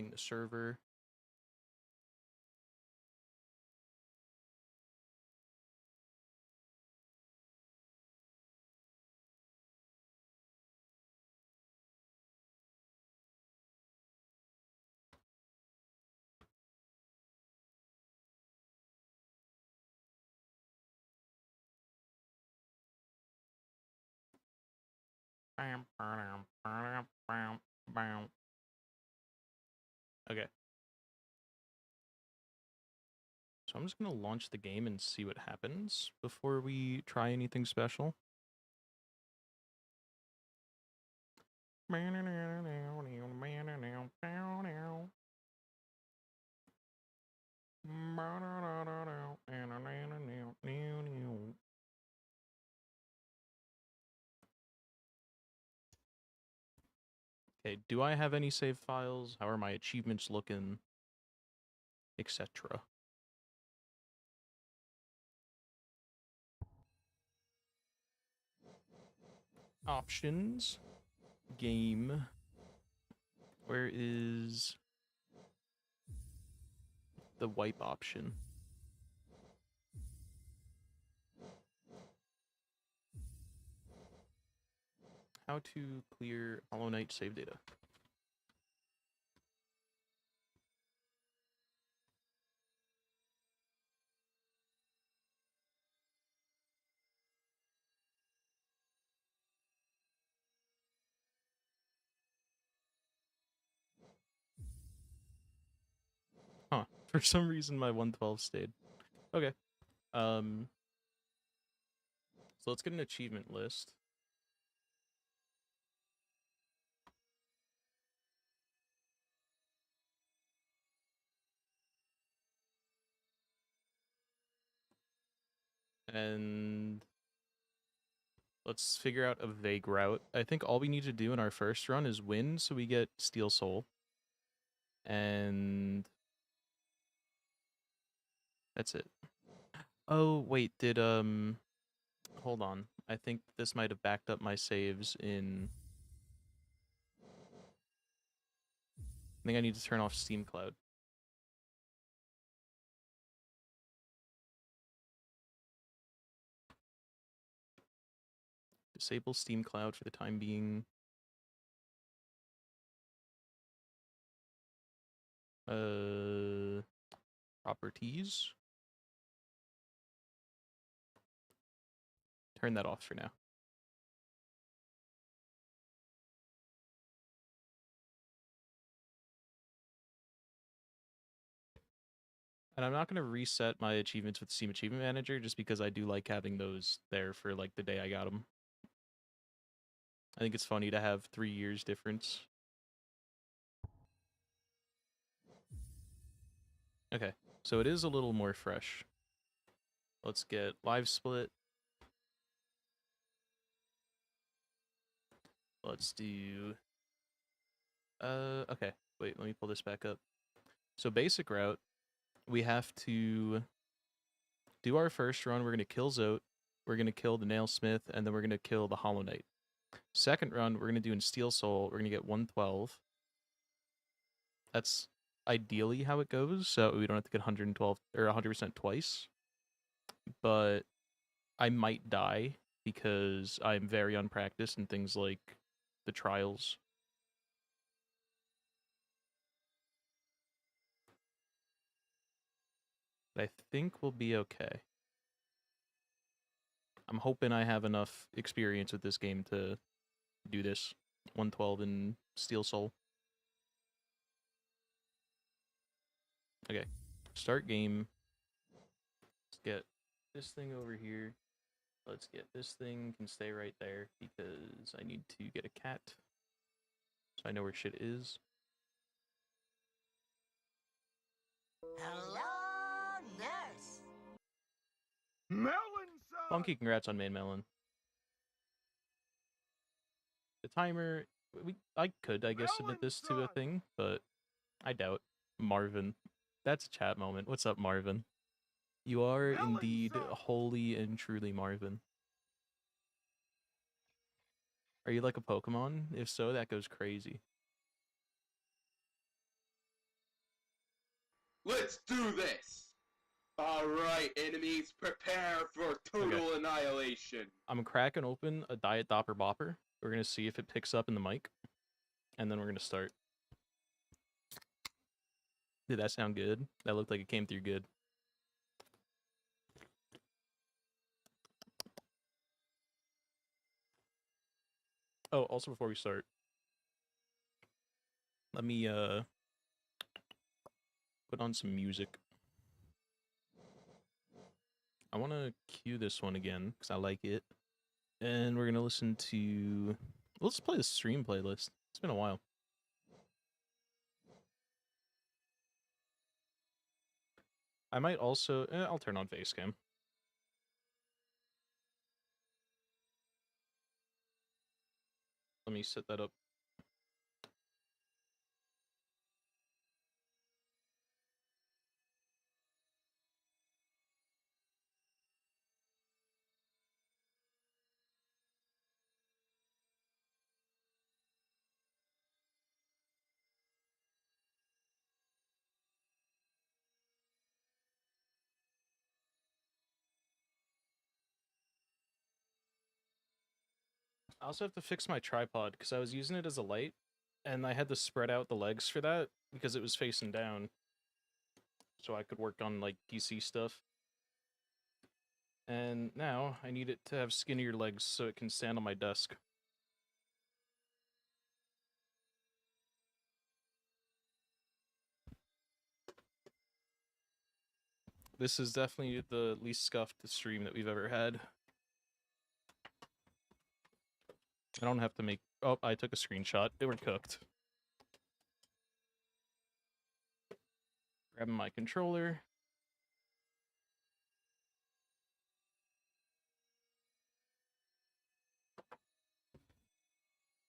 checking the server. Okay. So I'm just going to launch the game and see what happens before we try anything special. Okay, do I have any save files? How are my achievements looking? Etc. Options. Game. Where is the wipe option? How to clear Hollow Knight save data. Huh. For some reason my 112 stayed. Okay. So let's get an achievement list. And let's figure out a vague route. I think all we need to do in our first run is win, so we get Steel Soul. And that's it. Oh, wait, did, hold on. I think this might have backed up my saves in... I think I need to turn off Steam Cloud. Disable Steam Cloud for the time being. Properties. Turn that off for now. And I'm not going to reset my achievements with Steam Achievement Manager just because I do like having those there for like the day I got them. I think it's funny to have 3 years difference. Okay, so it is a little more fresh. Let's get live split. Let's do... okay, wait, let me pull this back up. So basic route, we have to do our first run. We're going to kill Zote, we're going to kill the Nailsmith, and then we're going to kill the Hollow Knight. Second run, we're going to do in Steel Soul, we're going to get 112. That's ideally how it goes, so we don't have to get 112 or 100% twice. But I might die because I'm very unpracticed in things like the trials. But I think we'll be okay. I'm hoping I have enough experience with this game to do this. 112 in Steel Soul. Okay, start game. Let's get this thing over here. Let's get this thing, can stay right there because I need to get a cat. So I know where shit is. Hello, nurse. Melon, Funky, congrats on main melon. The timer, I could, I guess, submit this to a thing, but I doubt. Marvin. That's a chat moment. What's up, Marvin? You are indeed wholly and truly Marvin. Are you like a Pokemon? If so, that goes crazy. Let's do this! Alright, enemies, prepare for total annihilation. I'm cracking open a Diet Dopper Bopper. We're gonna see if it picks up in the mic, and then we're gonna start. Did that sound good? That looked like it came through good. Oh, also before we start, let me put on some music. I want to cue this one again because I like it. And we're going to listen to... Let's play the stream playlist. It's been a while. I might also... I'll turn on Facecam. Let me set that up. I also have to fix my tripod because I was using it as a light, and I had to spread out the legs for that because it was facing down, so I could work on like PC stuff. And now I need it to have skinnier legs so it can stand on my desk. This is definitely the least scuffed stream that we've ever had. I don't have to make... Oh, I took a screenshot. They were cooked. Grabbing my controller.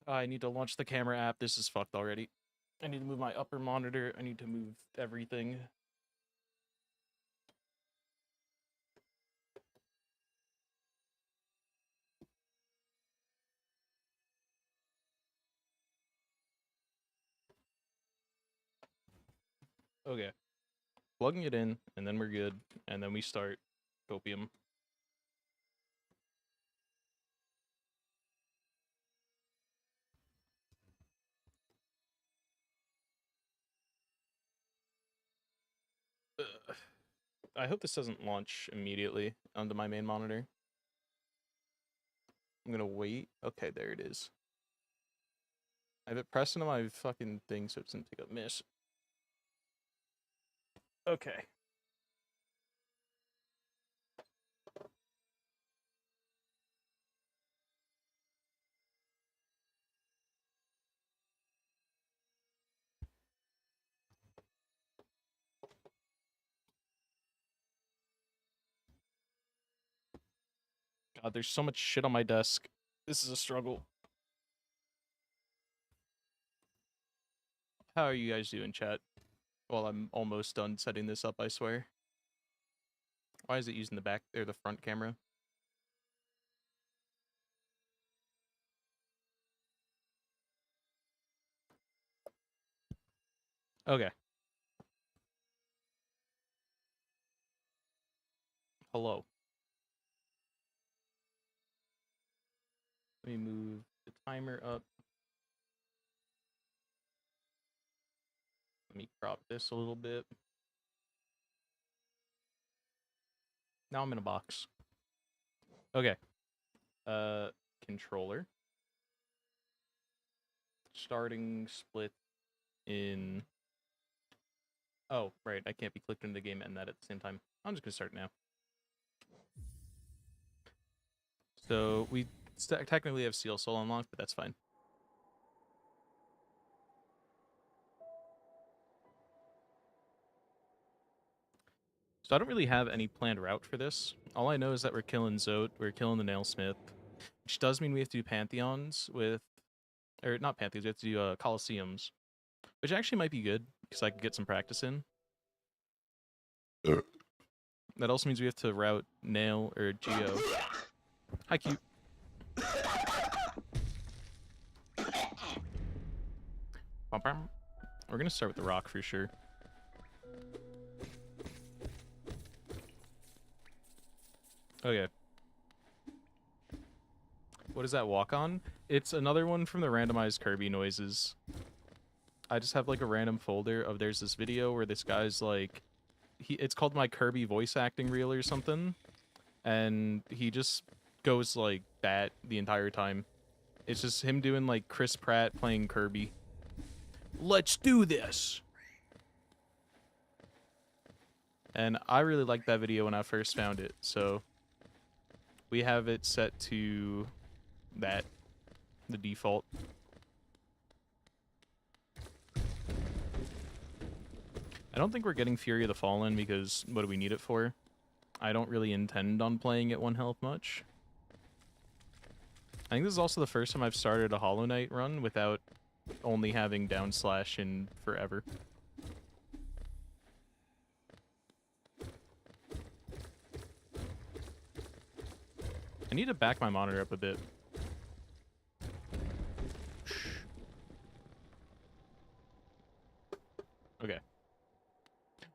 I need to launch the camera app. This is fucked already. I need to move my upper monitor. I need to move everything. Okay. Plugging it in, and then we're good. And then we start Copium. I hope this doesn't launch immediately onto my main monitor. I'm gonna wait. Okay, there it is. I have it pressed into my fucking thing so it doesn't take a miss. Okay. God, there's so much shit on my desk. This is a struggle. How are you guys doing, chat? Well, I'm almost done setting this up, I swear. Why is it using the back or the front camera? Okay. Hello. Let me move the timer up. Let me crop this a little bit. Now I'm in a box. Okay. Controller. Starting split in... Oh, right. I can't be clicked into the game and that at the same time. I'm just gonna start now. So we technically have Seal Soul unlocked, but that's fine. So I don't really have any planned route for this. All I know is that we're killing Zote, we're killing the Nailsmith, which does mean we have to do Pantheons with... Or not Pantheons, we have to do Colosseums. Which actually might be good, because I could get some practice in. That also means we have to route Nail or Geo. Hi, cute. We're gonna start with the rock for sure. Okay. What is that walk on? It's another one from the randomized Kirby noises. I just have like a random folder of there's this video where this guy's like it's called my Kirby voice acting reel or something, and he just goes like that the entire time. It's just him doing like Chris Pratt playing Kirby. Let's do this. And I really liked that video when I first found it, so we have it set to that, the default. I don't think we're getting Fury of the Fallen because what do we need it for? I don't really intend on playing at 1 health much. I think this is also the first time I've started a Hollow Knight run without only having down slash in forever. I need to back my monitor up a bit. Okay.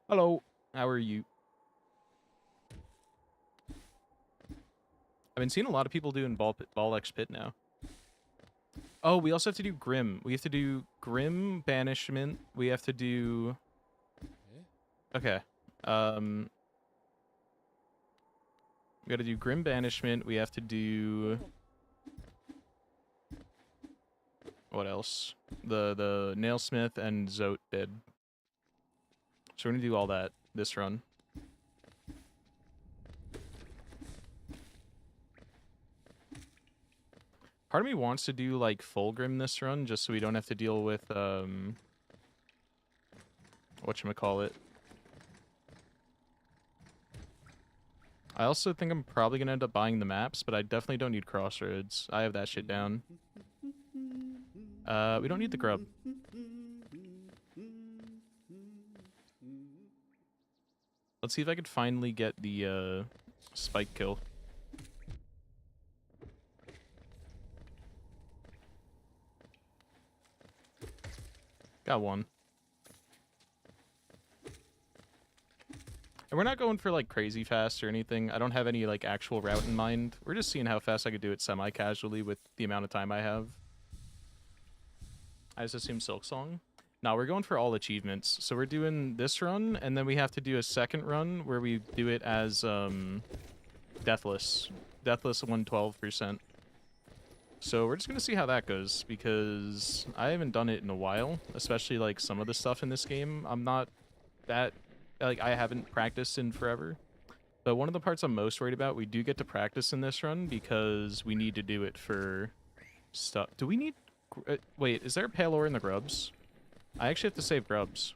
Hello. How are you? I've been seeing a lot of people doing Ball X Pit now. Oh, we also have to do Grim. We have to do Grim Banishment. We have to do... Okay. We gotta do Grim Banishment. We have to do... What else? The Nailsmith and Zote dead. So we're gonna do all that this run. Part of me wants to do like full Grim this run just so we don't have to deal with whatchamacallit. I also think I'm probably gonna end up buying the maps, but I definitely don't need Crossroads. I have that shit down. We don't need the grub. Let's see if I could finally get the spike kill. Got one. And we're not going for like crazy fast or anything. I don't have any like actual route in mind. We're just seeing how fast I could do it semi-casually with the amount of time I have. I just assume Silk Song. No, we're going for all achievements. So we're doing this run, and then we have to do a second run where we do it as Deathless. Deathless 112%. So we're just going to see how that goes, because I haven't done it in a while, especially like some of the stuff in this game. I'm not that, like, I haven't practiced in forever. But one of the parts I'm most worried about, we do get to practice in this run because we need to do it for stuff. Do we need... wait, is there a pale ore in the grubs? I actually have to save grubs.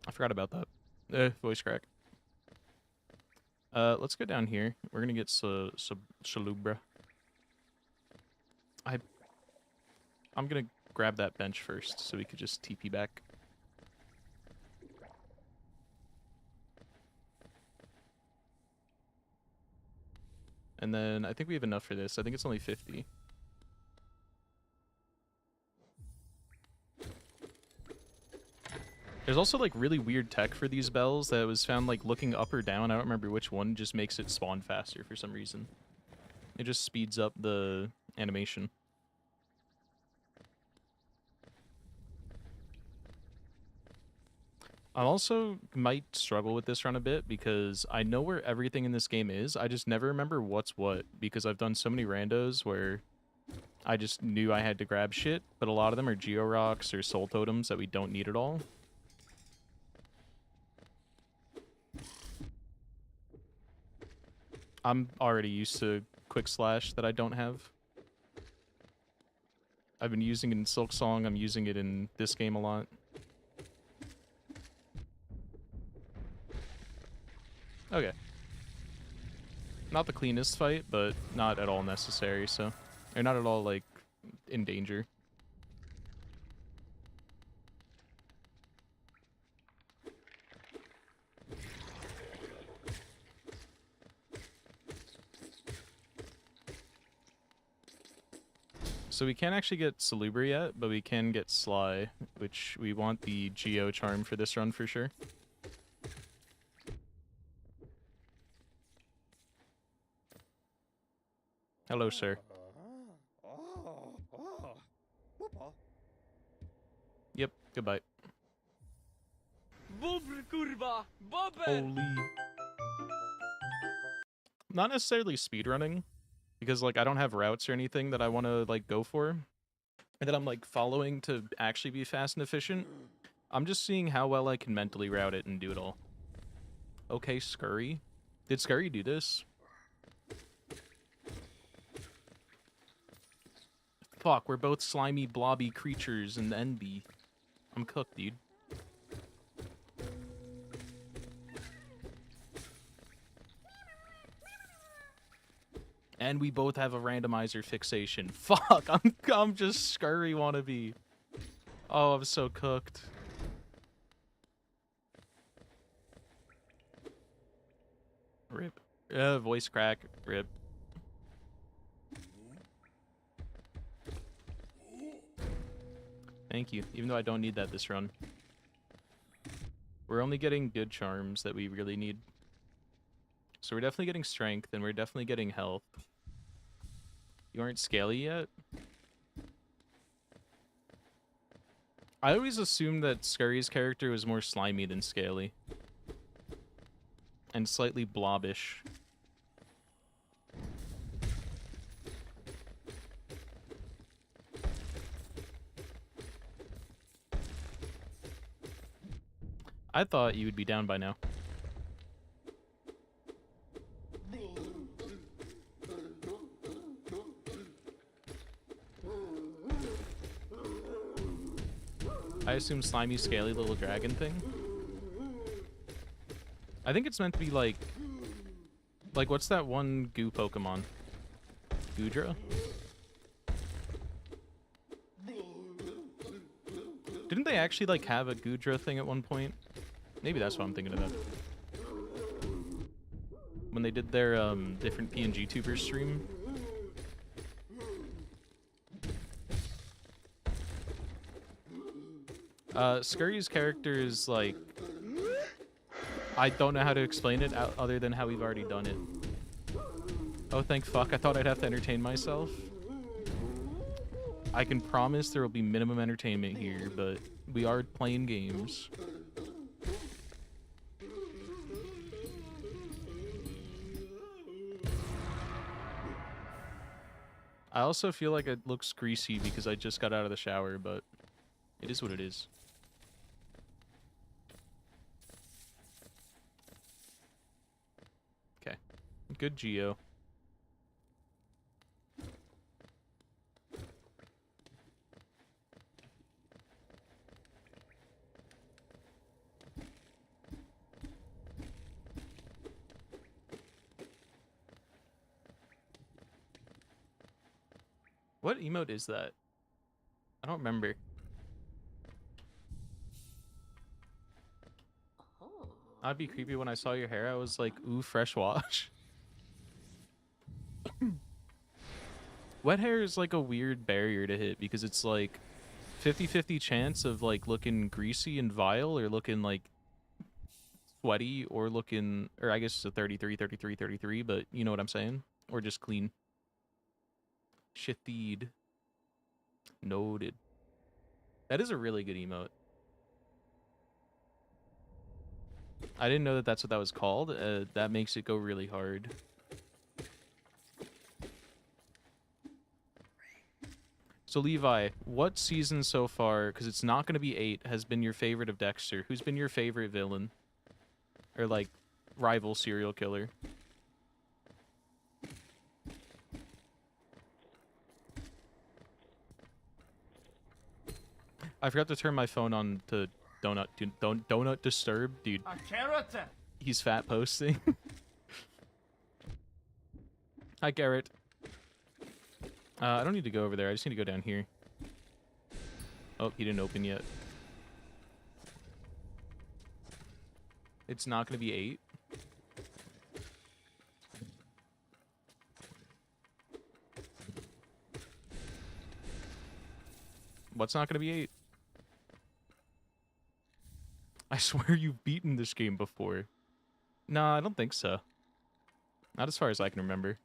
I forgot about that. Voice crack. Let's go down here. We're gonna get Salubra. I'm gonna grab that bench first so we could just TP back. And then I think we have enough for this. I think it's only 50. There's also like really weird tech for these bells that was found like looking up or down. I don't remember which one, just makes it spawn faster for some reason. It just speeds up the animation. I also might struggle with this run a bit because I know where everything in this game is. I just never remember what's what because I've done so many randos where I just knew I had to grab shit, but a lot of them are Geo Rocks or Soul Totems that we don't need at all. I'm already used to Quick Slash that I don't have. I've been using it in Silk Song, I'm using it in this game a lot. Okay. Not the cleanest fight, but not at all necessary, so... Or not at all, like, in danger. So we can't actually get Salubra yet, but we can get Sly, which we want the Geo charm for this run for sure. Hello, sir. Yep, goodbye. Holy. Not necessarily speedrunning, because, like, I don't have routes or anything that I want to, like, go for, and that I'm, like, following to actually be fast and efficient. I'm just seeing how well I can mentally route it and do it all. Okay, Scurry. Did Scurry do this? Fuck, we're both slimy, blobby creatures in the NB. I'm cooked, dude. And we both have a randomizer fixation. Fuck, I'm just Scurry wannabe. Oh, I'm so cooked. Rip. Voice crack. Rip. Thank you, even though I don't need that this run. We're only getting good charms that we really need. So we're definitely getting strength, and we're definitely getting health. You aren't scaly yet? I always assumed that Scurry's character was more slimy than scaly. And slightly blobbish. I thought you would be down by now. I assume slimy, scaly little dragon thing. I think it's meant to be like what's that one goo Pokemon? Goodra? Didn't they actually like have a Goodra thing at one point? Maybe that's what I'm thinking about. When they did their different PNG tubers stream. Scurry's character is like, I don't know how to explain it other than how we've already done it. Oh, thank fuck. I thought I'd have to entertain myself. I can promise there will be minimum entertainment here, but we are playing games. I also feel like it looks greasy because I just got out of the shower, but it is what it is. Okay. Good Geo. What emote is that? I don't remember. I'd be creepy when I saw your hair. I was like, ooh, fresh wash. Wet hair is like a weird barrier to hit because it's like 50-50 chance of like looking greasy and vile or looking like sweaty or looking, or I guess it's a 33, but you know what I'm saying? Or just clean. Shittied. Noted. That is a really good emote. I didn't know that that's what that was called. That makes it go really hard. So Levi, what season so far, because it's not going to be 8, has been your favorite of Dexter? Who's been your favorite villain? Or like, rival serial killer? I forgot to turn my phone on to don't disturb, dude. A carrot. He's fat posting. Hi, Garrett. I don't need to go over there. I just need to go down here. Oh, he didn't open yet. It's not going to be 8. What's not going to be 8? I swear you've beaten this game before. Nah, I don't think so. Not as far as I can remember.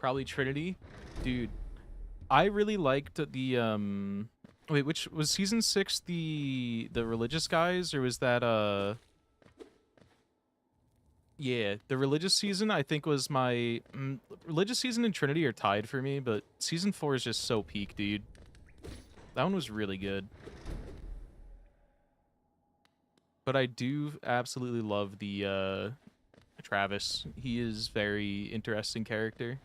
Probably Trinity. Dude, I really liked the wait, which was season 6 the religious guys, or was that yeah, the religious season I think was my religious season and Trinity are tied for me, but season 4 is just so peak, dude. That one was really good. But I do absolutely love the Travis. He is very interesting character.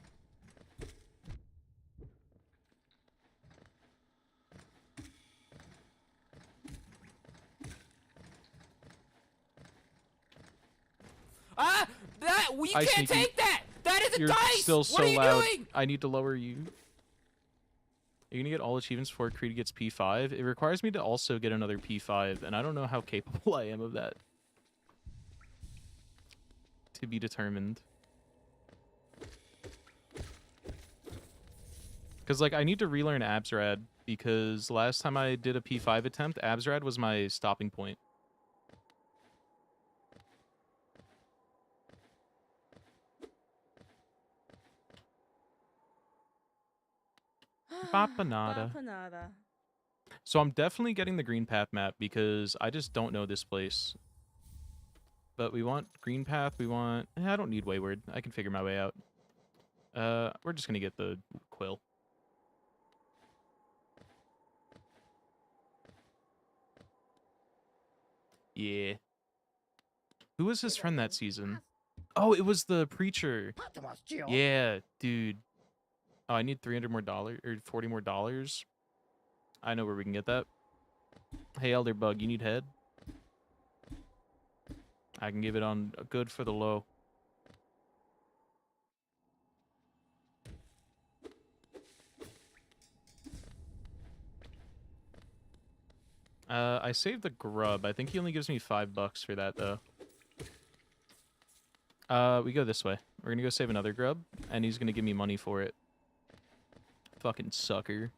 Ah! That you Hi, can't Sneaky. take that! That is a You're dice! still so what are you loud. doing? I need to lower you. You're gonna get all achievements before Creed gets P5. It requires me to also get another P5, and I don't know how capable I am of that. To be determined. Because, like, I need to relearn Absrad, because last time I did a P5 attempt, Absrad was my stopping point. Bapanada. Bapanada. So I'm definitely getting the Green Path map, because I just don't know this place. But we want Green Path, we want... I don't need Wayward. I can figure my way out. We're just gonna get the Quill. Yeah. Who was his friend that season? Oh, it was the preacher. Yeah, dude. Oh, I need $300 more dollars, or $40 more dollars. I know where we can get that. Hey, Elder Bug, you need head? I can give it on good for the low. I saved the grub. I think he only gives me $5 for that, though. We go this way. We're gonna go save another grub, and he's gonna give me money for it. Fucking sucker.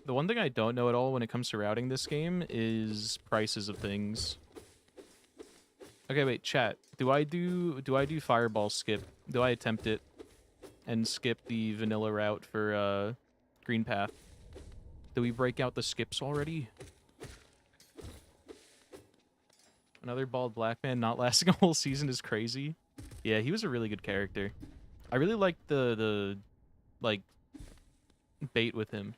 The one thing I don't know at all when it comes to routing this game is prices of things. Okay, wait, chat. Do I do fireball skip? Do I attempt it and skip the vanilla route for Green Path? Do we break out the skips already? Another bald black man not lasting a whole season is crazy. Yeah, he was a really good character. I really liked the like bait with him.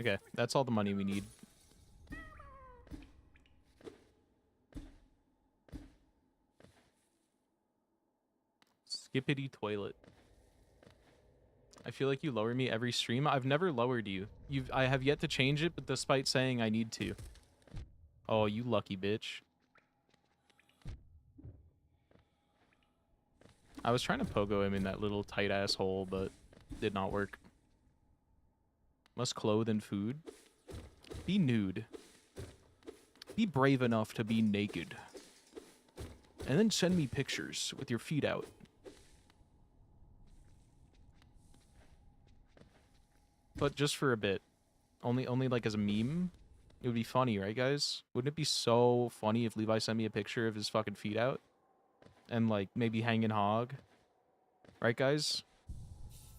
Okay, that's all the money we need. Skippity toilet. I feel like you lower me every stream. I've never lowered you. I have yet to change it, but despite saying I need to. Oh, you lucky bitch. I was trying to pogo him in that little tight ass hole, but did not work. Must clothe and food. Be nude. Be brave enough to be naked. And then send me pictures with your feet out. But just for a bit. Only like as a meme. It would be funny, right, guys? Wouldn't it be so funny if Levi sent me a picture of his fucking feet out? And, like, maybe hanging hog? Right, guys?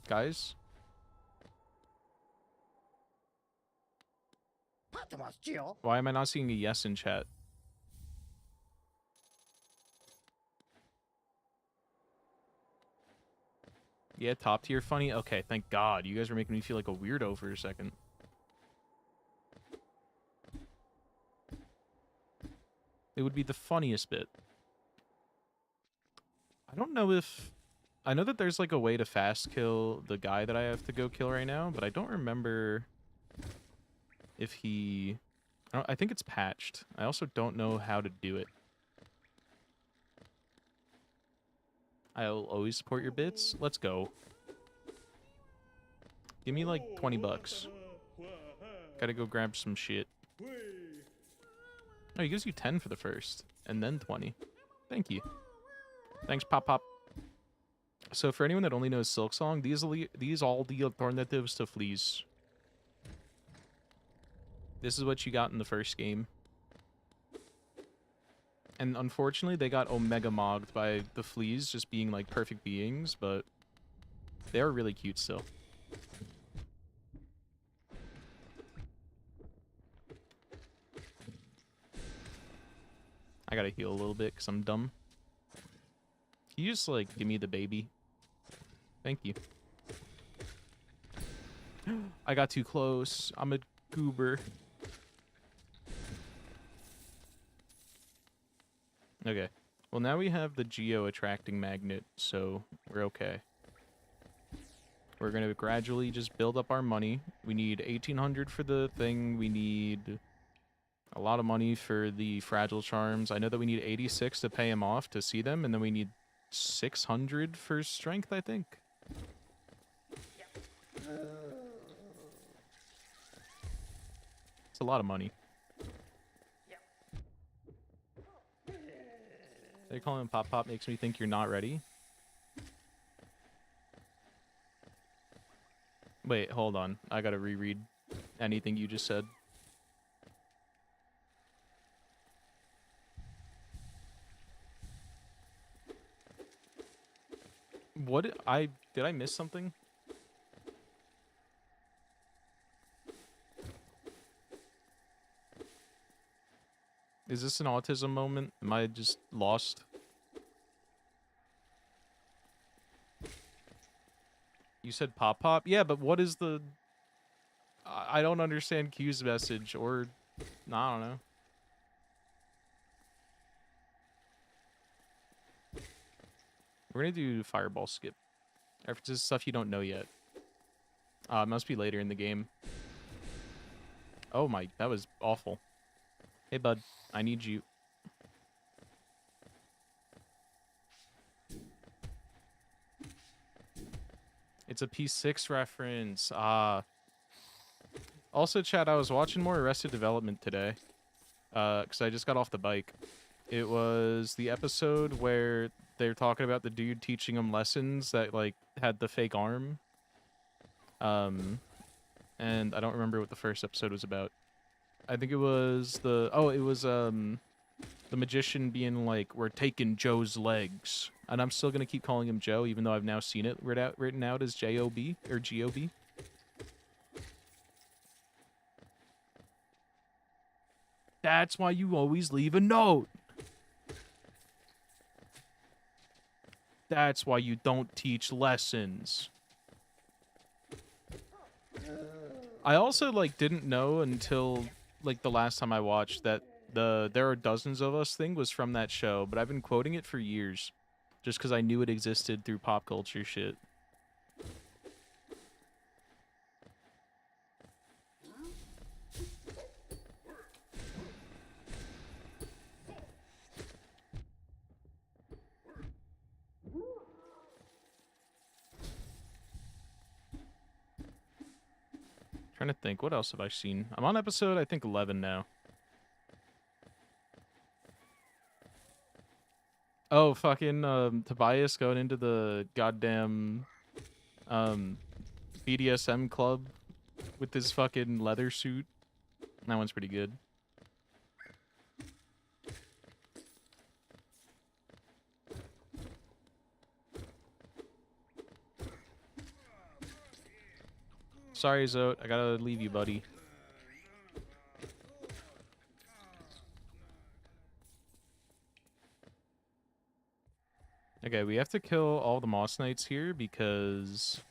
Guys? Why am I not seeing a yes in chat? Yeah, top tier funny? Okay, thank God. You guys were making me feel like a weirdo for a second. It would be the funniest bit. I don't know if... I know that there's like a way to fast kill the guy that I have to go kill right now, but I don't remember if he... I think it's patched. I also don't know how to do it. I'll always support your bits. Let's go. Give me like $20. Gotta go grab some shit. Oh, he gives you 10 for the first, and then 20. Thank you. Thanks, Pop Pop. So for anyone that only knows Silk Song, these all the alternatives to fleas. This is what you got in the first game. And unfortunately, they got omega mogged by the fleas just being like perfect beings, but they are really cute still. I gotta heal a little bit because I'm dumb. Can you just like give me the baby? Thank you. I got too close. I'm a goober. Okay. Well, now we have the geo-attracting magnet, so we're okay. We're going to gradually just build up our money. We need 1,800 for the thing. We need a lot of money for the fragile charms. I know that we need 86 to pay him off to see them, and then we need 600 for strength, I think. It's a lot of money. They call him Pop Pop makes me think you're not ready. Wait, hold on. I gotta reread anything you just said. What did I miss something? Is this an autism moment? Am I just lost? You said Pop Pop? Yeah, but what is the... I don't understand Q's message, or... I don't know. We're gonna do Fireball Skip. References stuff you don't know yet. It must be later in the game. Oh my, that was awful. Hey bud, I need you. It's a P6 reference. Also, chat, I was watching more Arrested Development today. Because I just got off the bike. It was the episode where they're talking about the dude teaching them lessons that, like, had the fake arm. And I don't remember what the first episode was about. I think it was the... Oh, it was, the magician being like, we're taking Joe's legs. And I'm still going to keep calling him Joe, even though I've now seen it written out as J-O-B, or G-O-B. That's why you always leave a note. That's why you don't teach lessons. I also, like, didn't know until, like, the last time I watched that the There Are Dozens of Us thing was from that show, but I've been quoting it for years. Just because I knew it existed through pop culture shit. Trying to think, what else have I seen? I'm on episode, I think, 11 now. Oh, fucking, Tobias going into the goddamn, BDSM club with his fucking leather suit. That one's pretty good. Sorry, Zote. I gotta leave you, buddy. Okay, we have to kill all the Moss Knights here because...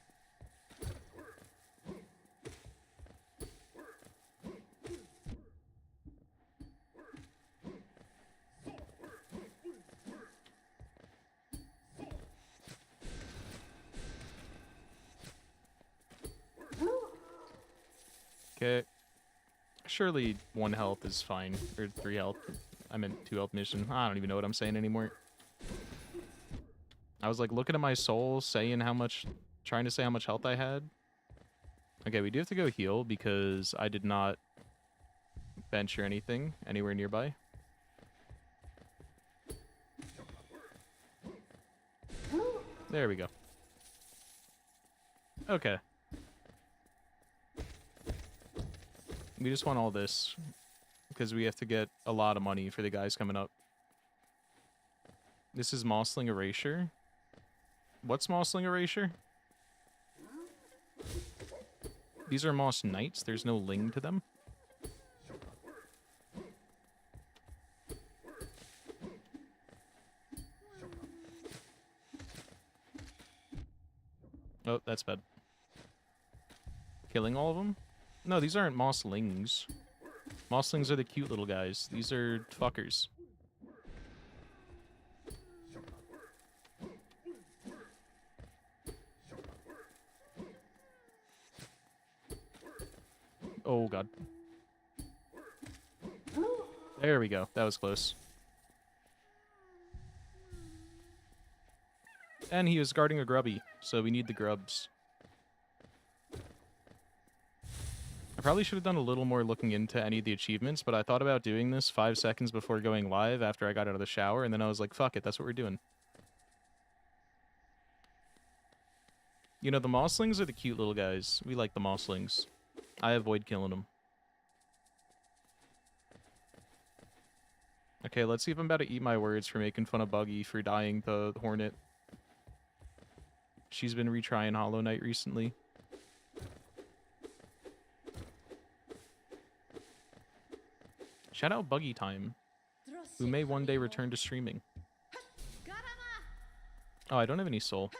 Okay. Surely 1 health is fine. Or 3 health. I meant 2 health mission. I don't even know what I'm saying anymore. I was like looking at my soul, saying how much... Trying to say how much health I had. Okay, we do have to go heal because I did not venture anything anywhere nearby. There we go. Okay. We just want all this. Because we have to get a lot of money for the guys coming up. This is Mossling Erasure. What's Mossling Erasure? These are Moss Knights. There's no ling to them. Oh, that's bad. Killing all of them? No, these aren't Mosslings. Mosslings are the cute little guys. These are fuckers. Oh, God. There we go. That was close. And he was guarding a grubby, so we need the grubs. I probably should have done a little more looking into any of the achievements, but I thought about doing this 5 seconds before going live after I got out of the shower, and then I was like, fuck it, that's what we're doing. You know, the Mosslings are the cute little guys. We like the Mosslings. I avoid killing them. Okay, let's see if I'm about to eat my words for making fun of Buggy for dying to the Hornet. She's been retrying Hollow Knight recently. Shout out Buggy Time, who may one day return to streaming. Oh, I don't have any soul.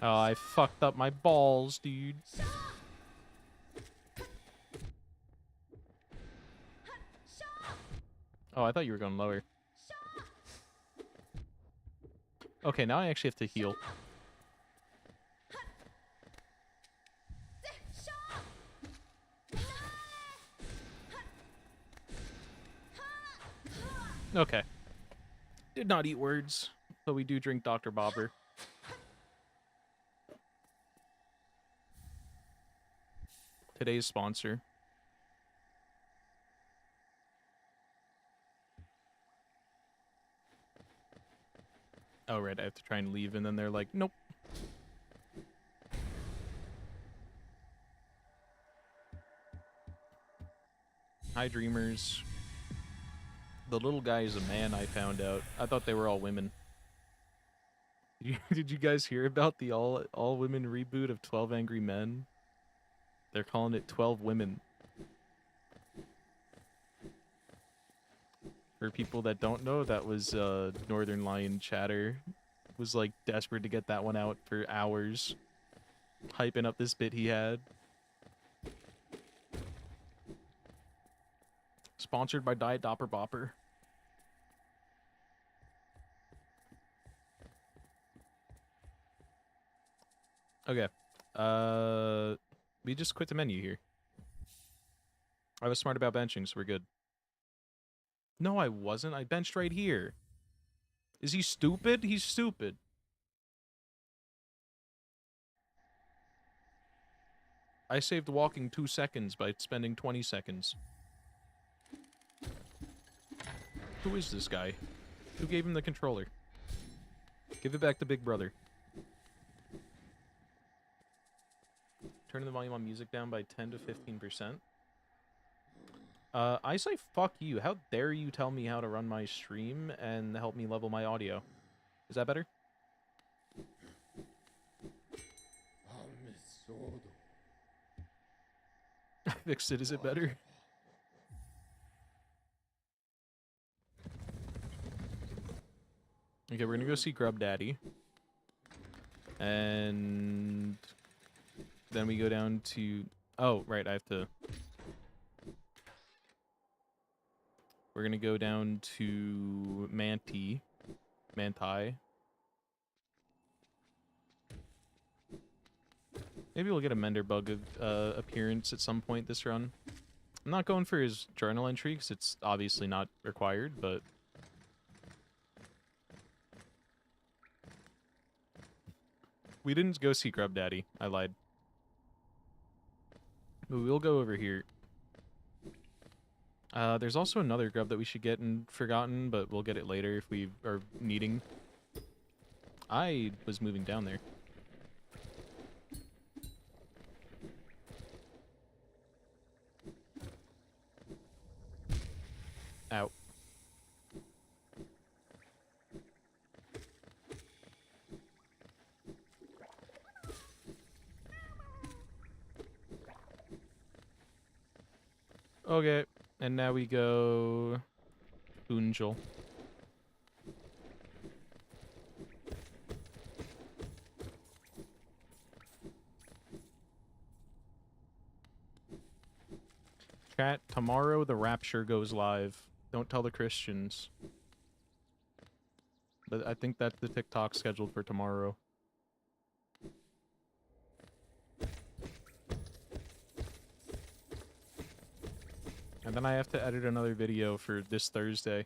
Oh, I fucked up my balls, dude. Oh, I thought you were going lower. Okay, now I actually have to heal. Okay. Did not eat words, but we do drink Dr. Bobber. Today's sponsor. Oh, right, I have to try and leave, and then they're like, nope. Hi, dreamers. The little guy is a man, I found out. I thought they were all women. Did you guys hear about the all-women reboot of 12 Angry Men? They're calling it 12 Women. For people that don't know, that was Northern Lion Chatter. Was like desperate to get that one out for hours. Hyping up this bit he had. Sponsored by Diet Dopper Bopper. Okay. We just quit the menu here. I was smart about benching, so we're good. No, I wasn't. I benched right here. Is he stupid? He's stupid. I saved walking 2 seconds by spending 20 seconds. Who is this guy? Who gave him the controller? Give it back to Big Brother. Turning the volume on music down by 10 to 15%. I say fuck you. How dare you tell me how to run my stream and help me level my audio? Is that better? I fixed it. Is it better? Okay, we're gonna go see Grub Daddy. And then we go down to... Oh, right, I have to... We're gonna go down to Manti. Maybe we'll get a Menderbug appearance at some point this run. I'm not going for his journal entry because it's obviously not required, but... We didn't go see Grub Daddy. I lied. But we'll go over here. There's also another grub that we should get in Forgotten, but we'll get it later if we are needing. I was moving down there. Ow. Okay, and now we go Unjul. Chat, tomorrow the Rapture goes live. Don't tell the Christians. But I think that's the TikTok scheduled for tomorrow. And then I have to edit another video for this Thursday.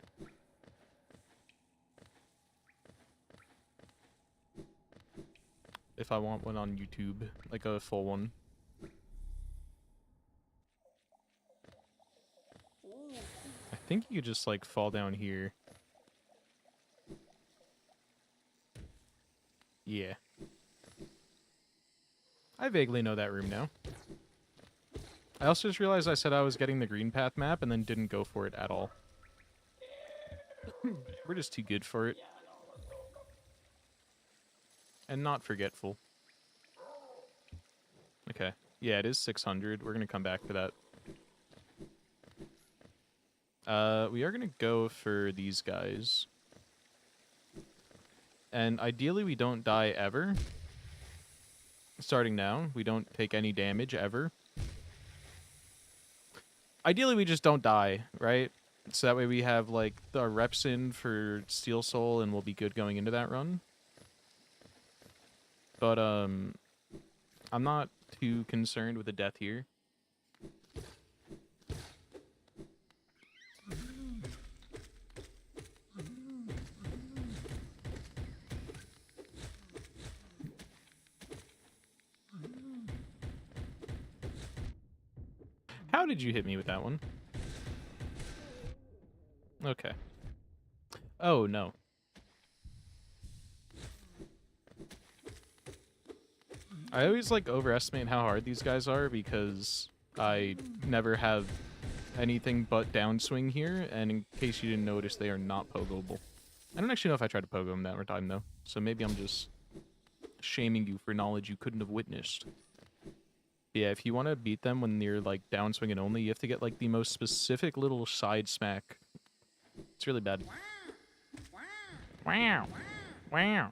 If I want one on YouTube, like a full one. I think you just like fall down here. Yeah. I vaguely know that room now. I also just realized I said I was getting the green path map and then didn't go for it at all. We're just too good for it. And not forgetful. Okay. Yeah, it is 600. We're gonna come back to that. We are gonna go for these guys. And ideally we don't die ever. Starting now, we don't take any damage ever. Ideally we just don't die, right? So that way we have like our reps in for Steel Soul and we'll be good going into that run. But I'm not too concerned with the death here. How did you hit me with that one? Okay. Oh, no. I always, like, overestimate how hard these guys are because I never have anything but downswing here, and in case you didn't notice, they are not pogoable. I don't actually know if I tried to pogo them that time, though, so maybe I'm just shaming you for knowledge you couldn't have witnessed. Yeah, if you want to beat them when you're, like, downswinging only, you have to get, like, the most specific little side smack. It's really bad. Wow. Wow.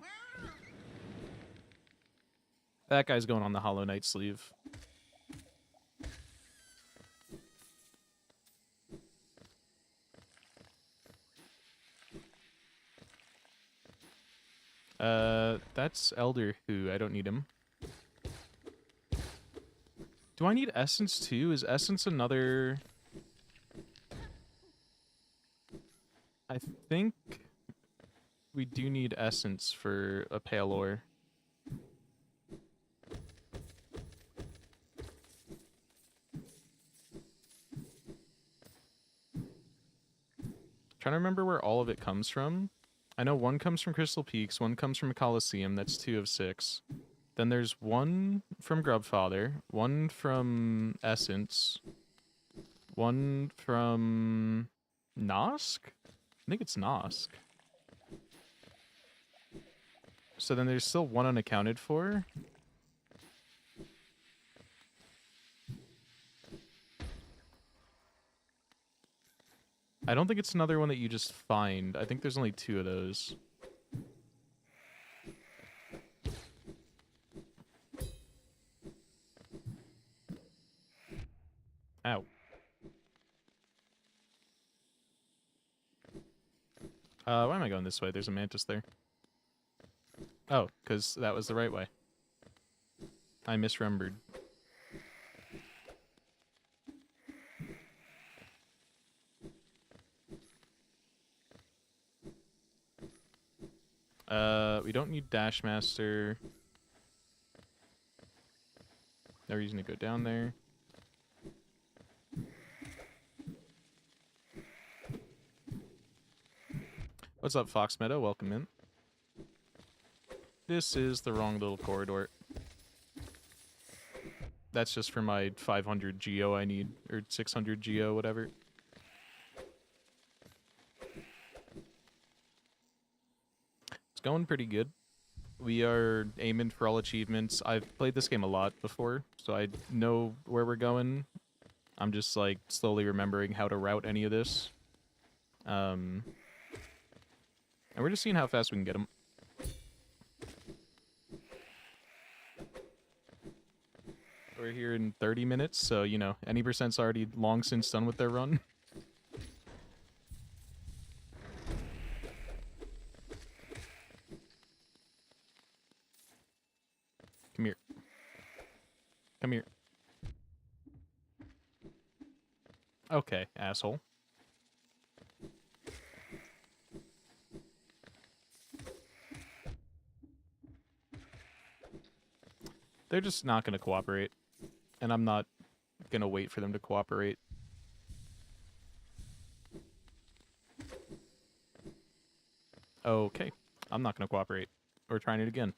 That guy's going on the Hollow Knight sleeve. That's Elder Who. I don't need him. Do I need Essence too? Is Essence another... I think we do need Essence for a Pale Ore. Trying to remember where all of it comes from. I know one comes from Crystal Peaks, one comes from Coliseum, that's 2 of 6. Then there's one from Grubfather, one from Essence, one from Nosk? I think it's Nosk. So then there's still one unaccounted for. I don't think it's another one that you just find. I think there's only 2 of those. Ow. Why am I going this way? There's a mantis there. Oh, because that was the right way. I misremembered. We don't need Dash Master. No reason to go down there. What's up, Fox Meadow? Welcome in. This is the wrong little corridor. That's just for my 500 geo I need, or 600 geo, whatever. It's going pretty good. We are aiming for all achievements. I've played this game a lot before, so I know where we're going. I'm just, like, slowly remembering how to route any of this. And we're just seeing how fast we can get them. We're here in 30 minutes, so, you know, any percent's already long since done with their run. Come here. Come here. Okay, asshole. They're just not going to cooperate. And I'm not going to wait for them to cooperate. Okay. I'm not going to cooperate. We're trying it again.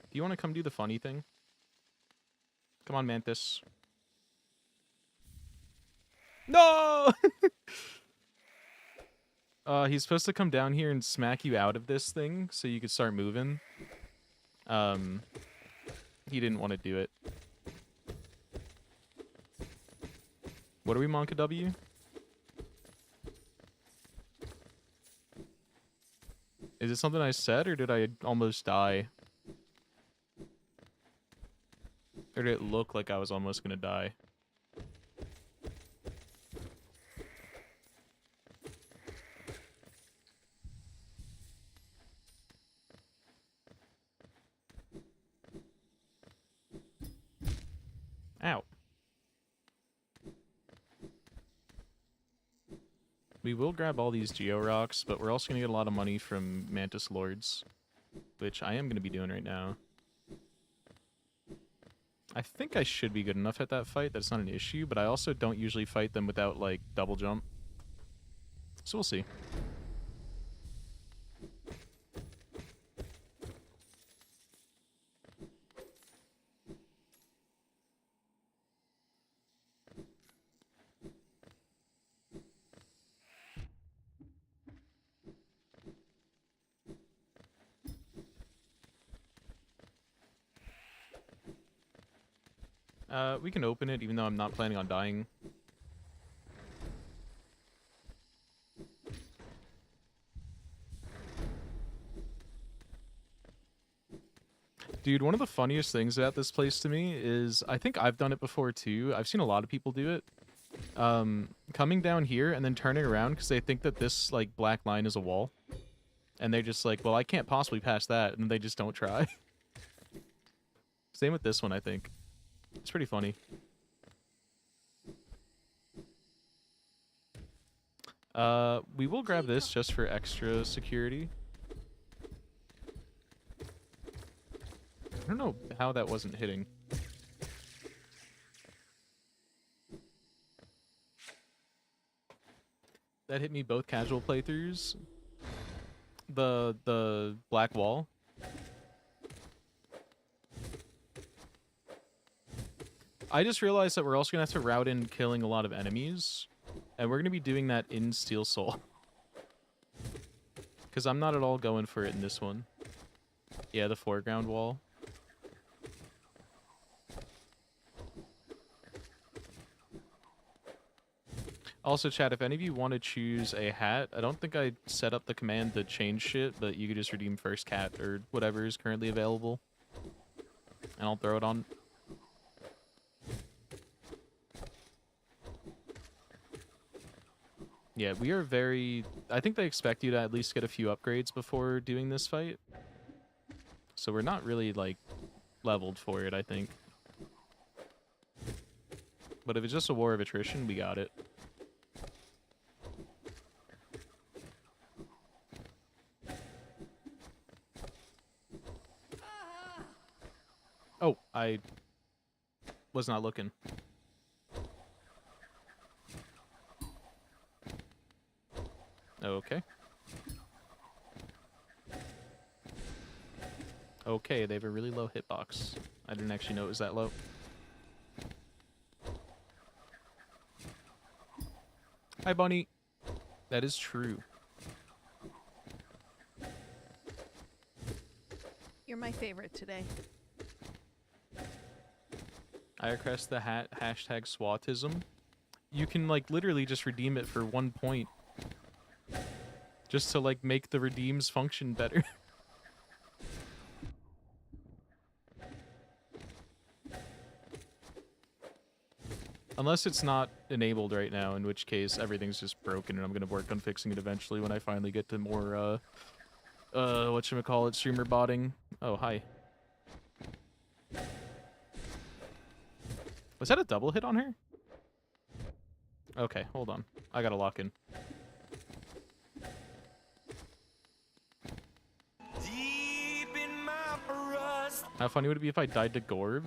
Do you want to come do the funny thing? Come on, Mantis. No! He's supposed to come down here and smack you out of this thing so you could start moving. He didn't want to do it. What are we, Monka W? Is it something I said, or did I almost die? Or did it look like I was almost gonna die? Ow. We will grab all these Geo Rocks, but we're also going to get a lot of money from Mantis Lords, which I am going to be doing right now. I think I should be good enough at that fight. That's not an issue, but I also don't usually fight them without, like, double jump. So we'll see. We can open it, even though I'm not planning on dying. Dude, one of the funniest things about this place to me is, I think I've done it before too. I've seen a lot of people do it. Coming down here and then turning around because they think that this, like, black line is a wall. And they're just like, well, I can't possibly pass that, and they just don't try. Same with this one, I think. It's pretty funny. We will grab this just for extra security. I don't know how that wasn't hitting. That hit me both casual playthroughs. The black wall. I just realized that we're also going to have to route in killing a lot of enemies. And we're going to be doing that in Steel Soul. Because I'm not at all going for it in this one. Yeah, the foreground wall. Also, chat, if any of you want to choose a hat, I don't think I set up the command to change shit, but you could just redeem first cat or whatever is currently available. And I'll throw it on. Yeah, we are very... I think they expect you to at least get a few upgrades before doing this fight. So we're not really, like, leveled for it, I think. But if it's just a war of attrition, we got it. I was not looking. Okay. Okay, they have a really low hitbox. I didn't actually know it was that low. Hi, Bunny. That is true. You're my favorite today. I request the hashtag SWATism. You can, like, literally just redeem it for 1 point. Just to, like, make the redeems function better. Unless it's not enabled right now, in which case everything's just broken and I'm gonna work on fixing it eventually when I finally get to more, whatchamacallit, streamer botting. Oh, hi. Was that a double hit on her? Okay, hold on. I gotta lock in. How funny would it be if I died to Gorb?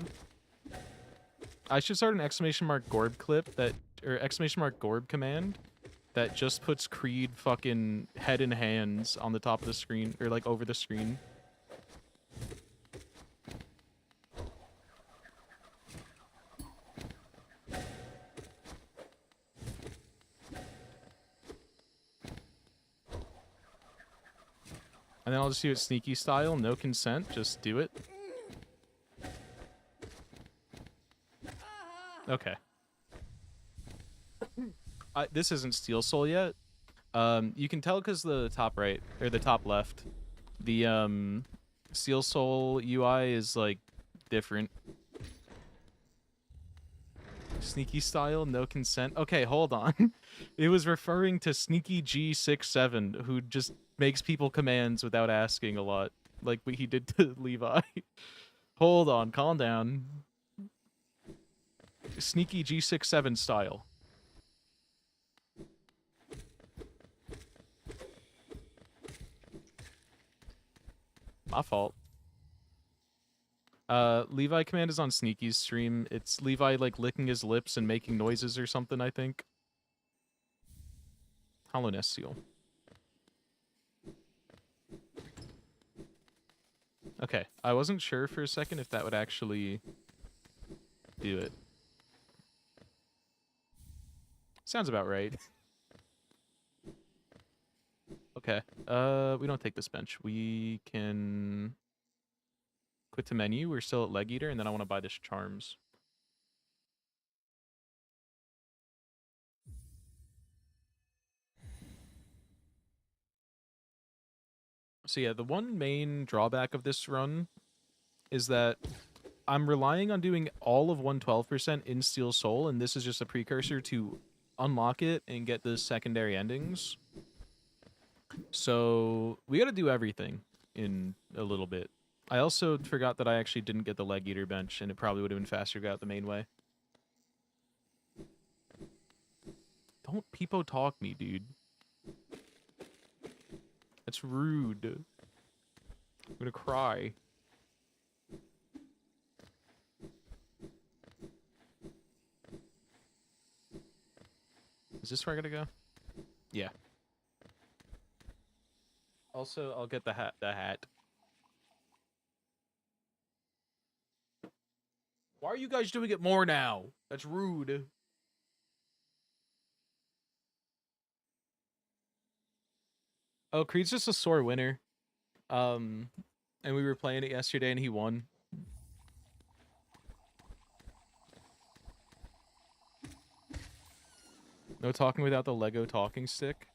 I should start an exclamation mark Gorb clip that, or exclamation mark Gorb command that just puts Creed fucking head and hands on the top of the screen, or like over the screen. And then I'll just do it sneaky style, no consent, just do it. Okay. This isn't Steel Soul yet. You can tell because the top right, or the top left, the Steel Soul UI is like different. Sneaky style, no consent. Okay, hold on. It was referring to Sneaky G67, who just makes people commands without asking a lot, like what he did to Levi. Hold on, calm down. Sneaky G67 style. My fault. Levi command is on Sneaky's stream. It's Levi, like, licking his lips and making noises or something, I think. Hollowness seal. Okay, I wasn't sure for a second if that would actually do it. Sounds about right. Okay, we don't take this bench. We can quit to menu. We're still at Leg Eater, and then I want to buy this Charms. So yeah, the one main drawback of this run is that I'm relying on doing all of 112% in Steel Soul, and this is just a precursor to unlock it and get the secondary endings. So we gotta do everything in a little bit. I also forgot that I actually didn't get the Leg Eater bench, and it probably would have been faster to go out the main way. Don't peepo talk me, dude. That's rude. I'm gonna cry. Is this where I gotta go? Yeah. Also, I'll get the hat. Why are you guys doing it more now? That's rude. Oh, Creed's just a sore winner. And we were playing it yesterday and he won. No talking without the Lego talking stick.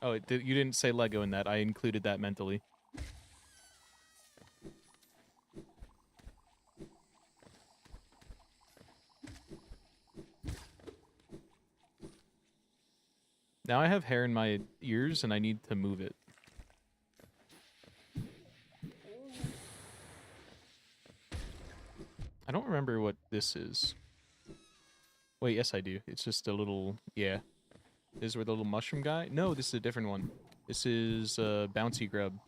Oh, you didn't say Lego in that. I included that mentally. Now I have hair in my ears and I need to move it. I don't remember what this is. Wait, yes I do. It's just a little, yeah. This is where the little mushroom guy? No, this is a different one. This is Bouncy Grub.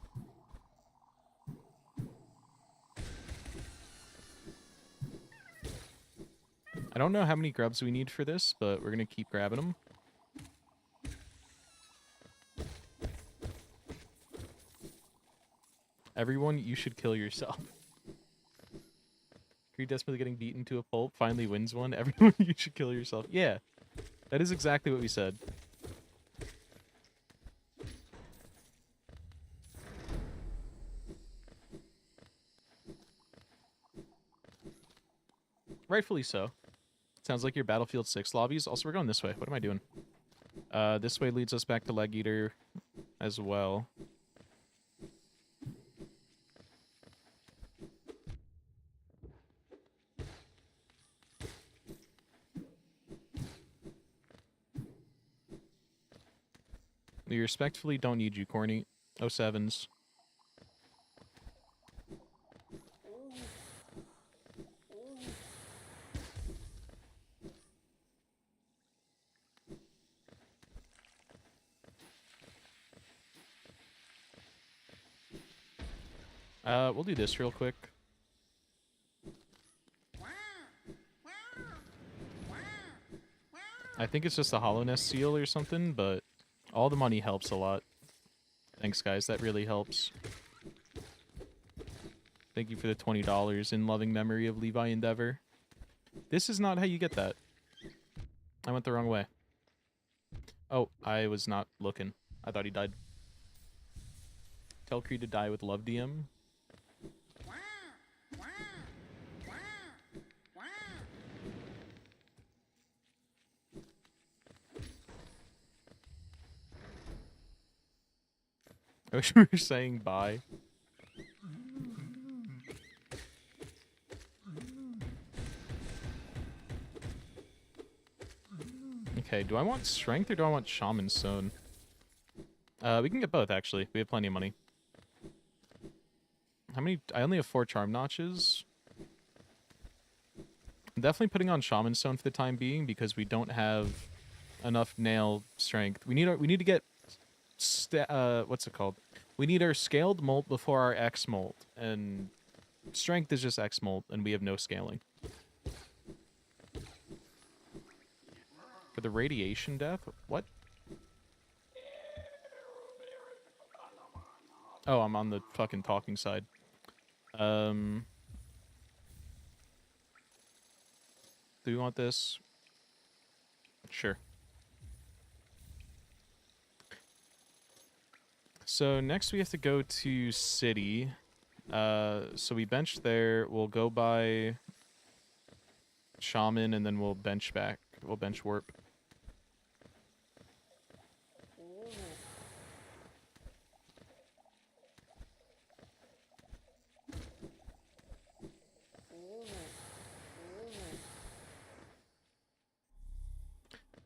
I don't know how many grubs we need for this, but we're gonna keep grabbing them. Everyone, you should kill yourself. Creed desperately getting beaten to a pulp, finally wins one. Everyone, you should kill yourself. Yeah, that is exactly what we said. Rightfully so. Sounds like your Battlefield 6 lobbies. Also, we're going this way. What am I doing? This way leads us back to Leg Eater as well. We respectfully don't need you, Corny. 07s. We'll do this real quick. I think it's just a Hollow Nest seal or something, but all the money helps a lot. Thanks, guys. That really helps. Thank you for the $20 in loving memory of Levi Endeavor. This is not how you get that. I went the wrong way. Oh, I was not looking. I thought he died. Tell Creed to die with love, DM. I wish we were saying bye. Okay, do I want strength or do I want shaman stone? We can get both, actually. We have plenty of money. How many? I only have 4 charm notches. I'm definitely putting on shaman stone for the time being because we don't have enough nail strength. We need to get what's it called? We need our scaled molt before our X molt, and strength is just X molt, and we have no scaling. For the radiation death? What? Oh, I'm on the fucking talking side. Do we want this? Sure. So next we have to go to city. So we bench there. We'll go by shaman, and then we'll bench back. We'll bench warp.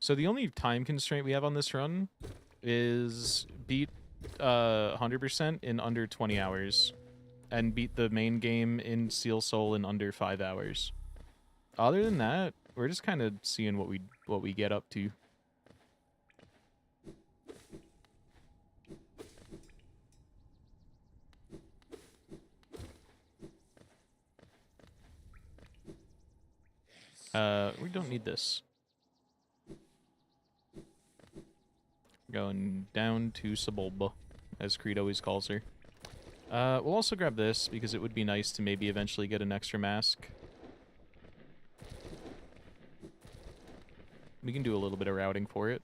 So the only time constraint we have on this run is beat 100% in under 20 hours, and beat the main game in Seal Soul in under 5 hours. Other than that, we're just kind of seeing what we get up to. We don't need this. Going down to Sebulba, as Creed always calls her. We'll also grab this, because it would be nice to maybe eventually get an extra mask. We can do a little bit of routing for it.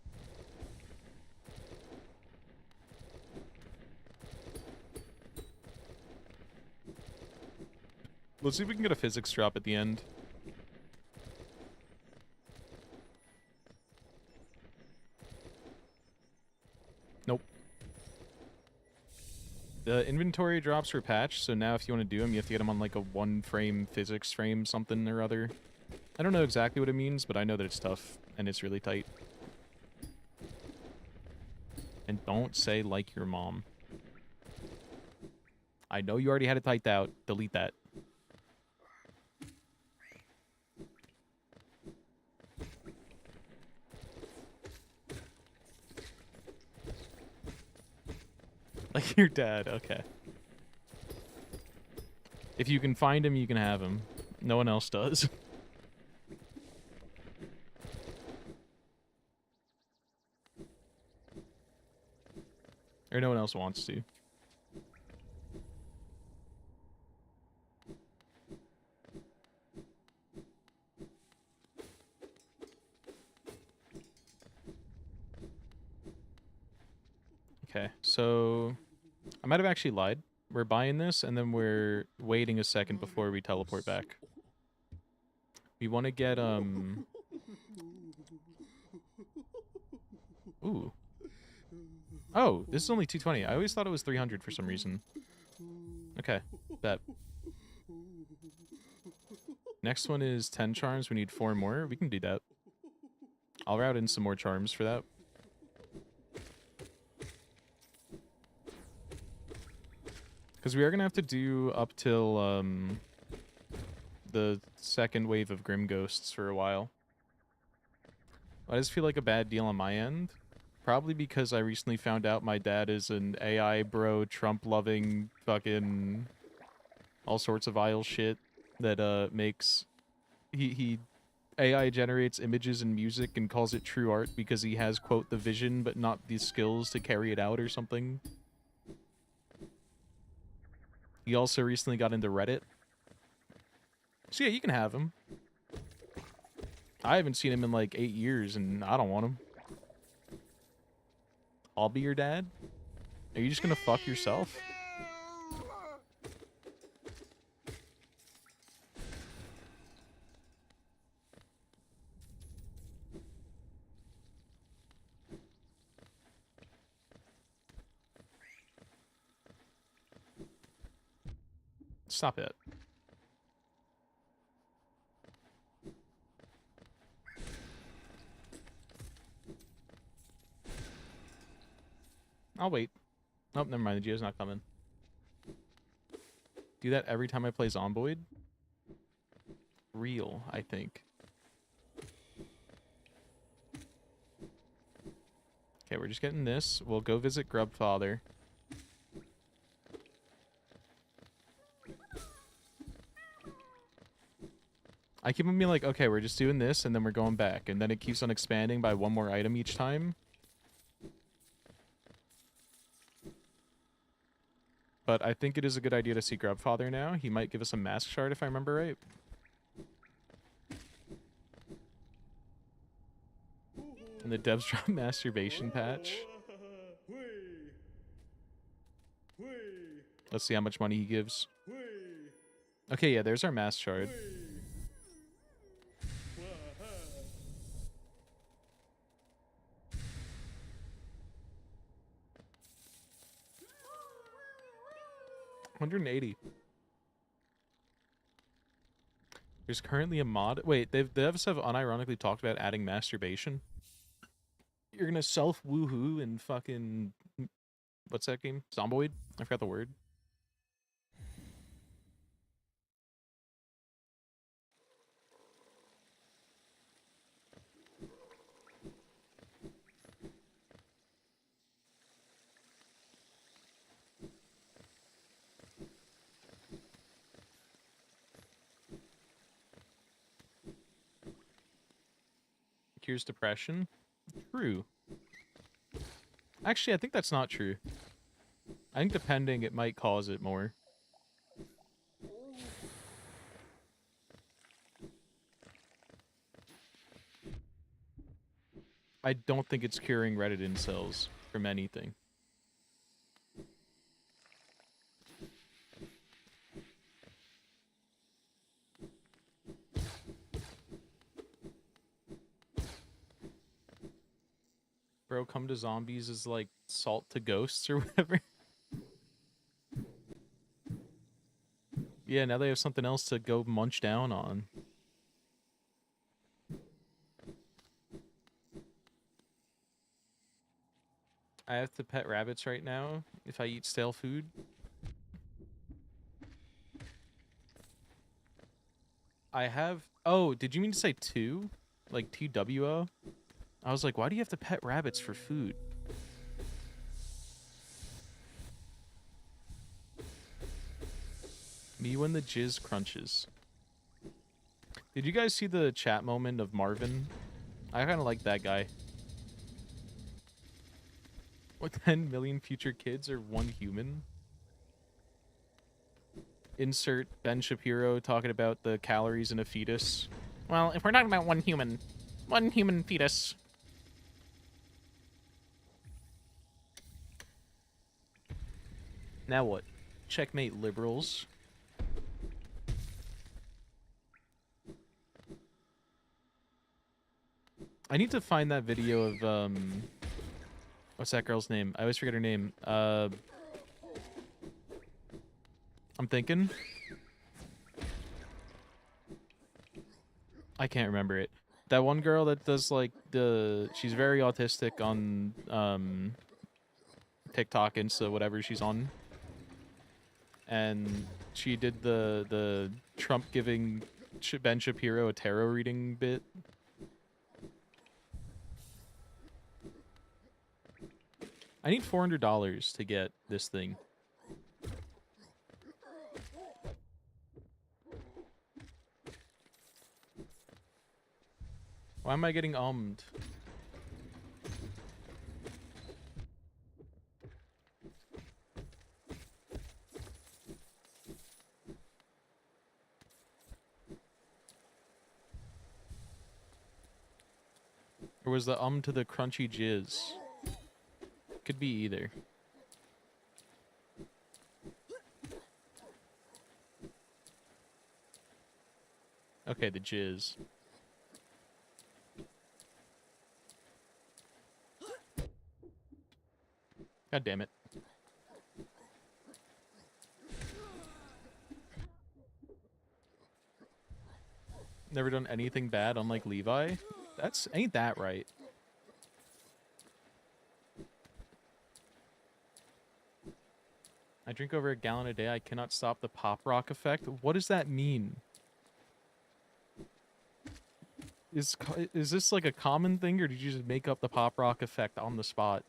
Let's see if we can get a physics drop at the end. Nope. The inventory drops were patched, so now if you want to do them, you have to get them on like a 1-frame physics frame something or other. I don't know exactly what it means, but I know that it's tough, and it's really tight. And don't say like your mom. I know you already had it typed out. Delete that. Like your dad, okay. If you can find him, you can have him. No one else does. Or no one else wants to. Okay, so I might have actually lied. We're buying this, and then we're waiting a second before we teleport back. We want to get, Ooh. Oh, this is only 220. I always thought it was 300 for some reason. Okay, bet. Next one is 10 charms. We need 4 more. We can do that. I'll route in some more charms for that. Because we are going to have to do up till the second wave of Grim Ghosts for a while. I just feel like a bad deal on my end. Probably because I recently found out my dad is an AI bro, Trump-loving, fucking all sorts of vile shit that makes... He AI generates images and music and calls it true art because he has, quote, the vision but not the skills to carry it out or something. He also recently got into Reddit. So yeah, you can have him. I haven't seen him in like 8 years and I don't want him. I'll be your dad? Are you just gonna fuck yourself? Stop it. I'll wait. Nope, never mind. The Geo's not coming. Do that every time I play Zomboid? Real, I think. Okay, we're just getting this. We'll go visit Grubfather. I keep on being like, okay, we're just doing this, and then we're going back. And then it keeps on expanding by 1 more item each time. But I think it is a good idea to see Grubfather now. He might give us a mask shard if I remember right. And the devs drop masturbation patch. Let's see how much money he gives. Okay, yeah, there's our mask shard. $180. There's currently a mod. Wait, the devs have unironically talked about adding masturbation. You're gonna self woohoo and fucking what's that game? Zomboid? I forgot the word. Cures depression. True. Actually, I think that's not true. I think depending, it might cause it more. I don't think it's curing Reddit incels from anything. Bro, come to zombies is like salt to ghosts or whatever. Yeah, now they have something else to go munch down on. I have to pet rabbits right now if I eat stale food. I have... Oh, did you mean to say 2? Like TWO? I was like, why do you have to pet rabbits for food? Me when the jizz crunches. Did you guys see the chat moment of Marvin? I kind of like that guy. What, 10 million future kids or one human? Insert Ben Shapiro talking about the calories in a fetus. Well, if we're talking about one human fetus. Now what? Checkmate, liberals. I need to find that video of, what's that girl's name? I always forget her name. I'm thinking. I can't remember it. That one girl that does, like, she's very autistic on, TikTok, Insta, whatever she's on. And she did the Trump giving Ben Shapiro a tarot reading bit. I need $400 to get this thing. Why am I getting ummed? Or was the to the crunchy jizz? Could be either. Okay, the jizz. God damn it. Never done anything bad, unlike Levi? Ain't that right? I drink over a gallon a day. I cannot stop the pop rock effect. What does that mean? Is this like a common thing, or did you just make up the pop rock effect on the spot?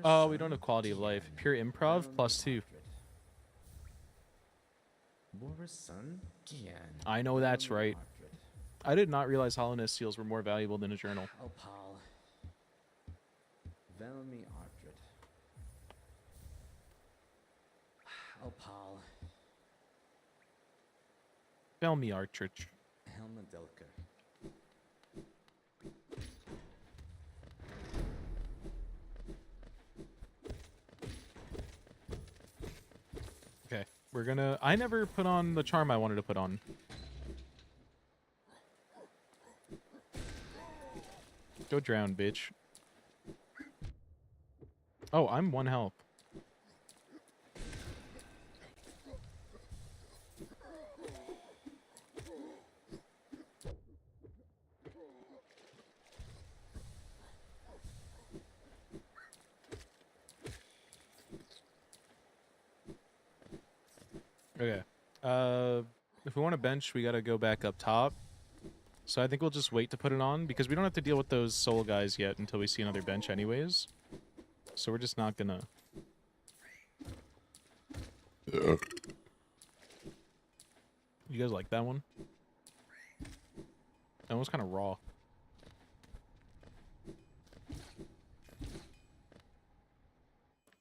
Oh, we don't have quality of life. Pure improv +2. I know that's right. I did not realize hollowness seals were more valuable than a journal. Tell me, Artrich. Okay, we're gonna... I never put on the charm I wanted to put on. Go drown, bitch. Oh, I'm 1 health. Okay. If we want to bench, we gotta go back up top. So I think we'll just wait to put it on, because we don't have to deal with those soul guys yet until we see another bench anyways. So we're just not gonna... You guys like that one? That one's kind of raw.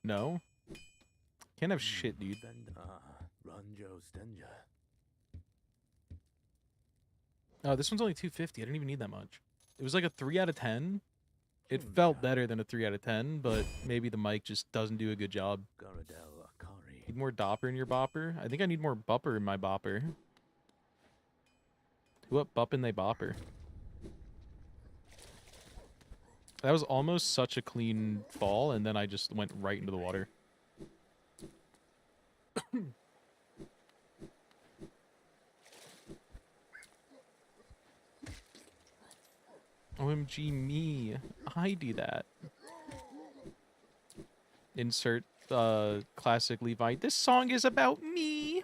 No? Can't have shit, dude. Oh, this one's only 250. I didn't even need that much. It was like a 3 out of 10. It felt better than a 3 out of 10, but maybe the mic just doesn't do a good job. Need more dopper in your bopper? I think I need more bupper in my bopper. Who up buppin' they bopper? That was almost such a clean fall, and then I just went right into the water. OMG me. I do that. Insert classic Levi. This song is about me.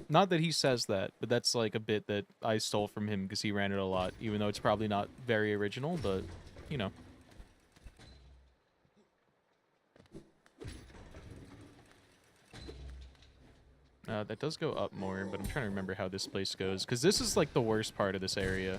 Not that he says that, but that's like a bit that I stole from him because he ran it a lot, even though it's probably not very original, but, you know. That does go up more, but I'm trying to remember how this place goes. Because this is, like, the worst part of this area.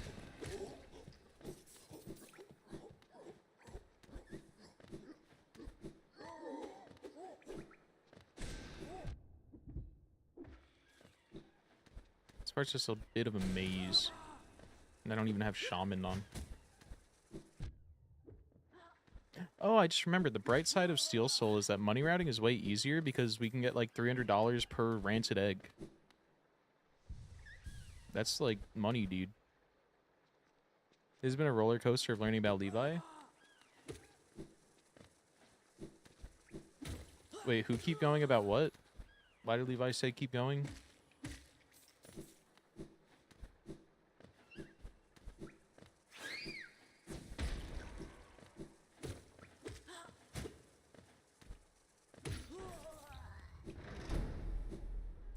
This part's just a bit of a maze. And I don't even have Shaman on. Oh, I just remembered. The bright side of Steel Soul is that money routing is way easier because we can get, like, $300 per rancid egg. That's, like, money, dude. This has been a roller coaster of learning about Levi. Wait, who keep going about what? Why did Levi say keep going?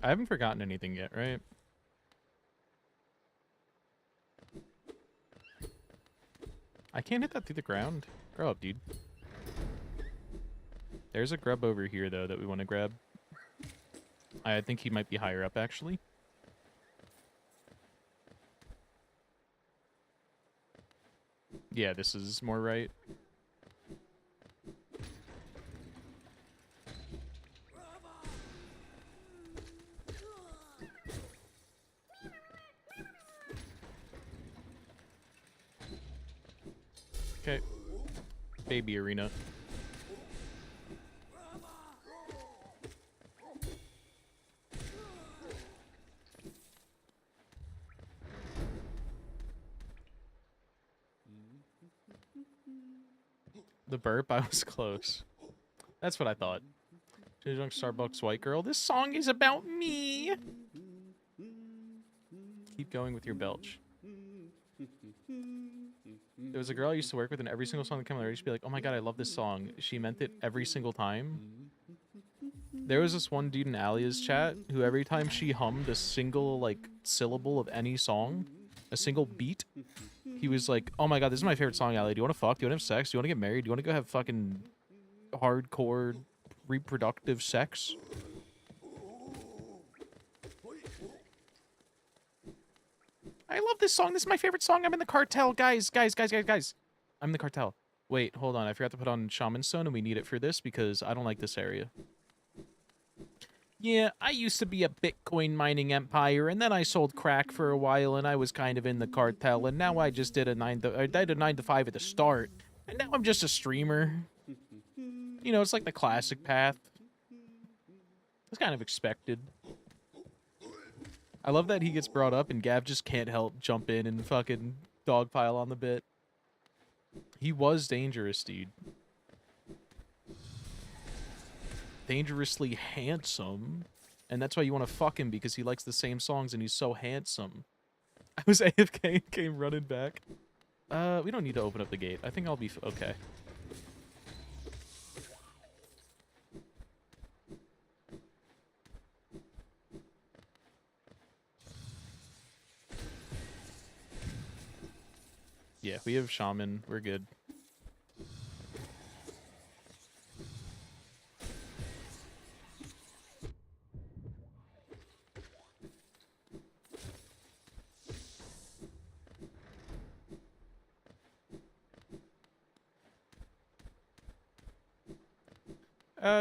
I haven't forgotten anything yet, right? I can't hit that through the ground. Grow up, dude. There's a grub over here, though, that we want to grab. I think he might be higher up, actually. Yeah, this is more right. Okay. Baby arena. The burp, I was close. That's what I thought. Junk Starbucks White Girl. This song is about me. Keep going with your belch. There was a girl I used to work with, and every single song that came out, I used to be like, oh my god, I love this song. She meant it every single time. There was this one dude in Alia's chat who every time she hummed a single, like, syllable of any song, a single beat, he was like, oh my god, this is my favorite song, Alia. Do you want to fuck? Do you want to have sex? Do you want to get married? Do you want to go have fucking hardcore reproductive sex? I love this song. This is my favorite song. I'm in the cartel. Guys. I'm in the cartel. Wait, hold on. I forgot to put on Shaman Stone, and we need it for this because I don't like this area. Yeah, I used to be a Bitcoin mining empire, and then I sold crack for a while, and I was kind of in the cartel, and now I just did a 9 to 5 at the start, and now I'm just a streamer. You know, it's like the classic path. It's kind of expected. I love that he gets brought up and Gav just can't help jump in and fucking dogpile on the bit. He was dangerous, dude. Dangerously handsome. And that's why you want to fuck him, because he likes the same songs and he's so handsome. I was AFK and came running back. We don't need to open up the gate. I think I'll be okay. Yeah, we have Shaman. We're good.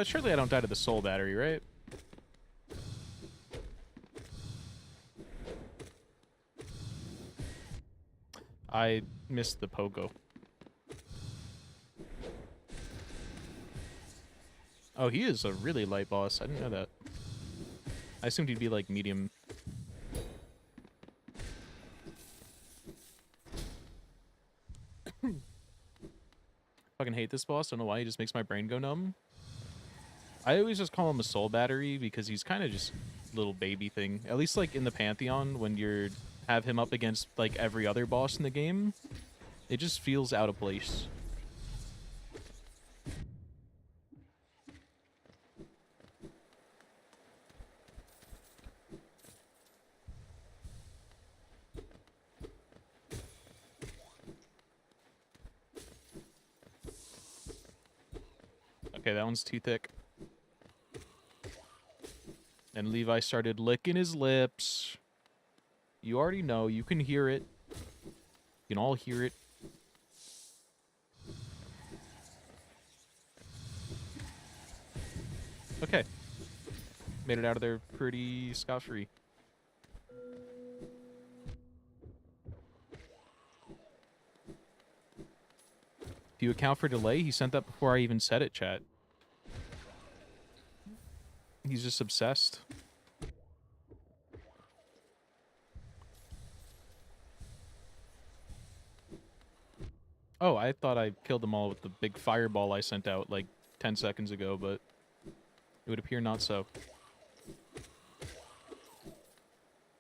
Surely I don't die to the soul battery, right? I missed the pogo. Oh, he is a really light boss. I didn't know that. I assumed he'd be, like, medium. Fucking hate this boss. Don't know why. He just makes my brain go numb. I always just call him a soul battery because he's kind of just a little baby thing. At least, like, in the Pantheon, when you're have him up against, like, every other boss in the game, it just feels out of place. Okay, that one's too thick. And Levi started licking his lips. You already know. You can hear it. You can all hear it. Okay. Made it out of there pretty scot-free. If you account for delay, he sent that before I even said it, chat. He's just obsessed. Oh, I thought I killed them all with the big fireball I sent out like 10 seconds ago, but it would appear not so.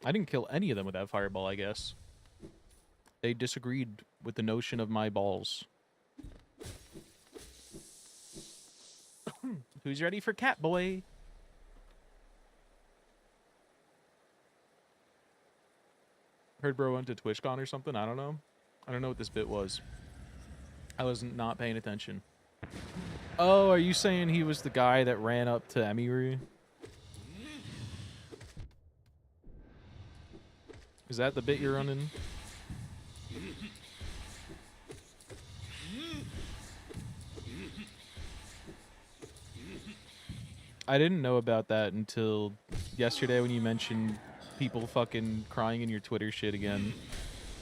I didn't kill any of them with that fireball, I guess. They disagreed with the notion of my balls. Who's ready for Catboy? Heard bro went to TwitchCon or something? I don't know. I don't know what this bit was. I was not paying attention. Oh, are you saying he was the guy that ran up to Emiru? Is that the bit you're running? I didn't know about that until yesterday when you mentioned people fucking crying in your Twitter shit again.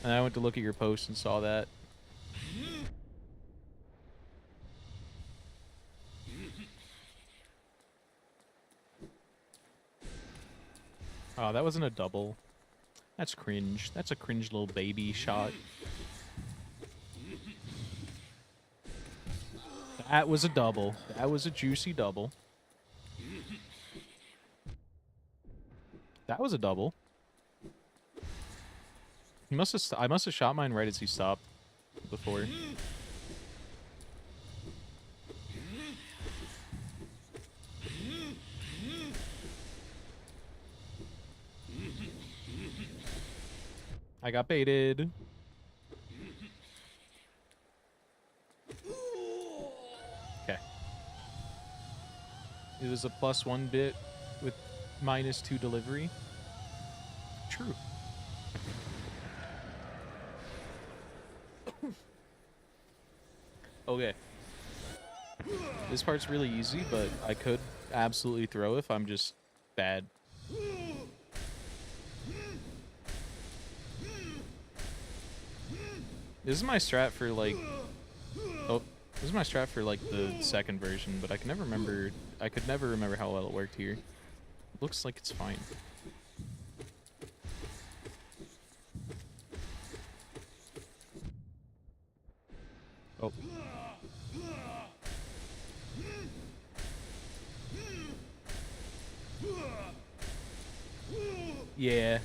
And I went to look at your post and saw that. Oh, that wasn't a double. That's cringe. That's a cringe little baby shot. That was a double. That was a juicy double. That was a double. He must have. I must have shot mine right as he stopped before. I got baited. Okay. It was a +1 bit with -2 delivery. True. Okay. This part's really easy, but I could absolutely throw if I'm just bad. This is my strat for like... Oh, this is my strat for like the second version, but I can never remember... I could never remember how well it worked here. Looks like it's fine. Oh. Yeah.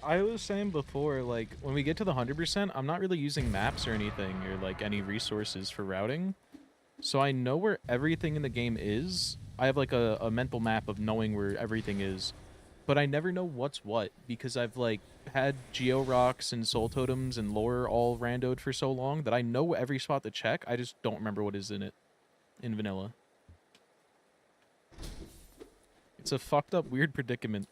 I was saying before, like, when we get to the 100%, I'm not really using maps or anything, or, like, any resources for routing. So I know where everything in the game is. I have, like, a mental map of knowing where everything is. But I never know what's what, because I've, like, had Geo Rocks and Soul Totems and lore all randoed for so long that I know every spot to check, I just don't remember what is in it in vanilla. It's a fucked up, weird predicament.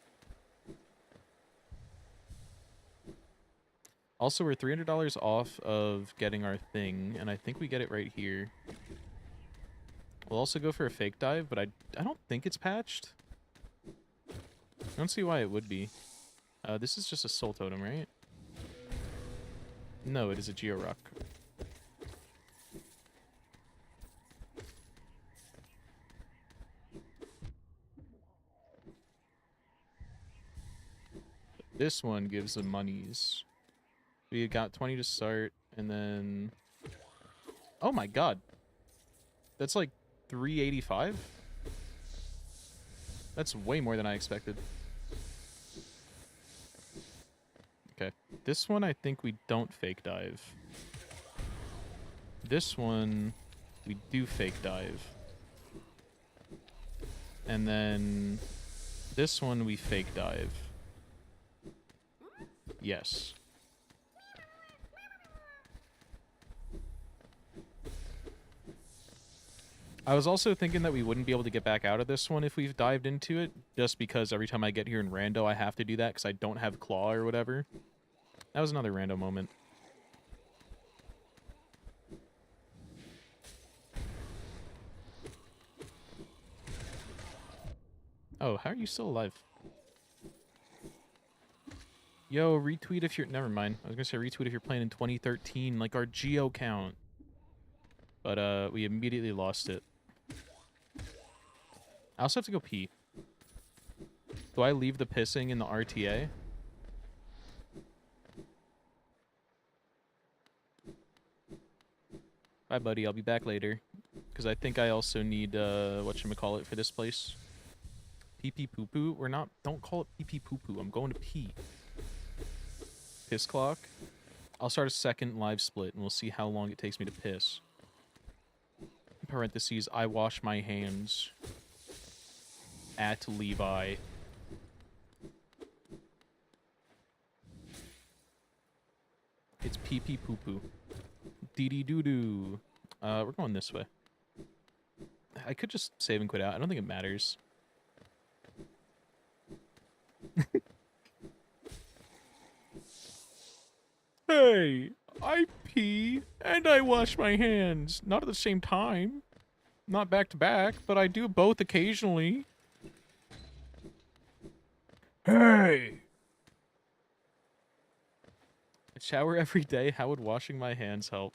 Also, we're $300 off of getting our thing, and I think we get it right here. We'll also go for a fake dive, but I don't think it's patched. I don't see why it would be. This is just a soul totem, right? No, it is a Geo Rock. This one gives the monies. We got 20 to start, and then... Oh my god. That's like 385? That's way more than I expected. Okay. This one I think we don't fake dive. This one we do fake dive. And then this one we fake dive. Yes. I was also thinking that we wouldn't be able to get back out of this one if we've dived into it, just because every time I get here in rando, I have to do that because I don't have claw or whatever. That was another rando moment. Oh, how are you still alive? Yo, retweet if you're... Never mind. I was gonna say retweet if you're playing in 2013, like our geo count. But, we immediately lost it. I also have to go pee. Do I leave the pissing in the RTA? Bye, buddy. I'll be back later. Because I think I also need, whatchamacallit for this place. Pee-pee poo-poo? We're not... Don't call it pee-pee poo-poo. I'm going to pee. Piss clock. I'll start a second live split, and we'll see how long it takes me to piss. Parentheses, I wash my hands. At Levi. It's pee-pee poo-poo. Dee-dee-doo-doo. We're going this way. I could just save and quit out. I don't think it matters. Hey, I pee and I wash my hands. Not at the same time. Not back to back, but I do both occasionally. Hey! I shower every day. How would washing my hands help?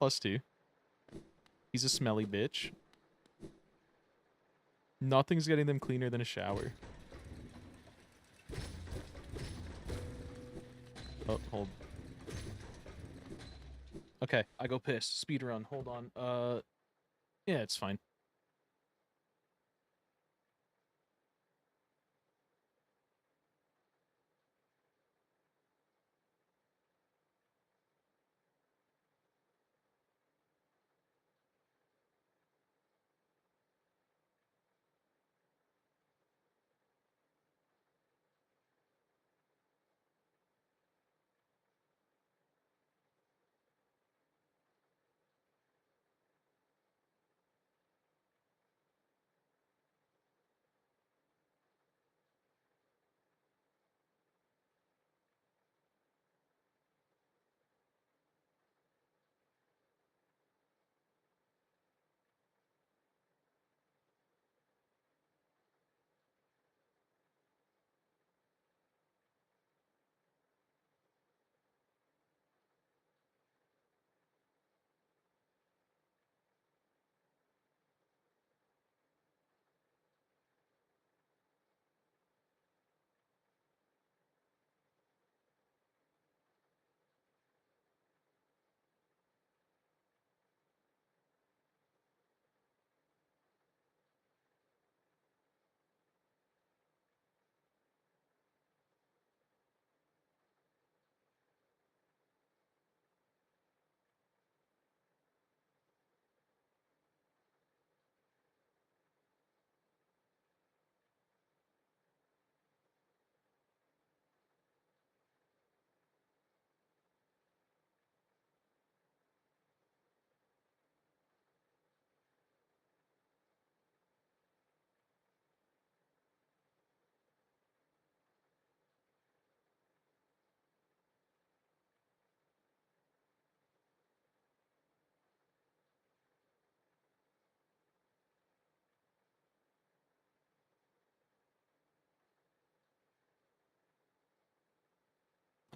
+2. He's a smelly bitch. Nothing's getting them cleaner than a shower. Oh, hold. Okay, I go piss. Speedrun. Hold on. Yeah, it's fine.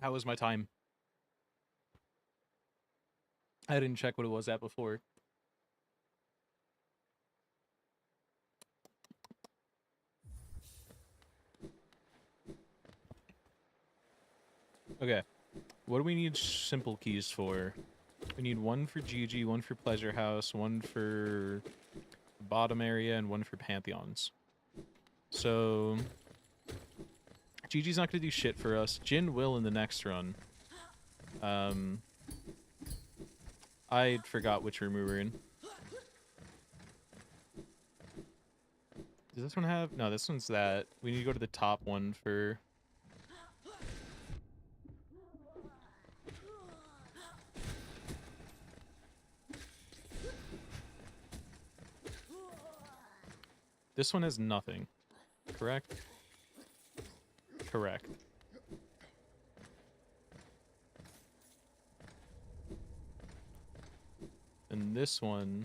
How was my time? I didn't check what it was at before. Okay. What do we need simple keys for? We need one for Gigi, one for Pleasure House, one for bottom area, and one for Pantheons. So... Gigi's not gonna do shit for us. Jin will in the next run. I forgot which room we were in. Does this one have... No, this one's that. We need to go to the top one for... This one has nothing. Correct? Correct. And this one...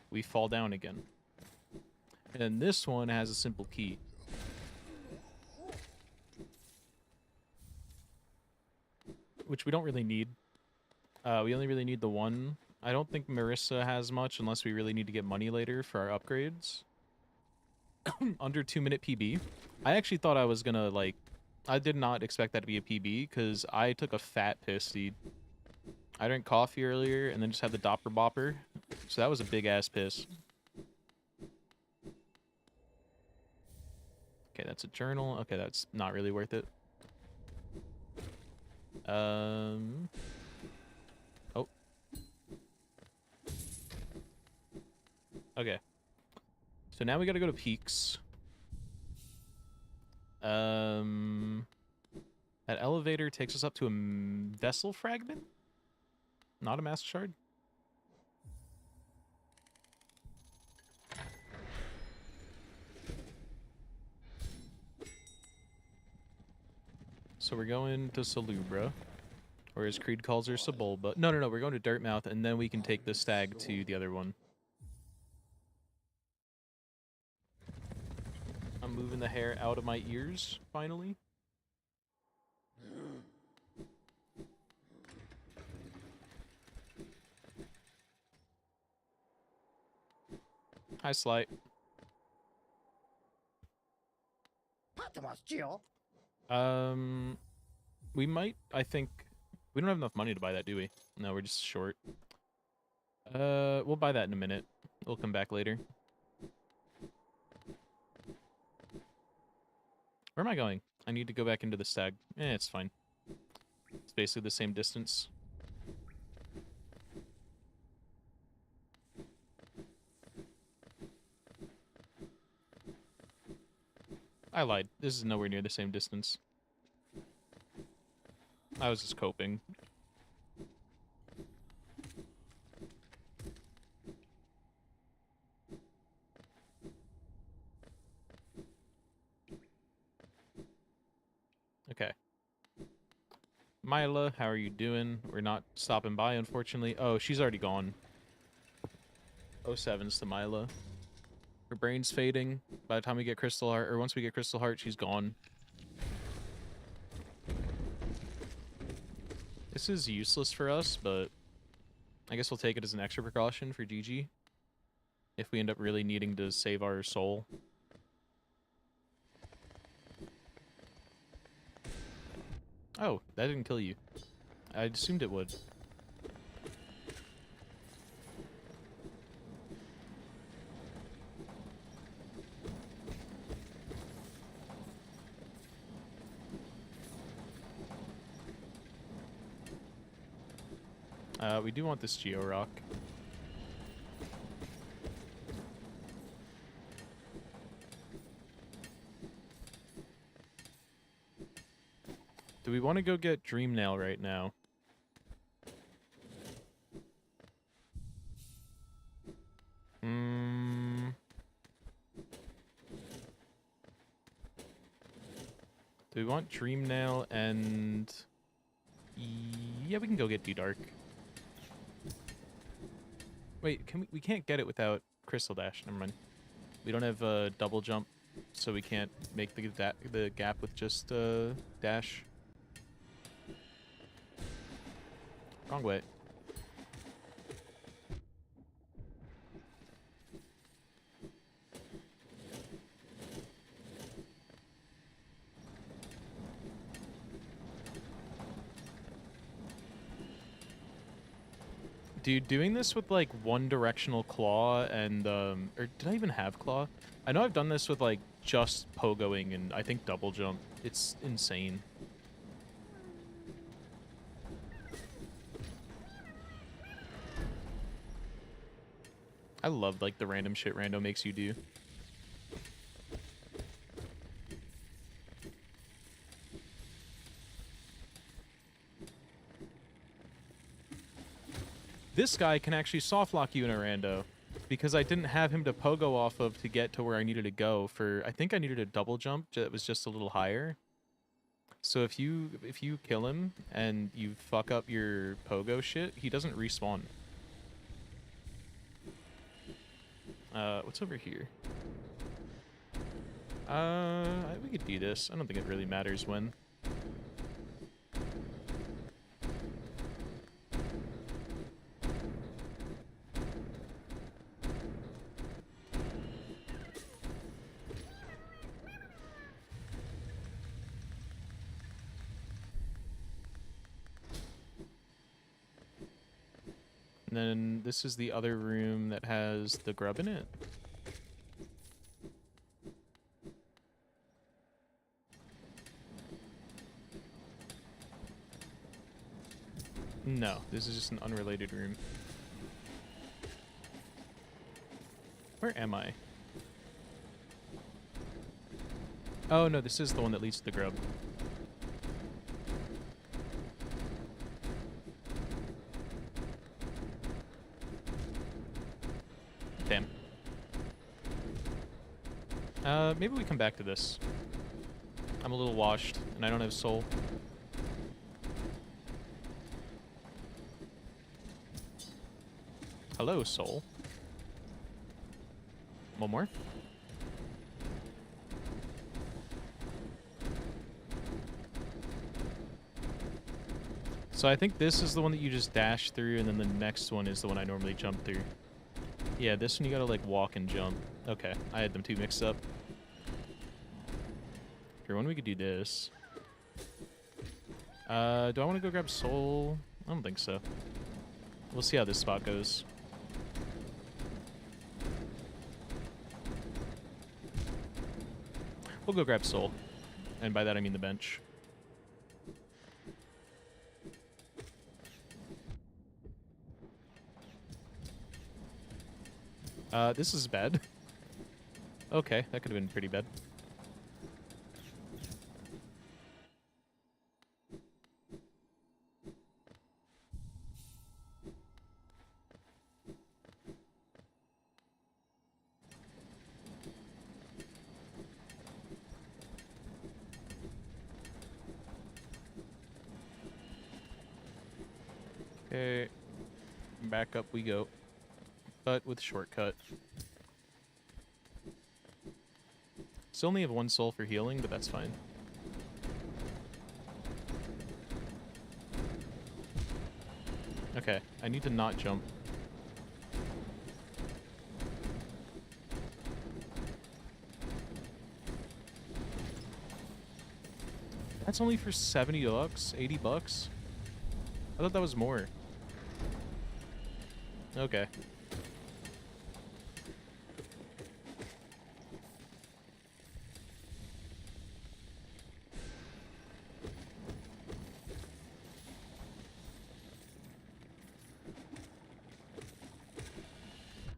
we fall down again. And this one has a simple key. Which we don't really need. We only really need the one. I don't think Marissa has much unless we really need to get money later for our upgrades. Under 2-minute PB. I actually thought I was gonna, like... I did not expect that to be a PB, because I took a fat piss, dude. I drank coffee earlier, and then just had the Doppler Bopper. So that was a big-ass piss. Okay, that's a journal. Okay, that's not really worth it. Oh. Okay. So now we gotta go to Peaks. That elevator takes us up to a vessel fragment? Not a master shard? So we're going to Salubra. Or as Creed calls her, Sebulba. No, we're going to Dirtmouth, and then we can take the stag to the other one. I'm moving the hair out of my ears, finally. Hi, Slight. We might, I think... We don't have enough money to buy that, do we? No, we're just short. We'll buy that in a minute. We'll come back later. Where am I going? I need to go back into the stag. It's fine. It's basically the same distance. I lied. This is nowhere near the same distance. I was just coping. Okay. Mila, how are you doing? We're not stopping by, unfortunately. Oh, she's already gone. 07's to Mila. Her brain's fading. By the time we get Crystal Heart, or once we get Crystal Heart, she's gone. This is useless for us, but I guess we'll take it as an extra precaution for GG. If we end up really needing to save our soul. Oh, that didn't kill you. I assumed it would. We do want this Geo Rock. Do we want to go get Dream Nail right now? Do we want Dream Nail and... Yeah, we can go get D-Dark. Wait, we can't get it without Crystal Dash. Never mind. We don't have a double jump, so we can't make the gap with just dash. Wrong way. Dude, doing this with, like, one directional claw and, or did I even have claw? I know I've done this with, like, just pogoing and I think double jump. It's insane. I love, like, the random shit Rando makes you do. This guy can actually soft lock you in a rando. because I didn't have him to pogo off of to get to where I needed to go for, I think I needed a double jump that was just a little higher. So if you kill him and you fuck up your pogo shit, he doesn't respawn. What's over here? We could do this. I don't think it really matters when. And then this is the other room that has the grub in it. No, this is just an unrelated room. Where am I? Oh no, this is the one that leads to the grub. Damn. Maybe we come back to this. I'm a little washed, and I don't have soul. Hello, soul. One more. So I think this is the one that you just dash through, and then the next one is the one I normally jump through. Yeah, this one you gotta like walk and jump. Okay, I had them two mixed up. Here, when we could do this. Do I want to go grab soul? I don't think so. We'll see how this spot goes. We'll go grab soul. And by that I mean the bench. This is bad. Okay, that could have been pretty bad. Okay, back up we go, but with shortcut. Still only have one soul for healing, but that's fine. Okay, I need to not jump. That's only for 70 bucks, 80 bucks? I thought that was more. Okay.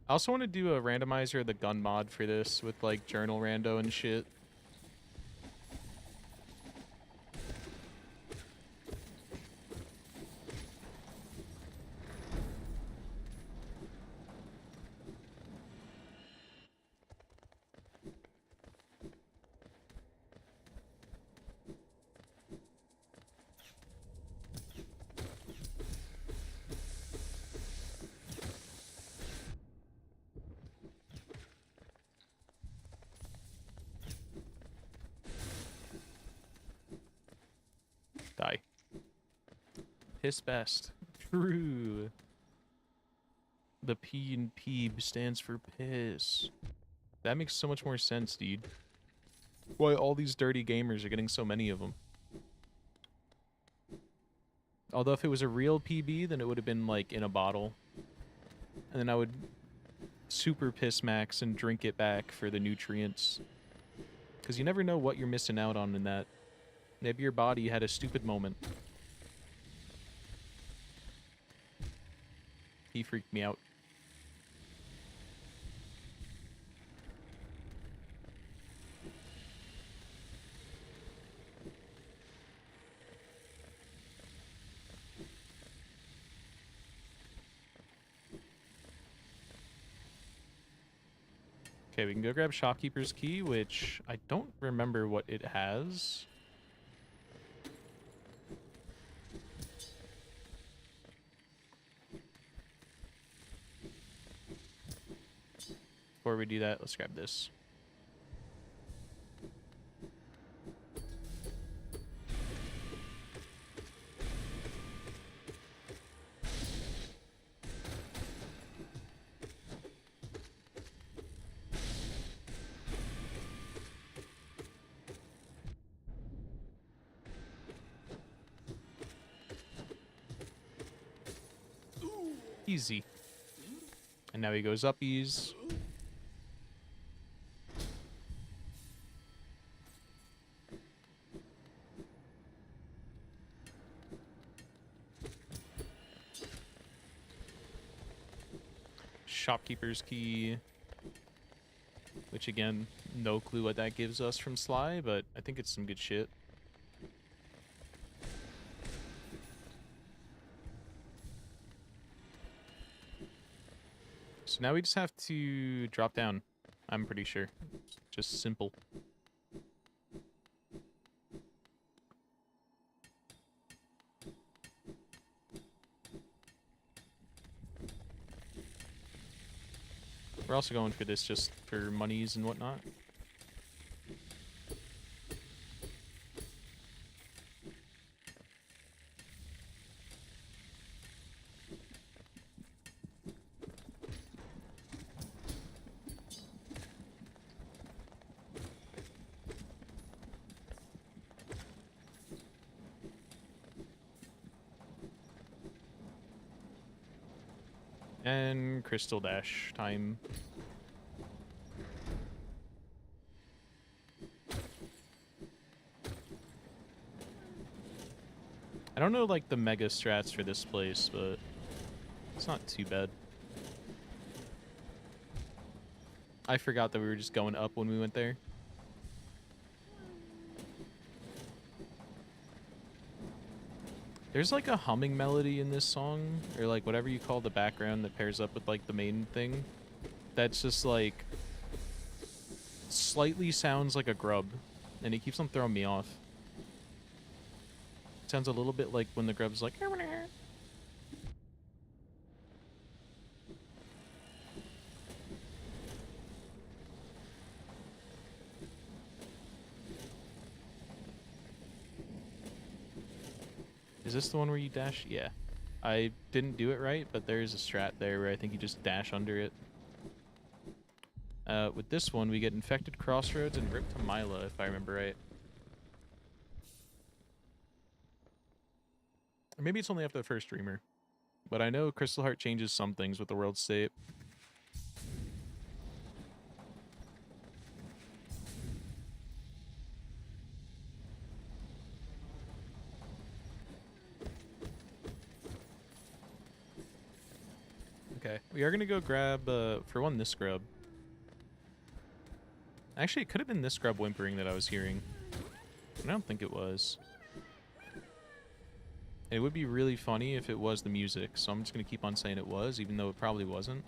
I also want to do a randomizer of the gun mod for this with like journal rando and shit. Die. Piss best. True. The P in Peeb stands for piss. That makes so much more sense, dude. Why all these dirty gamers are getting so many of them. Although if it was a real PB, then it would have been like in a bottle. And then I would super piss max and drink it back for the nutrients. Because you never know what you're missing out on in that. Maybe your body had a stupid moment. He freaked me out. Okay, we can go grab Shopkeeper's Key, which I don't remember what it has. Before we do that, let's grab this. Easy. And now he goes uppies. Shopkeeper's Key. Which again, no clue what that gives us from Sly, but I think it's some good shit. So now we just have to drop down. I'm pretty sure. Just simple. We're also going for this just for monies and whatnot. And Crystal Dash time. I don't know like the mega strats for this place, but it's not too bad. I forgot that we were just going up when we went there. There's like a humming melody in this song, or like whatever you call the background that pairs up with like the main thing. That's just like slightly sounds like a grub, and it keeps on throwing me off. It sounds a little bit like when the grub's like. Is this the one where you dash? Yeah. I didn't do it right, but there is a strat there where I think you just dash under it. With this one, we get Infected Crossroads and Rip to Mila, if I remember right. Or maybe it's only after the first streamer. But I know Crystal Heart changes some things with the world state. Okay, we are going to go grab, for one, this grub. Actually, it could have been this grub whimpering that I was hearing. I don't think it was. It would be really funny if it was the music, so I'm just going to keep on saying it was, even though it probably wasn't.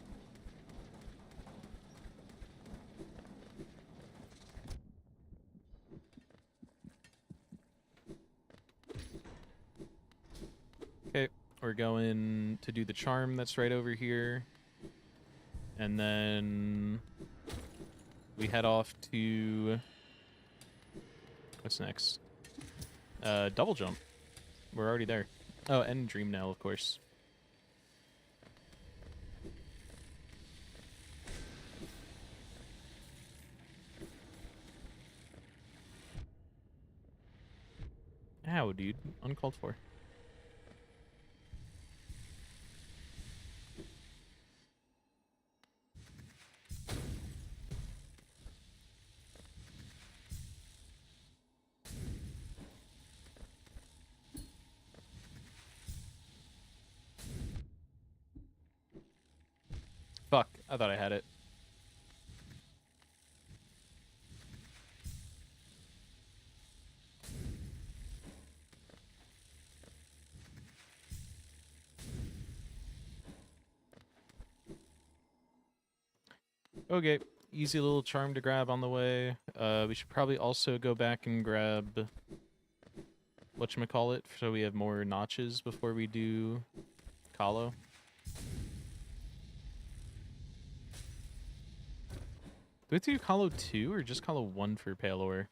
Okay, we're going to do the charm that's right over here. And then we head off to... What's next? Double jump. We're already there. Oh, and Dream Knell, of course. Ow, dude. Uncalled for. Fuck, I thought I had it. Okay, easy little charm to grab on the way. We should probably also go back and grab whatchamacallit, so we have more notches before we do Kalo. Do we have to do Kalo 2 or just Kalo 1 for Palor?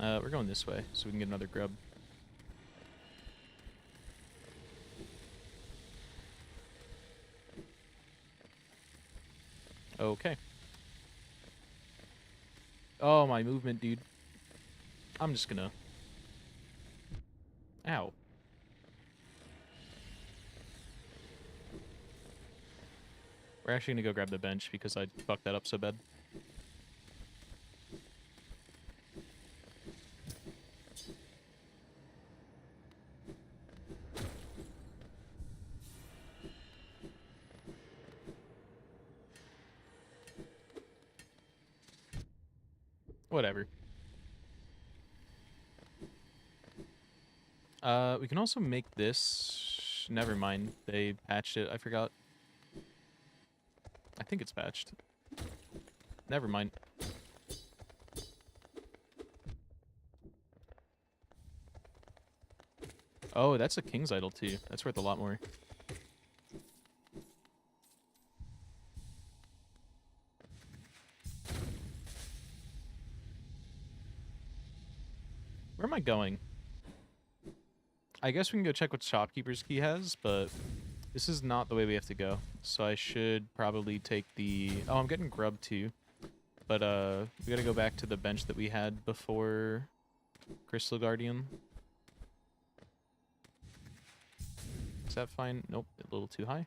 We're going this way so we can get another grub. Okay. Oh, my movement, dude. I'm just gonna... Ow. We're actually gonna go grab the bench because I fucked that up so bad. Whatever. We can also make this... Never mind. They patched it. I forgot. I think it's patched. Never mind. Oh, that's a King's Idol too. That's worth a lot more. Where am I going? I guess we can go check what Shopkeeper's Key has, but this is not the way we have to go. So I should probably take the... Oh, I'm getting grub too. But we gotta go back to the bench that we had before Crystal Guardian. Is that fine? Nope, a little too high.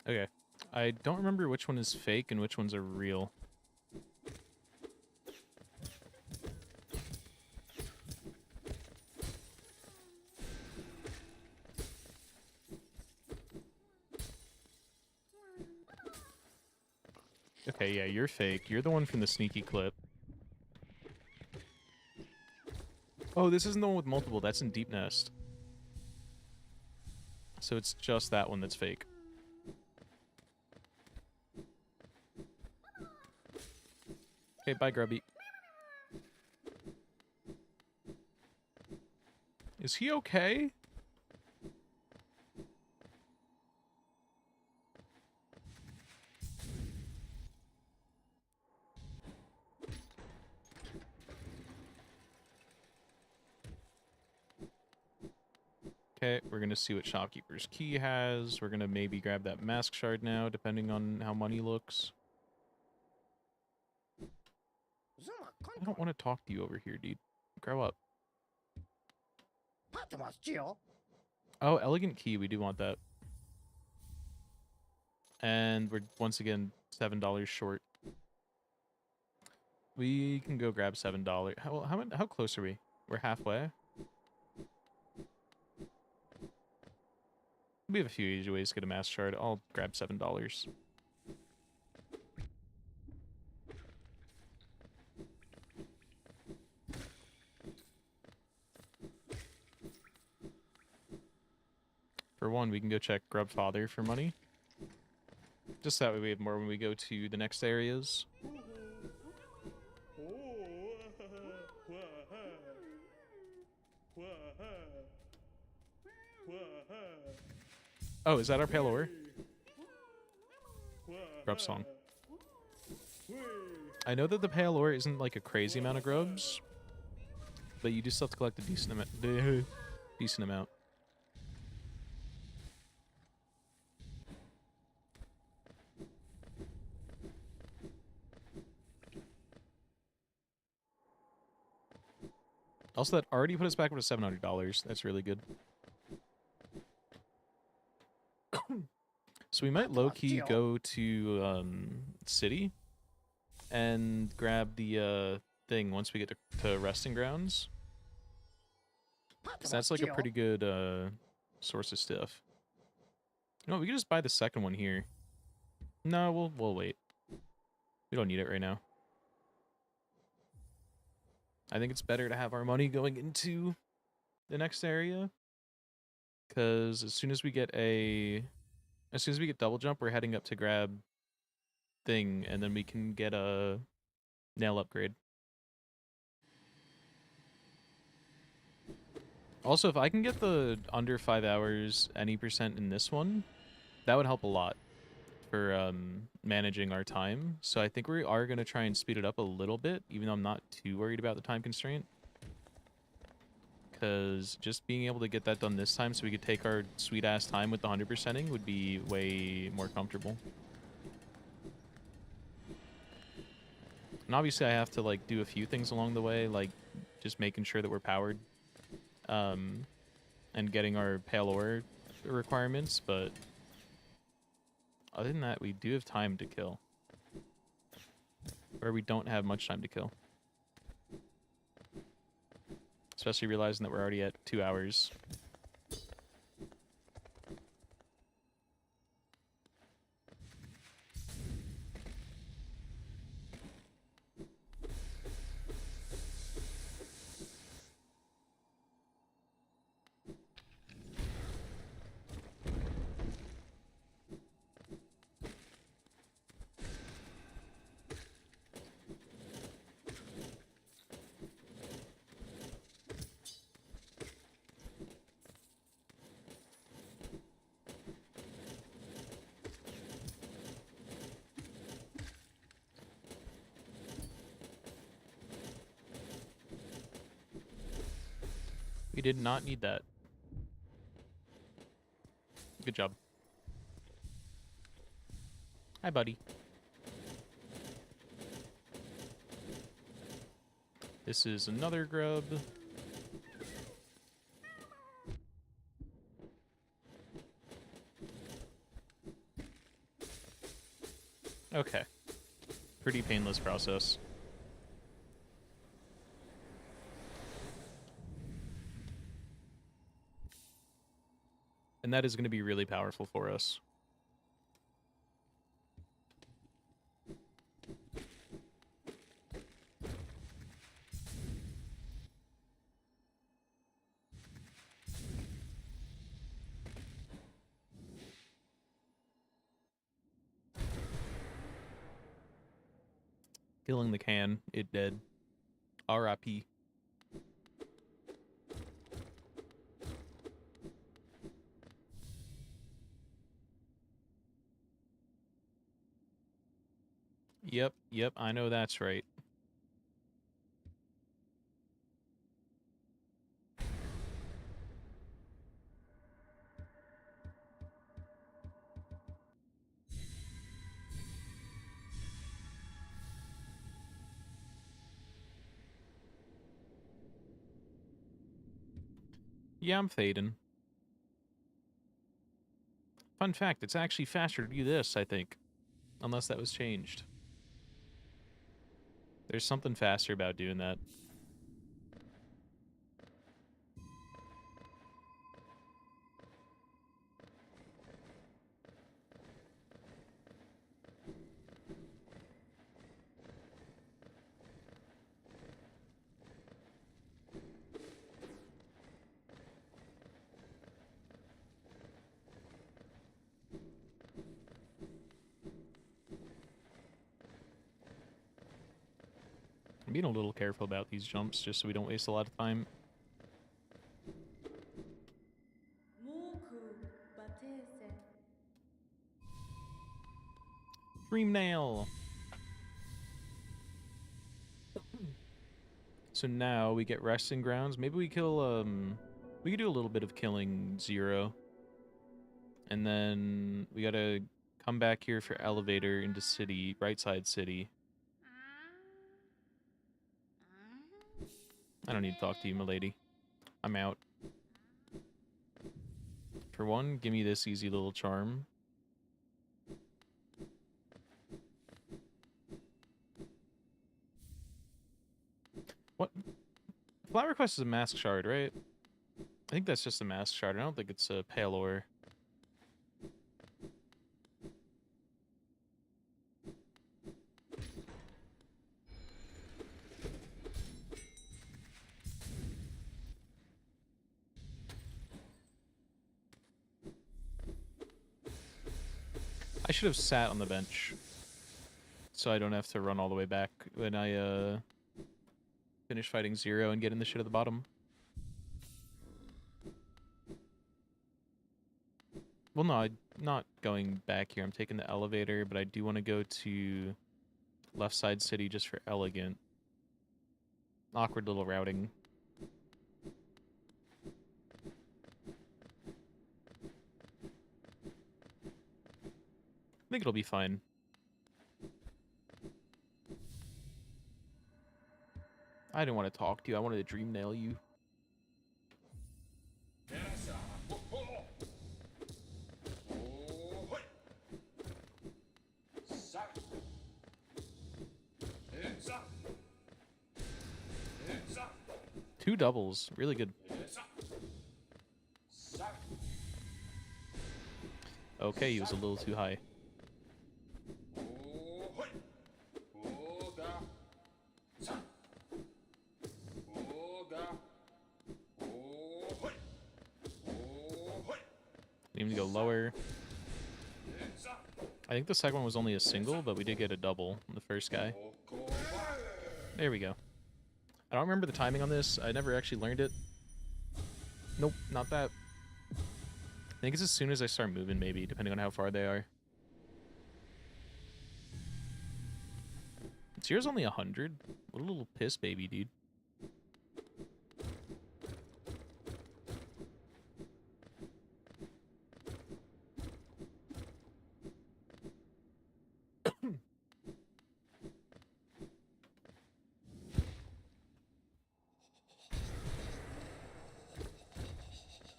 Okay. I don't remember which one is fake and which ones are real. Okay, yeah, you're fake. You're the one from the sneaky clip. Oh, this isn't the one with multiple. That's in Deep Nest. So it's just that one that's fake. Okay, bye, Grubby. Is he okay? Okay, we're gonna see what Shopkeeper's Key has. We're gonna maybe grab that Mask Shard now, depending on how money looks. I don't want to talk to you over here, dude. Grow up. Oh, Elegant Key. We do want that. And we're, once again, $7 short. We can go grab $7. How close are we? We're halfway. We have a few easy ways to get a Mask Shard. I'll grab $7. For one, we can go check Grub Father for money. Just that way we have more when we go to the next areas. Oh, is that our Palor? Grub song. I know that the Palor isn't like a crazy amount of grubs, but you do still have to collect a decent amount. Also, that already put us back up to $700. That's really good. So we might low-key go to City and grab the thing once we get to Resting Grounds. So that's like a pretty good source of stuff. You know, we can just buy the second one here. No, we'll wait. We don't need it right now. I think it's better to have our money going into the next area. Because as soon as we get double jump, we're heading up to grab thing, and then we can get a nail upgrade. Also, if I can get the under 5 hours any percent in this one, that would help a lot for managing our time. So I think we are going to try and speed it up a little bit, even though I'm not too worried about the time constraint. Because just being able to get that done this time so we could take our sweet-ass time with the 100%ing would be way more comfortable. And obviously I have to, like, do a few things along the way, like just making sure that we're powered. And getting our pale ore requirements, but other than that, we do have time to kill. Or we don't have much time to kill. Especially realizing that we're already at 2 hours. We did not need that. Good job. Hi, buddy. This is another grub. Okay. Pretty painless process. And that is going to be really powerful for us. Killing the can, it dead. R.I.P. Yep, I know that's right. Yeah, I'm fading. Fun fact, it's actually faster to do this, I think. Unless that was changed. There's something faster about doing that. I'm being a little careful about these jumps just so we don't waste a lot of time. Dream nail! So now we get resting grounds. Maybe we kill, we could do a little bit of killing Zero. And then we gotta come back here for elevator into city, right side city. I don't need to talk to you, milady. I'm out. For one, give me this easy little charm. What? Flower Quest is a mask shard, right? I think that's just a mask shard. I don't think it's a pale ore. I should have sat on the bench, so I don't have to run all the way back when I finish fighting Zero and get in the shit at the bottom. Well, no, I'm not going back here. I'm taking the elevator, but I do want to go to left side city just for elegant. Awkward little routing. I think it'll be fine. I didn't want to talk to you. I wanted to dream nail you. Two doubles. Really good. Okay, he was a little too high. Need him to go lower. I think the second one was only a single, but we did get a double on the first guy. There we go. I don't remember the timing on this. I never actually learned it. Nope, not that. I think it's as soon as I start moving, maybe, depending on how far they are. Zero's only 100. What a little piss baby, dude.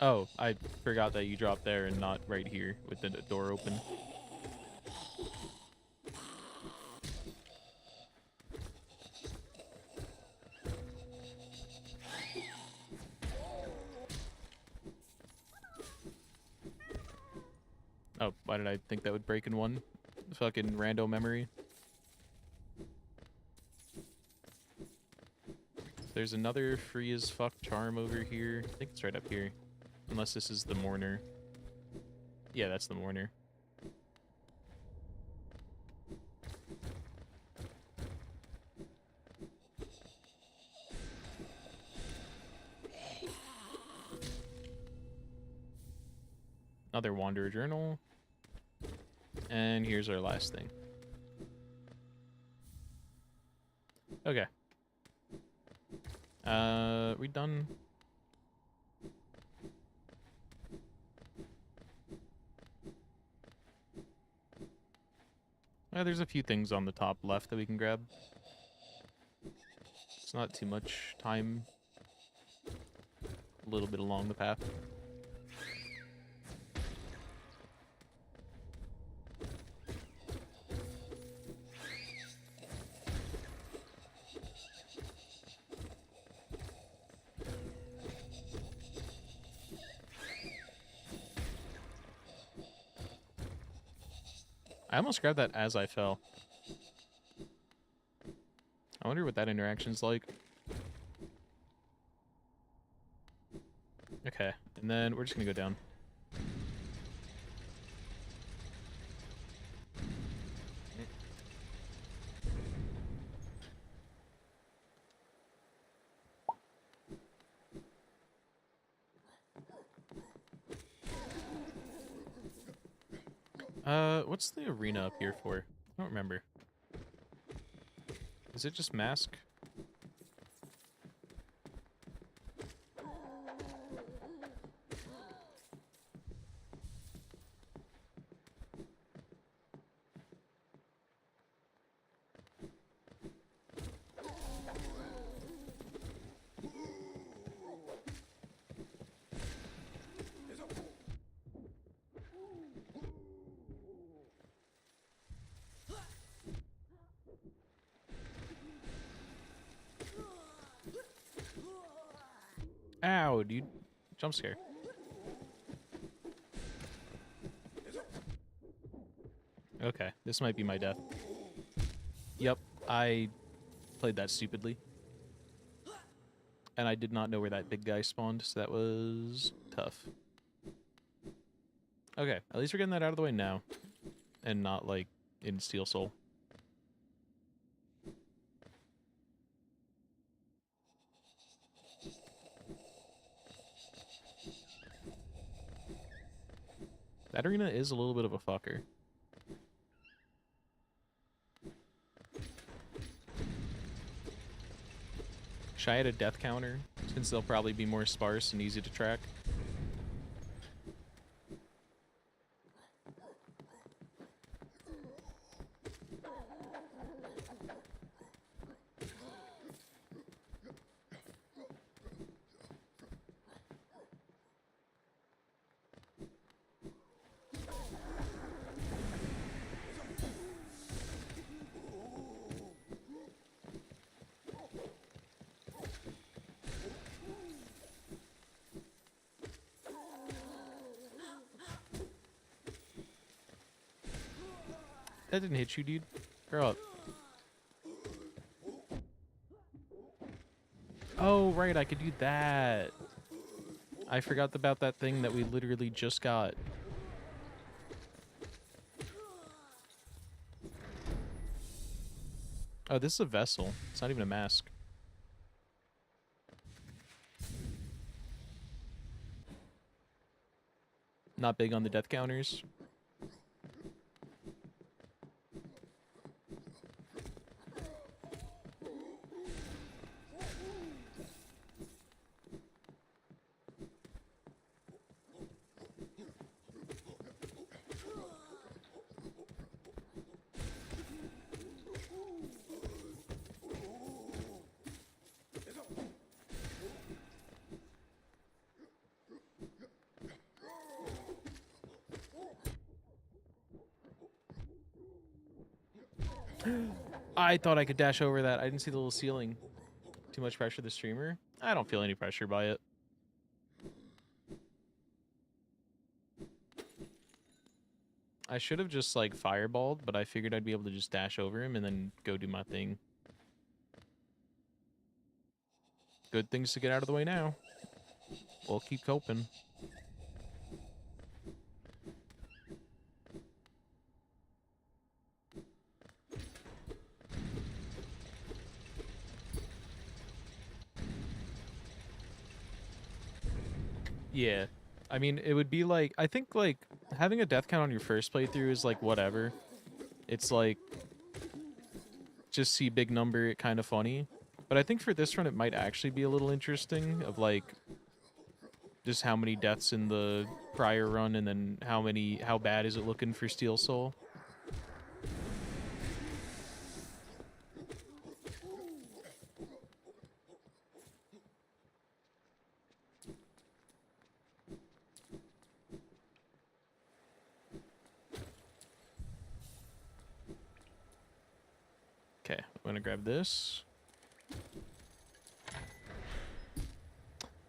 Oh, I forgot that you dropped there and not right here with the door open. Oh, why did I think that would break in one? Fucking rando memory. There's another free as fuck charm over here. I think it's right up here. Unless this is the mourner. Yeah, that's the mourner. Another Wanderer Journal. And here's our last thing. Okay. We done? There's a few things on the top left that we can grab. It's not too much time. A little bit along the path. I almost grabbed that as I fell. I wonder what that interaction's like. Okay, and then we're just gonna go down. What's the arena up here for? I don't remember. Is it just mask? Ow, dude. Jump scare. Okay, this might be my death. Yep, I played that stupidly. And I did not know where that big guy spawned, so that was tough. Okay, at least we're getting that out of the way now. and not like in Steel Soul. That arena is a little bit of a fucker. Should I add a death counter, since they'll probably be more sparse and easy to track? That didn't hit you, dude. Grow up. Oh, right, I could do that. I forgot about that thing that we literally just got. Oh, this is a vessel. It's not even a mask. Not big on the death counters. I thought I could dash over that. I didn't see the little ceiling. Too much pressure to the streamer? I don't feel any pressure by it. I should have just, like, fireballed, but I figured I'd be able to just dash over him and then go do my thing. Good things to get out of the way now. We'll keep coping. Yeah. I mean, it would be like, I think, like, having a death count on your first playthrough is, like, whatever. It's, like, just see big number, kind of funny. But I think for this run, it might actually be a little interesting of, like, just how many deaths in the prior run and then how bad is it looking for Steel Soul. Okay, I'm gonna grab this.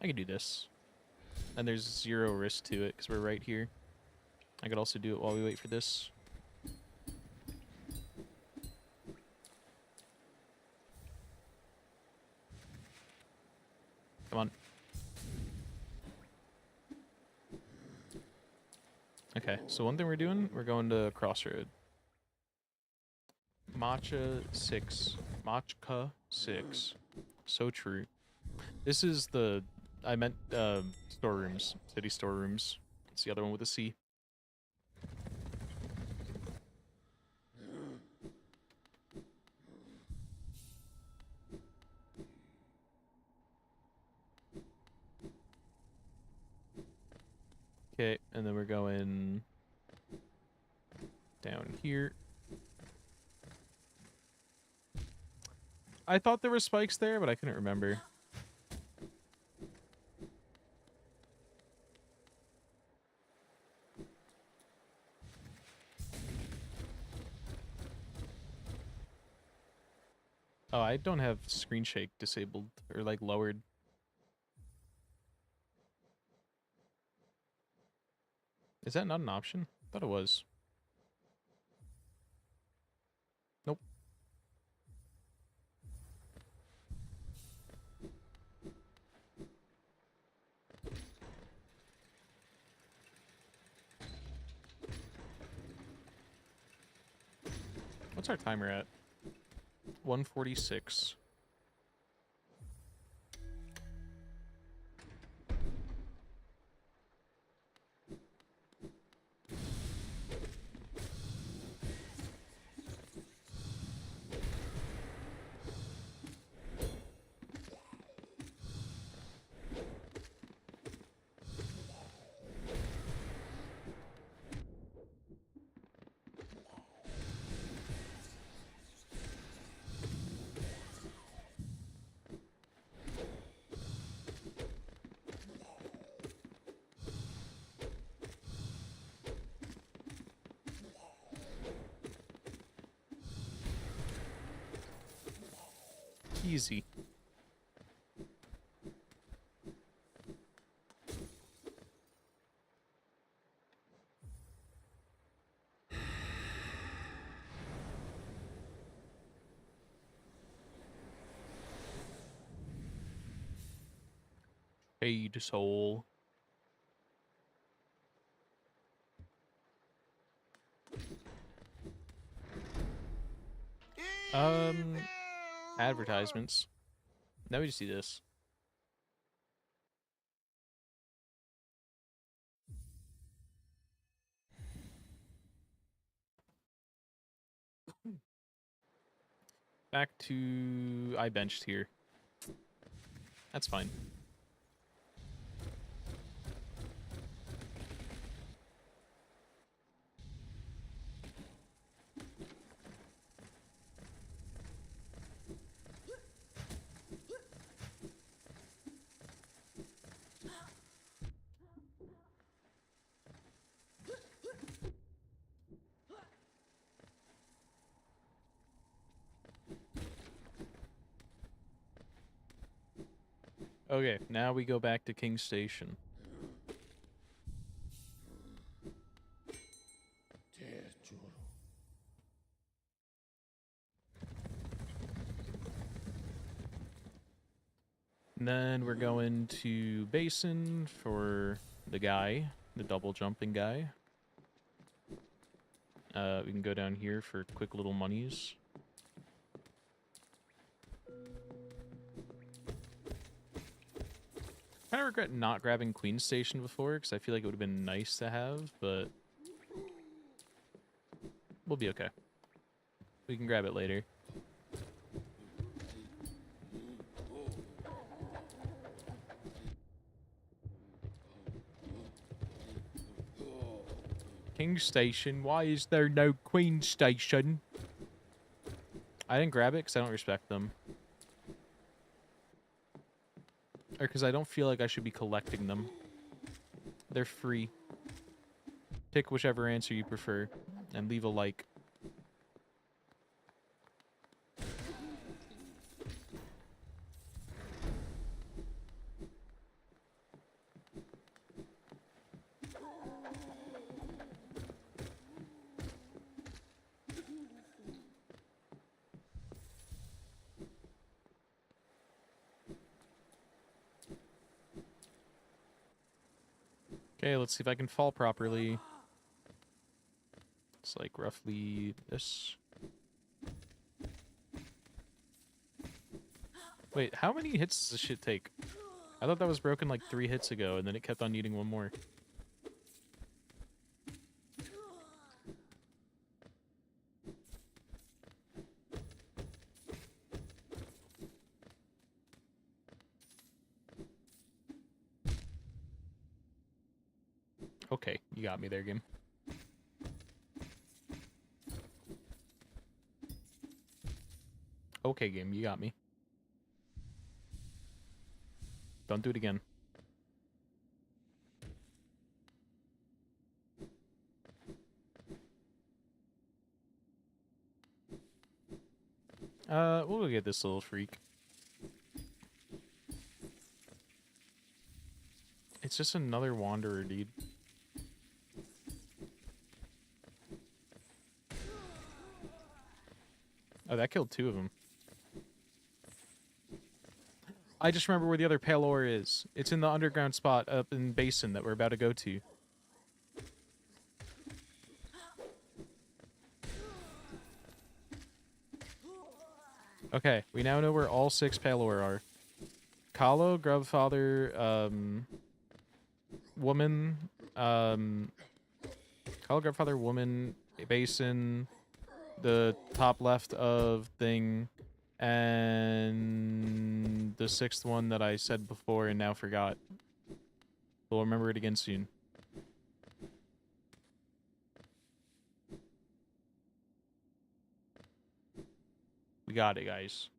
I could do this. And there's 0 risk to it, because we're right here. I could also do it while we wait for this. Come on. Okay, so one thing we're doing, we're going to Crossroad. Matcha 6. Matcha 6. So true. This is the... I meant storerooms. City storerooms. It's the other one with a C. Okay, and then we're going down here. I thought there were spikes there, but I couldn't remember. Oh, I don't have screen shake disabled or like lowered. Is that not an option? I thought it was. Nope. What's our timer at? 1:46. Easy. Paid soul. Advertisements. Now we just see this. Back to I benched here. That's fine. Okay, now we go back to King Station. And then we're going to Basin for the guy, the double jumping guy. We can go down here for quick little monies. I regret not grabbing Queen Station before, because I feel like it would have been nice to have, but we'll be okay. We can grab it later. King Station, why is there no Queen Station? I didn't grab it because I don't respect them. Or because I don't feel like I should be collecting them. They're free. Pick whichever answer you prefer, and leave a like. Okay, let's see if I can fall properly. It's like roughly this. Wait, how many hits does this shit take? I thought that was broken like 3 hits ago, and then it kept on needing one more. Okay, you got me there, game. Okay, game, you got me. Don't do it again. We'll go get this little freak. It's just another wanderer, dude. Oh, that killed 2 of them. I just remember where the other pale ore is. It's in the underground spot up in Basin that we're about to go to. Okay, we now know where all 6 Palor are. Kalo, Grubfather, Woman, Kalo, Grubfather, Woman, Basin, the top left of thing, and the 6th one that I said before and now forgot. We'll remember it again soon. We got it, guys.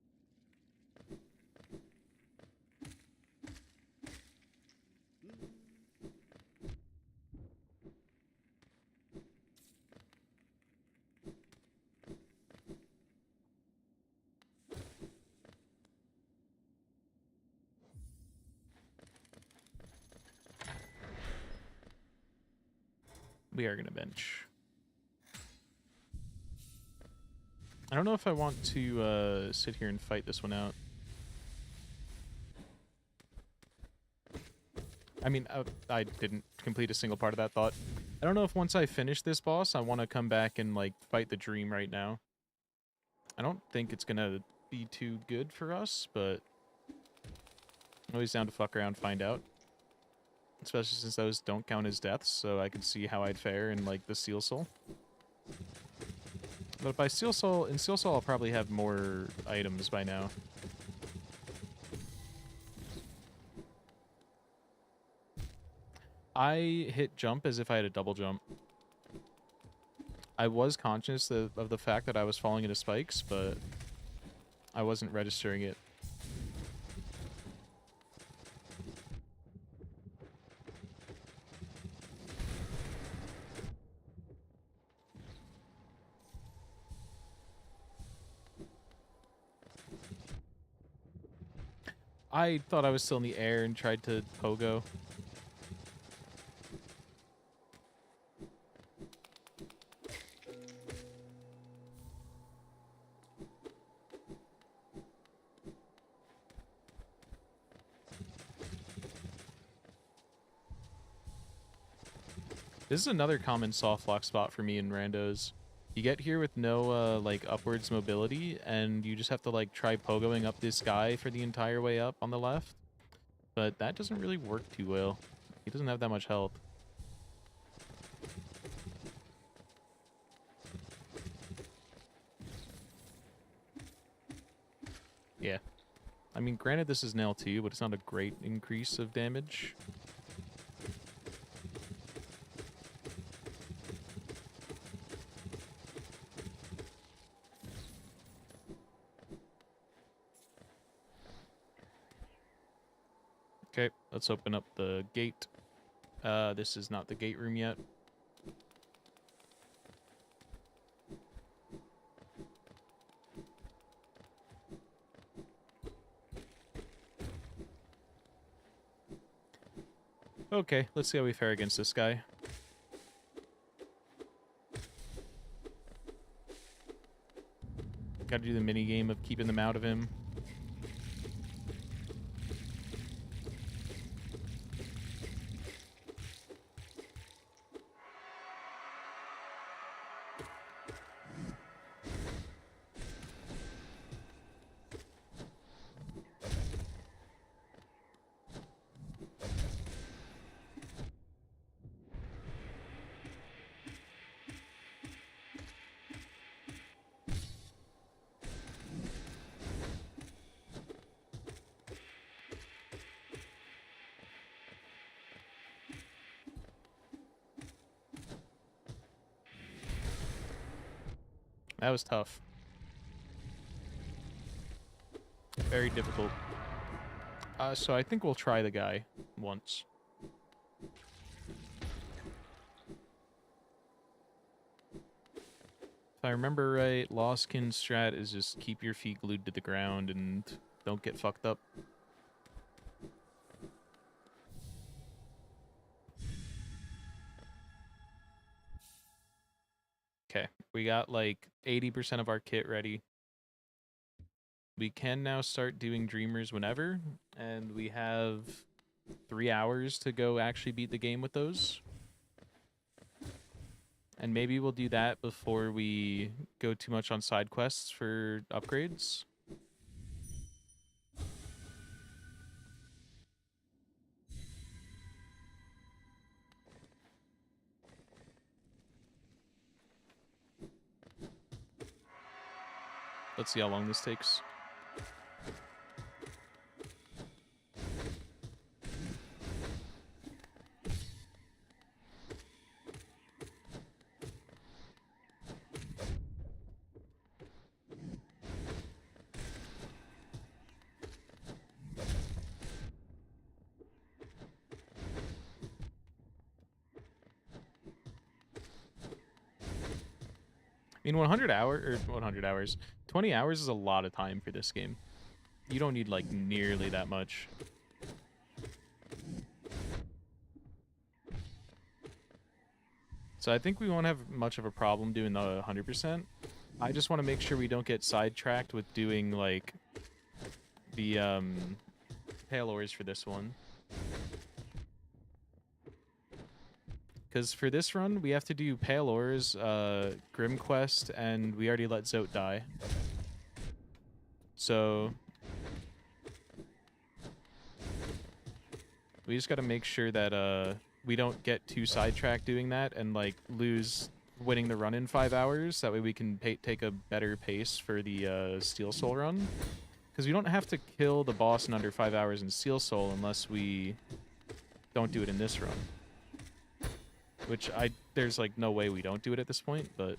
We are going to bench. I don't know if I want to sit here and fight this one out. I mean, I didn't complete a single part of that thought. I don't know if once I finish this boss, I want to come back and, like, fight the dream right now. I don't think it's going to be too good for us, but I'm always down to fuck around and find out. Especially since those don't count as deaths, so I can see how I'd fare in, like, the Steel Soul. But by Steel Soul, in Steel Soul, I'll probably have more items by now. I hit jump as if I had a double jump. I was conscious of the fact that I was falling into spikes, but I wasn't registering it. I thought I was still in the air and tried to pogo. This is another common soft lock spot for me in randos. You get here with no, like, upwards mobility, and you just have to, like, try pogoing up this guy for the entire way up on the left. But that doesn't really work too well. He doesn't have that much health. Yeah. I mean, granted this is nail 2, but it's not a great increase of damage. Okay, let's open up the gate. This is not the gate room yet. Okay, let's see how we fare against this guy. Gotta do the mini game of keeping them out of him. That was tough. Very difficult. So I think we'll try the guy once. If I remember right, Lostkin strat is just keep your feet glued to the ground and don't get fucked up. Okay, we got like 80% of our kit ready. We can now start doing Dreamers whenever, and we have 3 hours to go actually beat the game with those. And maybe we'll do that before we go too much on side quests for upgrades. Let's see how long this takes. I mean, 100 hours, 20 hours is a lot of time for this game. You don't need like nearly that much. So I think we won't have much of a problem doing the 100%. I just want to make sure we don't get sidetracked with doing like the pale ores for this one. Because for this run, we have to do Pale Ores, Grim Quest, and we already let Zote die. So we just got to make sure that we don't get too sidetracked doing that and like lose winning the run in 5 hours. That way we can take a better pace for the Steel Soul run. Because we don't have to kill the boss in under 5 hours in Steel Soul unless we don't do it in this run. Which there's like no way we don't do it at this point, but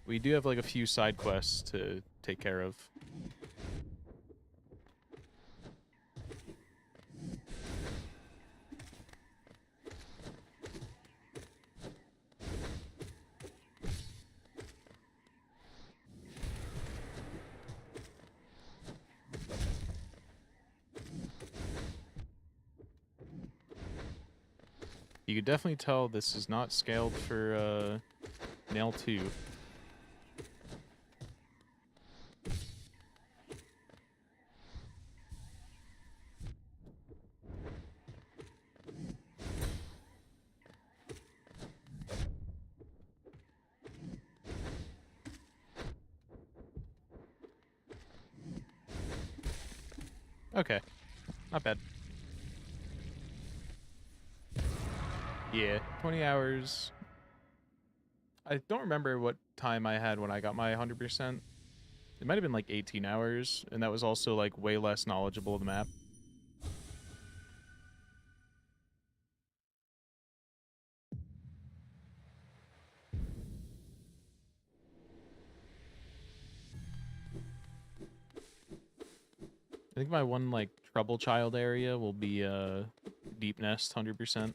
we do have like a few side quests to take care of. You could definitely tell this is not scaled for Nail 2. Okay, not bad. Yeah, 20 hours. I don't remember what time I had when I got my 100%. It might have been like 18 hours, and that was also like way less knowledgeable of the map. I think my one like trouble child area will be Deep Nest 100%.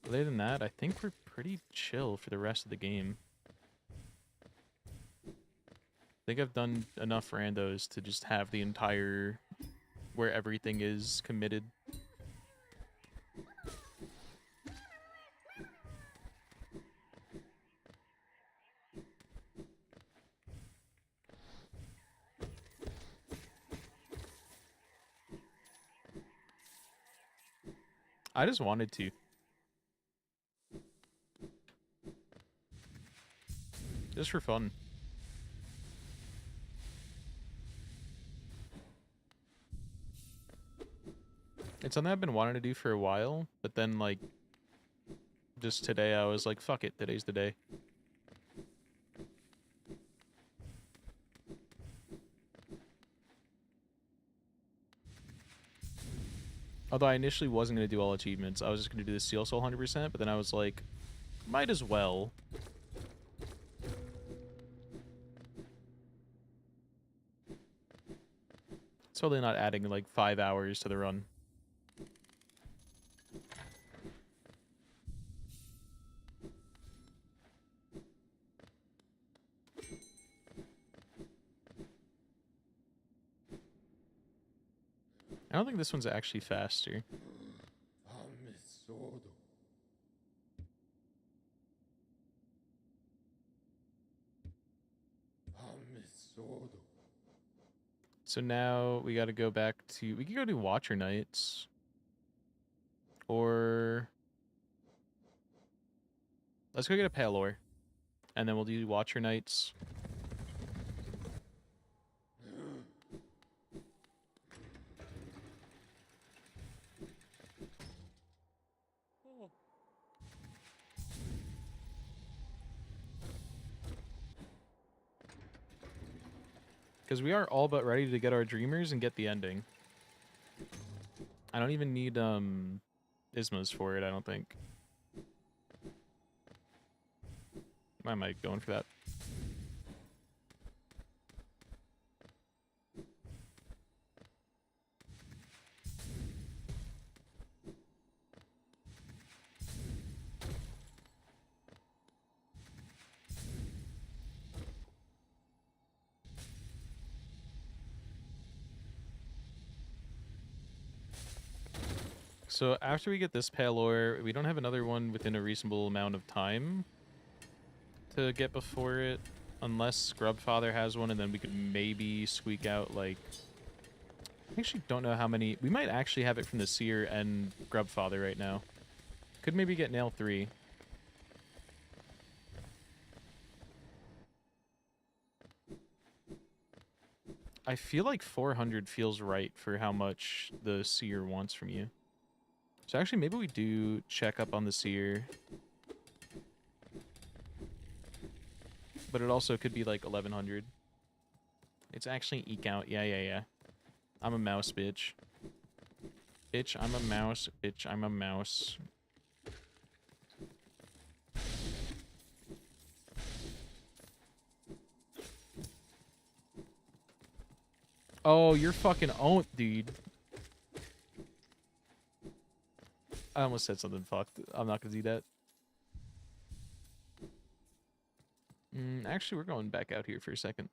Other than that, I think we're pretty chill for the rest of the game. I think I've done enough randos to just have the entire where everything is committed. I just wanted to. Just for fun. It's something I've been wanting to do for a while, but then, like, just today I was like, fuck it, today's the day. Although I initially wasn't going to do all achievements. I was just going to do the Steel Soul 100%, but then I was like, might as well. It's totally not adding, like, 5 hours to the run. I don't think this one's actually faster. So now we got to go back to... We can go do Watcher Nights. Or... Let's go get a Pale Ore. And then we'll do Watcher Nights. Because we are all but ready to get our dreamers and get the ending. I don't even need Ismas for it, I don't think. Why am I going for that? So after we get this pale ore, we don't have another one within a reasonable amount of time to get before it, unless Scrubfather has one, and then we could maybe squeak out, like... I actually don't know how many... We might actually have it from the Seer and Grubfather right now. Could maybe get Nail 3. I feel like 400 feels right for how much the Seer wants from you. So actually, maybe we do check up on the Seer. But it also could be like 1100. It's actually eke out. Yeah. I'm a mouse, bitch. Bitch, I'm a mouse. Bitch, I'm a mouse. Oh, you're fucking owned, dude. I almost said something fucked. I'm not gonna do that. Actually, we're going back out here for a second.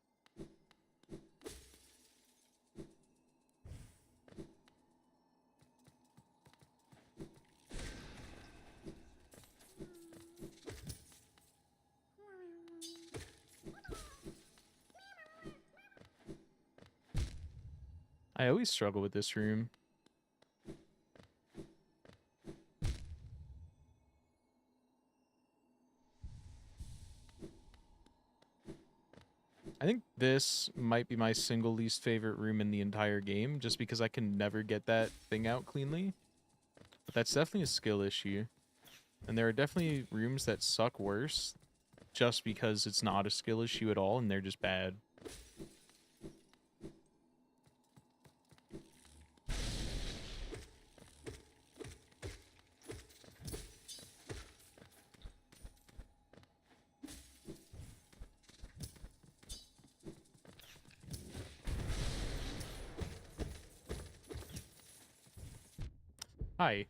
I always struggle with this room. I think this might be my single least favorite room in the entire game, just because I can never get that thing out cleanly. But that's definitely a skill issue. And there are definitely rooms that suck worse, just because it's not a skill issue at all, and they're just bad. Hi.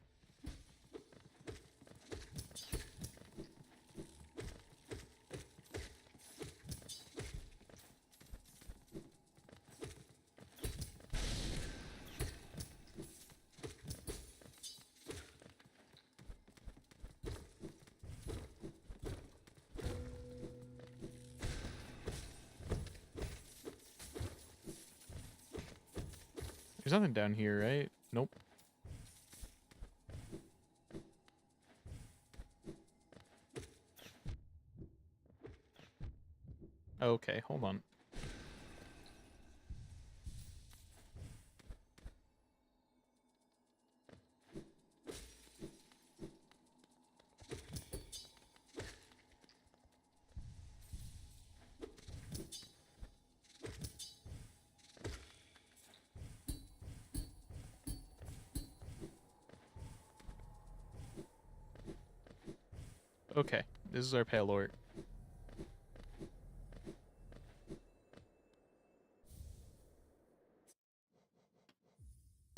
There's nothing down here, right? Nope. Okay, hold on. Okay, this is our pale ore.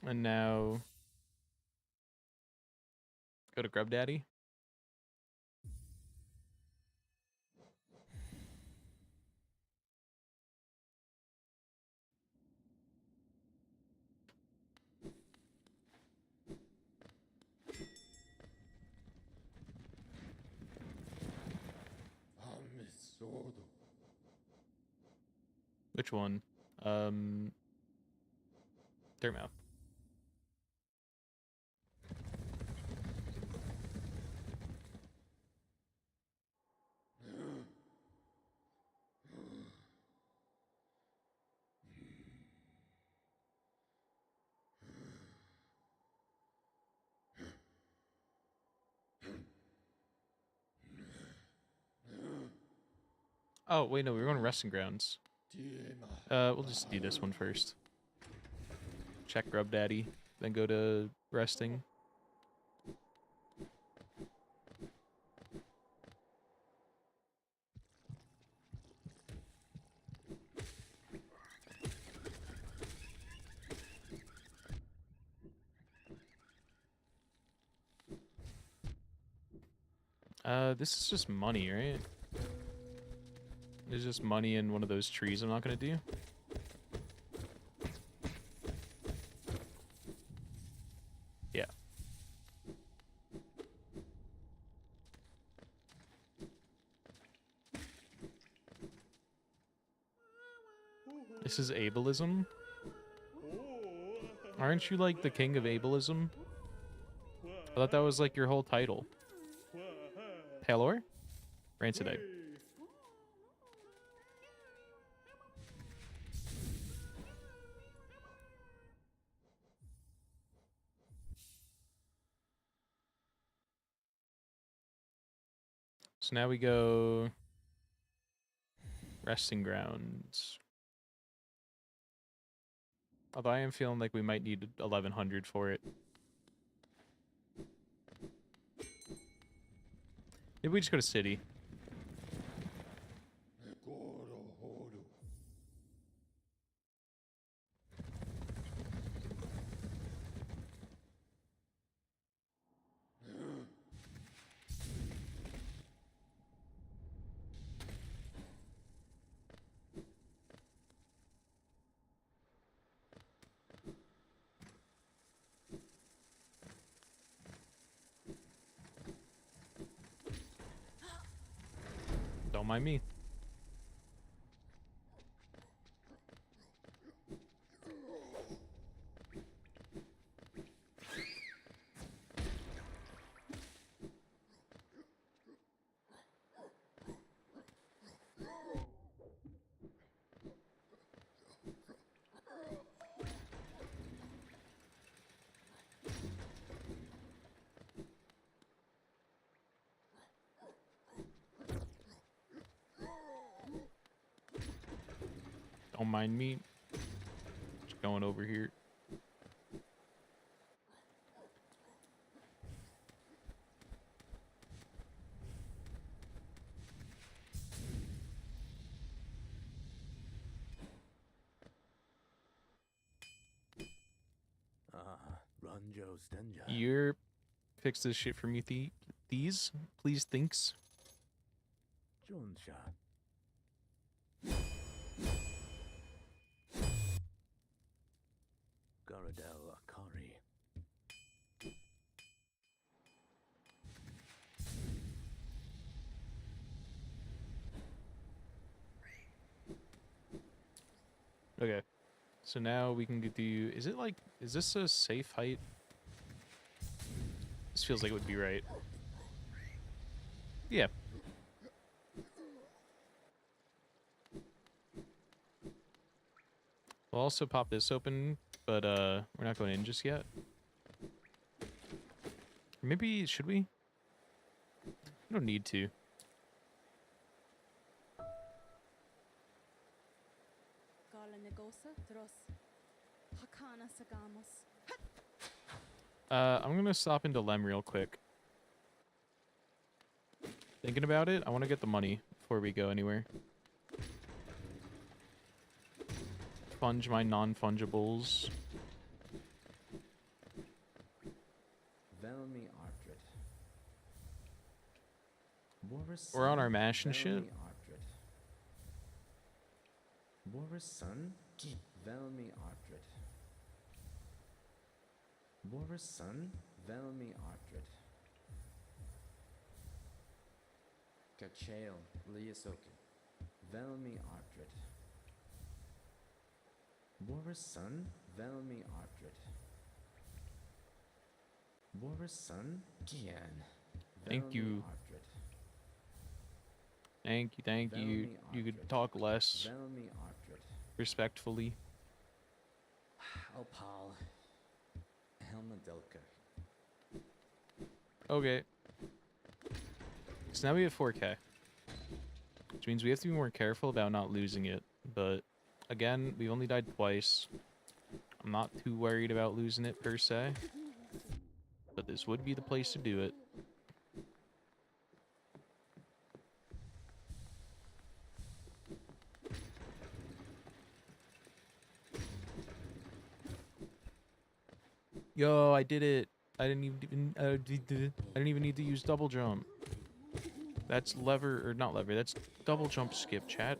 And now... go to Grub Daddy. Which one? Dirtmouth. Oh, wait, no, we were going to Resting Grounds. We'll just do this one first. Check Grub Daddy, then go to resting. This is just money, right? There's just money in one of those trees I'm not gonna do. Yeah. This is ableism? Aren't you like the king of ableism? I thought that was like your whole title. Palor? Rancid egg. So now we go resting grounds. Although I am feeling like we might need 1100 for it. Maybe we just go to city. Don't mind me. Don't mind me. Just going over here. You're fix this shit for me, these please, thinks. Okay, so now we can do. Is it like? Is this a safe height? This feels like it would be right. Yeah. We'll also pop this open, but we're not going in just yet. Maybe should we? We don't need to. I'm gonna stop into Lem real quick. Thinking about it, I want to get the money before we go anywhere. Funge my non-fungibles. We're on our mash and shit. Kachael, Liasokin, Velmi Artrit. Boris son, Velmi Artrit. Boris son, Gian. Thank you. Thank you. You could talk less. Respectfully. Opal. Helmadelka. Okay. So now we have 4K. Which means we have to be more careful about not losing it But again, we've only died twice. I'm not too worried about losing it per se. But this would be the place to do it. Yo, I did it. I didn't even need to use double jump. That's lever, or not lever, that's double jump skip, chat.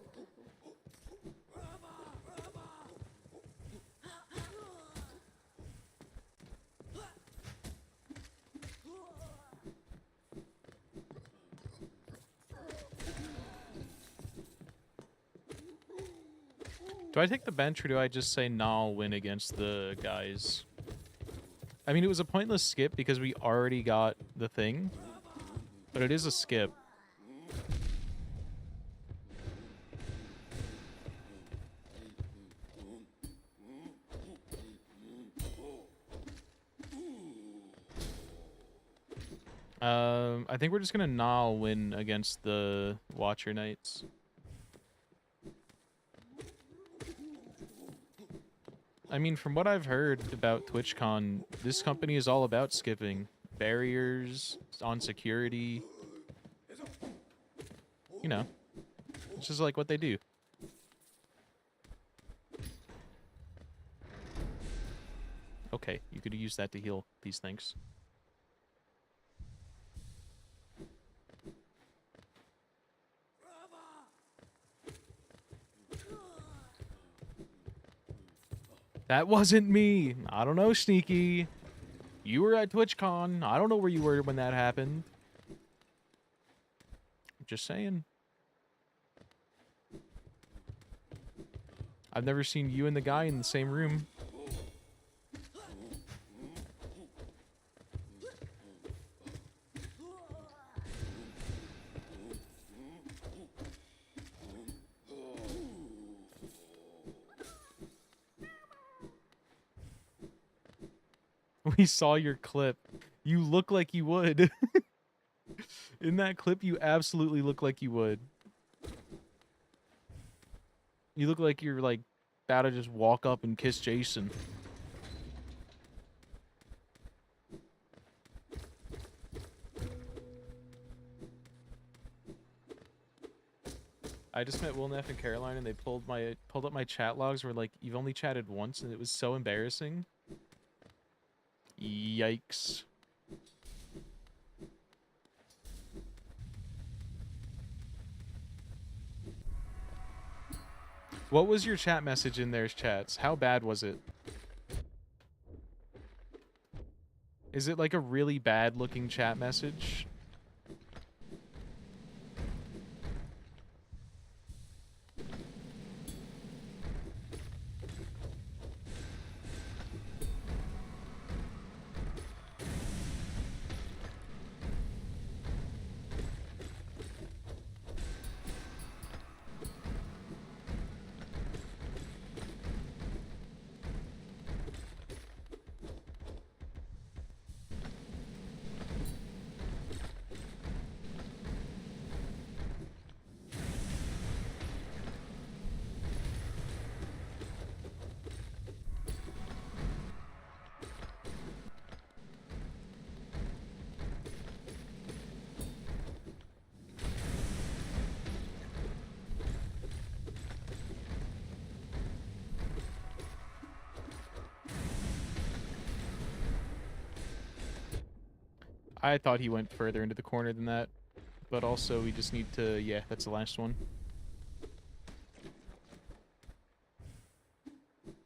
Do I take the bench, or do I just say, nah, I'll win against the guys? I mean, it was a pointless skip because we already got the thing. But it is a skip. I think we're just gonna nah, I'll win against the Watcher Knights. I mean, from what I've heard about TwitchCon, this company is all about skipping. Barriers, on security. You know. It's just like what they do. Okay, you could use that to heal these things. That wasn't me. I don't know, Sneaky. You were at TwitchCon. I don't know where you were when that happened. Just saying. I've never seen you and the guy in the same room. We saw your clip. You look like you would. In that clip, you absolutely look like you would. You look like you're, like, about to just walk up and kiss Jason. I just met Wilneff and Caroline, and they pulled up my chat logs where, like, you've only chatted once, and it was so embarrassing. Yikes. What was your chat message in their chats? How bad was it? Is it like a really bad looking chat message? I thought he went further into the corner than that. But also, we just need to... Yeah, that's the last one.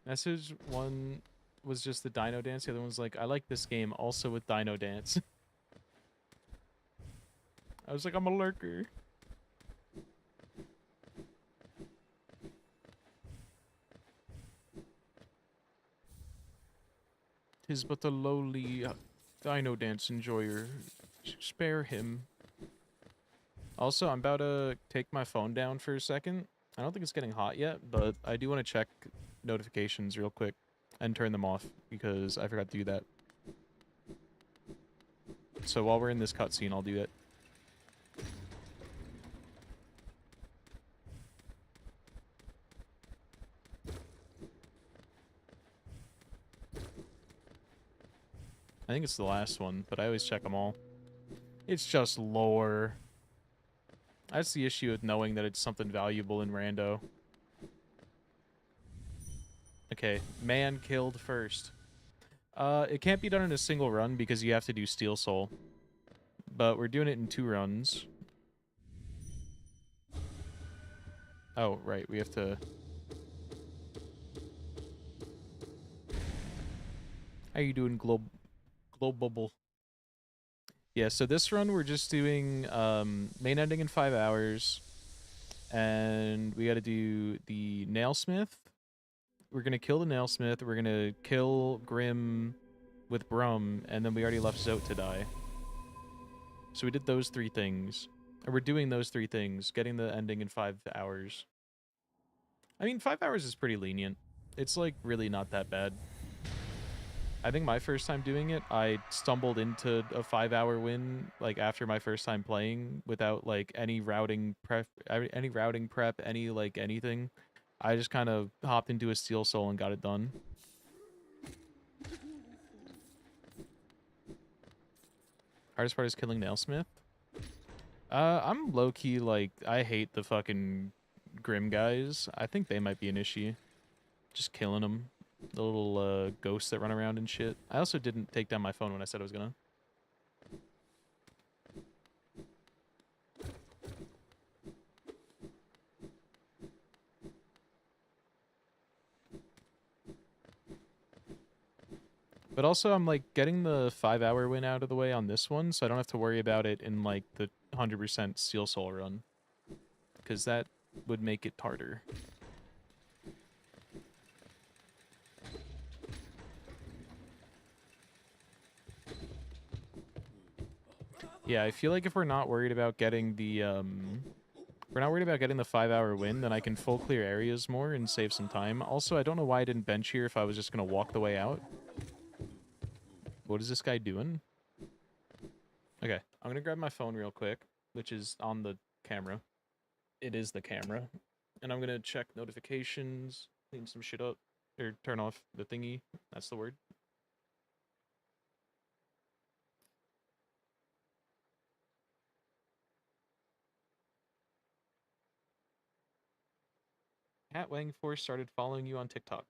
Message one was just the Dino Dance. The other one's like, I like this game, also with Dino Dance. I was like, I'm a lurker. Tis but a lowly Dino Dance enjoyer. Spare him. Also, I'm about to take my phone down for a second. I don't think it's getting hot yet, but I do want to check notifications real quick and turn them off because I forgot to do that. So while we're in this cutscene, I'll do it. I think it's the last one, but I always check them all. It's just lore. That's the issue with knowing that it's something valuable in rando. Okay, man killed first. It can't be done in a single run because you have to do Steel Soul. But we're doing it in 2 runs. Oh, right, we have to... How you doing, Global? Yeah, so this run we're just doing main ending in 5 hours. And we gotta do the Nailsmith. We're gonna kill the Nailsmith, we're gonna kill Grim with Brum, and then we already left Zote to die. So we did those 3 things. And we're doing those 3 things, getting the ending in 5 hours. I mean, 5 hours is pretty lenient. It's, like, really not that bad. I think my first time doing it, I stumbled into a 5-hour win, like, after my first time playing, without, like, any routing prep, any, like, anything. I just kind of hopped into a Steel Soul and got it done. Hardest part is killing Nailsmith. I'm low-key, like, I hate the fucking Grim guys. I think they might be an issue. Just killing them. The little, ghosts that run around and shit. I also didn't take down my phone when I said I was gonna. But also, I'm, like, getting the 5-hour win out of the way on this one, so I don't have to worry about it in, like, the 100% Steel Soul run. Because that would make it harder. Yeah, I feel like if we're not worried about getting the, we're not worried about getting the 5-hour win, then I can full clear areas more and save some time. Also, I don't know why I didn't bench here if I was just gonna walk the way out. What is this guy doing? Okay, I'm gonna grab my phone real quick, which is on the camera. It is the camera. And I'm gonna check notifications, clean some shit up, or turn off the thingy. That's the word. Cat Wangforce started following you on TikTok.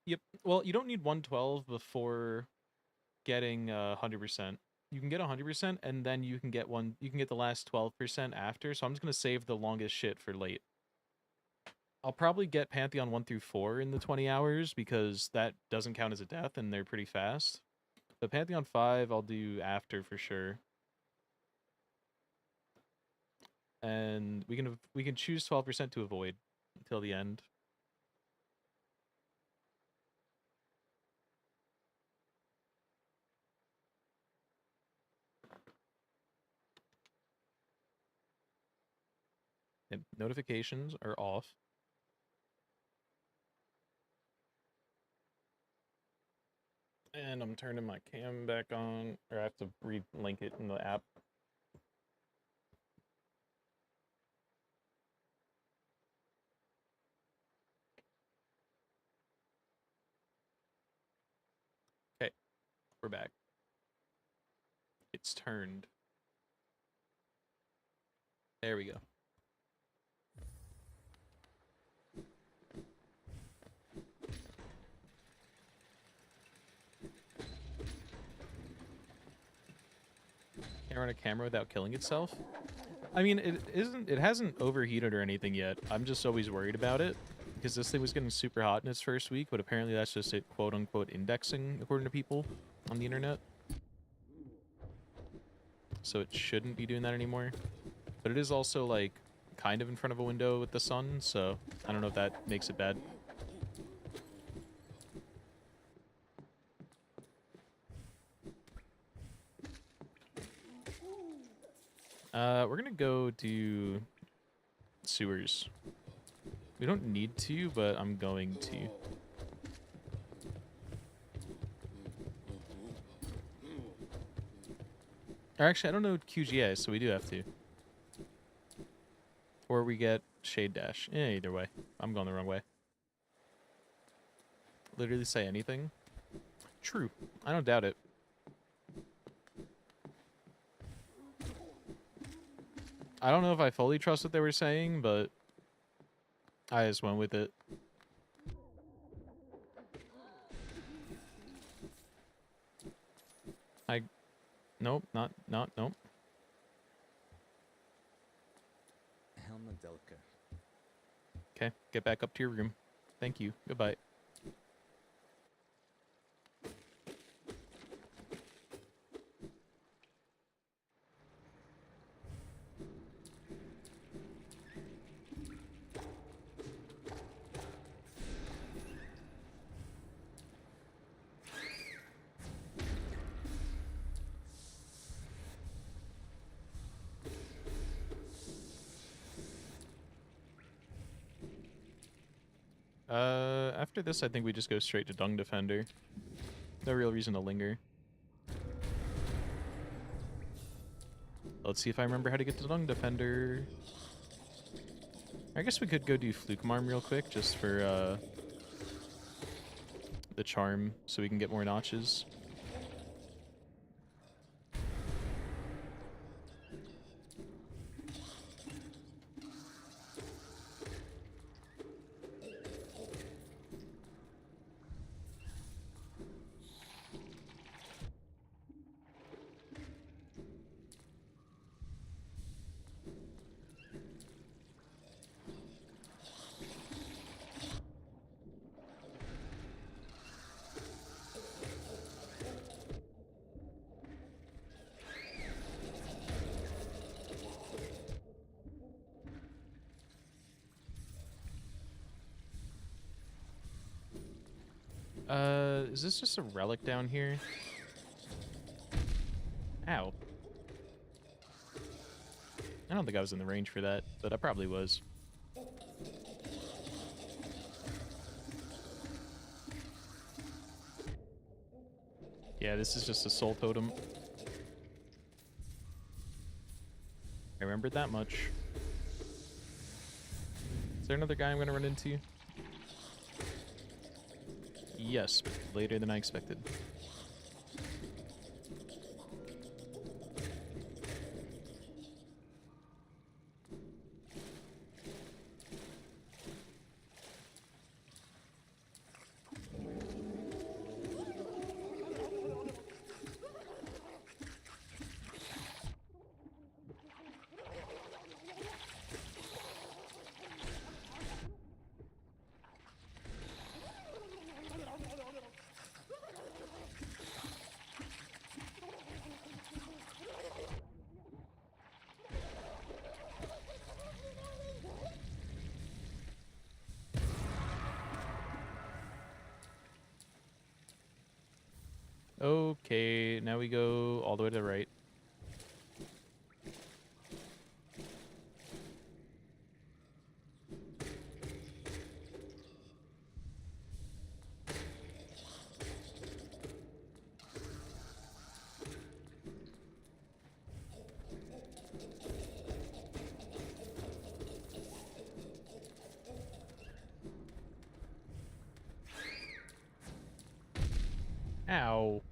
Yep. Well, you don't need 112 before getting 100%. You can get 100% and then you can get the last 12% after. So I'm just going to save the longest shit for late. I'll probably get Pantheon 1 through 4 in the 20 hours because that doesn't count as a death and they're pretty fast. But Pantheon 5 I'll do after for sure. And we can choose 12% to avoid until the end. And notifications are off. And I'm turning my cam back on, or I have to re-link it in the app. Okay, we're back. It's turned. There we go. Can't run a camera without killing itself? I mean, it isn't. It hasn't overheated or anything yet. I'm just always worried about it because this thing was getting super hot in its first week, but apparently that's just it, quote unquote, indexing according to people on the internet. So it shouldn't be doing that anymore. But it is also like kind of in front of a window with the sun, so I don't know if that makes it bad. We're gonna go do sewers. We don't need to, but I'm going to. Or actually, I don't know QGA, so we do have to. Or we get Shade Dash. Either way. I'm going the wrong way. Literally say anything. True. I don't doubt it. I don't know if I fully trust what they were saying, but I just went with it. Nope, nope. Helmadelka. Okay, get back up to your room. Thank you. Goodbye. After this, I think we just go straight to Dung Defender. No real reason to linger. Let's see if I remember how to get to Dung Defender. I guess we could go do Fluke Marm real quick, just for, the charm, so we can get more notches. Is this just a relic down here? Ow. I don't think I was in the range for that, but I probably was. Yeah, this is just a soul totem. I remembered that much. Is there another guy I'm gonna run into? Yes, but later than I expected. Okay, now we go all the way to the right. Ow.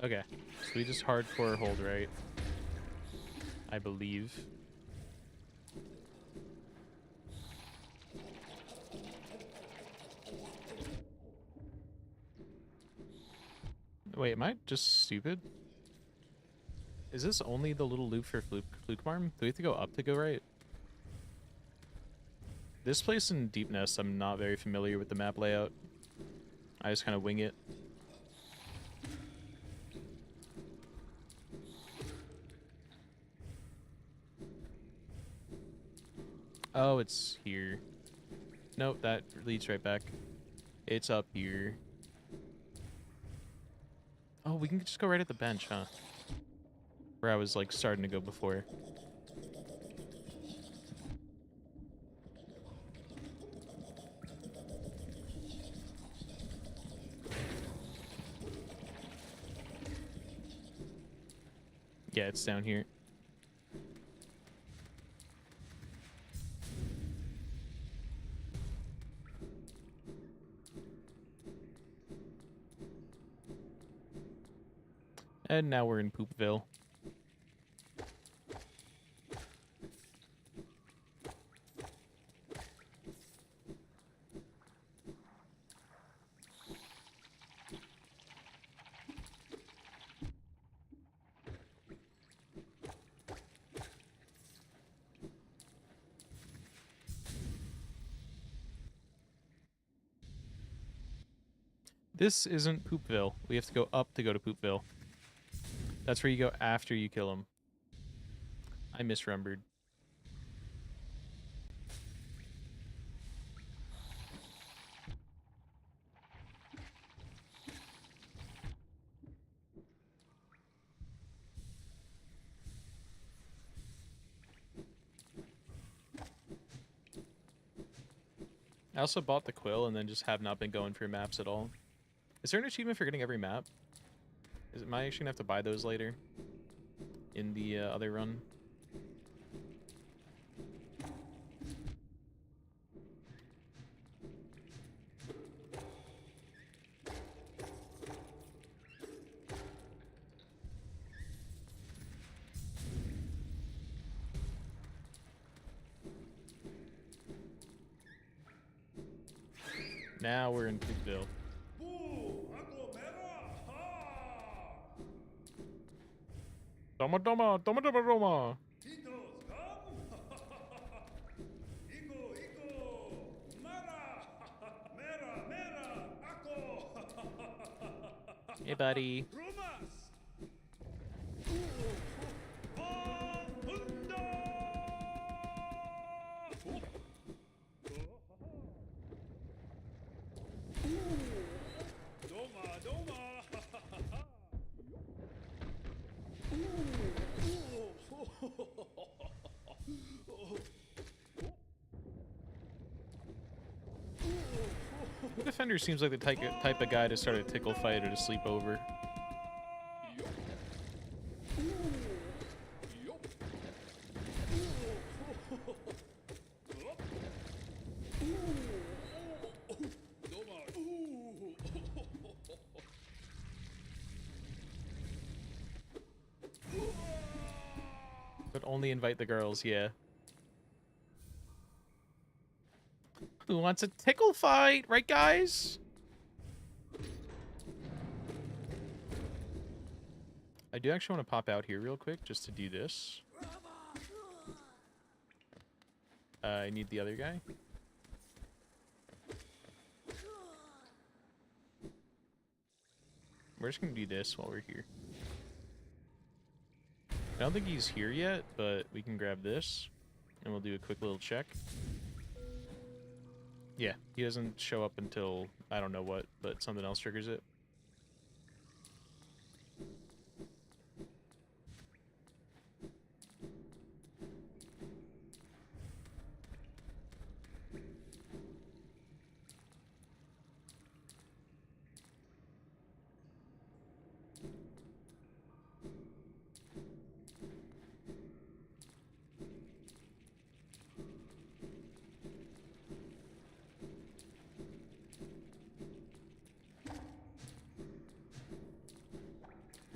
Okay, so we just hardcore hold right, I believe. Wait, am I just stupid? Is this only the little loop for Fluke Farm? Do we have to go up to go right? This place in Deep Nest, I'm not very familiar with the map layout. I just kind of wing it. Oh, it's here. Nope, that leads right back. It's up here. Oh, we can just go right at the bench, huh? Where I was, like, starting to go before. Yeah, it's down here. And now we're in Poopville. This isn't Poopville. We have to go up to go to Poopville. That's where you go after you kill him. I misremembered. I also bought the quill and then just have not been going through maps at all. Is there an achievement for getting every map? Am I actually gonna have to buy those later? In the other run? Now we're in Poopville. Toma, toma, toma, toma, toma. Hey, buddy. The Defender seems like the type of guy to start a tickle fight or to sleep over. But only invite the girls, yeah. Who wants a tickle fight, right guys? I do actually want to pop out here real quick just to do this. I need the other guy. We're just gonna do this while we're here. I don't think he's here yet, but we can grab this and we'll do a quick little check. Yeah, he doesn't show up until I don't know what, but something else triggers it.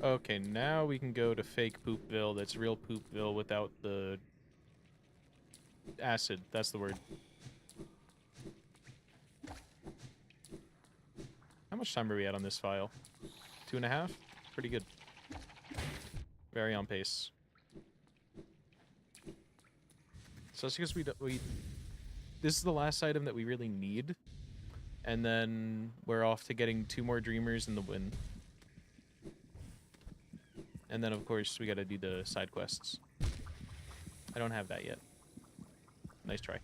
Okay, now we can go to fake Poopville. That's real Poopville without the acid. That's the word. How much time are we at on this file? 2.5. Pretty good. Very on pace. So it's because we this is the last item that we really need, and then we're off to getting 2 more Dreamers in the win. And then of course we gotta do the side quests. I don't have that yet. Nice try.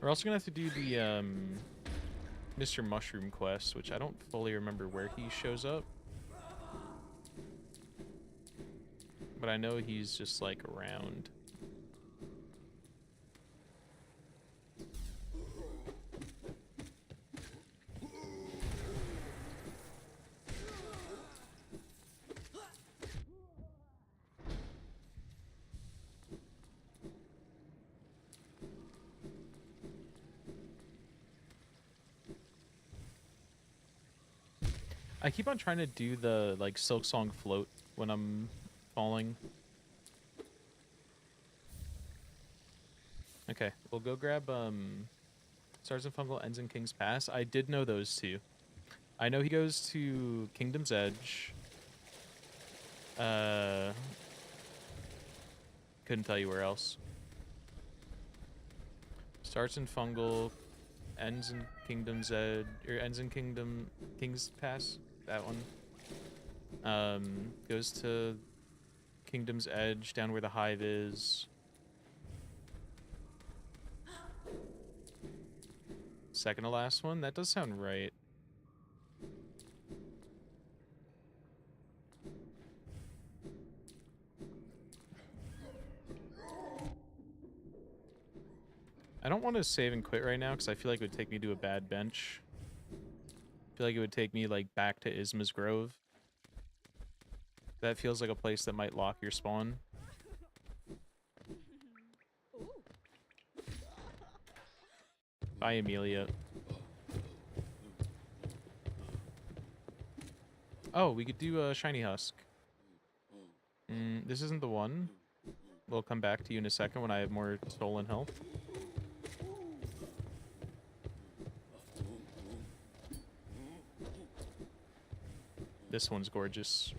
We're also gonna have to do the Mr. Mushroom quest, which I don't fully remember where he shows up. But I know he's just like around. I keep on trying to do the like Silk Song float when I'm falling. Okay, we'll go grab Stars and Fungal, Ends and King's Pass. I did know those two. I know he goes to Kingdom's Edge. Couldn't tell you where else. Starts in Fungal, ends in Kingdom's Edge, or ends in King's Pass. That one. Goes to Kingdom's Edge, down where the hive is. Second to last one? That does sound right. I don't want to save and quit right now because I feel like it would take me to a bad bench. I feel like it would take me like back to Isma's Grove. That feels like a place that might lock your spawn. Bye, Amelia. Oh, we could do a Shiny Husk. This isn't the one. We'll come back to you in a second when I have more stolen health. This one's gorgeous.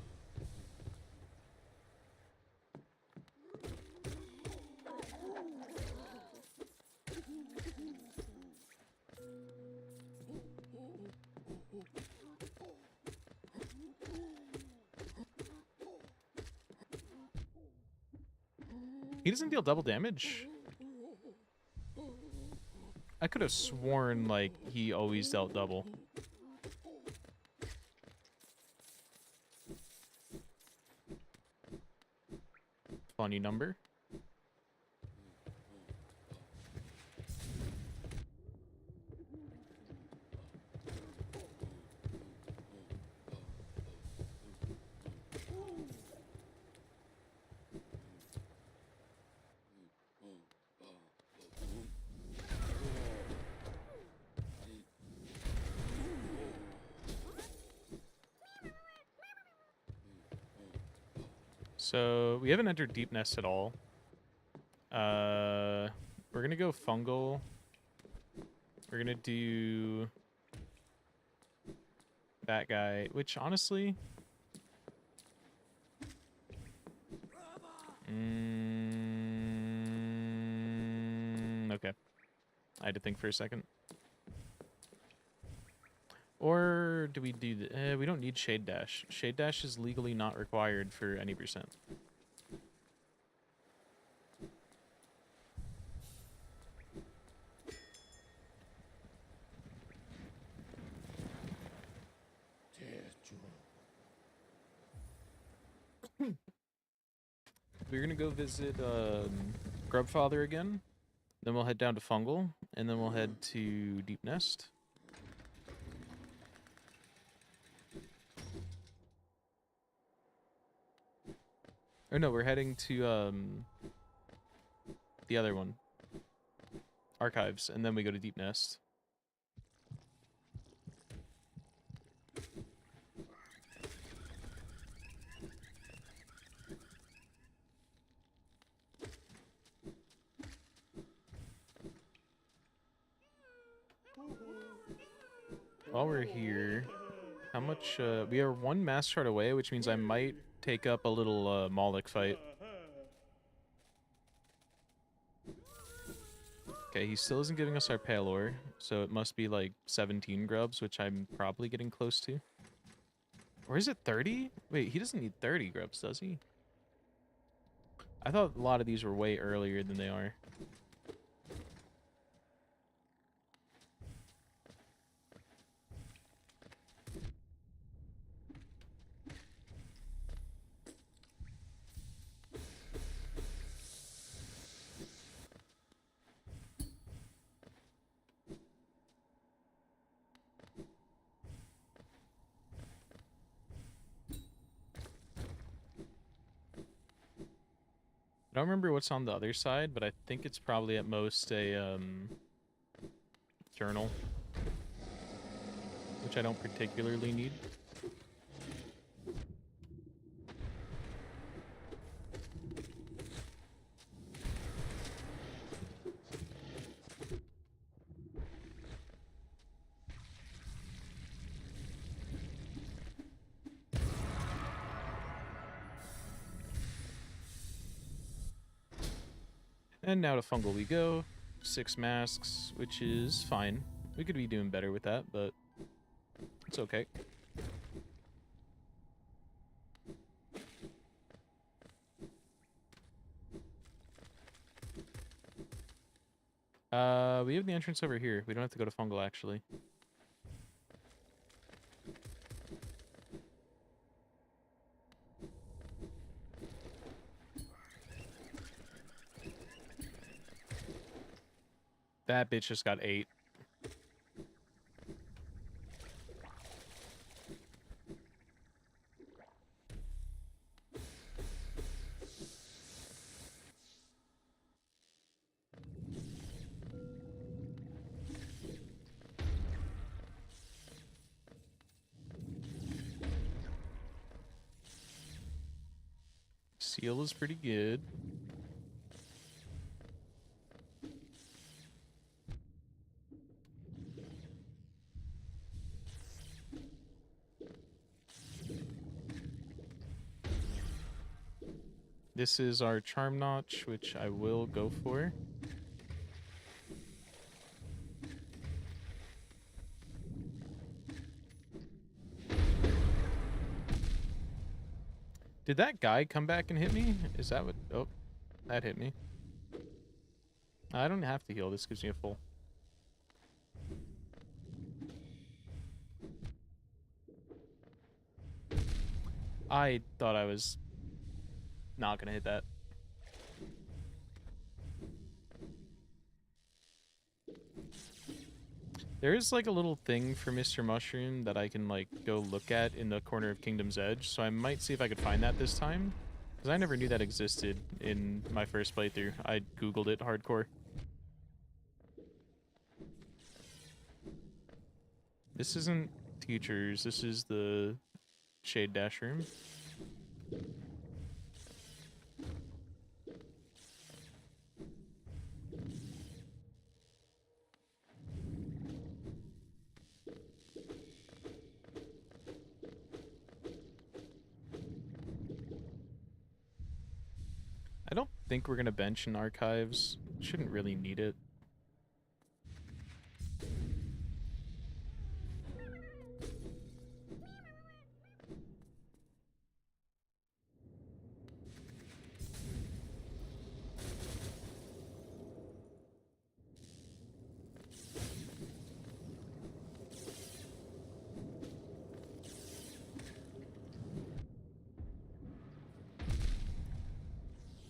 He doesn't deal double damage? I could have sworn, like, he always dealt double. Funny number. So we haven't entered Deep Nest at all. We're gonna go fungal. We're gonna do that guy, which honestly, okay. I had to think for a second. Or do we do the... we don't need Shade Dash. Shade Dash is legally not required for any percent. We're gonna go visit Grubfather again. Then we'll head down to Fungal. And then we'll head to Deep Nest. Or no, we're heading to the other one. Archives, and then we go to Deep Nest. while we're here, how much, we are 1 mass shard away, which means I might take up a little, Moloch fight. Okay, he still isn't giving us our pale ore, so it must be like 17 grubs, which I'm probably getting close to. Or is it 30? Wait, he doesn't need 30 grubs, does he? I thought a lot of these were way earlier than they are. I don't remember what's on the other side, but I think it's probably at most a, journal. Which I don't particularly need. And now to fungal we go. 6 masks, which is fine. We could be doing better with that, but it's okay. We have the entrance over here. We don't have to go to fungal, actually. That bitch just got 8. Seal is pretty good. This is our charm notch, which I will go for. Did that guy come back and hit me? Is that what... Oh, that hit me. I don't have to heal. This gives me a full. I thought I was not gonna hit that. There is like a little thing for Mr. Mushroom that I can like go look at in the corner of Kingdom's Edge, so I might see if I could find that this time. Because I never knew that existed in my first playthrough. I googled it hardcore. This isn't teachers, this is the Shade Dash room. I don't think we're gonna bench in archives. Shouldn't really need it.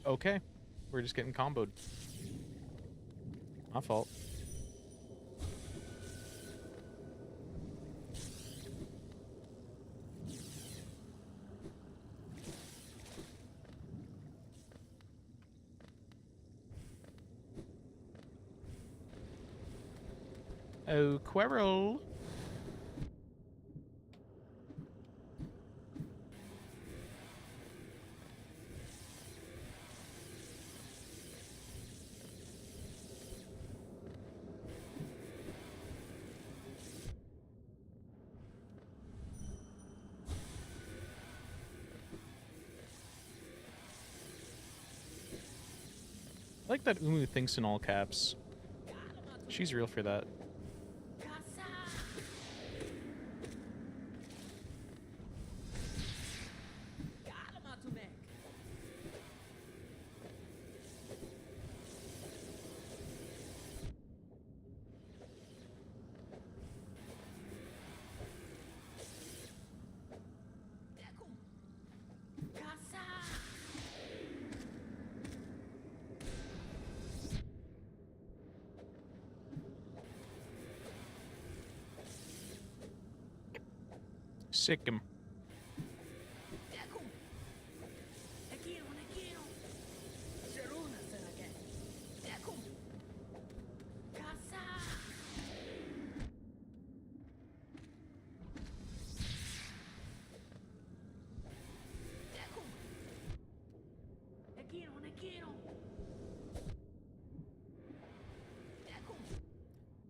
Okay, we're just getting comboed. My fault. Oh, Quirrell. like that Umu thinks in all caps. She's real for that. Sick him.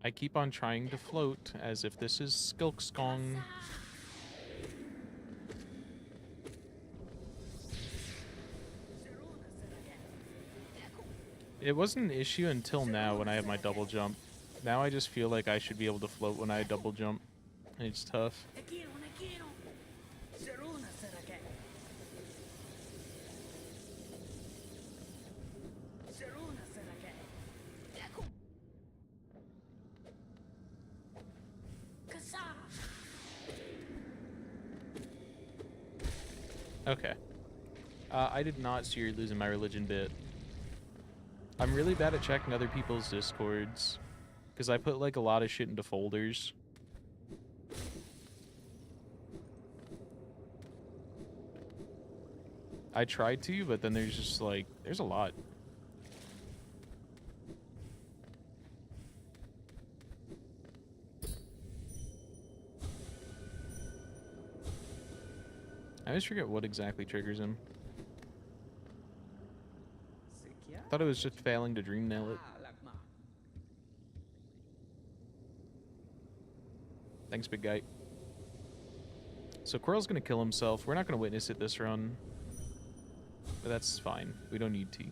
I keep on trying to float as if this is Skilkskong. It wasn't an issue until now when I have my double jump. Now I just feel like I should be able to float when I double jump. It's tough. Okay. I did not see you losing my religion bit. I'm really bad at checking other people's discords, because I put like a lot of shit into folders. I tried to, but then there's just like, there's a lot. I always forget what exactly triggers him. Thought it was just failing to dream nail it. Thanks, big guy. So Quirrell's gonna kill himself. We're not gonna witness it this run. But that's fine. We don't need to.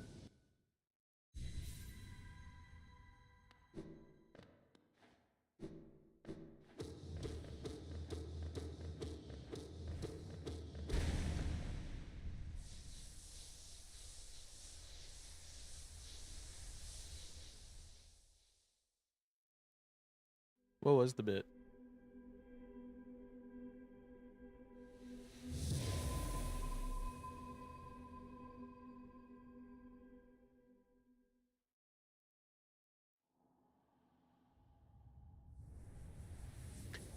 What was the bit?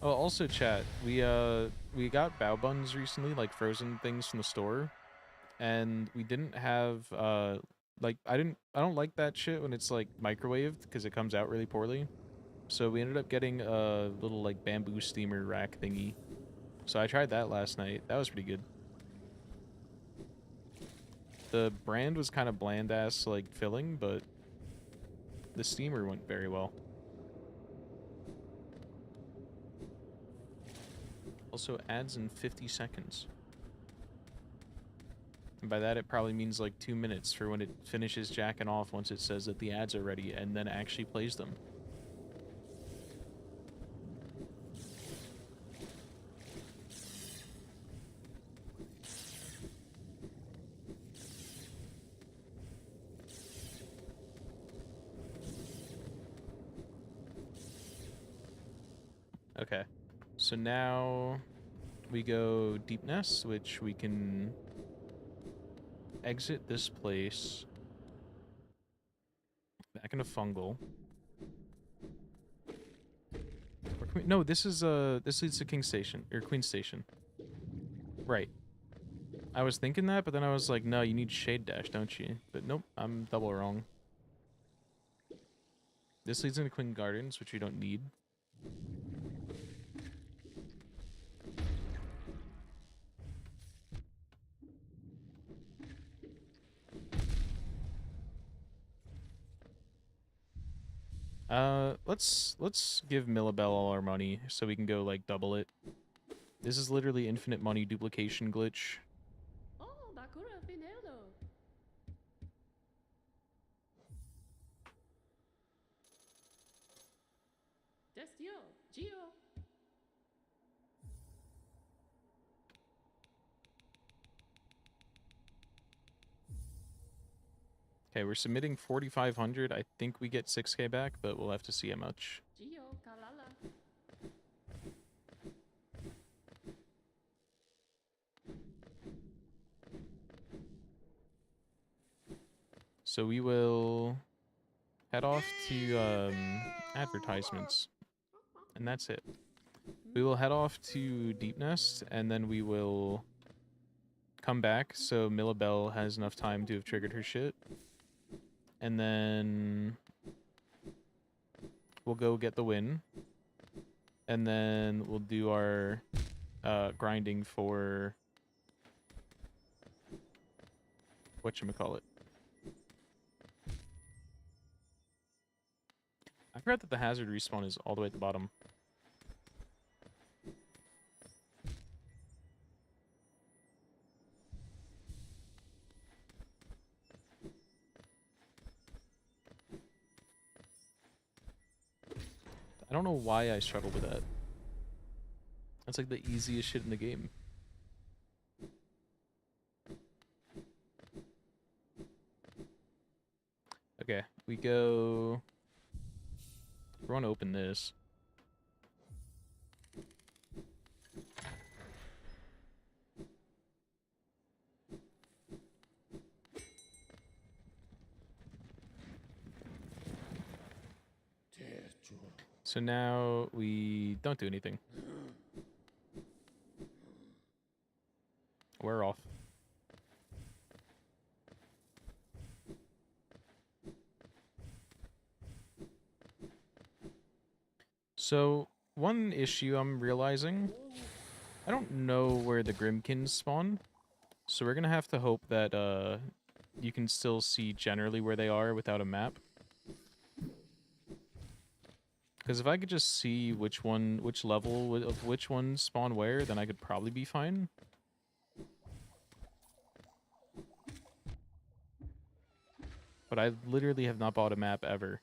Oh, also chat, we got bao buns recently, like frozen things from the store, and we didn't have like I don't like that shit when it's like microwaved because it comes out really poorly. So we ended up getting a little like bamboo steamer rack thingy. So I tried that last night. That was pretty good. The brand was kind of bland ass like filling, but the steamer went very well. Also adds in 50 seconds. And by that it probably means like 2 minutes for when it finishes jacking off once it says that the ads are ready and then actually plays them. Okay, so now we go Deepness, which we can exit this place back into Fungal. Or can we, no, this is this leads to King Station or Queen Station. Right. I was thinking that, but then I was like, no, you need Shade Dash, don't you? But nope, I'm double wrong. This leads into Queen Gardens, which we don't need. Let's give Millabelle all our money so we can go like double it. This is literally infinite money duplication glitch. Okay, we're submitting 4,500. I think we get 6K back, but we'll have to see how much. So we will head off to advertisements, and that's it. We will head off to Deep Nest, and then we will come back so Millabelle has enough time to have triggered her shit. And then we'll go get the win. And then we'll do our grinding for whatchamacallit. I forgot that the hazard respawn is all the way at the bottom. I don't know why I struggle with that. That's like the easiest shit in the game. Okay, we go... We want to open this. So now we don't do anything. We're off. So, one issue I'm realizing, I don't know where the Grimkins spawn, so we're gonna have to hope that you can still see generally where they are without a map. Because if I could just see which level of which one spawn where, then I could probably be fine. But I literally have not bought a map ever.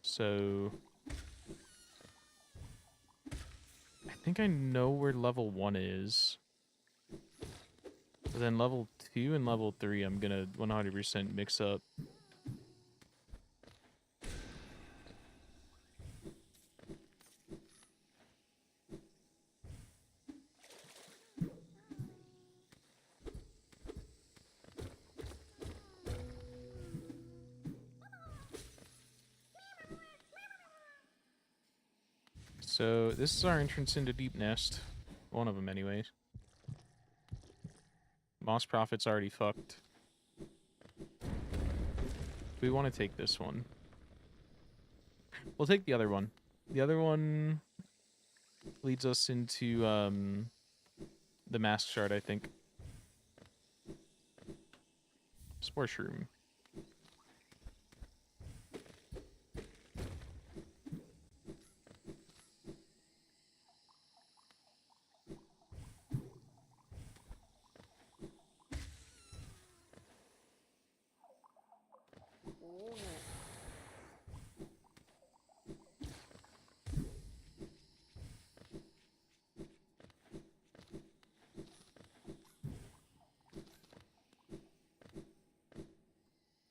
So... I think I know where level 1 is. But then level 2 and level 3 I'm gonna 100% mix up. So, this is our entrance into Deep Nest. One of them, anyways. Moss Prophet's already fucked. We want to take this one. We'll take the other one. The other one leads us into the mask shard, I think. Spore shroom.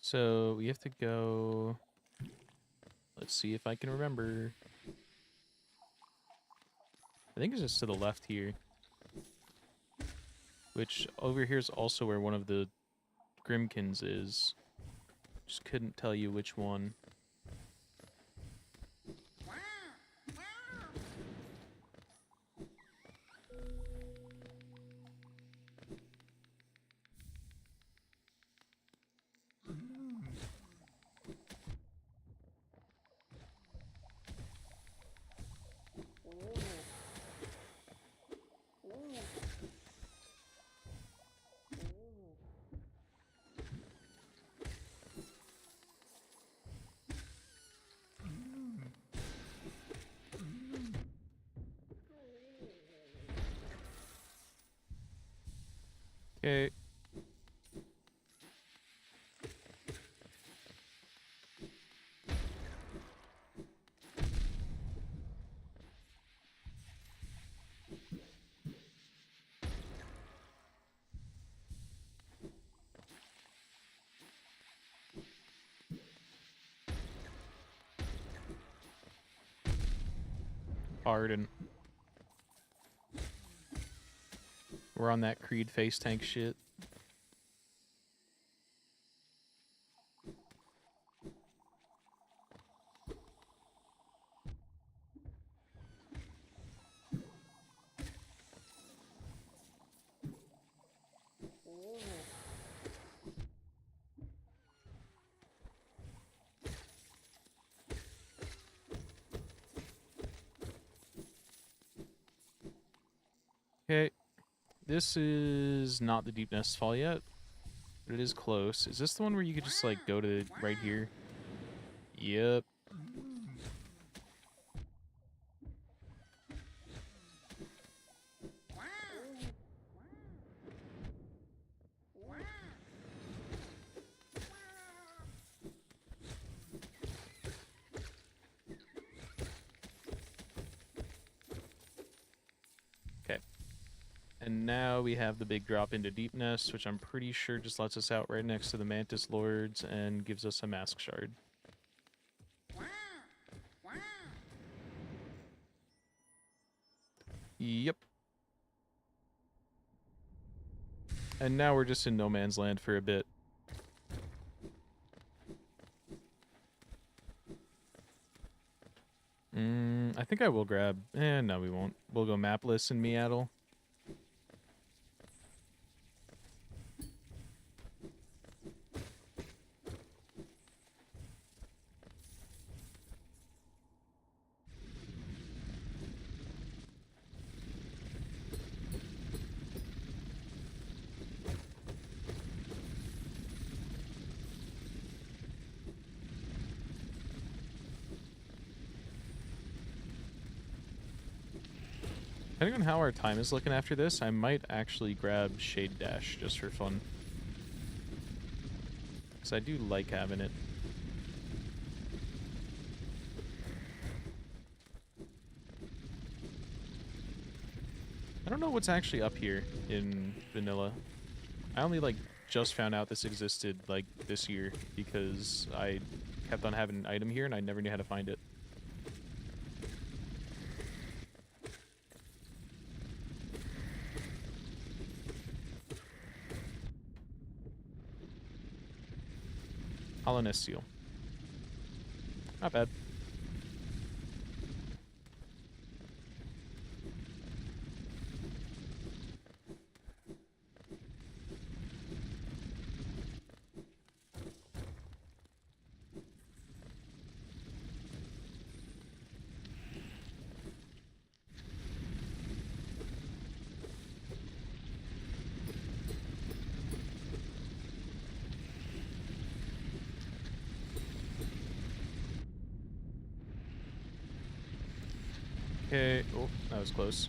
So we have to go... Let's see if I can remember. I think it's just to the left here. Which over here is also where one of the Grimkins is. Just couldn't tell you which one. Okay. hard, and we're on that Creed face tank shit. Okay, this is not the Deep Nest Fall yet, but it is close. Is this the one where you could just, like, go to right here? Yep. Okay. And now we have the big drop into Deep Nest, which I'm pretty sure just lets us out right next to the Mantis Lords and gives us a Mask Shard. Yep. And now we're just in no man's land for a bit. I think I will grab... no, we won't. We'll go Mapless and Meaddle. Depending on how our time is looking after this, I might actually grab Shade Dash just for fun. Because I do like having it. I don't know what's actually up here in vanilla. I only, like, just found out this existed, like, this year because I kept on having an item here and I never knew how to find it. Hollow Nest Seal. Not bad. Okay. Oh, that was close.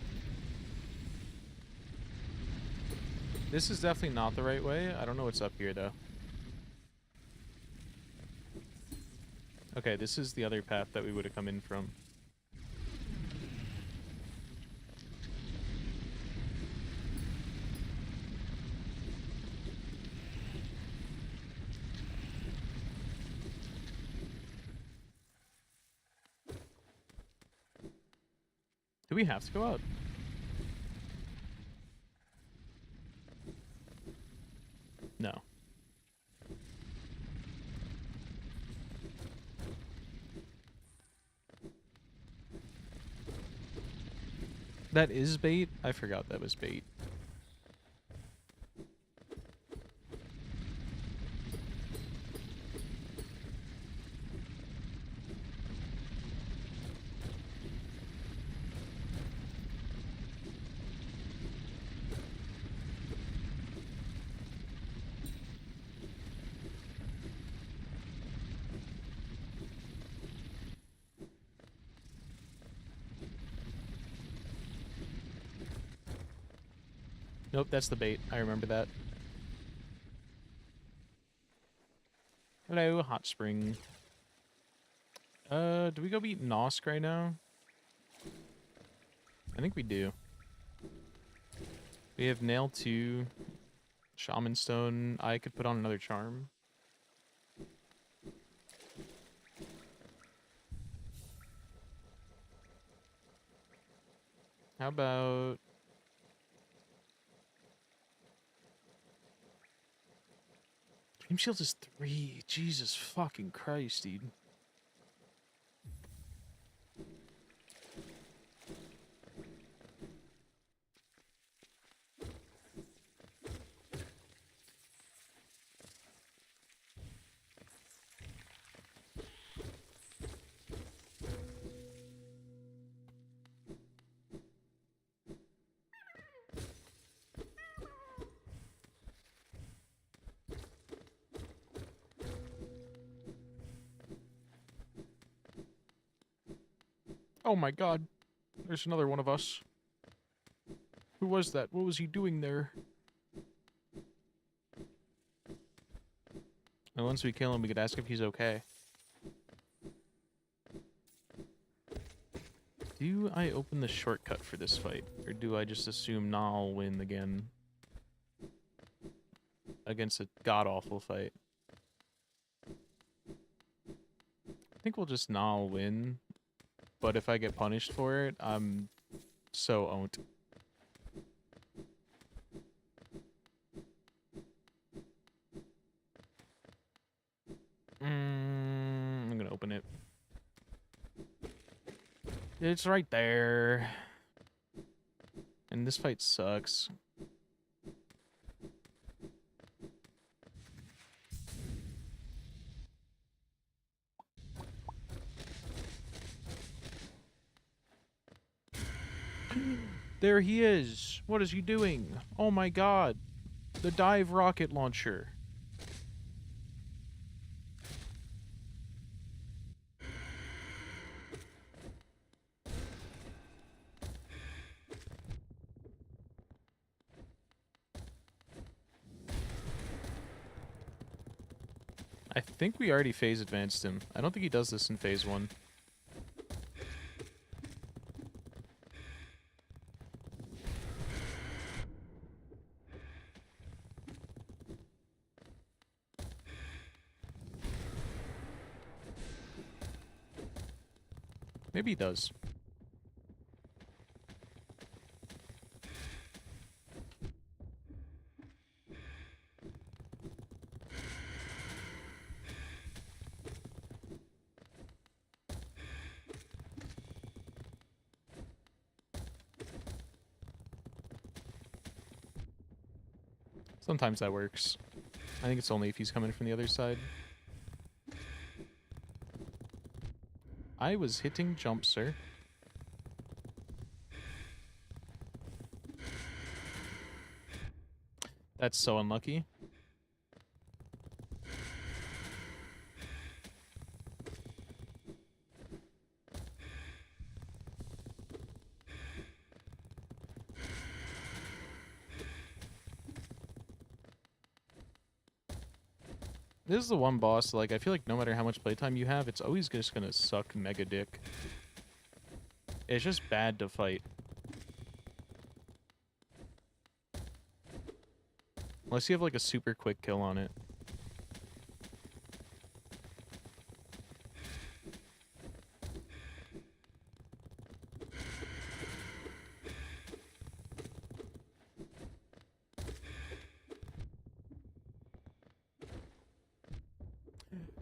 This is definitely not the right way. I don't know what's up here, though. Okay, this is the other path that we would have come in from. Do we have to go up? No. That is bait? I forgot that was bait. Nope, that's the bait. I remember that. Hello, hot spring. Do we go beat Nosk right now? I think we do. We have Nail 2, Shaman Stone. I could put on another charm. How about... Dream Shield is 3. Jesus fucking Christ, dude. Oh my god. There's another one of us. Who was that? What was he doing there? And once we kill him, we could ask if he's okay. Do I open the shortcut for this fight? Or do I just assume Nah will win again? Against a god-awful fight. I think we'll just Nah will win. But if I get punished for it, I'm so owned. I'm gonna open it. It's right there. And this fight sucks. There he is. What is he doing? Oh my god. The dive rocket launcher. I think we already phase advanced him. I don't think he does this in phase 1. Maybe he does. Sometimes that works. I think it's only if he's coming from the other side. I was hitting jump, sir. That's so unlucky. This is the one boss, like, I feel like no matter how much playtime you have, it's always just gonna suck mega dick. It's just bad to fight. Unless you have, like, a super quick kill on it.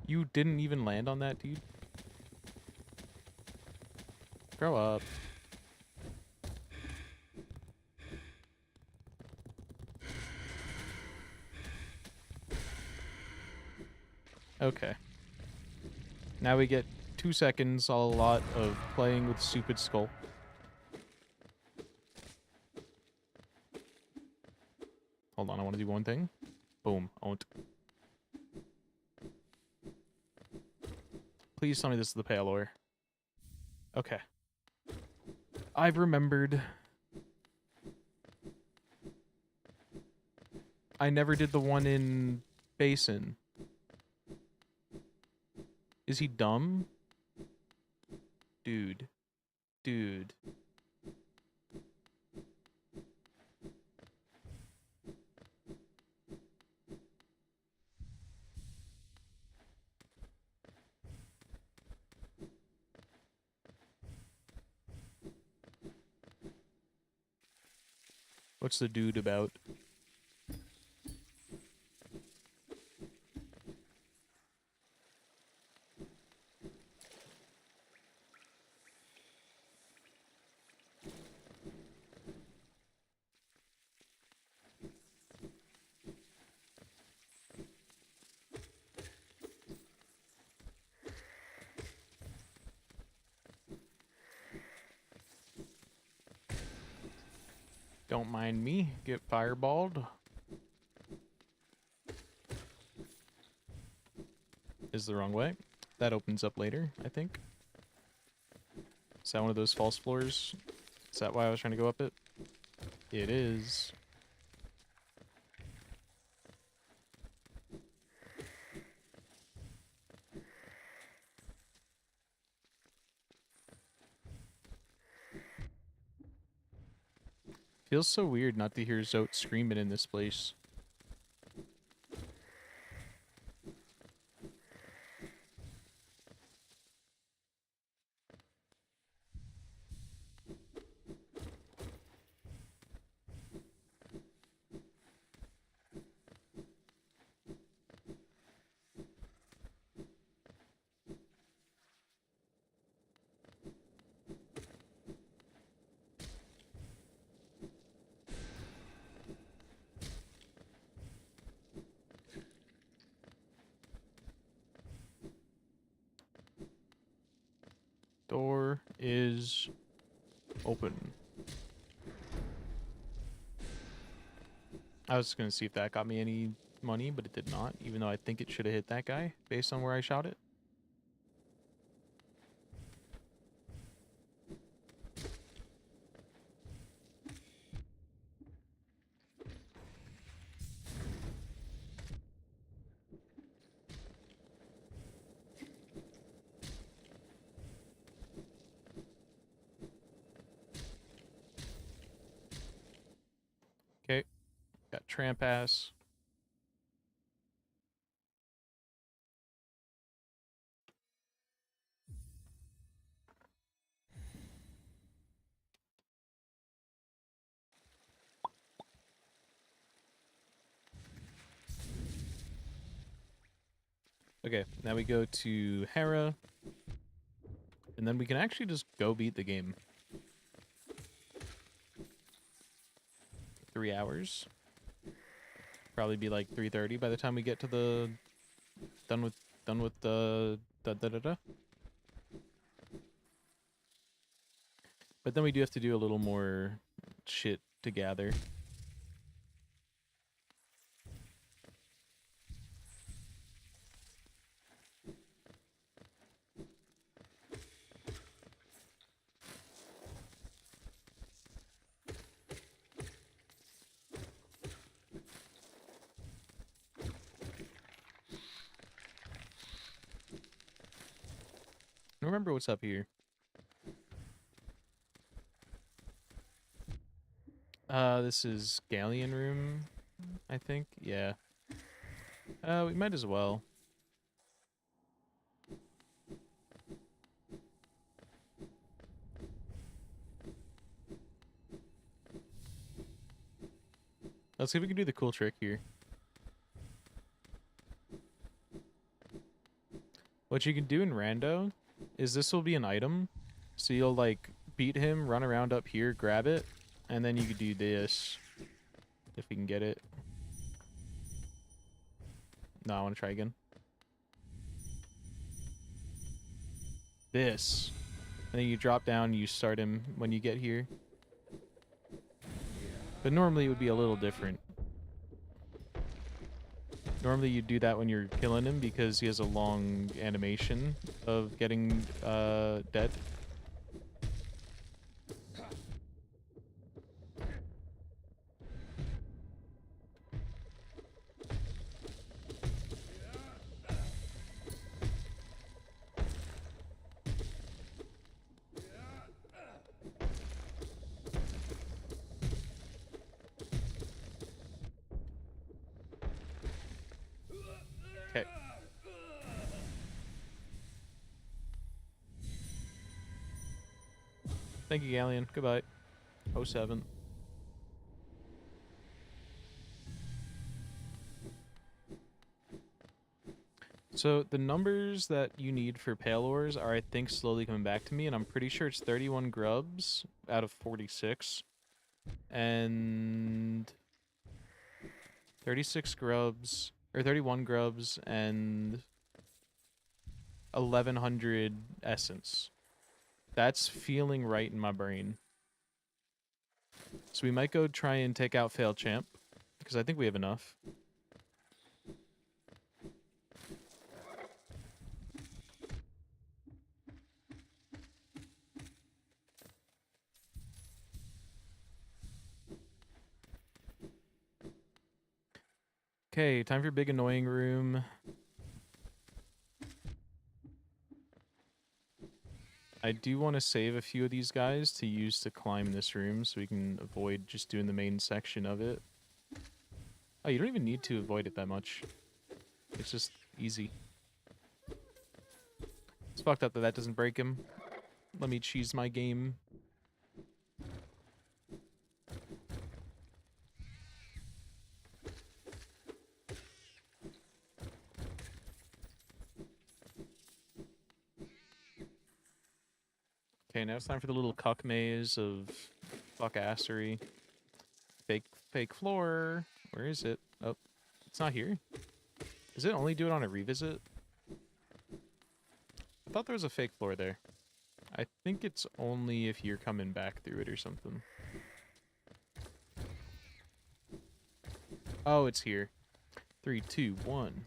You didn't even land on that, dude? Grow up. Okay. Now we get 2 seconds, a lot of playing with stupid skull. Hold on, I want to do one thing. Boom, owned. Please tell me this is the Palor. Okay. I've remembered. I never did the one in Basin. Is he dumb? Dude. Dude. What's the dude about? Don't mind me. Get fireballed. Is the wrong way. That opens up later, I think. Is that one of those false floors? Is that why I was trying to go up it? It is. Feels so weird not to hear Zote screaming in this place. Door is open. I was gonna see if that got me any money, but it did not, even though I think it should have hit that guy based on where I shot it. Okay, got tramp ass. Okay, now we go to Hera, and then we can actually just go beat the game. 3 hours. Probably be like 3:30 by the time we get to the done with the da. But then we do have to do a little more shit to gather. I don't remember what's up here. This is Galleon room, I think. Yeah. We might as well. Let's see if we can do the cool trick here. What you can do in rando is this will be an item. So you'll like beat him, run around up here, grab it, and then you could do this if we can get it. No, I want to try again. This. And then you drop down and you start him when you get here. But normally it would be a little different. Normally you do that when you're killing him because he has a long animation of getting dead. Okay. Thank you, Galleon. Goodbye. 07. So the numbers that you need for pale ores are, I think, slowly coming back to me, and I'm pretty sure it's 31 grubs out of 46, and 36 grubs or 31 grubs and 1100 essence. That's feeling right in my brain. So we might go try and take out Fail Champ, because I think we have enough. Okay, time for big annoying room. I do want to save a few of these guys to use to climb this room so we can avoid just doing the main section of it. Oh, you don't even need to avoid it that much. It's just easy. It's fucked up that that doesn't break him. Let me cheese my game. Okay, now it's time for the little cuck maze of fuckassery. Fake floor. Where is it? Oh, it's not here. Does it only do it on a revisit? I thought there was a fake floor there. I think it's only if you're coming back through it or something. Oh, it's here. 3, 2, 1.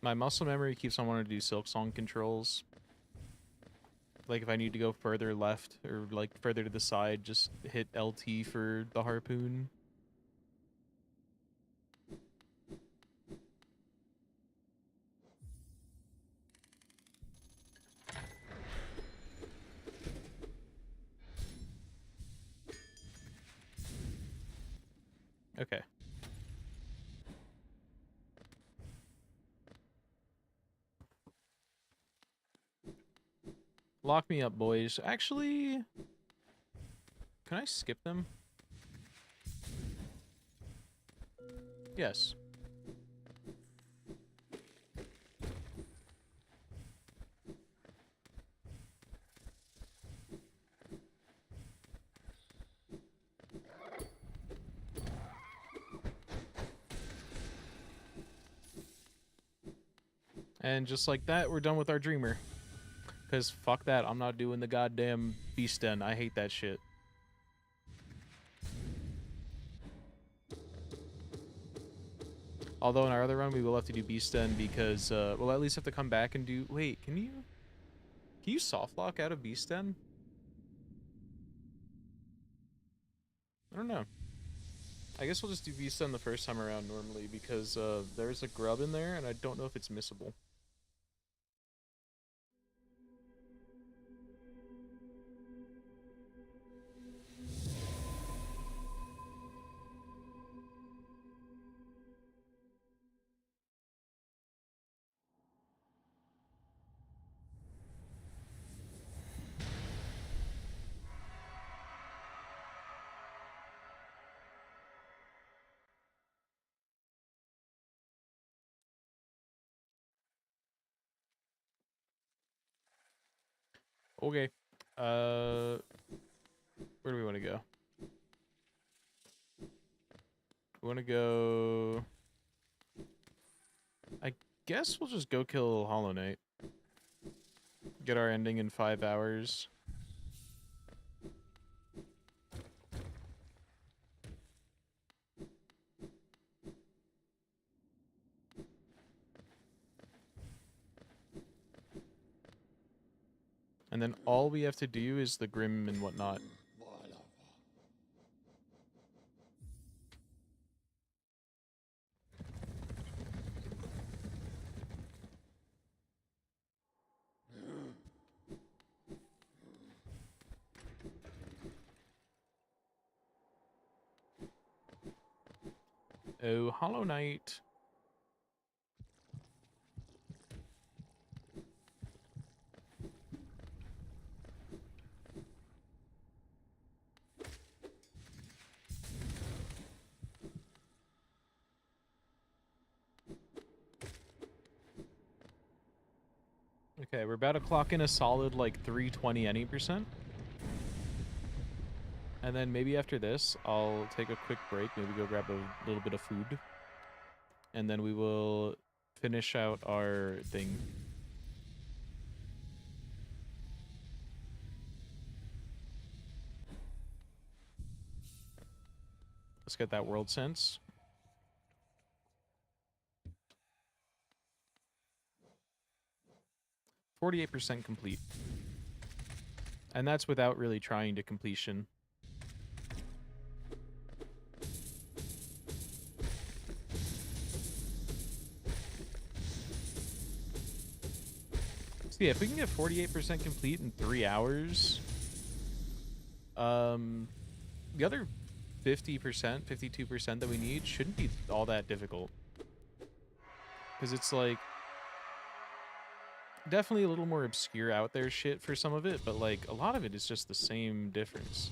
My muscle memory keeps on wanting to do Silk Song controls. Like if I need to go further left or like further to the side, just hit LT for the harpoon. Okay. Lock me up, boys. Actually, can I skip them? Yes. And just like that, we're done with our dreamer. Because fuck that, I'm not doing the goddamn beast den. I hate that shit. Although in our other run, we will have to do beast den because we'll at least have to come back and do... Wait, can you soft lock out of beast den? I don't know. I guess we'll just do beast den the first time around normally because there's a grub in there and I don't know if it's missable. Okay. Where do we want to go? We want to go... I guess we'll just go kill Hollow Knight. Get our ending in 5 hours. And then all we have to do is the Grim and whatnot. Oh, Hollow Knight. Okay, we're about to clock in a solid like 320 any percent. And then maybe after this, I'll take a quick break, maybe go grab a little bit of food. And then we will finish out our thing. Let's get that world sense. %48 complete. And that's without really trying to completion. So yeah, if we can get 48% complete in 3 hours, the other 50%, 52% that we need shouldn't be all that difficult. Because it's like, definitely a little more obscure out there shit for some of it, but like, a lot of it is just the same difference.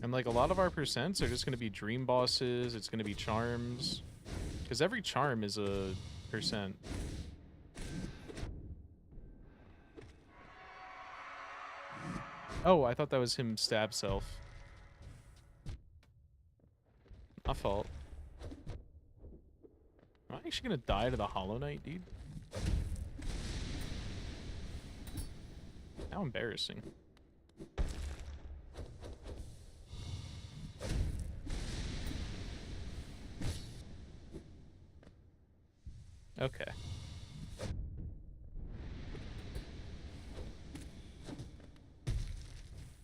And like, a lot of our percents are just going to be dream bosses, it's going to be charms. Because every charm is a %. Oh, I thought that was him stab self. My fault. Am I actually gonna die to the Hollow Knight, dude? How embarrassing. Okay.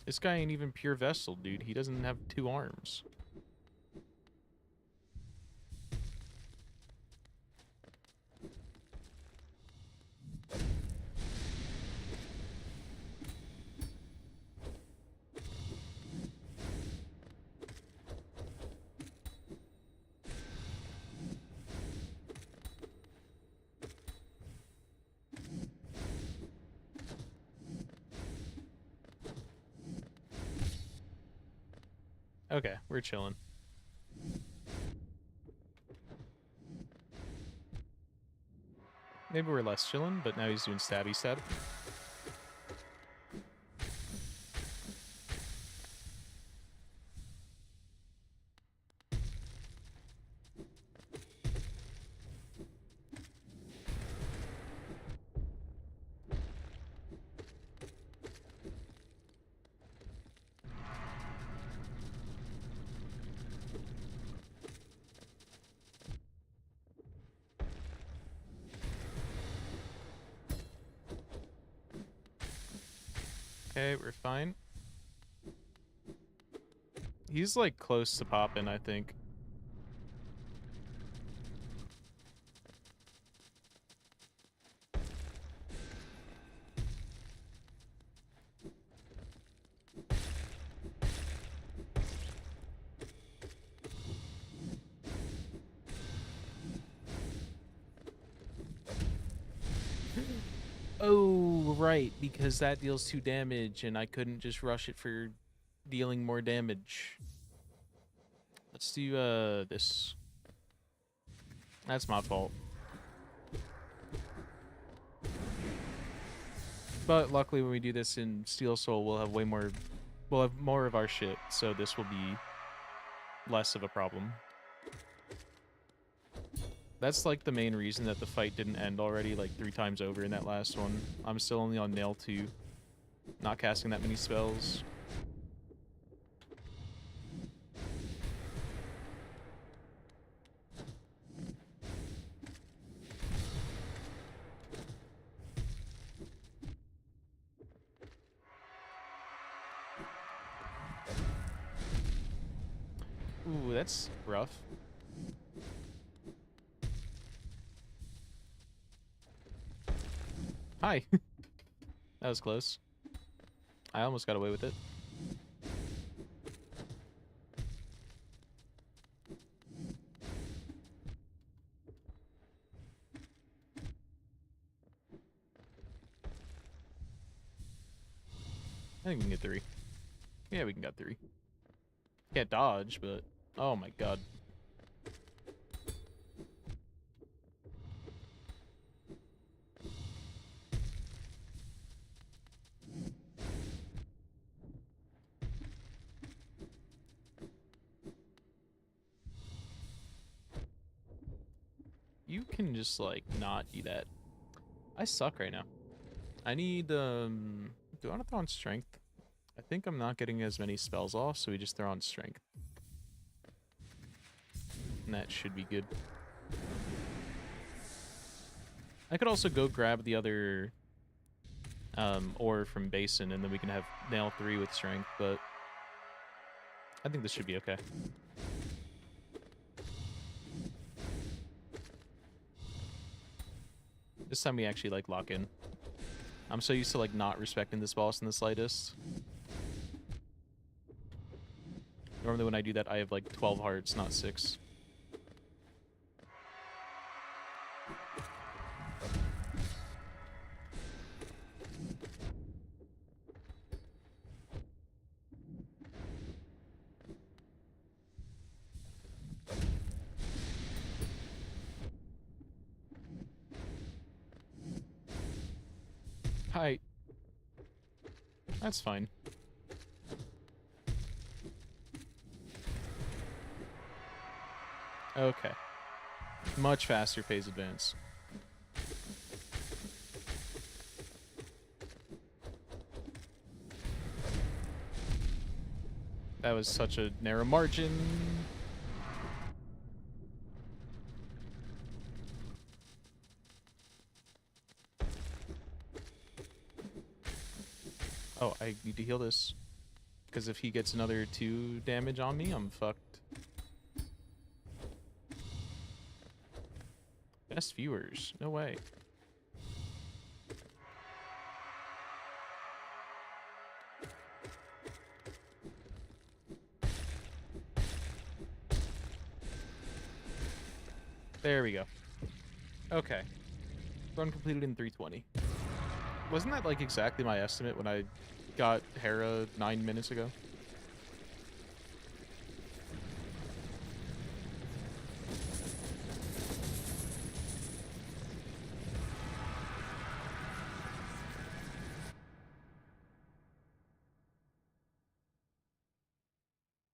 This guy ain't even pure Vessel, dude. He doesn't have 2 arms. Okay, we're chilling. Maybe we're less chilling, but now he's doing stabby stab. Okay, we're fine. He's like close to popping, I think. Oh, right, because that deals 2 damage, and I couldn't just rush it for dealing more damage. Let's do, this. That's my fault. But luckily when we do this in Steel Soul, we'll have more of our shit, so this will be less of a problem. That's like the main reason that the fight didn't end already like 3 times over in that last one. I'm still only on nail 2, not casting that many spells. Ooh, that's rough. Hi. That was close. I almost got away with it. I think we can get 3. Yeah, we can get 3. Can't dodge, but oh my god. You can just like not do that. I suck right now. I need do I want to throw on strength? I think I'm not getting as many spells off, so we just throw on strength. And that should be good. I could also go grab the other ore from Basin, and then we can have nail 3 with strength, but I think this should be okay. This time we actually like lock in. I'm so used to like not respecting this boss in the slightest. Normally when I do that I have like 12 hearts, not 6. Hi. That's fine. Okay. Much faster phase advance. That was such a narrow margin. Oh, I need to heal this. Because if he gets another 2 damage on me, I'm fucked. Best viewers. No way. There we go. Okay. Run completed in 320. Wasn't that like exactly my estimate when I got Hera 9 minutes ago?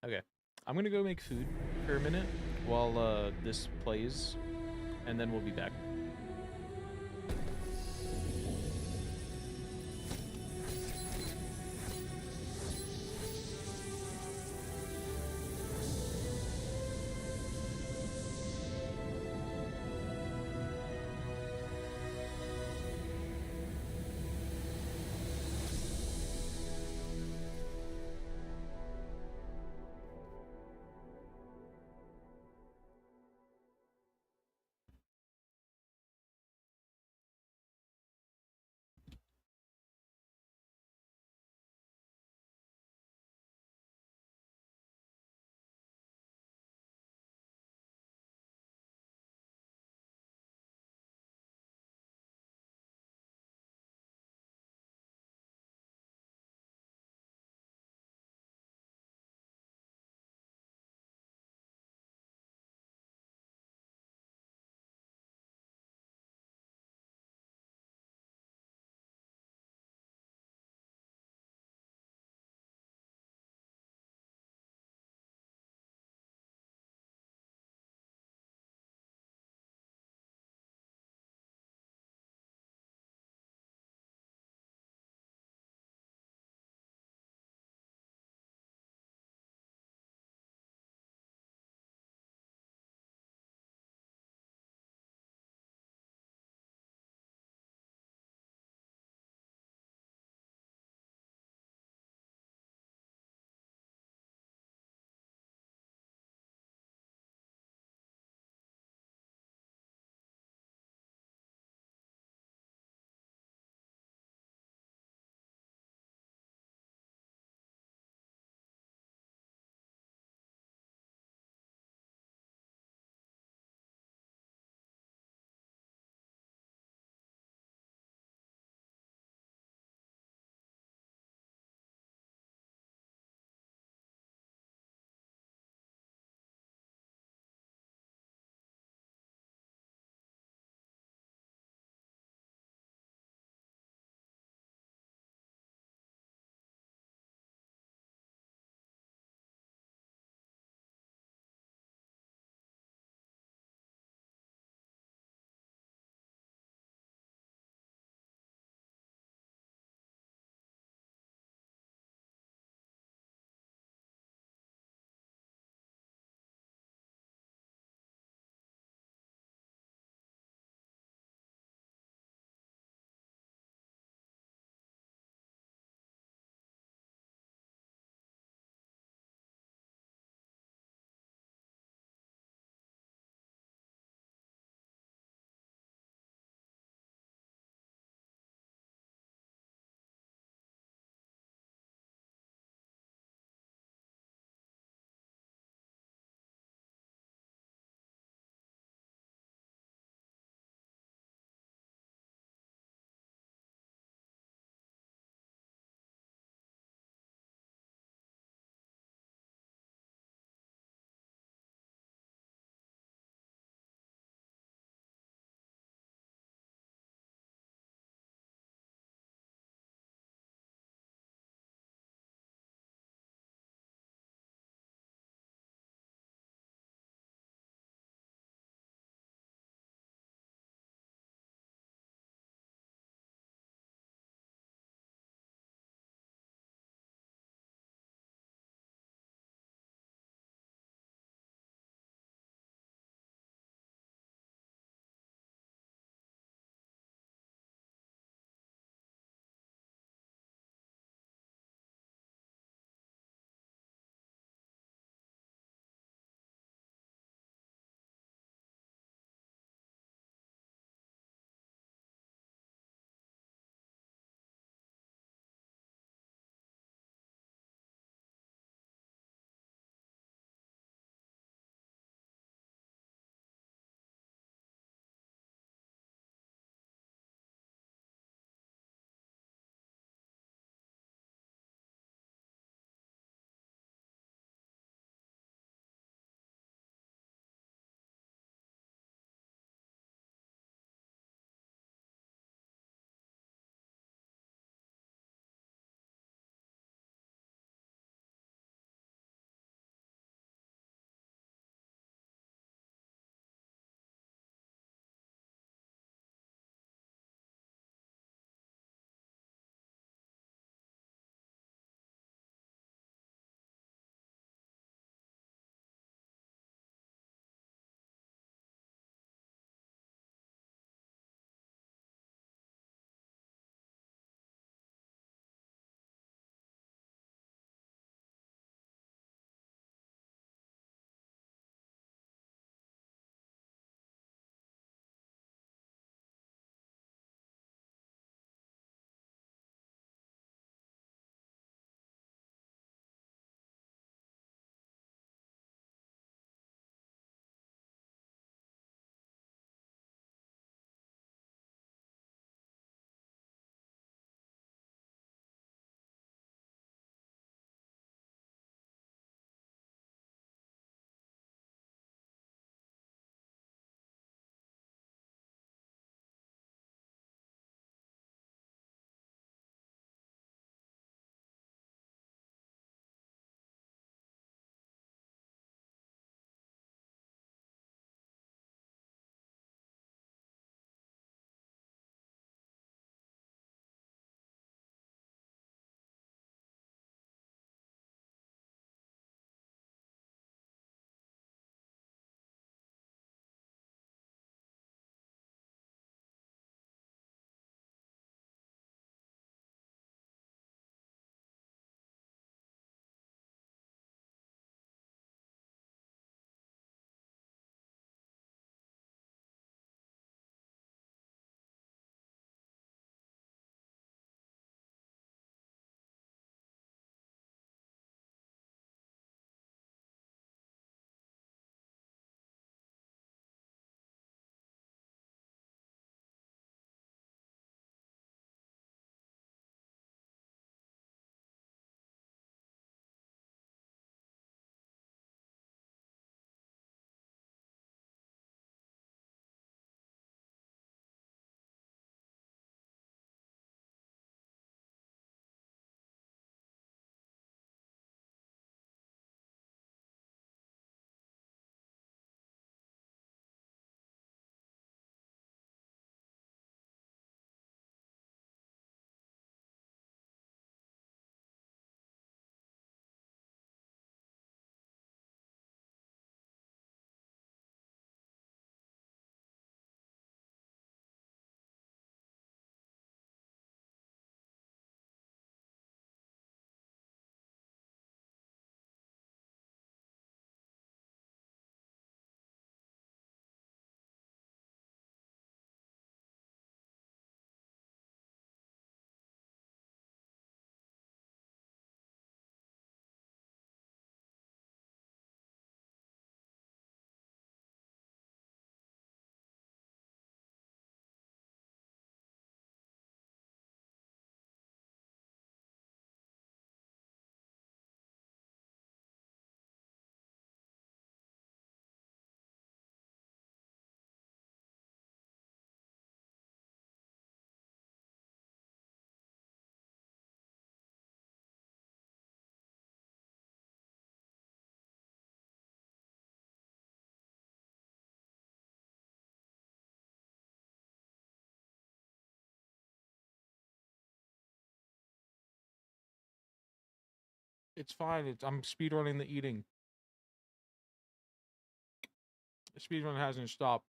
Okay. I'm gonna go make food for a minute while this plays, and then we'll be back. It's fine. I'm speedrunning the eating. The speedrun hasn't stopped.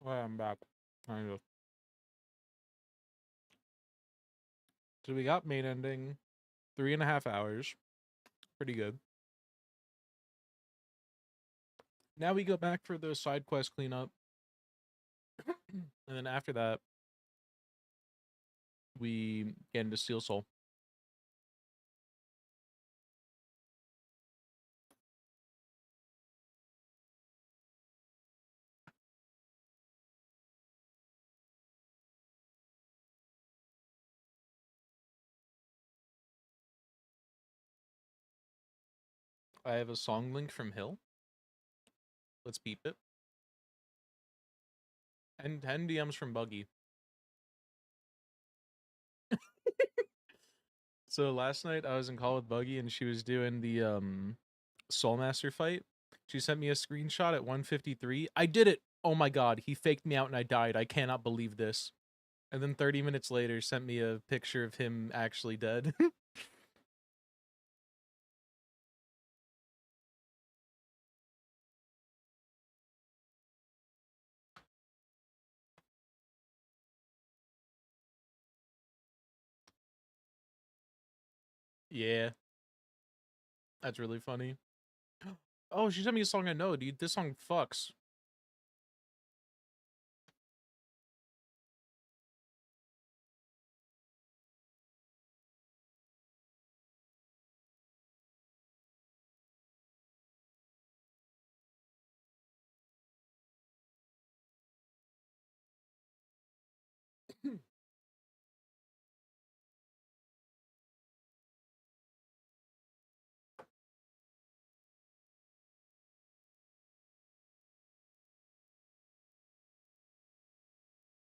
Well, I'm back. Kind of. So we got main ending. 3.5 hours. Pretty good. Now we go back for the side quest cleanup. And then after that, we get into Steel Soul. I have a song link from Hill. Let's beep it. And 10 DMs from Buggy. So last night I was in call with Buggy and she was doing the Soulmaster fight. She sent me a screenshot at 1:53. I did it. Oh my god, he faked me out and I died. I cannot believe this. And then 30 minutes later sent me a picture of him actually dead. Yeah, that's really funny. Oh, she sent me a song I know, dude. This song fucks.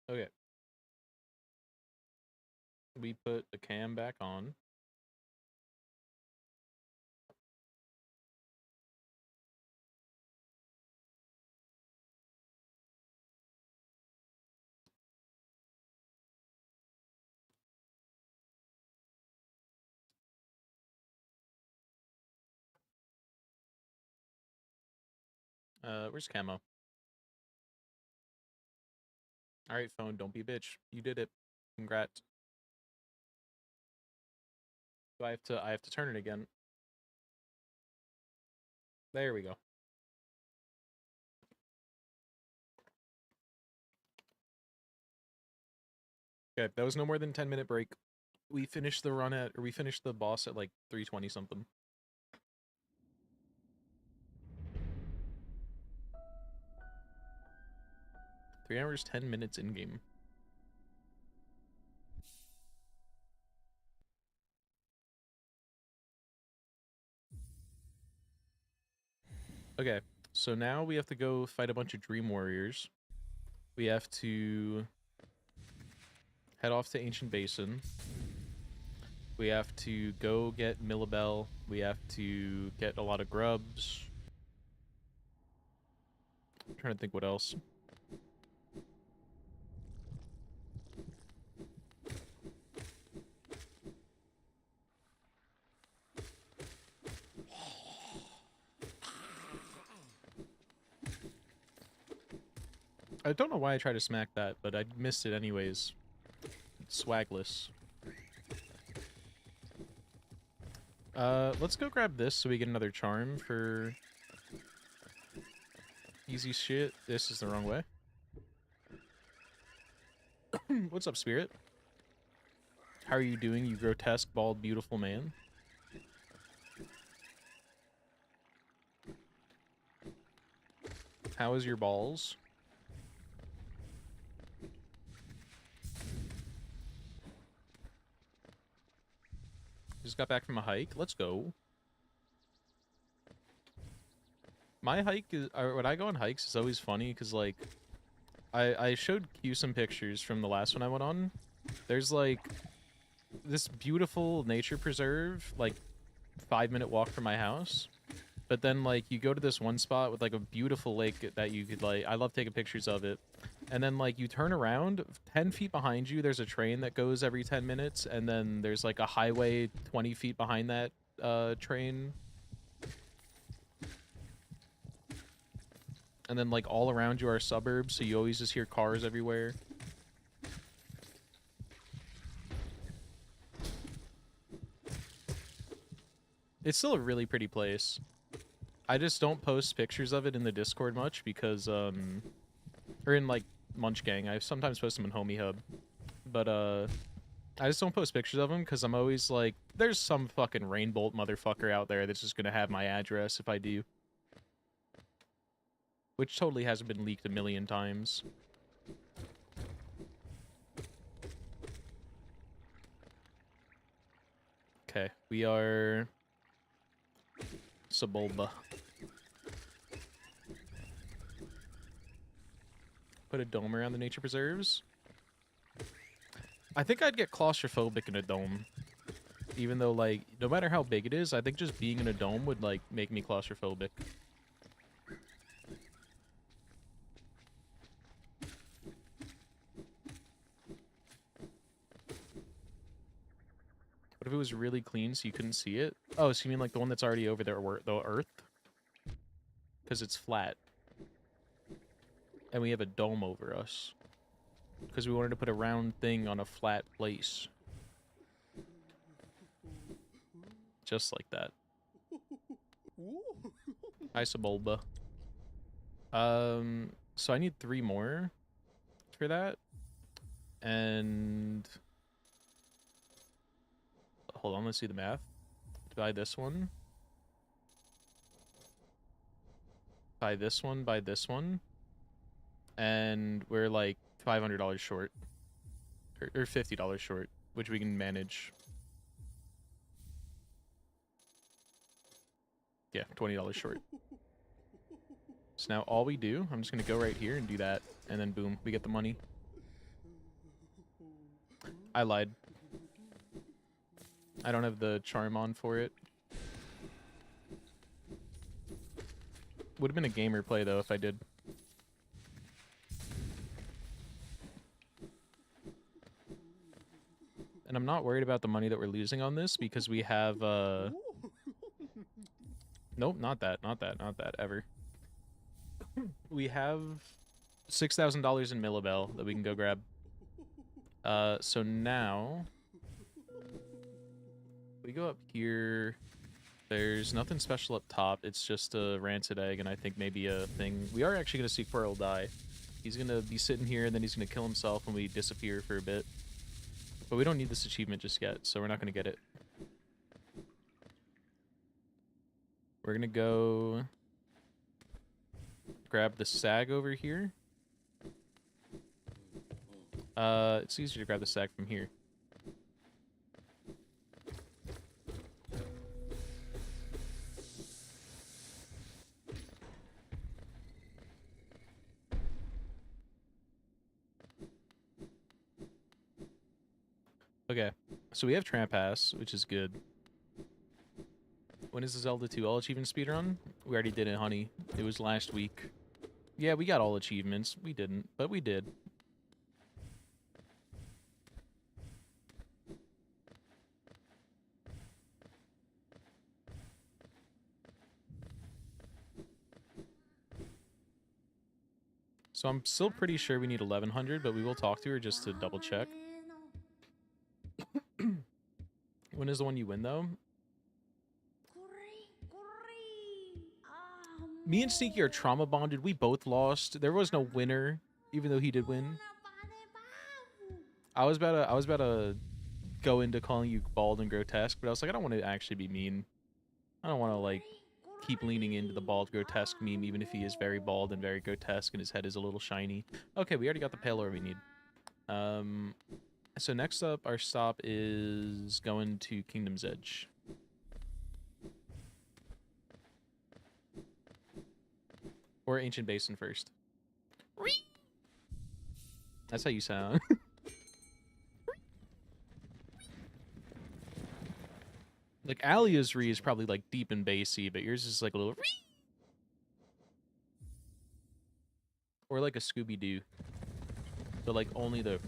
Okay. We put the cam back on. Where's Camo? Alright, phone, don't be a bitch. You did it. Congrats. So I have to turn it again. There we go. Okay, that was no more than 10-minute break. We finished the run at, or we finished the boss at like 3:20 something. 3 hours, 10 minutes in game. Okay, so now we have to go fight a bunch of Dream Warriors. We have to head off to Ancient Basin. We have to go get Millabelle. We have to get a lot of grubs. I'm trying to think what else. I don't know why I tried to smack that, but I missed it anyways. It's swagless. Let's go grab this so we get another charm for easy shit. This is the wrong way. What's up, Spirit? How are you doing, you grotesque, bald, beautiful man? How is your balls? Just got back from a hike. Let's go. My hike is, when I go on hikes, it's always funny because, like, I showed Q some pictures from the last one I went on. There's, like, this beautiful nature preserve, like, 5-minute walk from my house. But then, like, you go to this one spot with, like, a beautiful lake that you could, like, I love taking pictures of it. And then, like, you turn around, 10 feet behind you, there's a train that goes every 10 minutes. And then there's, like, a highway 20 feet behind that train. And then, like, all around you are suburbs, so you always just hear cars everywhere. It's still a really pretty place. I just don't post pictures of it in the Discord much because, or in, like, Munch Gang. I sometimes post them in Homie Hub. But, I just don't post pictures of them because I'm always like, there's some fucking Rainbolt motherfucker out there that's just gonna have my address if I do. Which totally hasn't been leaked a million times. Okay, we are... Sebulba. Put a dome around the nature preserves. I think I'd get claustrophobic in a dome. Even though, like, no matter how big it is, I think just being in a dome would, like, make me claustrophobic. What if it was really clean so you couldn't see it? Oh, so you mean like the one that's already over there, the Earth? Because it's flat. And we have a dome over us. Because we wanted to put a round thing on a flat place. Just like that. Hi, Sebulba. So I need 3 more for that. And... Hold on, let's see the math. Buy this one. Buy this one, buy this one. And we're like $500 short. Or $50 short, which we can manage. Yeah, $20 short. So now all we do, I'm just going to go right here and do that. And then boom, we get the money. I lied. I don't have the charm on for it. Would have been a gamer play, though, if I did. And I'm not worried about the money that we're losing on this, because we have, Nope, not that, ever. We have $6,000 in Millibel that we can go grab. So now... We go up here. There's nothing special up top. It's just a rancid egg and I think maybe a thing. We are actually going to see Quirrell die. He's going to be sitting here and then he's going to kill himself when we disappear for a bit. But we don't need this achievement just yet, so we're not going to get it. We're going to go grab the sag over here. It's easier to grab the sag from here. Okay, so we have Tramp Pass, which is good. When is the Zelda 2 all achievement speedrun? We already did it, honey. It was last week. Yeah, we got all achievements. We didn't, but we did. So I'm still pretty sure we need 1100, but we will talk to her just to double check. When is the one you win, though? Me and Sneaky are trauma bonded. We both lost. There was no winner, even though he did win. I was about to go into calling you bald and grotesque, but I was like, I don't want to actually be mean. I don't want to, like, keep leaning into the bald grotesque meme, even if he is very bald and very grotesque and his head is a little shiny. Okay, we already got the pale ore we need. So next up, our stop is going to Kingdom's Edge. Or Ancient Basin first. That's how you sound. Like, Alia's Ree is probably, like, deep and bassy, but yours is, like, a little... Or, like, a Scooby-Doo. But, like, only the...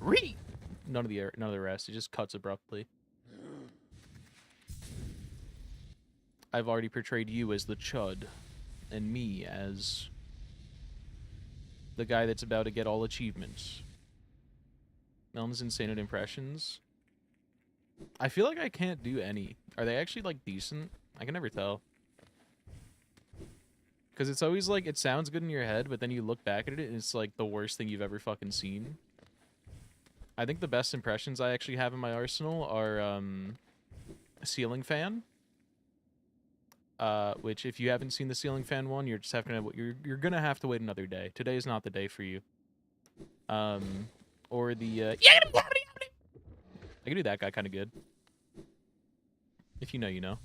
None of the rest. It just cuts abruptly. I've already portrayed you as the chud, and me as the guy that's about to get all achievements. Melon's insane at impressions. I feel like I can't do any. Are they actually, like, decent? I can never tell. Because it's always, like, it sounds good in your head, but then you look back at it, and it's, like, the worst thing you've ever fucking seen. I think the best impressions I actually have in my arsenal are, Ceiling Fan. Which, if you haven't seen the Ceiling Fan one, you're just you're gonna have to wait another day. Today is not the day for you. Or the, I can do that guy kind of good. If you know, you know.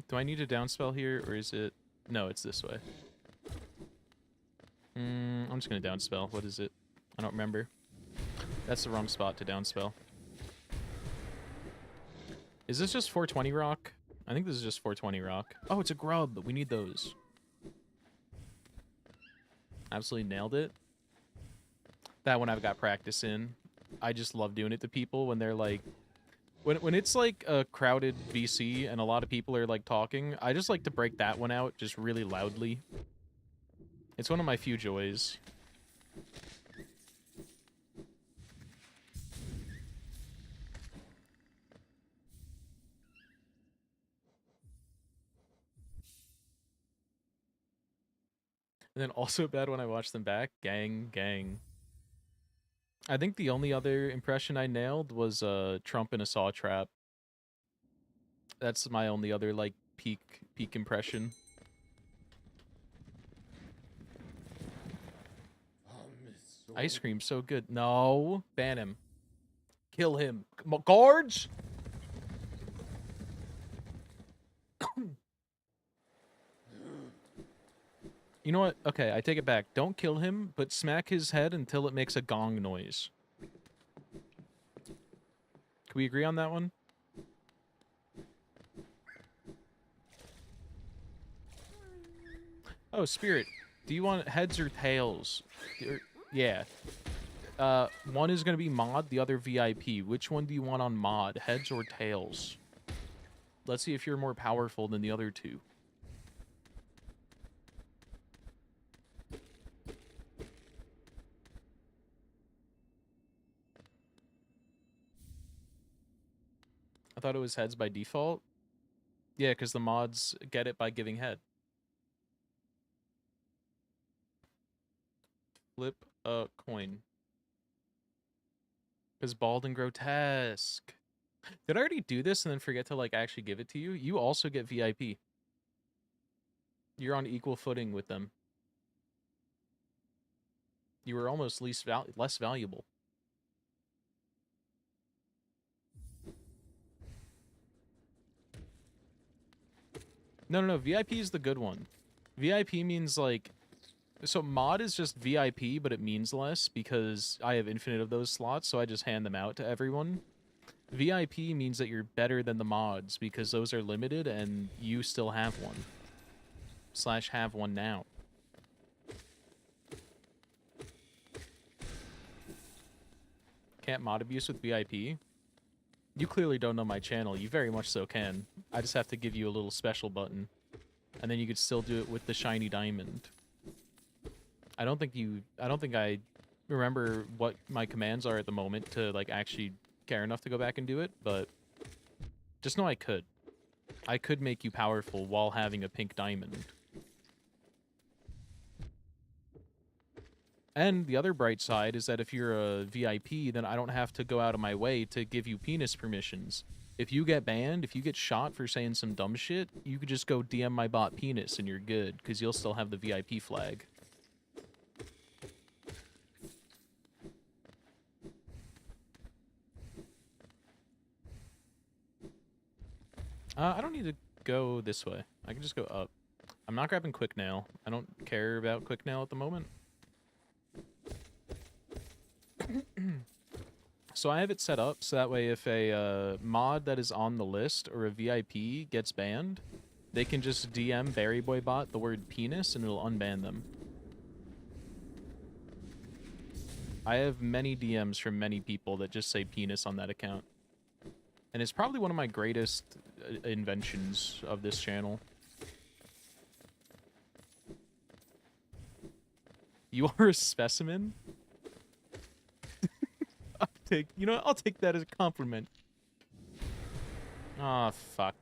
Do I need a downspell here, or is it... No, it's this way. I'm just going to downspell. What is it? I don't remember. That's the wrong spot to downspell. Is this just 420 rock? I think this is just 420 rock. Oh, it's a grub. We need those. Absolutely nailed it. That one I've got practice in. I just love doing it to people when they're like... When it's like a crowded VC and a lot of people are like talking, I just like to break that one out just really loudly. It's one of my few joys. And then also bad when I watch them back. Gang, gang. I think the only other impression I nailed was Trump in a saw trap. That's my only other like peak impression. Ice cream so good. No, ban him. Kill him. Guards. You know what? Okay, I take it back. Don't kill him, but smack his head until it makes a gong noise. Can we agree on that one? Oh, Spirit. Do you want heads or tails? Yeah. One is going to be mod, the other VIP. Which one do you want on mod? Heads or tails? Let's see if you're more powerful than the other two. I thought it was heads by default. Yeah, because the mods get it by giving head. Flip a coin. Because bald and grotesque. Did I already do this and then forget to like actually give it to you? You also get VIP. You're on equal footing with them. You were almost less valuable. No. VIP is the good one. VIP means like... So mod is just VIP, but it means less because I have infinite of those slots, so I just hand them out to everyone. VIP means that you're better than the mods because those are limited and you still have one. / have one now. Can't mod abuse with VIP? You clearly don't know my channel. You very much so can. I just have to give you a little special button. And then you could still do it with the shiny diamond. I don't think I remember what my commands are at the moment to like actually care enough to go back and do it, but just know I could. I could make you powerful while having a pink diamond. And the other bright side is that if you're a VIP, then I don't have to go out of my way to give you penis permissions. If you get banned, if you get shot for saying some dumb shit, you could just go DM my bot penis and you're good, because you'll still have the VIP flag. I don't need to go this way. I can just go up. I'm not grabbing quick nail. I don't care about quick nail at the moment. So I have it set up so that way if a mod that is on the list or a VIP gets banned, they can just DM BarryBoyBot the word penis and it'll unban them. I have many DMs from many people that just say penis on that account. And it's probably one of my greatest inventions of this channel. You are a specimen? You know what? I'll take that as a compliment. Ah, fuck.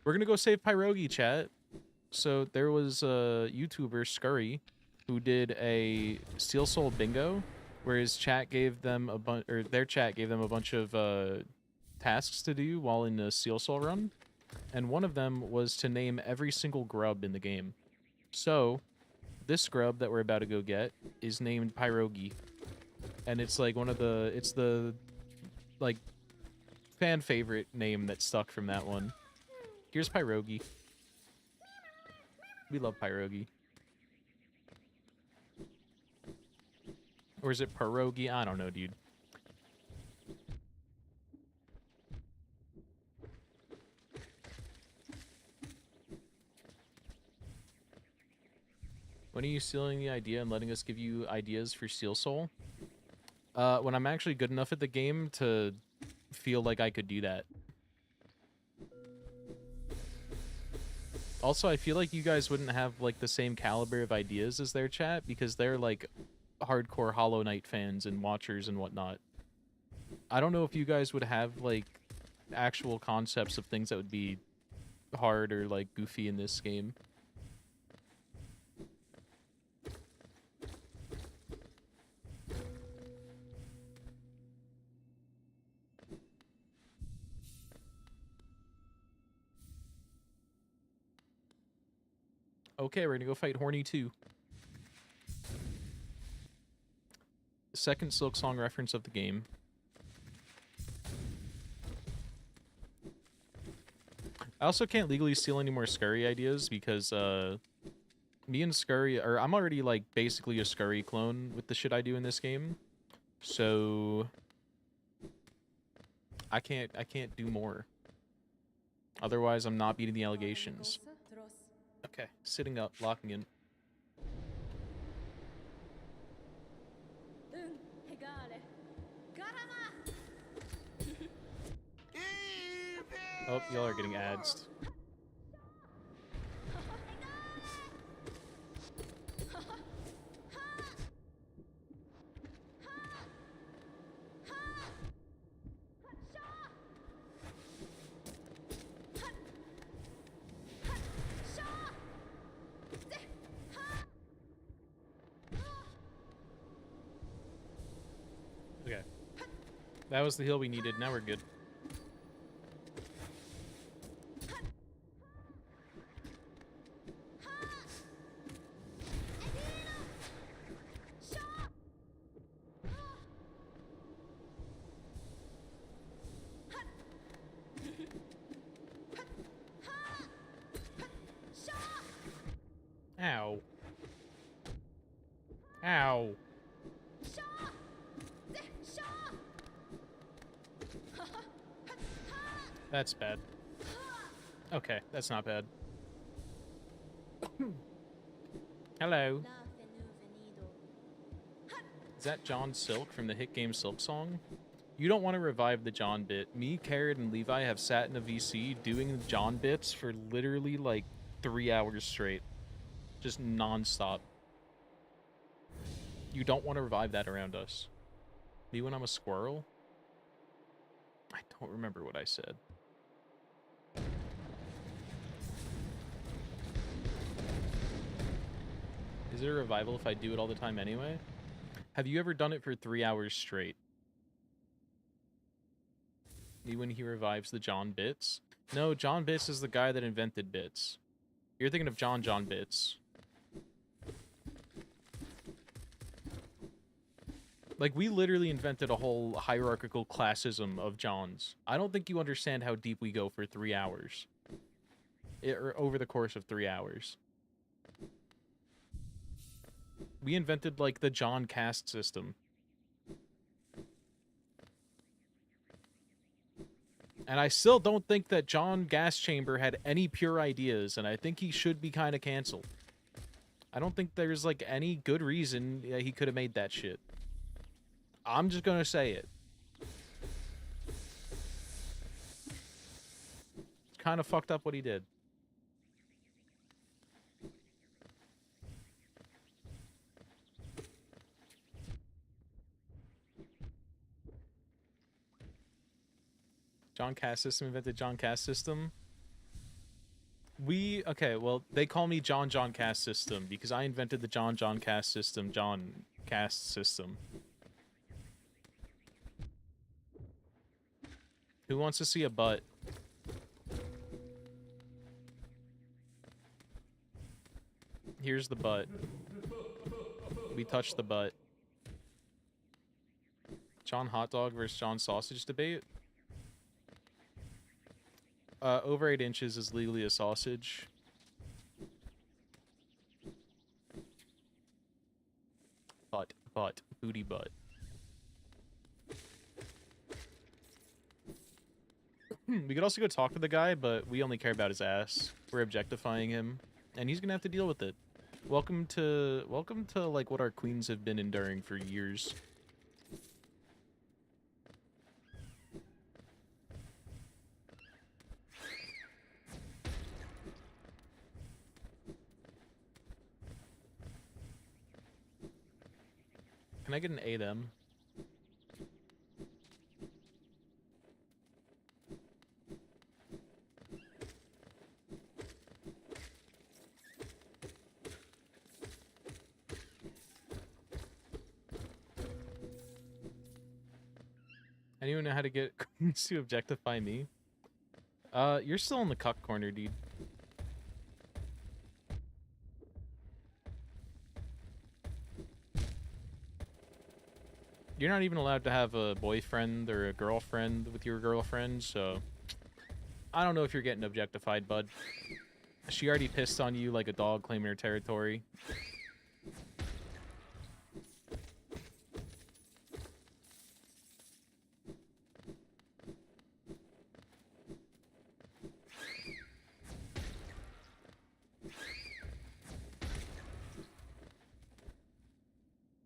We're gonna go save Pyrogi, chat. So there was a YouTuber, Scurry, who did a Steel Soul bingo, where his chat gave them a bunch, or their chat gave them a bunch of tasks to do while in a Steel Soul run, and one of them was to name every single grub in the game. So this grub that we're about to go get is named Pyrogi, and it's like it's the like fan favorite name that stuck from that one. Here's Pyrogi. We love Pyrogi. Or is it pierogi? I don't know, dude. When are you stealing the idea and letting us give you ideas for Steel Soul? When I'm actually good enough at the game to feel like I could do that. Also, I feel like you guys wouldn't have like the same caliber of ideas as their chat because they're like hardcore Hollow Knight fans and watchers and whatnot. I don't know if you guys would have like actual concepts of things that would be hard or like goofy in this game. Okay, we're gonna go fight Horny 2. The second Silk Song reference of the game. I also can't legally steal any more Scurry ideas because me and Scurry, or I'm already like basically a Scurry clone with the shit I do in this game. So I can't do more. Otherwise I'm not beating the allegations. Okay, sitting up, locking in. Oh, y'all are getting ads. Okay. That was the heal we needed. Now we're good. Ow. Ow. That's bad. Okay, that's not bad. Hello. Is that John Silk from the hit game Silk Song? You don't want to revive the John bit. Me, Carrot, and Levi have sat in a VC doing the John bits for literally like 3 hours straight. Just non-stop. You don't want to revive that around us. Me when I'm a squirrel? I don't remember what I said. Is it a revival if I do it all the time anyway? Have you ever done it for 3 hours straight? Me when he revives the John Bits? No, John Bits is the guy that invented bits. You're thinking of John Bits. Like, we literally invented a whole hierarchical classism of Johns. I don't think you understand how deep we go for 3 hours. Or over the course of 3 hours. We invented, like, the John caste system. And I still don't think that John Gas Chamber had any pure ideas, and I think he should be kind of canceled. I don't think there's, like, any good reason he could have made that shit. I'm just gonna say it. It's kind of fucked up what he did. John Cass System invented John Cass System. Okay, well, they call me John Cass System because I invented the John Cass System, John Cass System. Who wants to see a butt? Here's the butt. We touched the butt. John Hot Dog versus John Sausage debate? Over 8 inches is legally a sausage. Butt. Booty butt. We could also go talk to the guy, but we only care about his ass. We're objectifying him, and he's gonna have to deal with it. Welcome to like what our queens have been enduring for years. Can I get an A them? Anyone know how to get queens to objectify me? You're still in the cuck corner, dude. You're not even allowed to have a boyfriend or a girlfriend with your girlfriend, so I don't know if you're getting objectified, bud. She already pissed on you like a dog claiming her territory.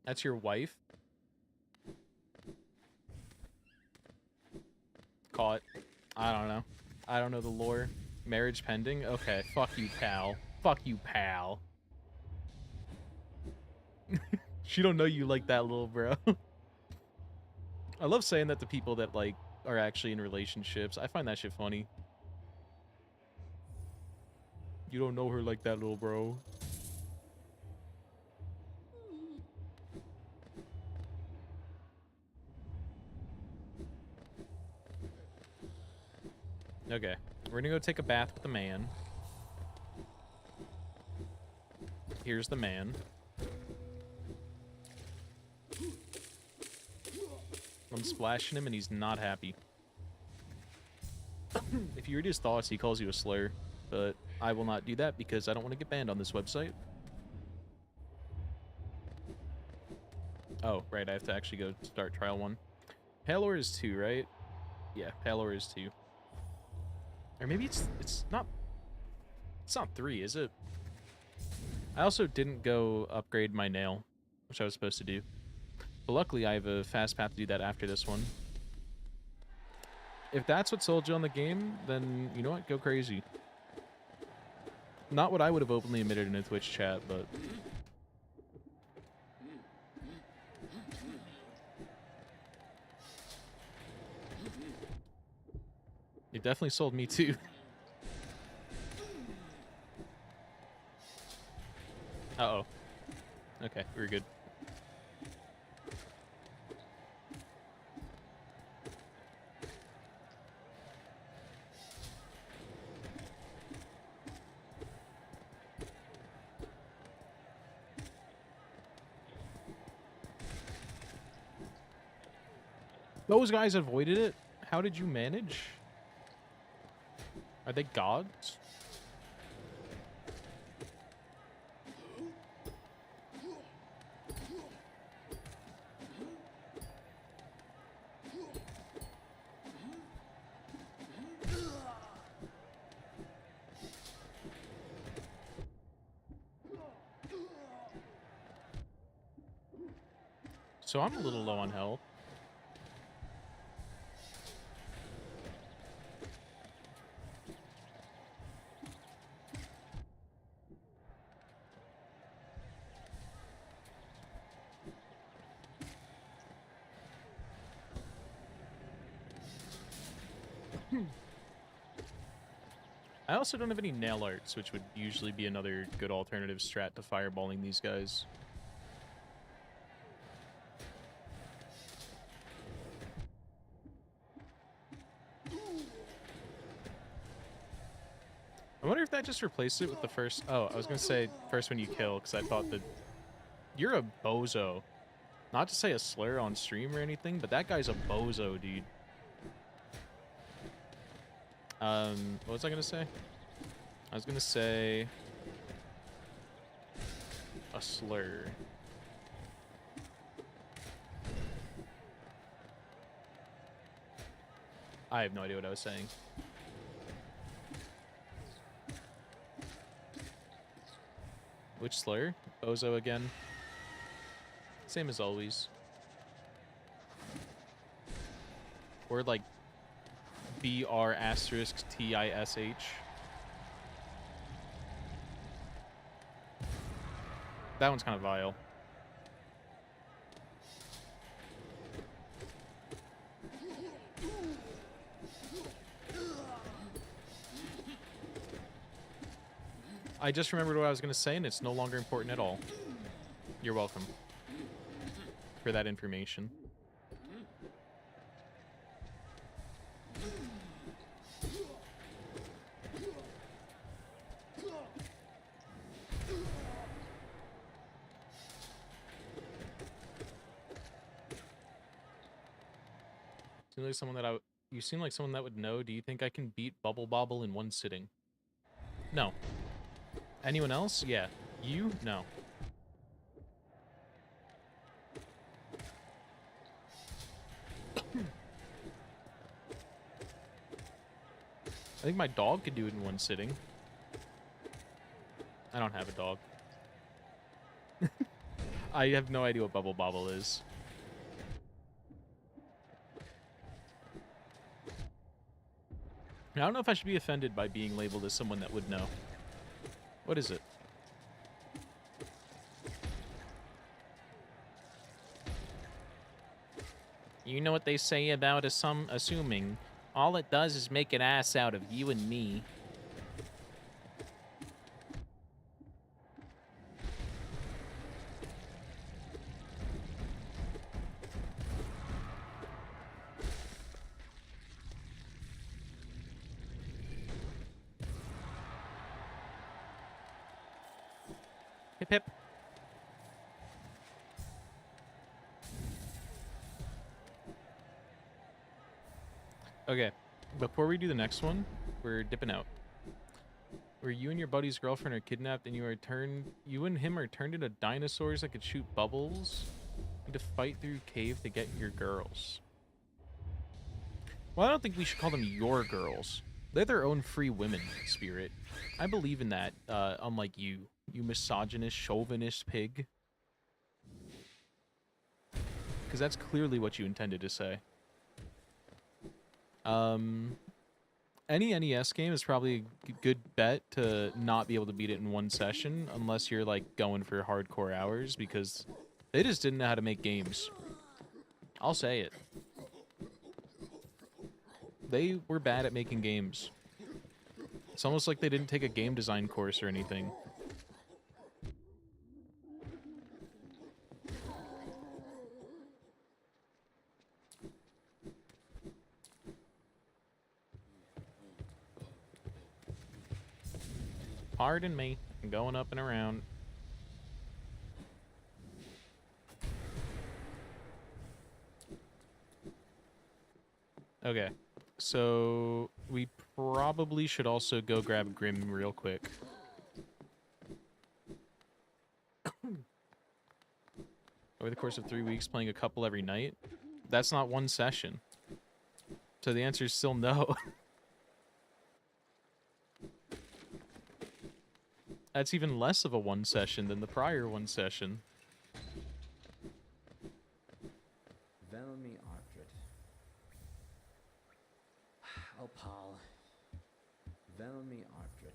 That's your wife? Caught. I don't know. I don't know the lore. Marriage pending? Okay, fuck you, pal. Fuck you, pal. She don't know you like that, little bro. I love saying that to people that, like, are actually in relationships. I find that shit funny. You don't know her like that, little bro. Okay, we're gonna go take a bath with the man. Here's the man. I'm splashing him and he's not happy. If you read his thoughts, he calls you a slur, but I will not do that because I don't want to get banned on this website. Oh, right, I have to actually go start trial 1. Palor is 2, right? Yeah, Palor is 2. Or maybe it's not 3, is it? I also didn't go upgrade my nail, which I was supposed to do. But luckily, I have a fast path to do that after this one. If that's what sold you on the game, then, you know what? Go crazy. Not what I would have openly admitted in a Twitch chat, but... It definitely sold me too. Uh-oh. Okay, we're good. Those guys avoided it? How did you manage? Are they gods? So I'm a little low on health. I also don't have any nail arts, which would usually be another good alternative strat to fireballing these guys. I wonder if that just replaced it with the first... Oh, I was going to say first one you kill, because I thought that... You're a bozo. Not to say a slur on stream or anything, but that guy's a bozo, dude. What was I going to say? I was going to say... a slur. I have no idea what I was saying. Which slur? Bozo again. Same as always. Or like BR*TISH. That one's kind of vile. I just remembered what I was going to say, and it's no longer important at all. You're welcome for that information. Seems like someone that you seem like someone that would know. Do you think I can beat Bubble Bobble in one sitting? No. Anyone else? Yeah. You? No. I think my dog could do it in one sitting. I don't have a dog. I have no idea what Bubble Bobble is. I don't know if I should be offended by being labeled as someone that would know. What is it? You know what they say about assuming. All it does is make an ass out of you and me. Hip hip. Okay, before we do the next one, we're dipping out. Where you and your buddy's girlfriend are kidnapped and you and him are turned into dinosaurs that could shoot bubbles. You need to fight through cave to get your girls. Well, I don't think we should call them your girls. They're their own free women, Spirit. I believe in that, unlike you misogynist, chauvinist pig. Because that's clearly what you intended to say. Any NES game is probably a good bet to not be able to beat it in one session unless you're like going for hardcore hours, because they just didn't know how to make games. I'll say it. They were bad at making games. It's almost like they didn't take a game design course or anything. Pardon me, I'm going up and around. Okay. So we probably should also go grab Grim real quick. Over the course of 3 weeks, playing a couple every night. That's not one session. So the answer is still no. That's even less of a one session than the prior one session. Velmi Ardred. Oh, Paul. Velmi Ardred.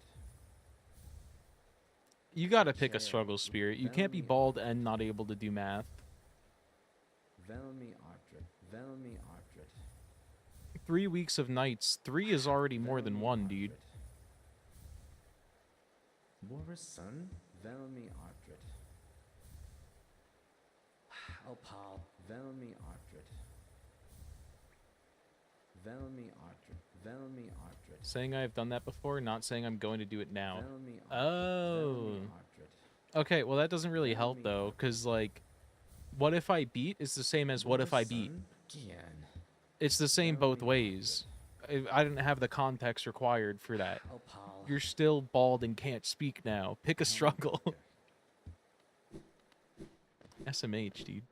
You gotta pick a struggle spirit. You can't be bald and not able to do math. Velmi Ardred. Velmi Ardred. 3 weeks of nights. 3 is already more than 1, dude. War's son? Velmi Ardred. Oh, Paul. Velmi Ardred. Velmi Ardred. Velmi Ardred. Saying I have done that before, not saying I'm going to do it now. Velmi Ardred. Oh. Velmi Ardred. Okay, well that doesn't really help though, because like, what if I beat is the same as what if I beat. It's the same both ways. I didn't have the context required for that. Oh, Paul. You're still bald and can't speak now. Pick a struggle. SMH, dude.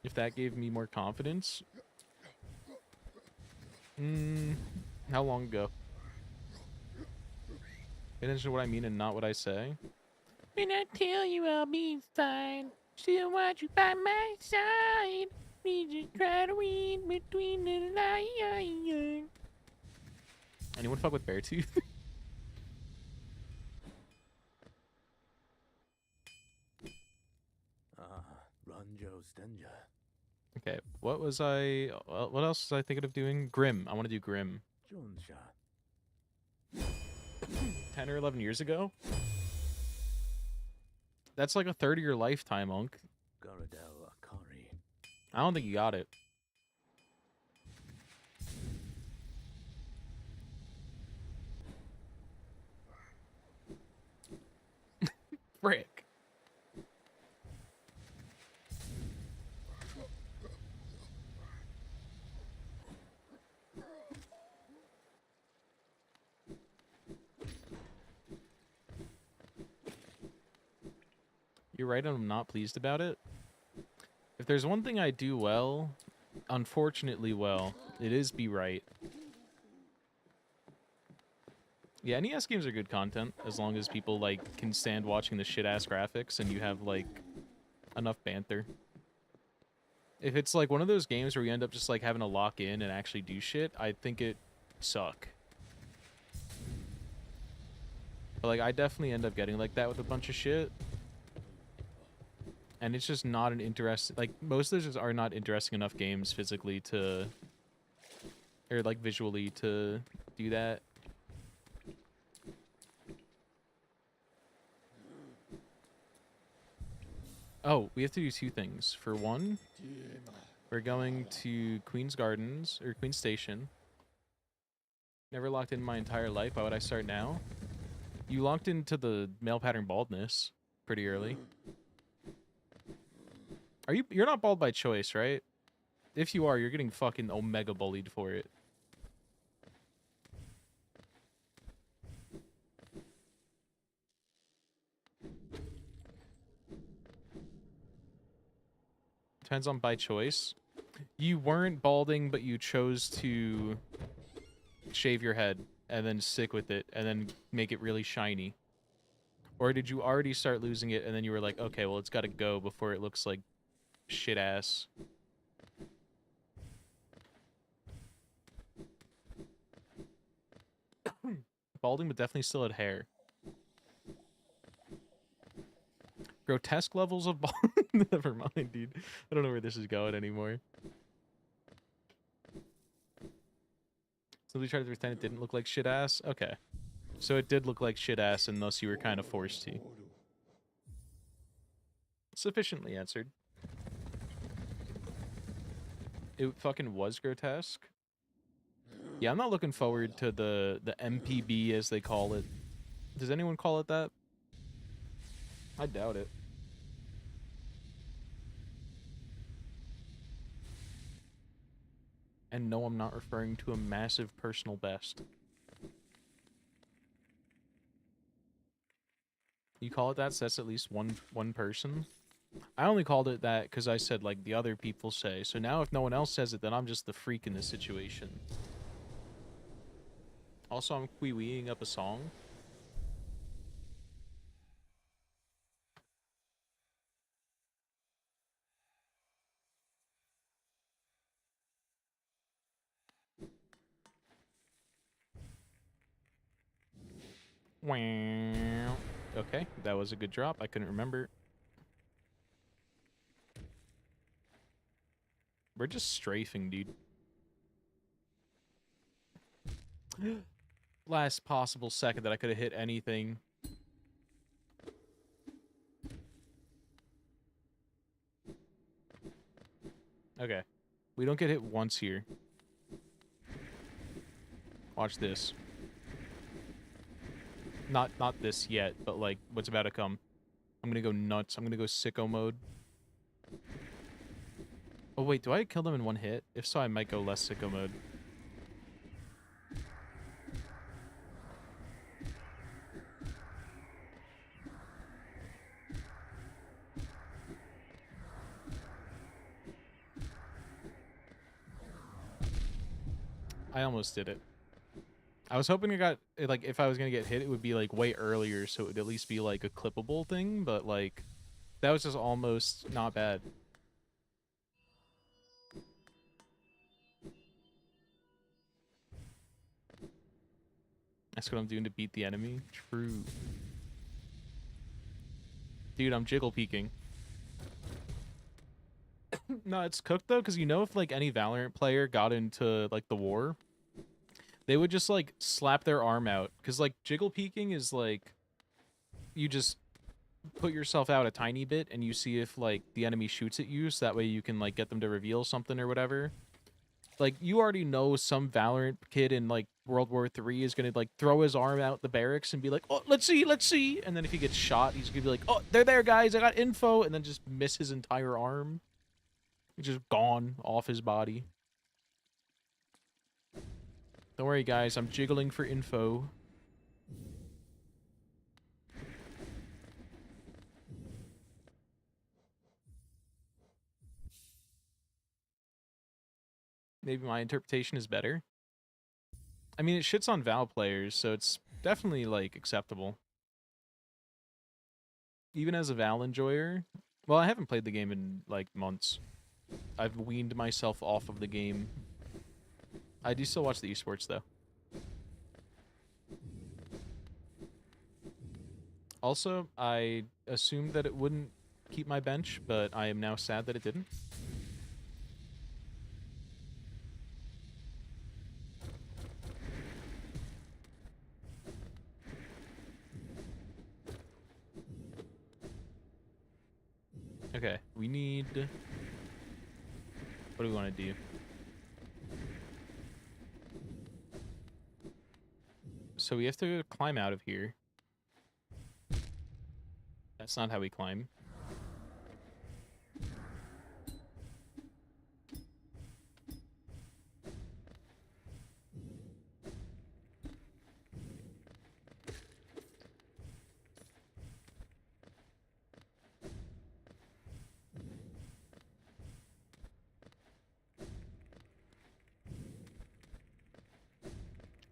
If that gave me more confidence. How long ago? Pay attention to what I mean and not what I say. When I tell you I'll be fine, still want you by my side. We just try to read between the lines. Anyone fuck with Beartooth? Ranjo Stenja. Okay, what was I... What else was I thinking of doing? Grim. I want to do Grim. Jonsha. 10 or 11 years ago? That's like a third of your lifetime, Unk. Garadel Akari. I don't think you got it. Frick. You're right, I'm not pleased about it. If there's one thing I do well, unfortunately well, it is be right. Yeah, NES games are good content, as long as people, like, can stand watching the shit-ass graphics and you have, like, enough banter. If it's, like, one of those games where you end up just, like, having to lock in and actually do shit, I think it suck. But, like, I definitely end up getting like that with a bunch of shit. And it's just not an interesting... Like, most of those are not interesting enough games physically to... Or, like, visually to do that. Oh, we have to do two things. For one, we're going to Queen's Gardens, or Queen's Station. Never locked in my entire life. Why would I start now? You locked into the male pattern baldness pretty early. You're not bald by choice, right? If you are, you're getting fucking omega bullied for it. Depends on by choice. You weren't balding, but you chose to shave your head and then stick with it and then make it really shiny. Or did you already start losing it and then you were like, okay, well, it's got to go before it looks like shit ass. Balding, but definitely still had hair. Grotesque levels of bald. Never mind, dude. I don't know where this is going anymore. Somebody tried to pretend it didn't look like shit ass? Okay. So it did look like shit ass unless you were kind of forced to. Sufficiently answered. It fucking was grotesque. Yeah, I'm not looking forward to the MPB as they call it. Does anyone call it that? I doubt it. And no, I'm not referring to a massive personal best. You call it that, so that's at least one person. I only called it that because I said, like, the other people say. So now if no one else says it, then I'm just the freak in this situation. Also, I'm quee-weeing up a song. Wow. Okay, that was a good drop. I couldn't remember. We're just strafing, dude. Last possible second that I could have hit anything. Okay. We don't get hit once here. Watch this. Not this yet, but like what's about to come. I'm gonna go nuts. I'm gonna go sicko mode. Oh wait, do I kill them in one hit? If so, I might go less sicko mode. I almost did it. I was hoping it got, like, if I was gonna get hit, it would be, like, way earlier, so it would at least be, like, a clippable thing, but, like, that was just almost not bad. That's what I'm doing to beat the enemy? True. Dude, I'm jiggle peeking. No, it's cooked, though, because you know if, like, any Valorant player got into, like, the war, they would just, like, slap their arm out. Because, like, jiggle peeking is, like, you just put yourself out a tiny bit and you see if, like, the enemy shoots at you, so that way you can, like, get them to reveal something or whatever. Like, you already know some Valorant kid in, like, World War III is gonna, like, throw his arm out the barracks and be like, oh, let's see. And then if he gets shot, he's gonna be like, oh, they're there, guys, I got info. And then just miss his entire arm. He's just gone off his body. Don't worry, guys, I'm jiggling for info. Maybe my interpretation is better. I mean, it shits on Val players, so it's definitely, like, acceptable. Even as a Val enjoyer, well, I haven't played the game in, like, months. I've weaned myself off of the game. I do still watch the esports, though. Also, I assumed that it wouldn't keep my bench, but I am now sad that it didn't. Okay, we need... What do we want to do? So we have to climb out of here. That's not how we climb.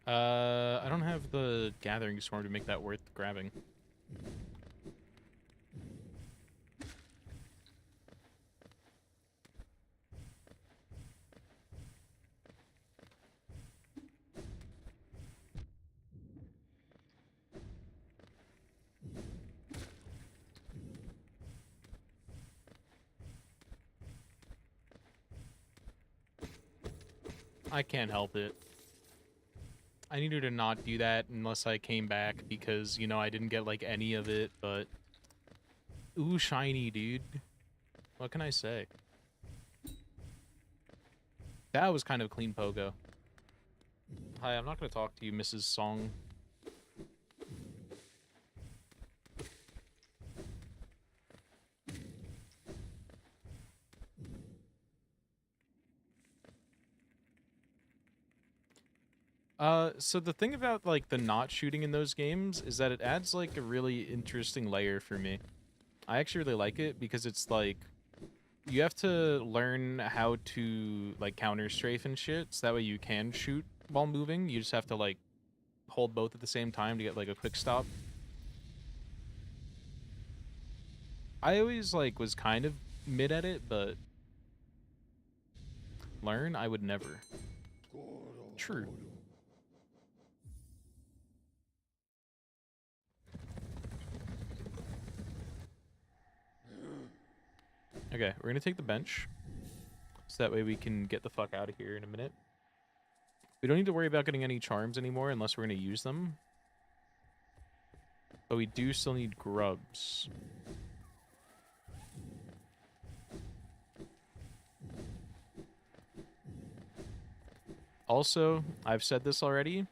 I don't have the gathering storm to make that worth grabbing. I can't help it. I needed to not do that unless I came back because, you know, I didn't get, like, any of it, but... Ooh, shiny, dude. What can I say? That was kind of clean pogo. Hi, I'm not going to talk to you, Mrs. Song. So the thing about like the not shooting in those games is that it adds like a really interesting layer for me. I actually really like it because it's like you have to learn how to like counter strafe and shit, so that way you can shoot while moving. You just have to like hold both at the same time to get like a quick stop. I always like was kind of mid at it, but learn I would never. True. Okay, we're gonna take the bench, so that way we can get the fuck out of here in a minute. We don't need to worry about getting any charms anymore unless we're gonna use them. But we do still need grubs. Also, I've said this already,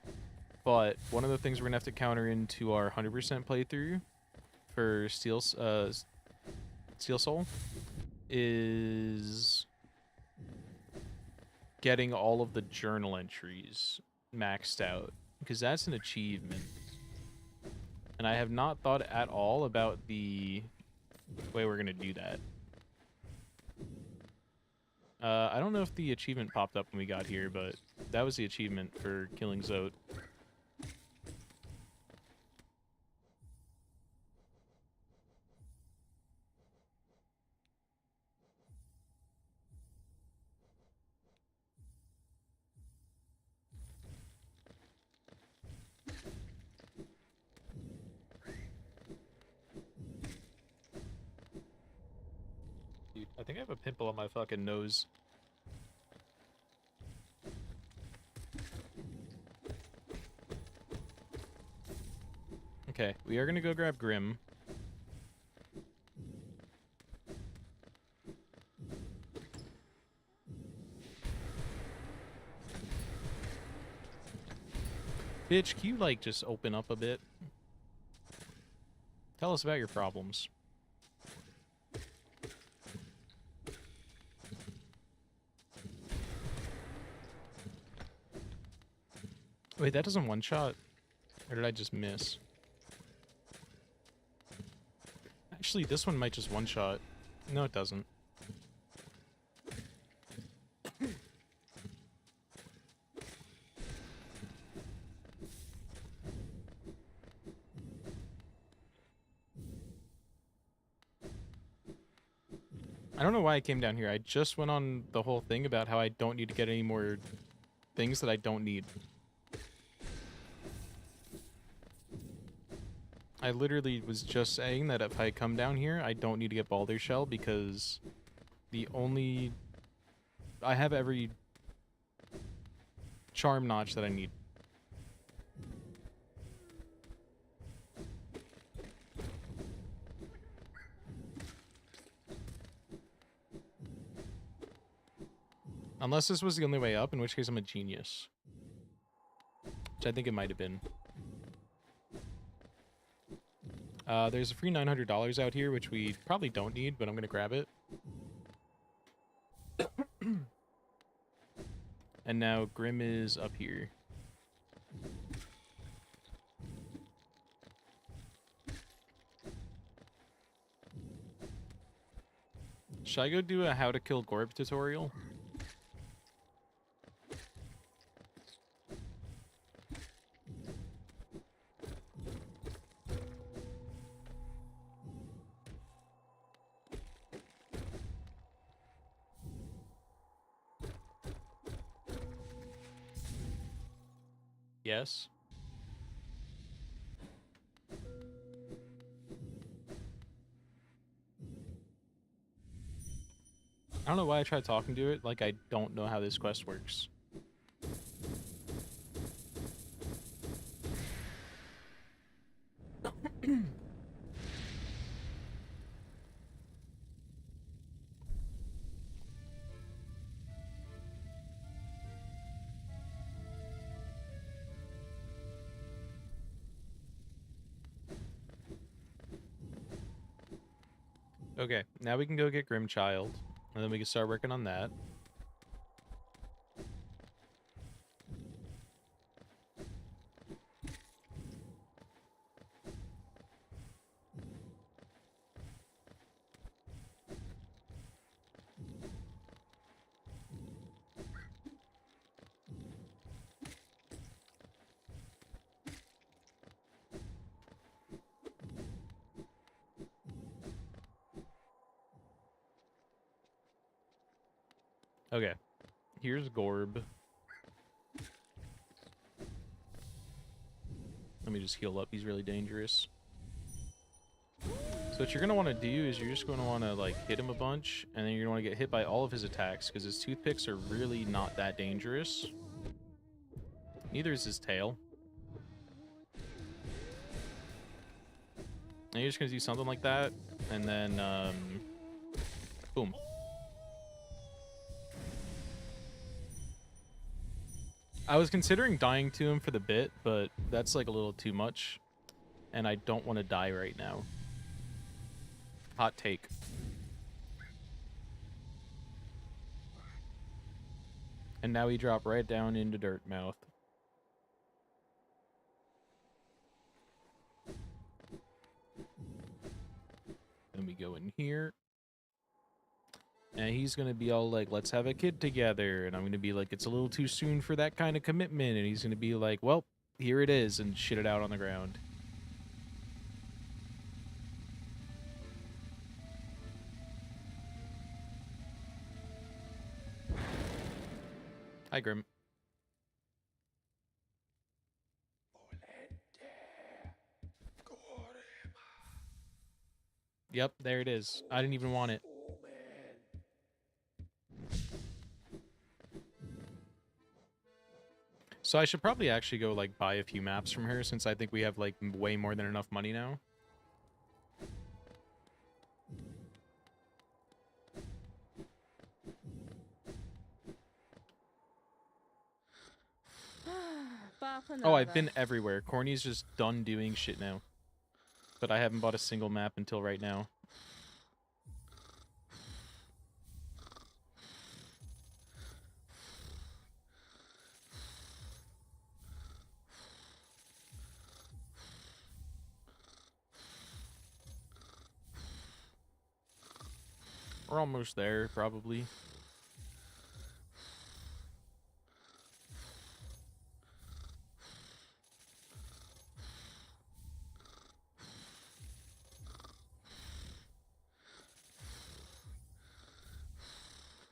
but one of the things we're gonna have to counter into our 100% playthrough for Steel Soul is getting all of the journal entries maxed out, because that's an achievement. And I have not thought at all about the way we're gonna do that. I don't know if the achievement popped up when we got here, but that was the achievement for killing Zote. Dude, I think I have a pimple on my fucking nose. Okay, we are gonna go grab Grim. Bitch, can you, like, just open up a bit? Tell us about your problems. Wait, that doesn't one-shot? Or did I just miss? Actually, this one might just one-shot. No, it doesn't. I don't know why I came down here. I just went on the whole thing about how I don't need to get any more things that I don't need. I literally was just saying that if I come down here, I don't need to get Baldur Shell because the only... I have every charm notch that I need. Unless this was the only way up, in which case I'm a genius. Which I think it might have been. There's a free $900 out here, which we probably don't need, but I'm going to grab it. And now Grim is up here. Should I go do a how to kill Gorb tutorial? Yes. I don't know why I tried talking to it, like I don't know how this quest works. Okay, now we can go get Grimchild, and then we can start working on that. Okay. Here's Gorb. Let me just heal up. He's really dangerous. So what you're going to want to do is you're just going to want to, like, hit him a bunch, and then you're going to want to get hit by all of his attacks, because his toothpicks are really not that dangerous. Neither is his tail. And you're just going to do something like that, and then, boom. I was considering dying to him for the bit, but that's, like, a little too much, and I don't want to die right now. Hot take. And now we drop right down into Dirt Mouth. Then we go in here. And he's going to be all like, let's have a kid together. And I'm going to be like, it's a little too soon for that kind of commitment. And he's going to be like, well, here it is. And shit it out on the ground. Hi, Grim. Yep, there it is. I didn't even want it. So I should probably actually go, like, buy a few maps from her, since I think we have, like, way more than enough money now. Oh, I've been everywhere. Corny's just done doing shit now. But I haven't bought a single map until right now. We're almost there, probably.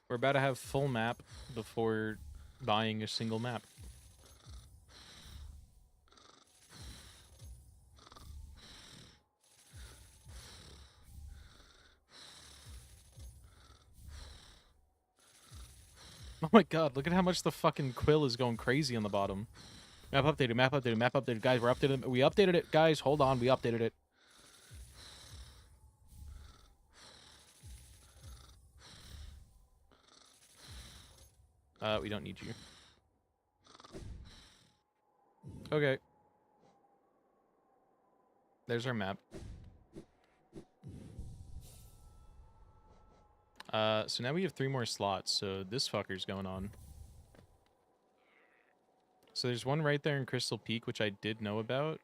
We're about to have full map before buying a single map. Oh my god, look at how much the fucking quill is going crazy on the bottom. Map updated, map updated, map updated. Guys, we're updated. We updated it, guys. Hold on, we updated it. We don't need you. Okay. There's our map. So now we have 3 more slots, so this fucker's going on. So there's one right there in Crystal Peak, which I did know about.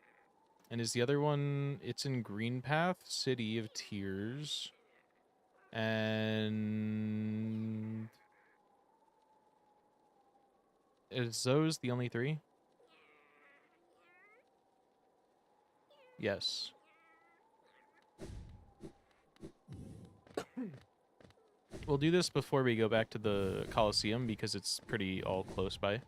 And is the other one, it's in Green Path, City of Tears. And... is those the only 3? Yes. We'll do this before we go back to the Coliseum, because it's pretty all close by.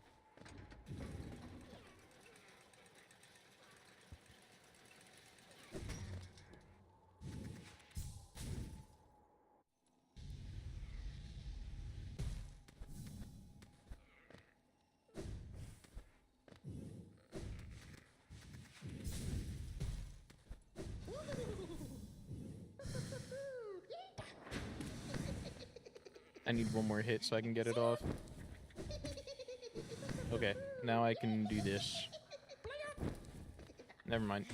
I need one more hit so I can get it off. Okay, now I can do this. Never mind.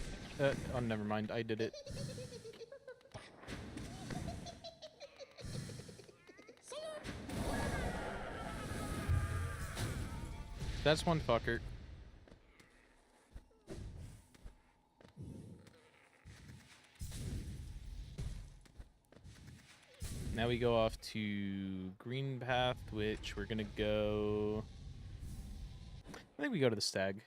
Oh, never mind. I did it. That's one fucker. Now we go off to Green Path, which we're gonna go... I think we go to the Stag.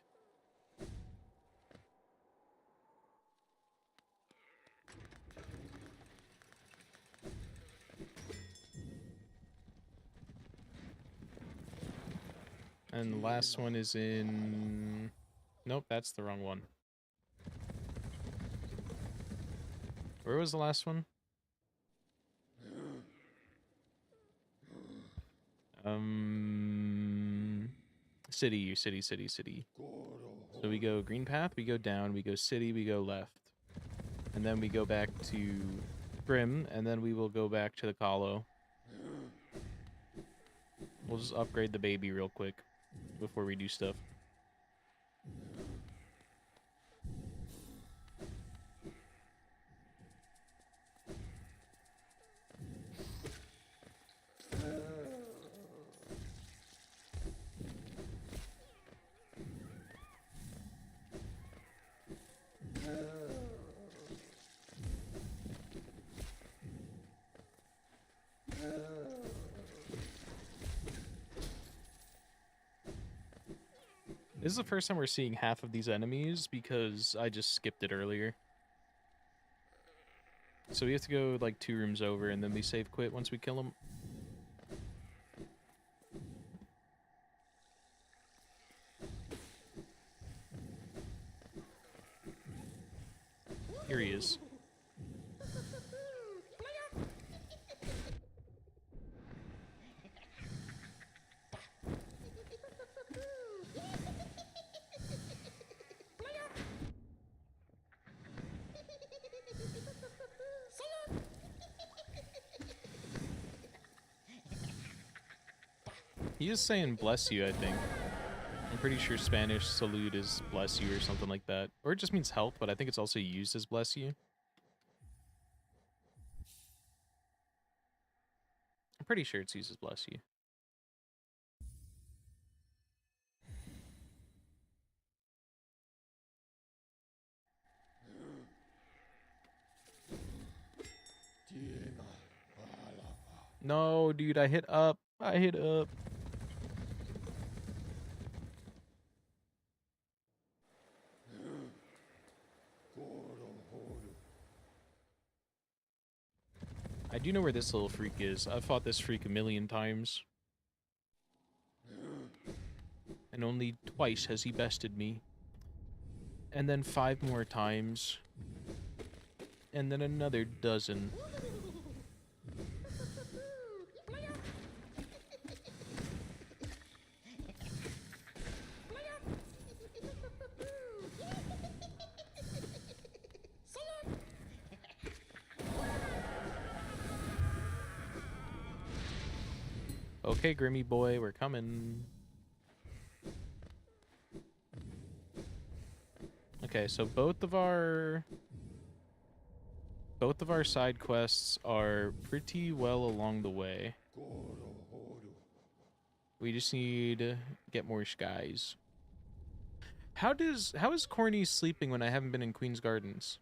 And the last one is in... Nope, that's the wrong one. Where was the last one? City. So we go green path, we go down, we go city, we go left. And then we go back to Grim, and then we will go back to the Colo. We'll just upgrade the baby real quick before we do stuff. This is the first time we're seeing half of these enemies because I just skipped it earlier. So we have to go like 2 rooms over and then we save quit once we kill him. Here he is. He is saying bless you, I think. I'm pretty sure Spanish salute is bless you or something like that. Or it just means help, but I think it's also used as bless you. I'm pretty sure it's used as bless you. No, dude, I hit up. I hit up. I do know where this little freak is. I've fought this freak a million times. And only twice has he bested me. And then 5 more times. And then another dozen. Okay, Grimmy boy, we're coming. Okay, so both of our side quests are pretty well along the way. We just need to get more skies. How is Corny sleeping when I haven't been in Queen's Gardens?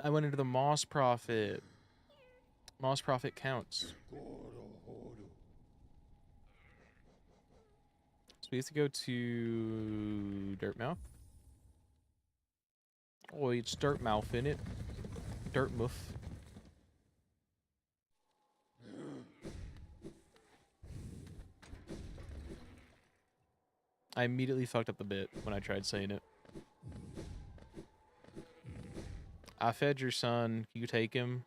I went into the Moss Prophet. Moss Prophet counts. So we have to go to Dirtmouth. Oh, it's Dirtmouth in it. Dirtmouth. I immediately fucked up the bit when I tried saying it. I fed your son. You take him.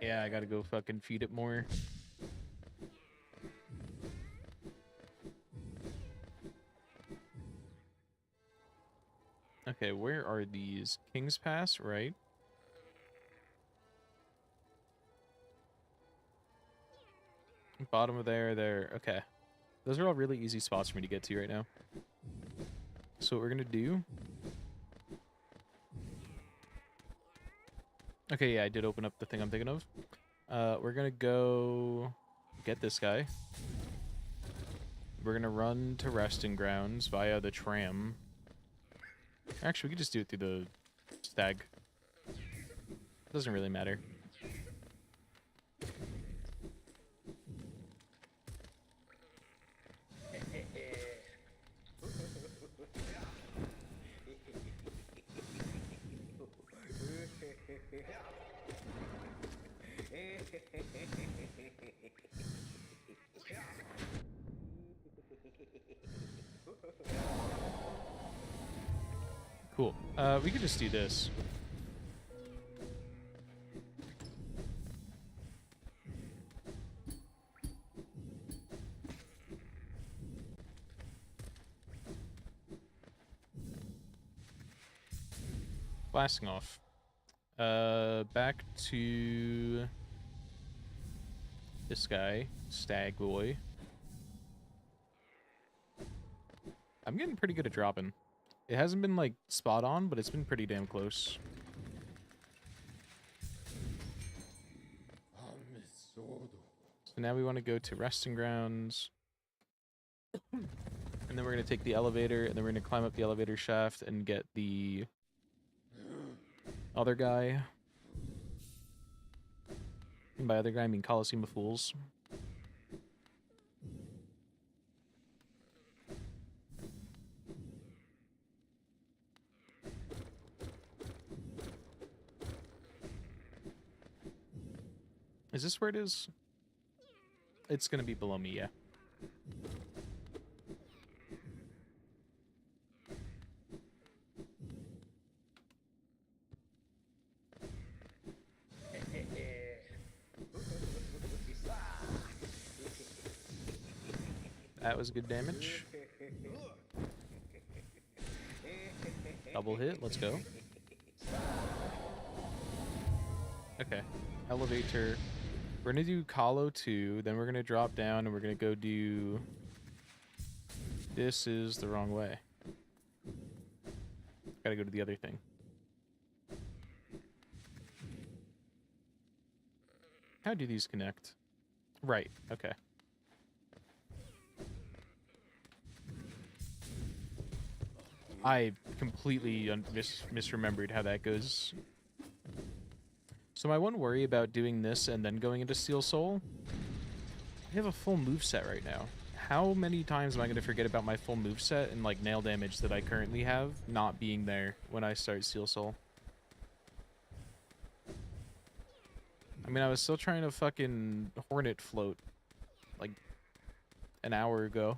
Yeah, I gotta go fucking feed it more. Okay, where are these? King's Pass, right? Bottom of there. Okay. Those are all really easy spots for me to get to right now. So what we're gonna do... Okay, yeah, I did open up the thing I'm thinking of. We're gonna go get this guy. We're gonna run to Resting Grounds via the tram. Actually, we could just do it through the Stag. Doesn't really matter. Cool. We could just do this. Blasting off. Back to this guy, Stag Boy. I'm getting pretty good at dropping. It hasn't been, like, spot on, but it's been pretty damn close. So now we want to go to resting grounds. And then we're going to take the elevator, and then we're going to climb up the elevator shaft and get the other guy. And by other guy, I mean Coliseum of Fools. Is this where it is? It's gonna be below me, yeah. That was good damage. Double hit, let's go. Okay, elevator. We're gonna do Kahlo 2, then we're gonna drop down and we're gonna go do... This is the wrong way. Gotta go to the other thing. How do these connect? Right, okay. I completely misremembered how that goes. So my one worry about doing this and then going into Steel Soul, I have a full moveset right now. How many times am I going to forget about my full moveset and like nail damage that I currently have not being there when I start Steel Soul? I mean, I was still trying to fucking Hornet float like an hour ago.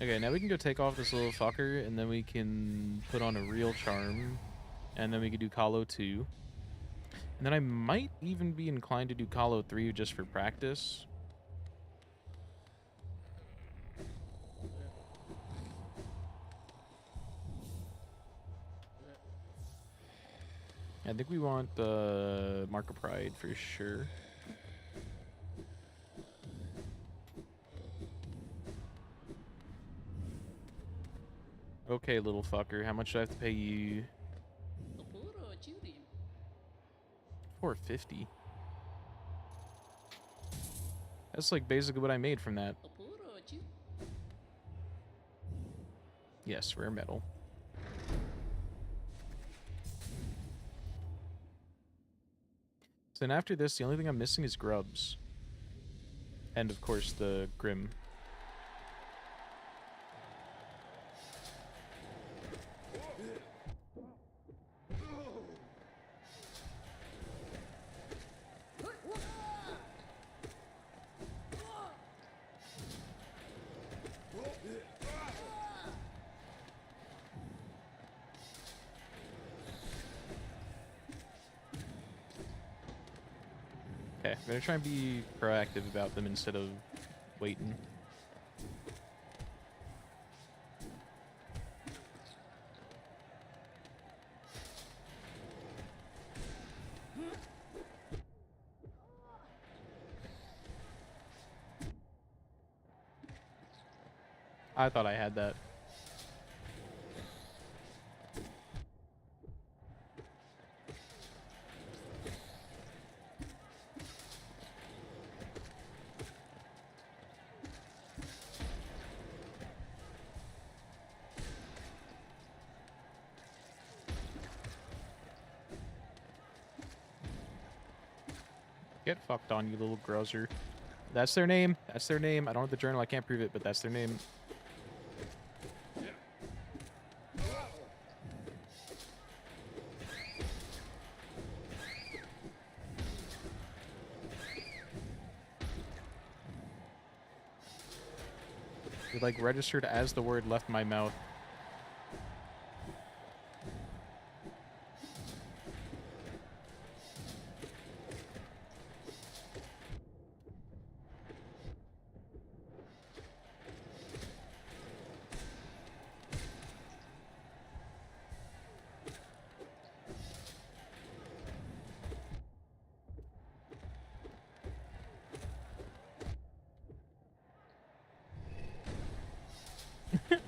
Okay, now we can go take off this little fucker, and then we can put on a real charm, and then we can do Kahlo 2. And then I might even be inclined to do Kahlo 3 just for practice. I think we want the Mark of Pride for sure. Okay, little fucker, how much do I have to pay you? $450. That's like basically what I made from that. Yes, rare metal. So then after this, the only thing I'm missing is grubs. And of course the Grim. Okay, I'm gonna try and be proactive about them instead of waiting. I thought I had that. Get fucked on, you little grozer. That's their name. That's their name. I don't have the journal. I can't prove it, but that's their name. It like registered as the word left my mouth.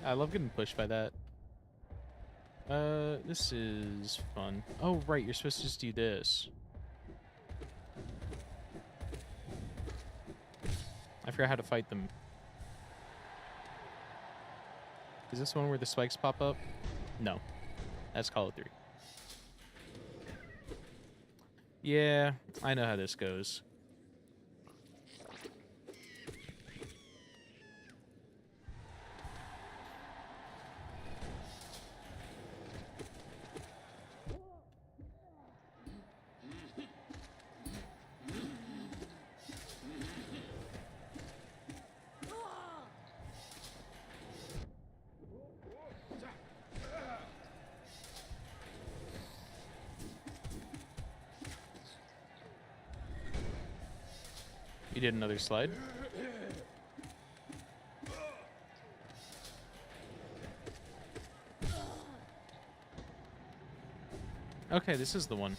I love getting pushed by that. This is fun. Oh, right, you're supposed to just do this. I forgot how to fight them. Is this one where the spikes pop up? No. That's Call of Duty. Yeah, I know how this goes. You did another slide. Okay, this is the one.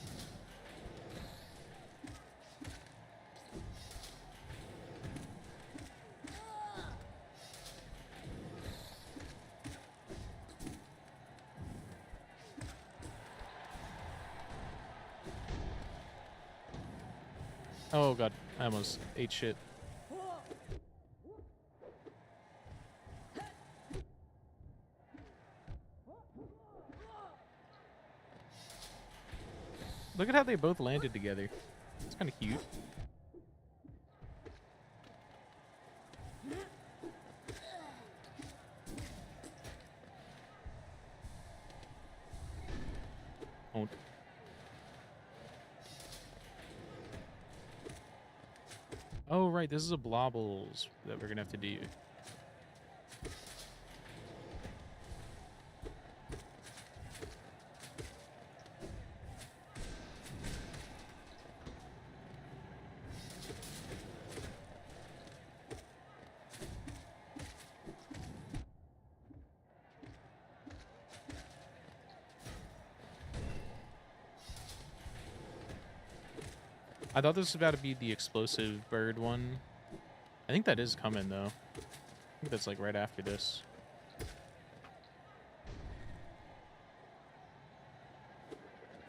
Oh god, I almost ate shit. Look at how they both landed together. It's kind of cute. Won't. Oh, right, this is a blobbles that we're gonna have to do. I thought this was about to be the explosive bird one. I think that is coming, though. I think that's, like, right after this.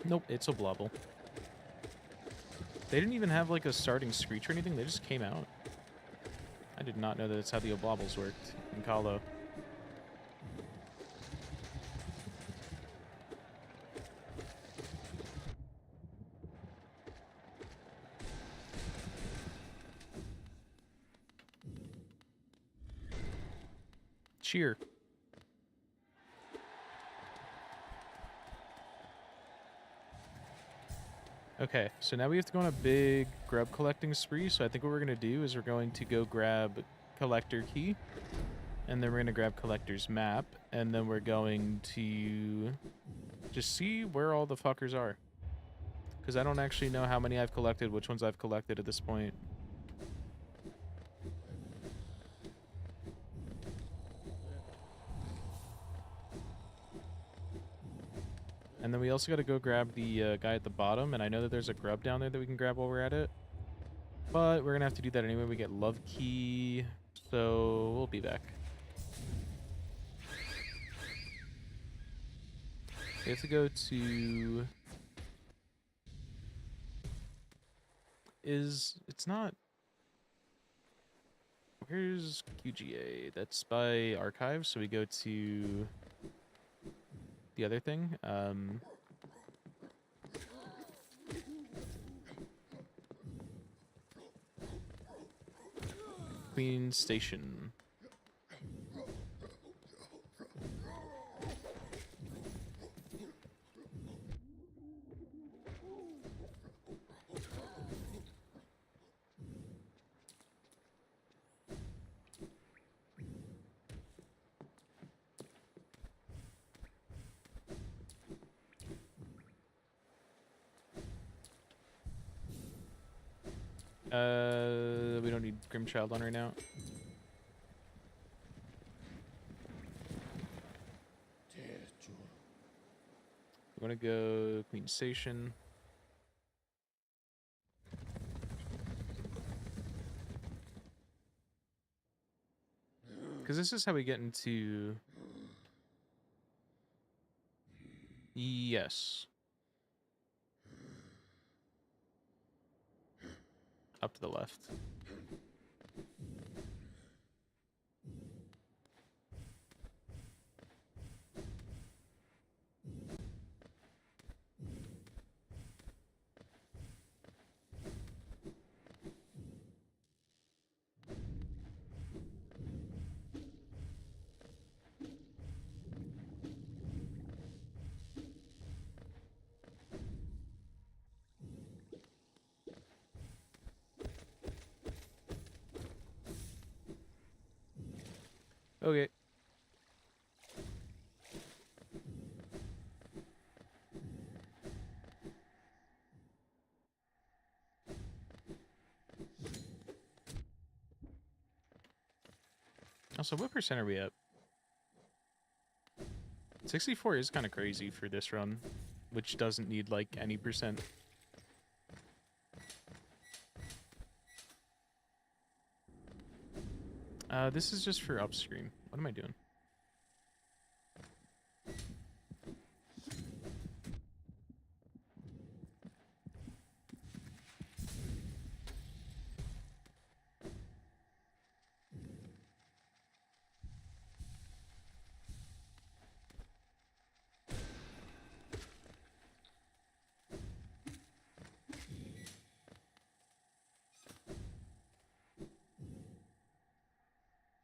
Nope, it's a blobble. They didn't even have, like, a starting screech or anything. They just came out. I did not know that that's how the oblobbles worked in Calo. Cheer. Okay, so now we have to go on a big grub collecting spree. So I think what we're going to do is we're going to go grab collector key. And then we're going to grab collector's map. And then we're going to just see where all the fuckers are. Because I don't actually know how many I've collected, which ones I've collected at this point. And then we also got to go grab the guy at the bottom. And I know that there's a grub down there that we can grab while we're at it. But we're going to have to do that anyway. We get love key. So we'll be back. We have to go to... It's not... Where's QGA? That's by archives. So we go to... the other thing. Queen Station. We don't need Grimchild on right now. We want to go Queen Station. Because this is how we get into... Yes. Up to the left. Okay. Also, what percent are we at? 64 is kind of crazy for this run, which doesn't need, like, any percent. This is just for upstream. What am I doing?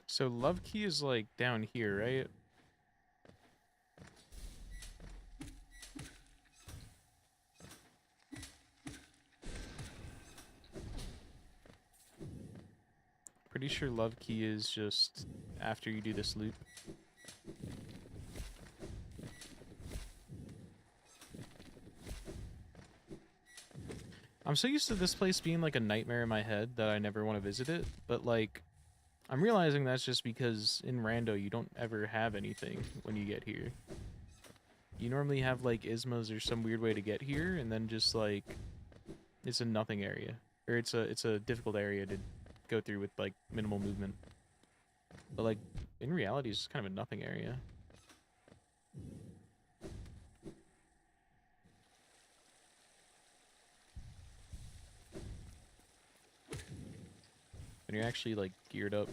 So Love Key is, like, down here, right? Pretty sure Love Key is just after you do this loop. I'm so used to this place being like a nightmare in my head that I never want to visit it, but like, I'm realizing that's just because in Rando you don't ever have anything when you get here. You normally have like Ismas or some weird way to get here, and then just like, it's a nothing area. Or it's a difficult area to go through with like minimal movement. But like, in reality it's just kind of a nothing area. When you're actually like geared up.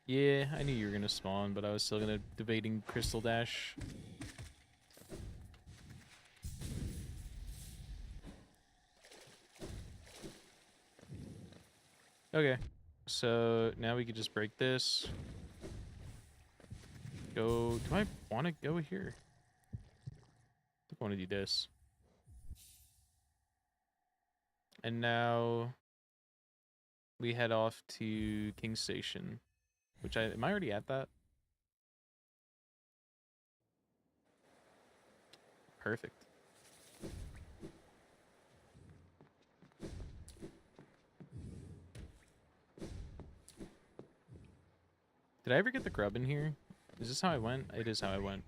Yeah, I knew you were gonna spawn, but I was still gonna debating Crystal Dash. Okay, so now we could just break this. Go. Do I want to go here? I think I want to do this. And now we head off to King Station, which am I already at that? Perfect. Did I ever get the grub in here? Is this how I went? It is how I went.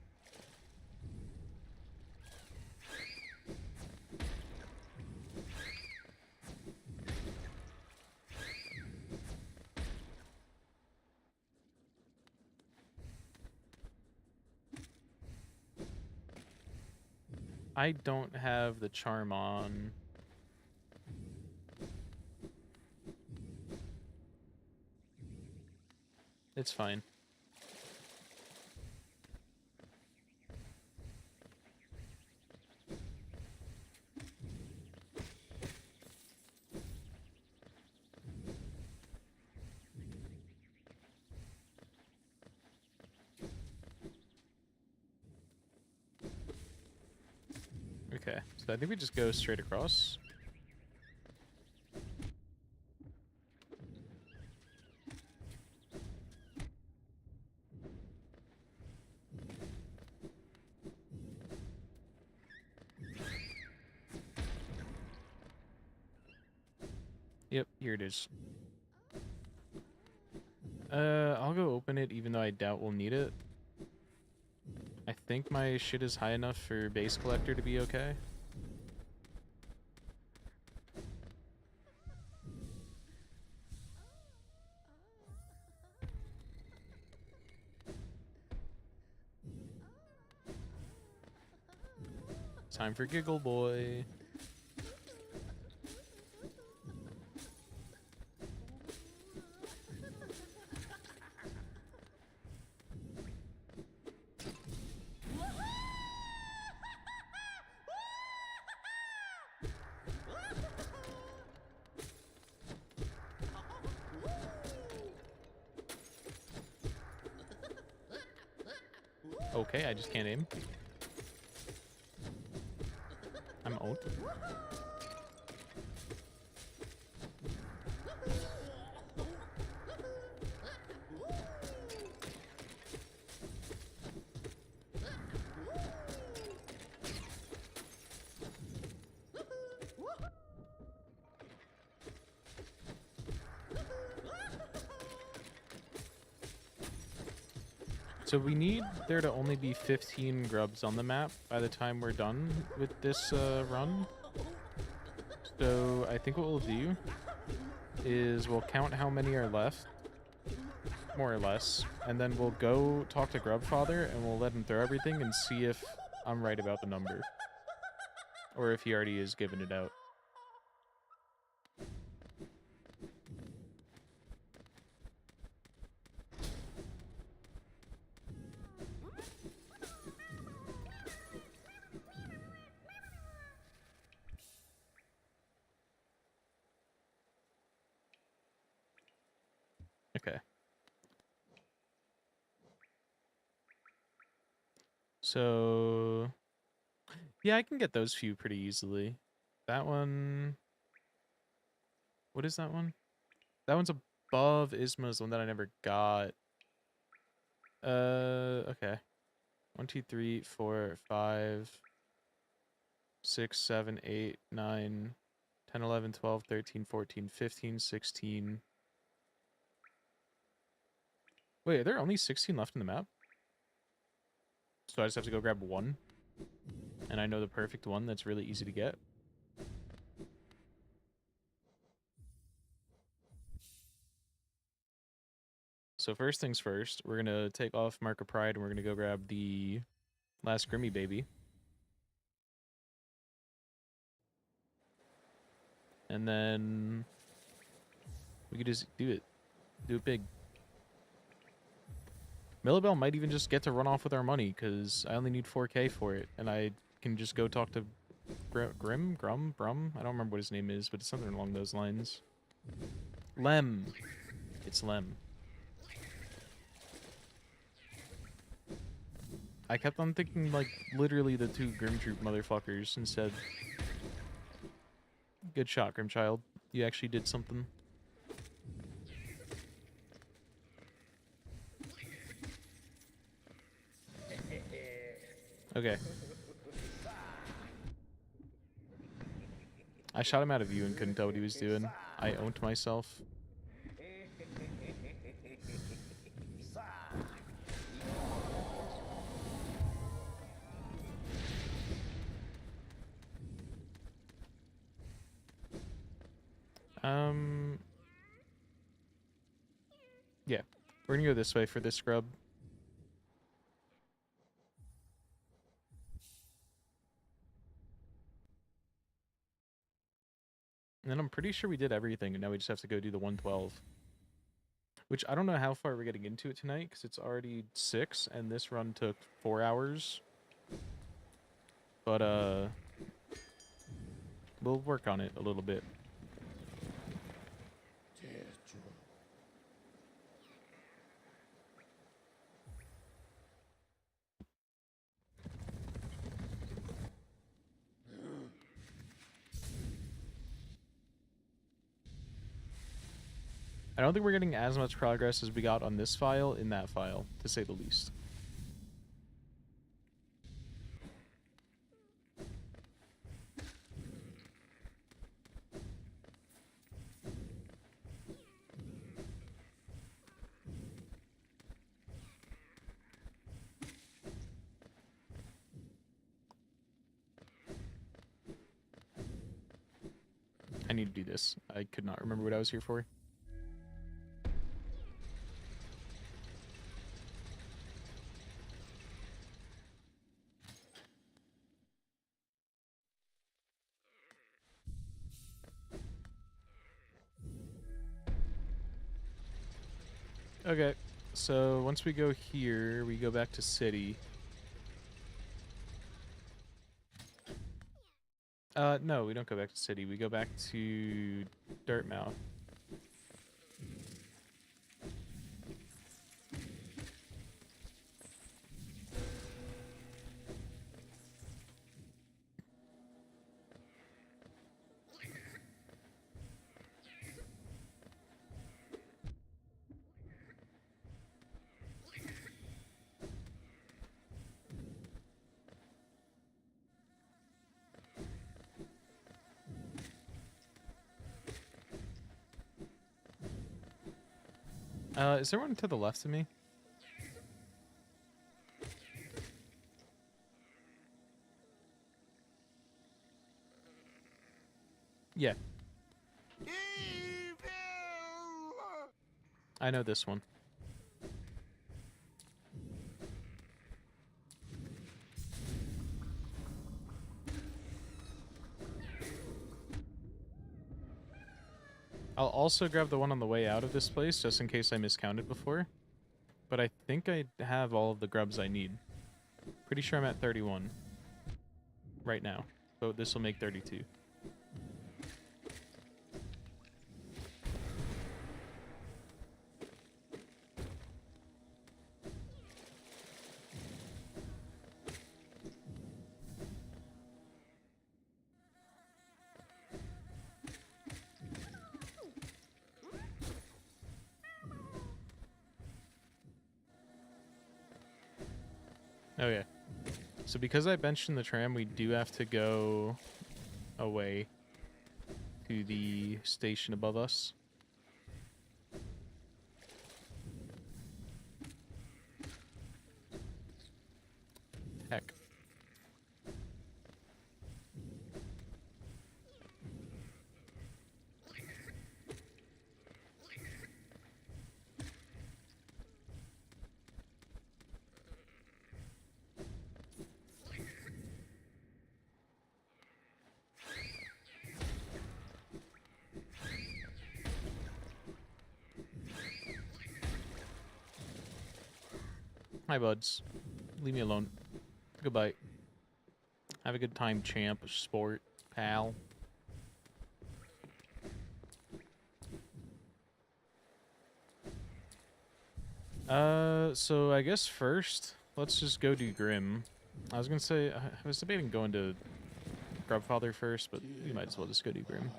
I don't have the charm on. It's fine. Okay, so I think we just go straight across. Yep, here it is. I'll go open it even though I doubt we'll need it. I think my shit is high enough for base collector to be okay. Time for Giggle Boy. Okay, I just can't aim. I'm out. So we need there to only be 15 grubs on the map by the time we're done with this run. So I think what we'll do is we'll count how many are left, more or less, and then we'll go talk to Grubfather and we'll let him throw everything and see if I'm right about the number. Or if he already is giving it out. Okay. So, yeah, I can get those few pretty easily. That one... What is that one? That one's above Isma's, the one that I never got. Okay. 1, 2, 3, 4, 5, 6, 7, 8, 9, 10, 11, 12, 13, 14, 15, 16. Wait, are there only 16 left in the map? So I just have to go grab one? And I know the perfect one that's really easy to get? So first things first, we're gonna take off Mark of Pride and we're gonna go grab the last Grimmy baby. And then we could just do it. Do it big. Millibel might even just get to run off with our money, because I only need 4K for it, and I can just go talk to Brum? I don't remember what his name is, but it's something along those lines. Lem. It's Lem. I kept on thinking, like, literally the two Grim Troop motherfuckers instead. Good shot, Grimchild. You actually did something. Okay. I shot him out of view and couldn't tell what he was doing. I owned myself. Yeah. We're gonna go this way for this scrub. And then I'm pretty sure we did everything, and now we just have to go do the 112. Which I don't know how far we're getting into it tonight, because it's already 6, and this run took 4 hours. But, we'll work on it a little bit. I don't think we're getting as much progress as we got on this file in that file, to say the least. I need to do this. I could not remember what I was here for. Okay, so once we go here, we go back to city. No, we don't go back to city. We go back to Dirtmouth. Is there one to the left of me? Yeah. I know this one. I'll also grab the one on the way out of this place, just in case I miscounted before. But I think I have all of the grubs I need. Pretty sure I'm at 31 right now, but this will make 32. Okay. So because I benched in the tram, we do have to go away to the station above us. Heck. Hi, buds. Leave me alone. Goodbye. Have a good time, champ, sport, pal. So I guess first, let's just go do Grim. I was gonna say, I was debating going to Grubfather first, but we might as well just go do Grim.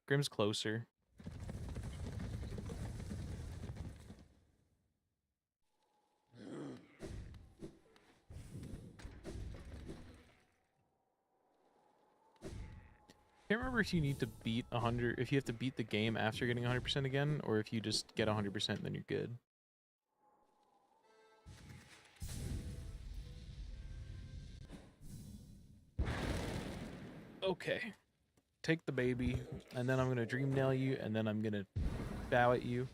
Grim's closer. Can't remember if you need to beat 100, if you have to beat the game after getting 100% again, or if you just get 100% and then you're good. Okay. Take the baby, and then I'm gonna dream nail you, and then I'm gonna bow at you.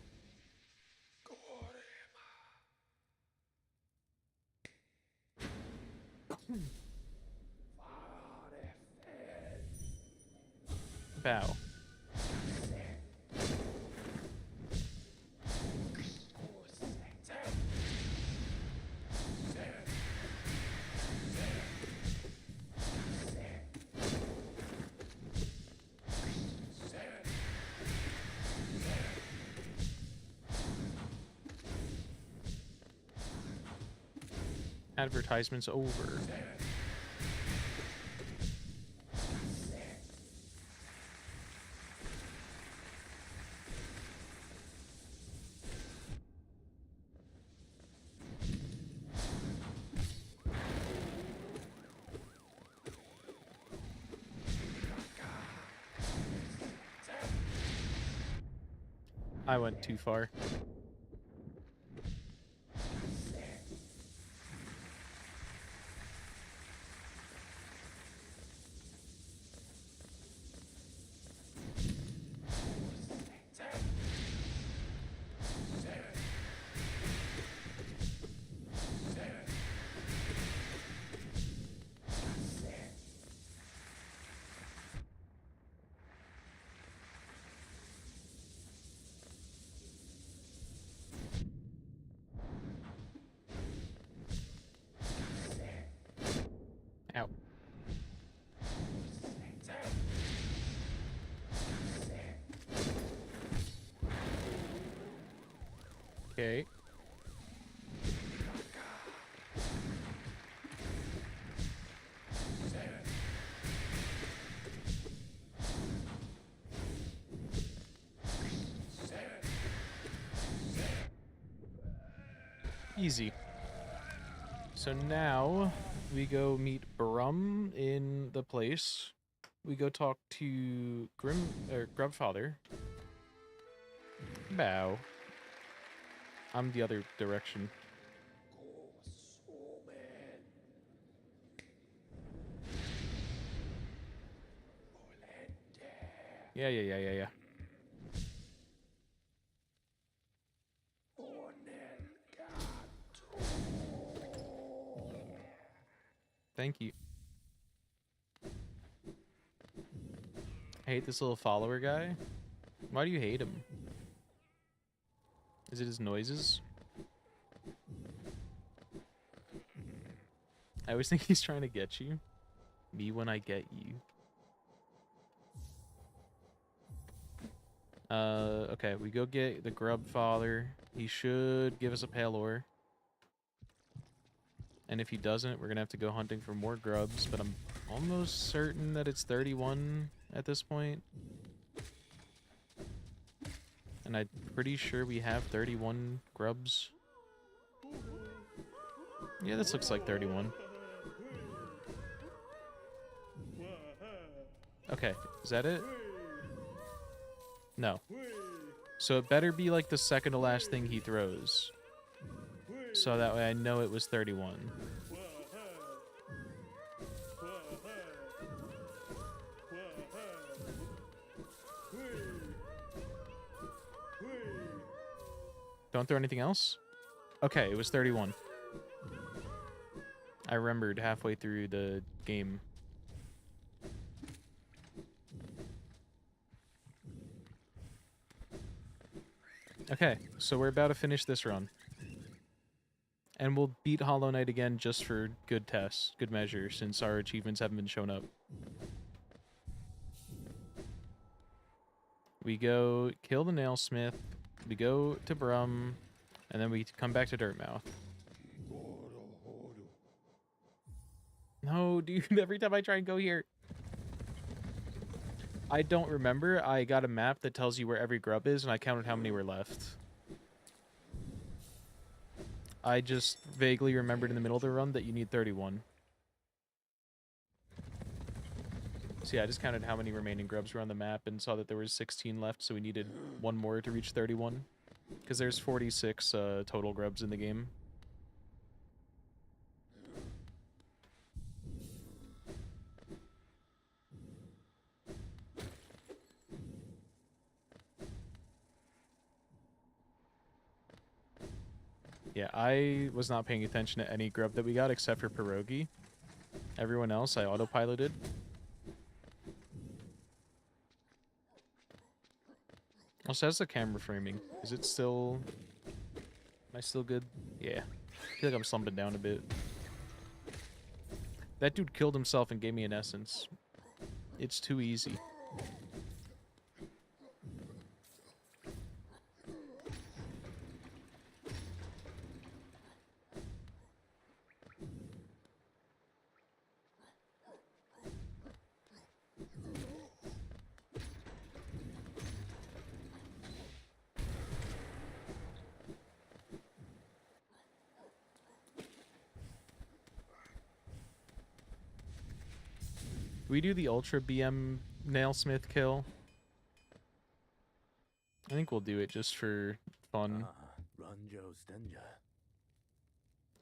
Bow. Advertisements over. I went too far. Ow. Okay. Easy. So now we go meet Brum in the place. We go talk to Grubfather. Bow. I'm the other direction. Yeah. Thank you. I hate this little follower guy. Why do you hate him? Is it his noises? I always think he's trying to get you. Me when I get you. Okay, we go get the grub father. He should give us a pale ore. And if he doesn't, we're gonna have to go hunting for more grubs, but I'm almost certain that it's 31 at this point. And I'm pretty sure we have 31 grubs. Yeah, this looks like 31. Okay, is that it? No. So it better be like the second to last thing he throws. So that way I know it was 31. Don't throw anything else? Okay, it was 31. I remembered halfway through the game. Okay, so we're about to finish this run. And we'll beat Hollow Knight again just for good tests, good measure, since our achievements haven't been shown up. We go kill the Nailsmith, we go to Brum, and then we come back to Dirtmouth. No, dude, every time I try and go here. I don't remember. I got a map that tells you where every grub is, and I counted how many were left. I just vaguely remembered in the middle of the run that you need 31. So yeah, I just counted how many remaining grubs were on the map and saw that there was 16 left, so we needed one more to reach 31. Because there's 46 total grubs in the game. Yeah, I was not paying attention to any grub that we got except for Pierogi. Everyone else I autopiloted. Also, how's the camera framing? Is it still... Am I still good? Yeah. I feel like I'm slumping down a bit. That dude killed himself and gave me an essence. It's too easy. We do the Ultra BM Nailsmith kill. I think we'll do it just for fun. Ranjo Stenja.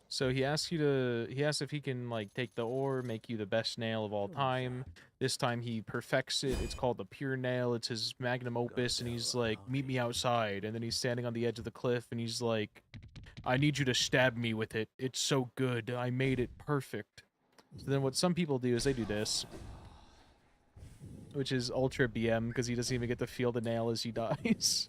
So he asks if he can like take the ore, make you the best nail of all time. This time he perfects it. It's called the pure nail. It's his magnum opus, and he's like, meet me outside. And then he's standing on the edge of the cliff, and he's like, I need you to stab me with it. It's so good. I made it perfect. So then what some people do is they do this, which is Ultra BM, because he doesn't even get to feel the nail as he dies.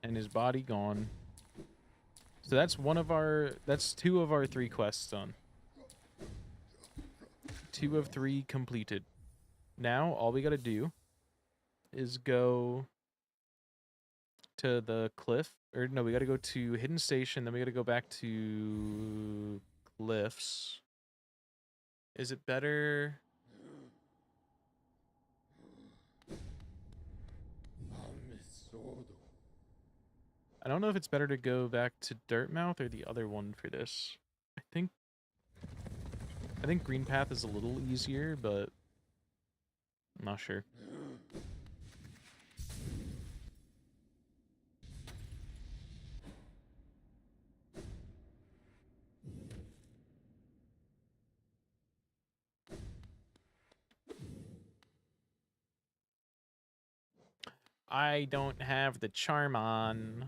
And his body gone. So that's two of our 3 quests done. 2 of 3 completed. Now all we gotta do is go to the cliff, or no, we gotta go to Hidden Station, then we gotta go back to Cliffs. Is it better? I don't know if it's better to go back to Dirtmouth or the other one for this. I think Green Path is a little easier, but I'm not sure. I don't have the charm on.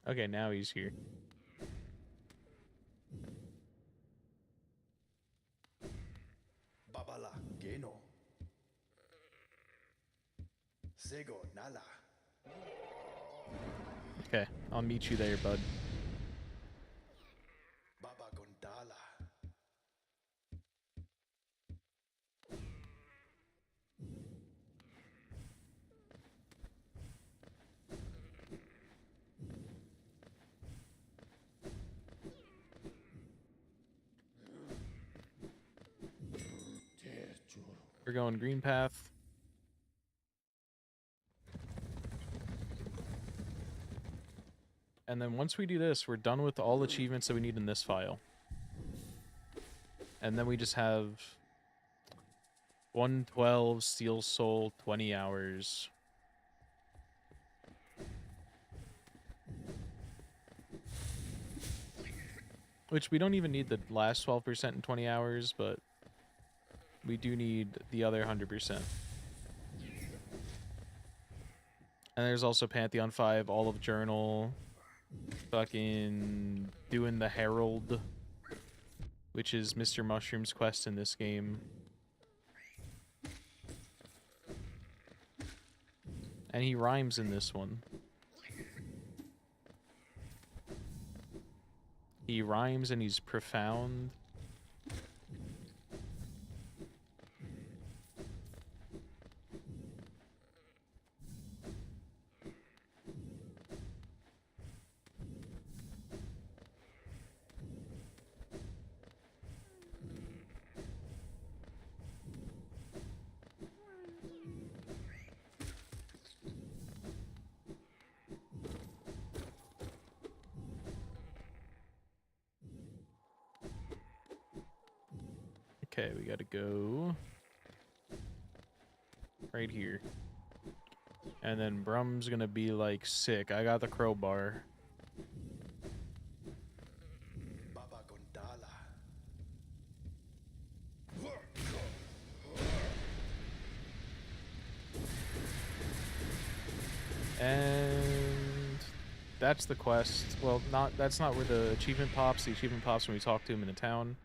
Okay, now he's here. Babala Geno. Sego Nala. Okay, I'll meet you there, bud. Baba Gondala. We're going Green Path. And then once we do this, we're done with all achievements that we need in this file. And then we just have 112 Steel Soul, 20 hours. Which we don't even need the last 12% in 20 hours, but we do need the other 100%. And there's also Pantheon 5, all of Journal, fucking doing the Herald, which is Mr. Mushroom's quest in this game. And he rhymes in this one. He rhymes and he's profound. Okay, we gotta go right here. And then Brum's gonna be like, sick, I got the crowbar. Baba Gondala. And that's the quest. Well, that's not where the achievement pops. The achievement pops when we talk to him in the town.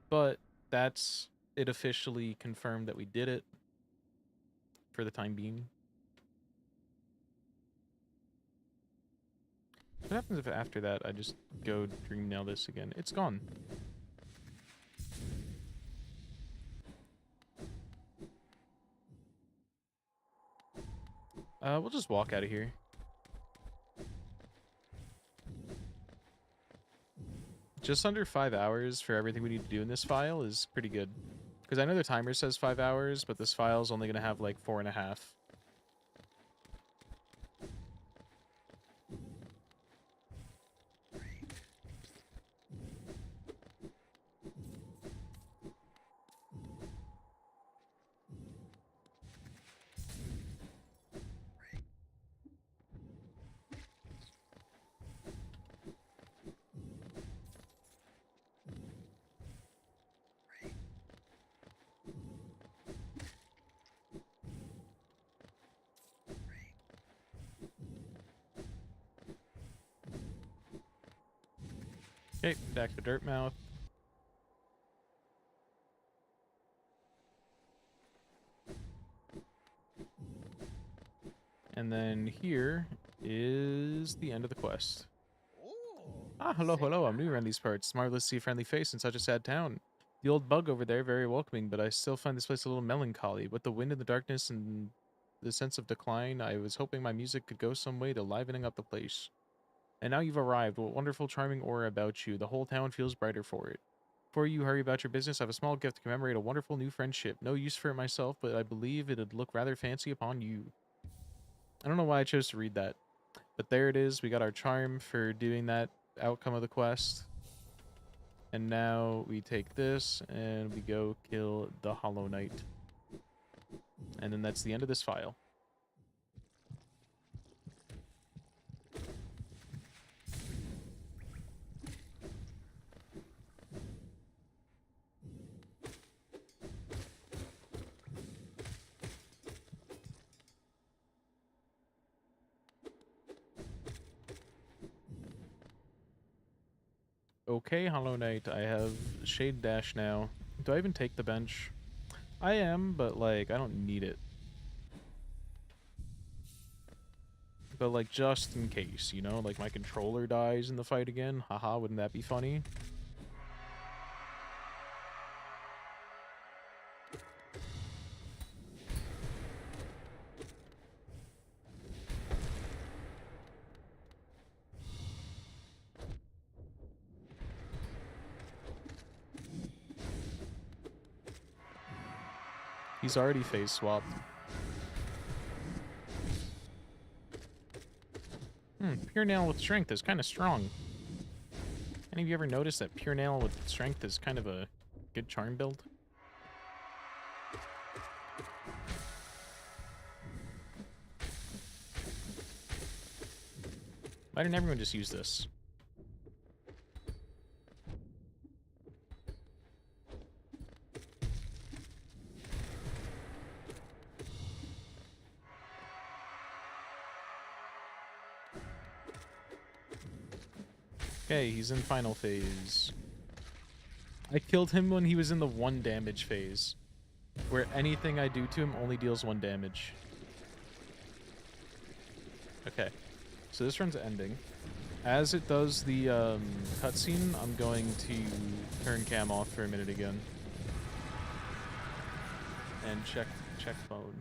But that's it, officially confirmed that we did it for the time being. What happens if after that I just go dream nail this again? It's gone. We'll just walk out of here. Just under 5 hours for everything we need to do in this file is pretty good. Because I know the timer says 5 hours, but this file is only going to have like 4.5. Okay, back to Dirtmouth. And then here is the end of the quest. Ah, hello, hello. I'm new around these parts. It's marvelous to see a friendly face in such a sad town. The old bug over there, very welcoming, but I still find this place a little melancholy. With the wind and the darkness and the sense of decline, I was hoping my music could go some way to livening up the place. And now you've arrived. What wonderful, charming aura about you. The whole town feels brighter for it. Before you hurry about your business, I have a small gift to commemorate a wonderful new friendship. No use for it myself, but I believe it'd look rather fancy upon you. I don't know why I chose to read that. But there it is. We got our charm for doing that outcome of the quest. And now we take this and we go kill the Hollow Knight. And then that's the end of this file. Okay, Hollow Knight, I have Shade Dash now. Do I even take the bench? I am, but like, I don't need it. But like, just in case, you know? Like, my controller dies in the fight again. Haha, wouldn't that be funny? He's already phase swapped. Pure Nail with Strength is kind of strong. Any of you ever noticed that Pure Nail with Strength is kind of a good charm build? Why didn't everyone just use this? Okay, he's in final phase. I killed him when he was in the 1 damage phase, where anything I do to him only deals 1 damage. Okay, so this run's ending. As it does the cutscene, I'm going to turn cam off for a minute again. And check phone.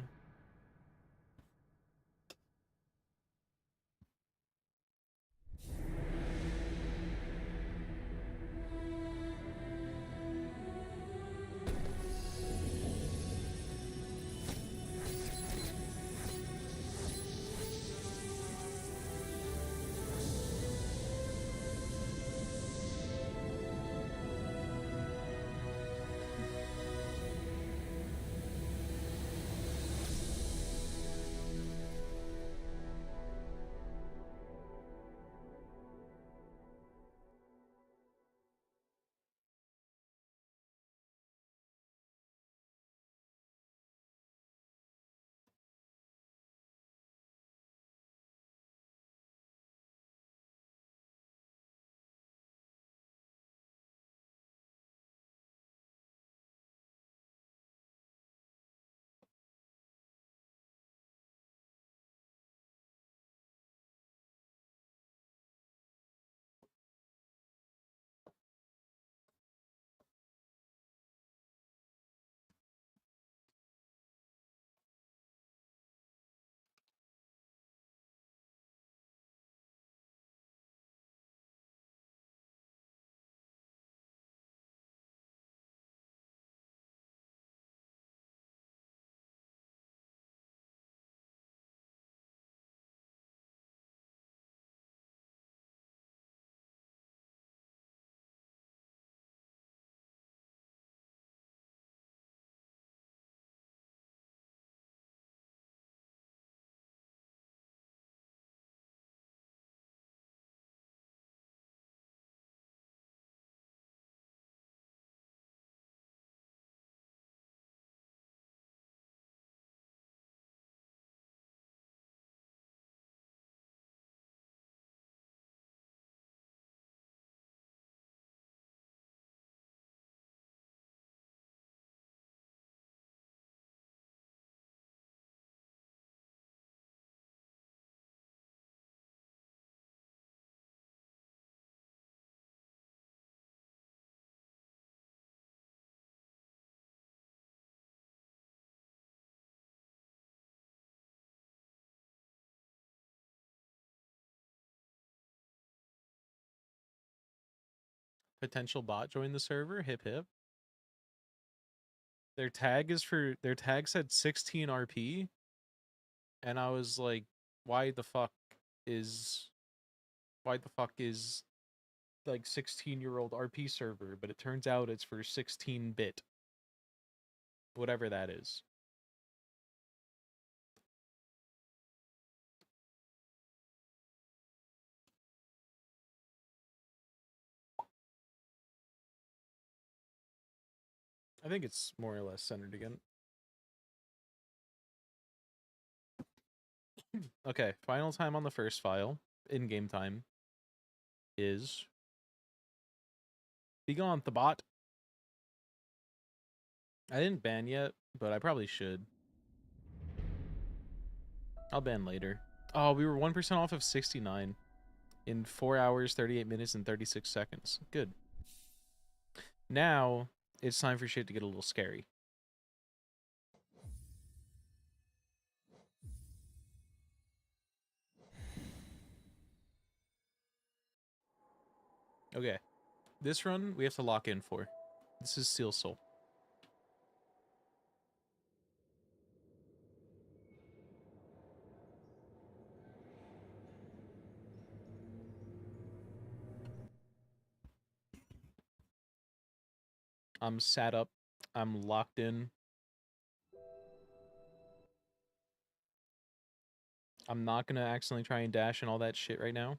potential bot joined the server. Hip hip. Their tag said 16 RP, and I was like, why the fuck is like 16-year-old RP server? But it turns out it's for 16-bit, whatever that is. I think it's more or less centered again. Okay, final time on the first file, in-game time, is... Be gone, the bot. I didn't ban yet, but I probably should. I'll ban later. Oh, we were 1% off of 69 in 4 hours, 38 minutes, and 36 seconds. Good. Now, it's time for shit to get a little scary. Okay. This run, we have to lock in for. This is Seal Soul. I'm sat up. I'm locked in. I'm not gonna accidentally try and dash and all that shit right now.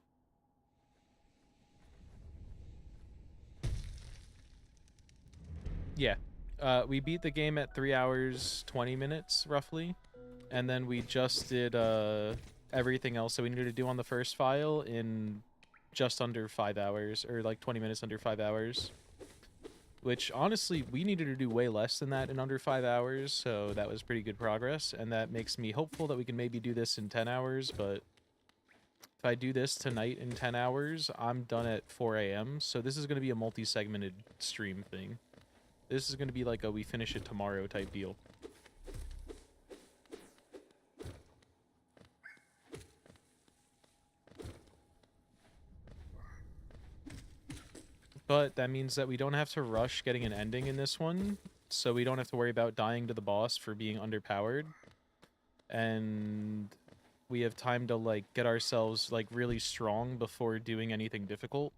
Yeah. We beat the game at 3 hours, 20 minutes, roughly. And then we just did everything else that we needed to do on the first file in just under 5 hours, or like 20 minutes under 5 hours. Which, honestly, we needed to do way less than that in under 5 hours, so that was pretty good progress, and that makes me hopeful that we can maybe do this in 10 hours, but if I do this tonight in 10 hours, I'm done at 4 a.m., so this is going to be a multi-segmented stream thing. This is going to be like a we finish it tomorrow type deal. But that means that we don't have to rush getting an ending in this one, so we don't have to worry about dying to the boss for being underpowered. And we have time to, like, get ourselves, like, really strong before doing anything difficult.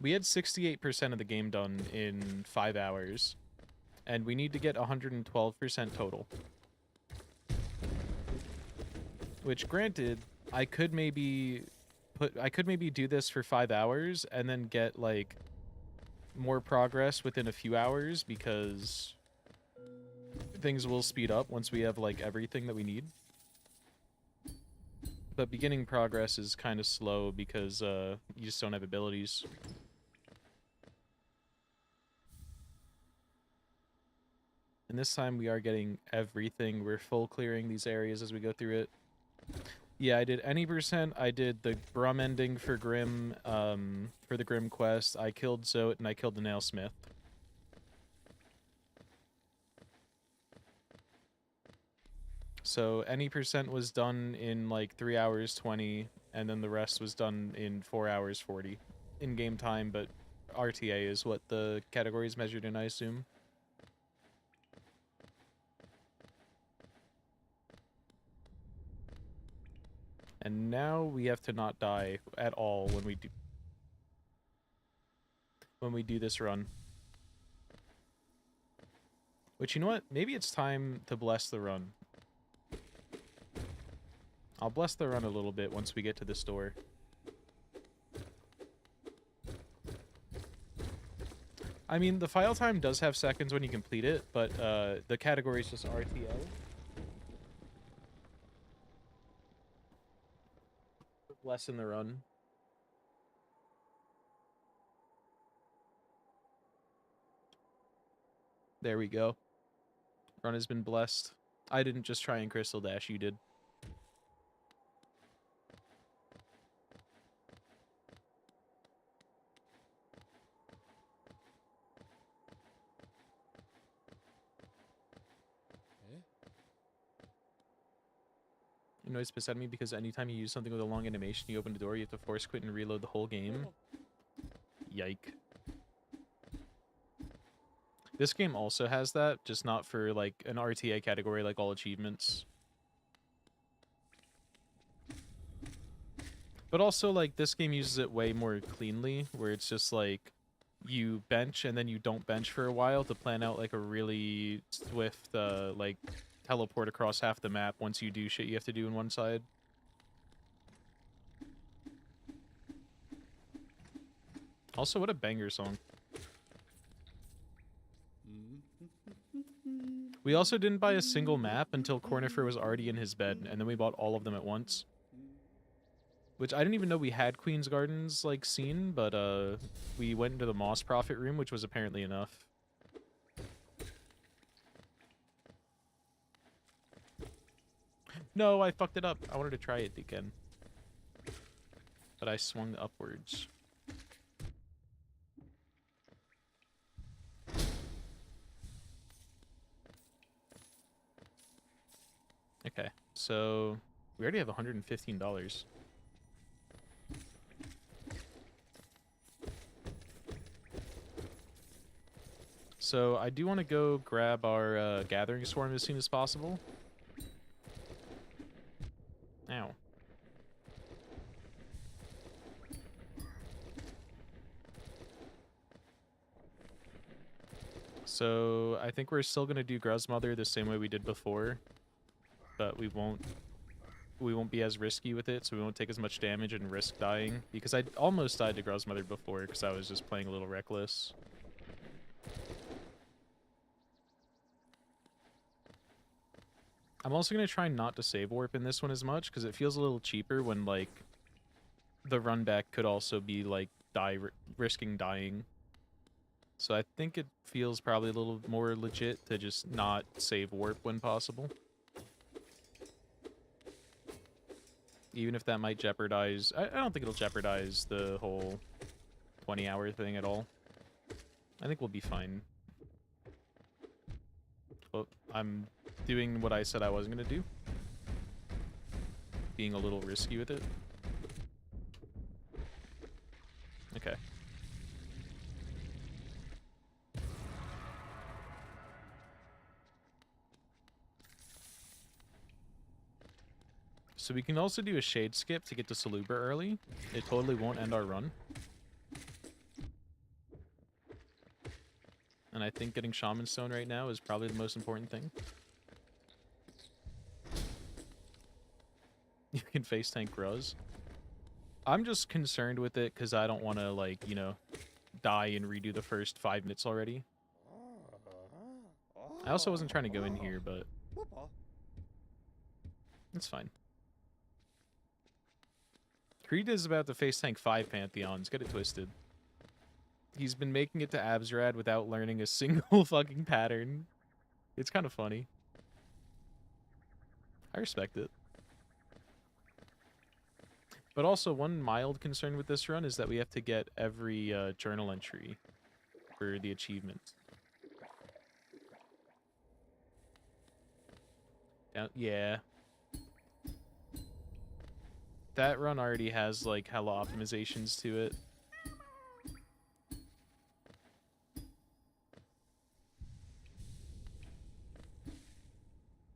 We had 68% of the game done in 5 hours, and we need to get 112% total. Which, granted, I could maybe do this for 5 hours and then get, like, more progress within a few hours, because things will speed up once we have, like, everything that we need. But beginning progress is kind of slow because you just don't have abilities. And this time we are getting everything. We're full clearing these areas as we go through it. Yeah, I did any percent. I did the Brum ending for Grim, for the Grim quest. I killed Zote and I killed the Nailsmith. So any percent was done in like 3 hours 20, and then the rest was done in 4 hours 40 in game time, but RTA is what the category is measured in, I assume. And now we have to not die at all when we do this run. Which, you know what? Maybe it's time to bless the run. I'll bless the run a little bit once we get to this door. I mean, the file time does have seconds when you complete it, but the category is just RTO. Bless in the run. There we go. Run has been blessed. I didn't just try and crystal dash, you did. It always pissed at me because anytime you use something with a long animation, you open the door, you have to force quit and reload the whole game. Yike. This game also has that, just not for like an RTA category like all achievements. But also like this game uses it way more cleanly, where it's just like you bench and then you don't bench for a while to plan out like a really swift like teleport across half the map once you do shit you have to do in one side. Also, what a banger song. We also didn't buy a single map until Cornifer was already in his bed, and then we bought all of them at once. Which I didn't even know we had Queen's Gardens, like, scene, but, we went into the Moss Prophet room, which was apparently enough. No, I fucked it up. I wanted to try it again. But I swung upwards. Okay, so we already have $115. So I do want to go grab our gathering swarm as soon as possible. Ow. So I think we're still gonna do Gruzmother the same way we did before, but we won't be as risky with it, so we won't take as much damage and risk dying, because I almost died to Gruzmother before because I was just playing a little reckless. I'm also going to try not to save warp in this one as much, because it feels a little cheaper when, like, the run back could also be, like, risking dying. So I think it feels probably a little more legit to just not save warp when possible. Even if that might jeopardize... I don't think it'll jeopardize the whole 20-hour thing at all. I think we'll be fine. But I'm doing what I said I wasn't going to do. Being a little risky with it. Okay. So we can also do a shade skip to get to Salubra early. It totally won't end our run. And I think getting Shaman Stone right now is probably the most important thing. You can face tank Gruz. I'm just concerned with it because I don't want to, like, you know, die and redo the first 5 minutes already. I also wasn't trying to go in here, but it's fine. Creed is about to face tank 5 Pantheons. Get it twisted. He's been making it to Abzerad without learning a single fucking pattern. It's kind of funny. I respect it. But also, one mild concern with this run is that we have to get every journal entry for the achievement. Yeah. That run already has, like, hella optimizations to it.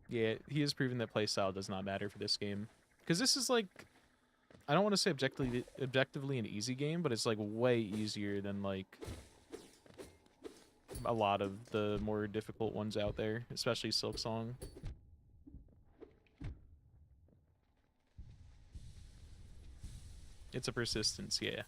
Yeah, he has proven that playstyle does not matter for this game. Because this is, like... I don't want to say objectively an easy game, but it's, like, way easier than, like, a lot of the more difficult ones out there, especially Silksong. It's a persistence, yeah.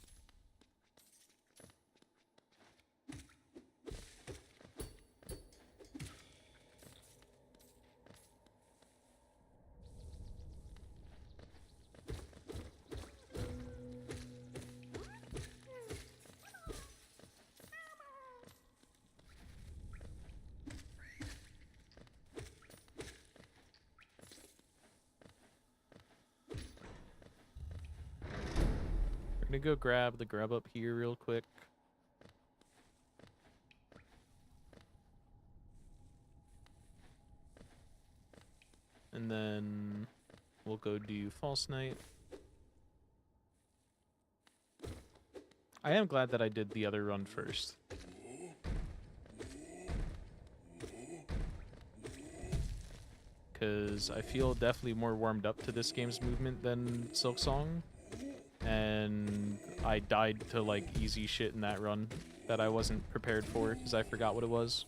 We're gonna go grab the grub up here real quick. And then we'll go do False Night. I am glad that I did the other run first. Because I feel definitely more warmed up to this game's movement than Silksong. And I died to, like, easy shit in that run that I wasn't prepared for because I forgot what it was.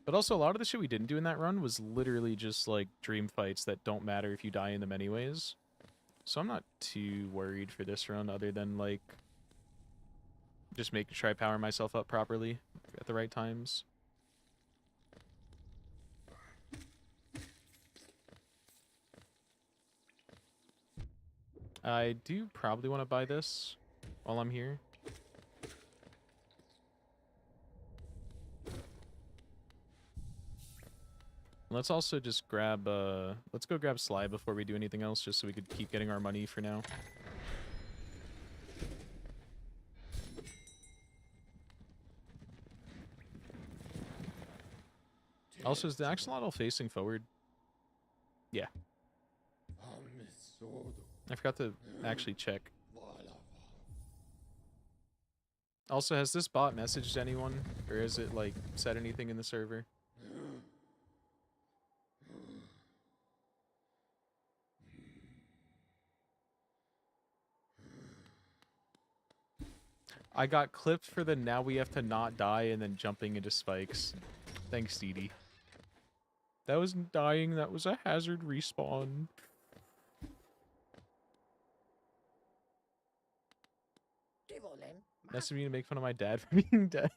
But also, a lot of the shit we didn't do in that run was literally just, like, dream fights that don't matter if you die in them anyways. So I'm not too worried for this run other than, like, just making sure I power myself up properly at the right times. I do probably want to buy this while I'm here. Let's also just grab, let's go grab Sly before we do anything else, just so we could keep getting our money for now. Also, is the axolotl facing forward? Yeah. I forgot to actually check. Also, has this bot messaged anyone? Or has it, like, said anything in the server? I got clipped for the now we have to not die and then jumping into spikes. Thanks, Dee. That wasn't dying, that was a hazard respawn. Messaged me to make fun of my dad for being dead.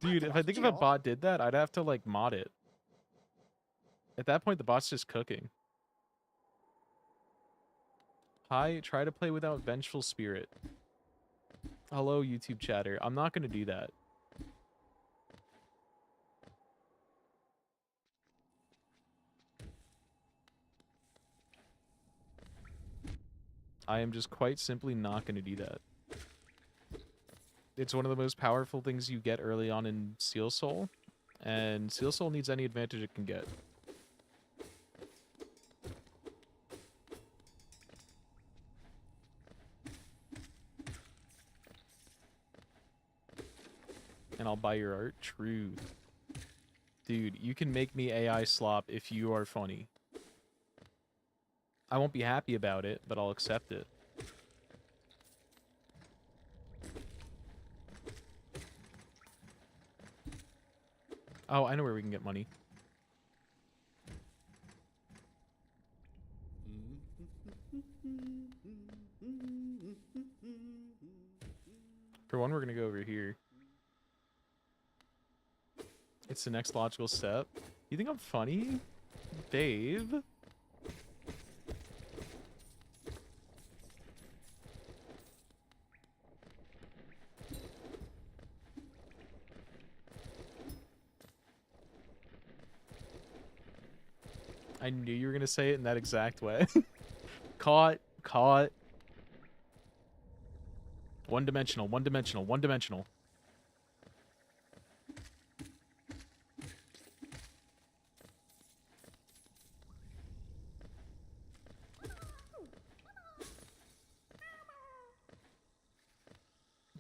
Dude, if I think if a bot did that, I'd have to, like, mod it. At that point, the bot's just cooking. Hi, try to play without Vengeful Spirit. Hello, YouTube chatter. I'm not gonna do that. I am just quite simply not gonna do that. It's one of the most powerful things you get early on in Seal Soul, and Seal Soul needs any advantage it can get. And I'll buy your art. Truth. Dude, you can make me AI slop if you are funny. I won't be happy about it, but I'll accept it. Oh, I know where we can get money. For one, we're gonna go over here. It's the next logical step. You think I'm funny? Babe? I knew you were gonna say it in that exact way. Caught. Caught. One-dimensional, one-dimensional, one-dimensional.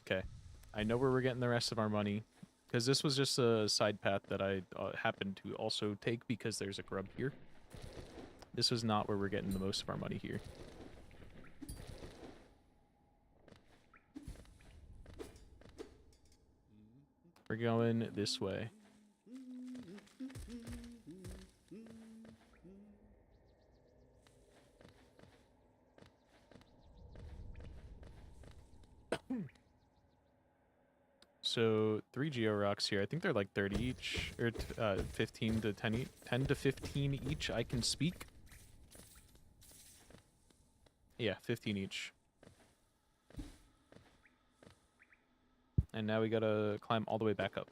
Okay. I know where we're getting the rest of our money. Because this was just a side path that I happened to also take because there's a grub here. This was not where we're getting the most of our money here. We're going this way. So 3 Geo Rocks here. I think they're like 30 each, or 15 to 10, 10 to 15 each. I can speak. Yeah, 15 each. And now we gotta climb all the way back up.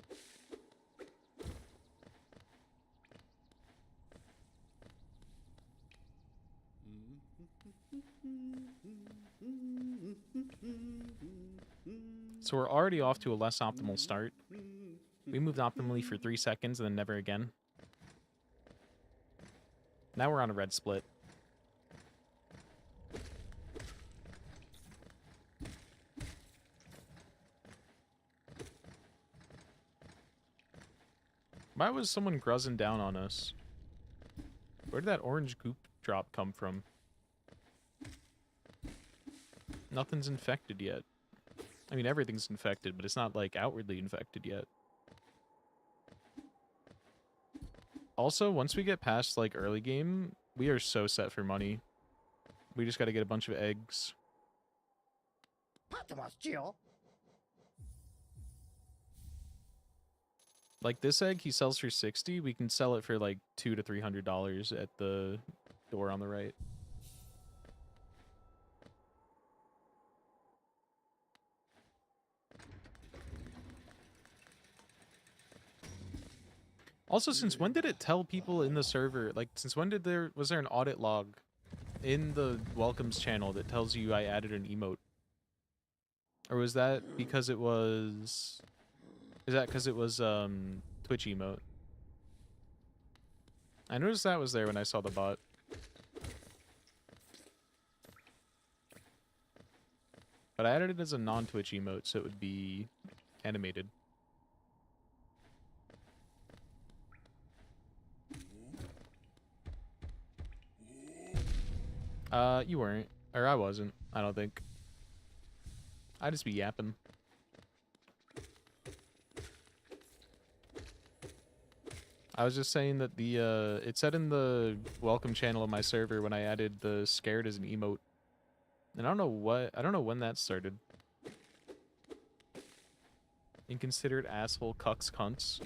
So we're already off to a less optimal start. We moved optimally for 3 seconds and then never again. Now we're on a red split. Why was someone gruzzing down on us? Where did that orange goop drop come from? Nothing's infected yet. I mean, everything's infected, but it's not, like, outwardly infected yet. Also, once we get past, like, early game, we are so set for money. We just gotta get a bunch of eggs. Like, this egg he sells for 60. We can sell it for, like, $200 to $300 at the door on the right. Also, since when did it tell people in the server, like, since when was there an audit log in the welcomes channel that tells you I added an emote? Or was that because it was... Is that because it was, Twitch emote? I noticed that was there when I saw the bot. But I added it as a non-Twitch emote, so it would be animated. You weren't. Or I wasn't, I don't think. I'd just be yapping. I was just saying that the, it said in the welcome channel of my server when I added the scared as an emote. And I don't know when that started. Inconsiderate asshole cucks cunts.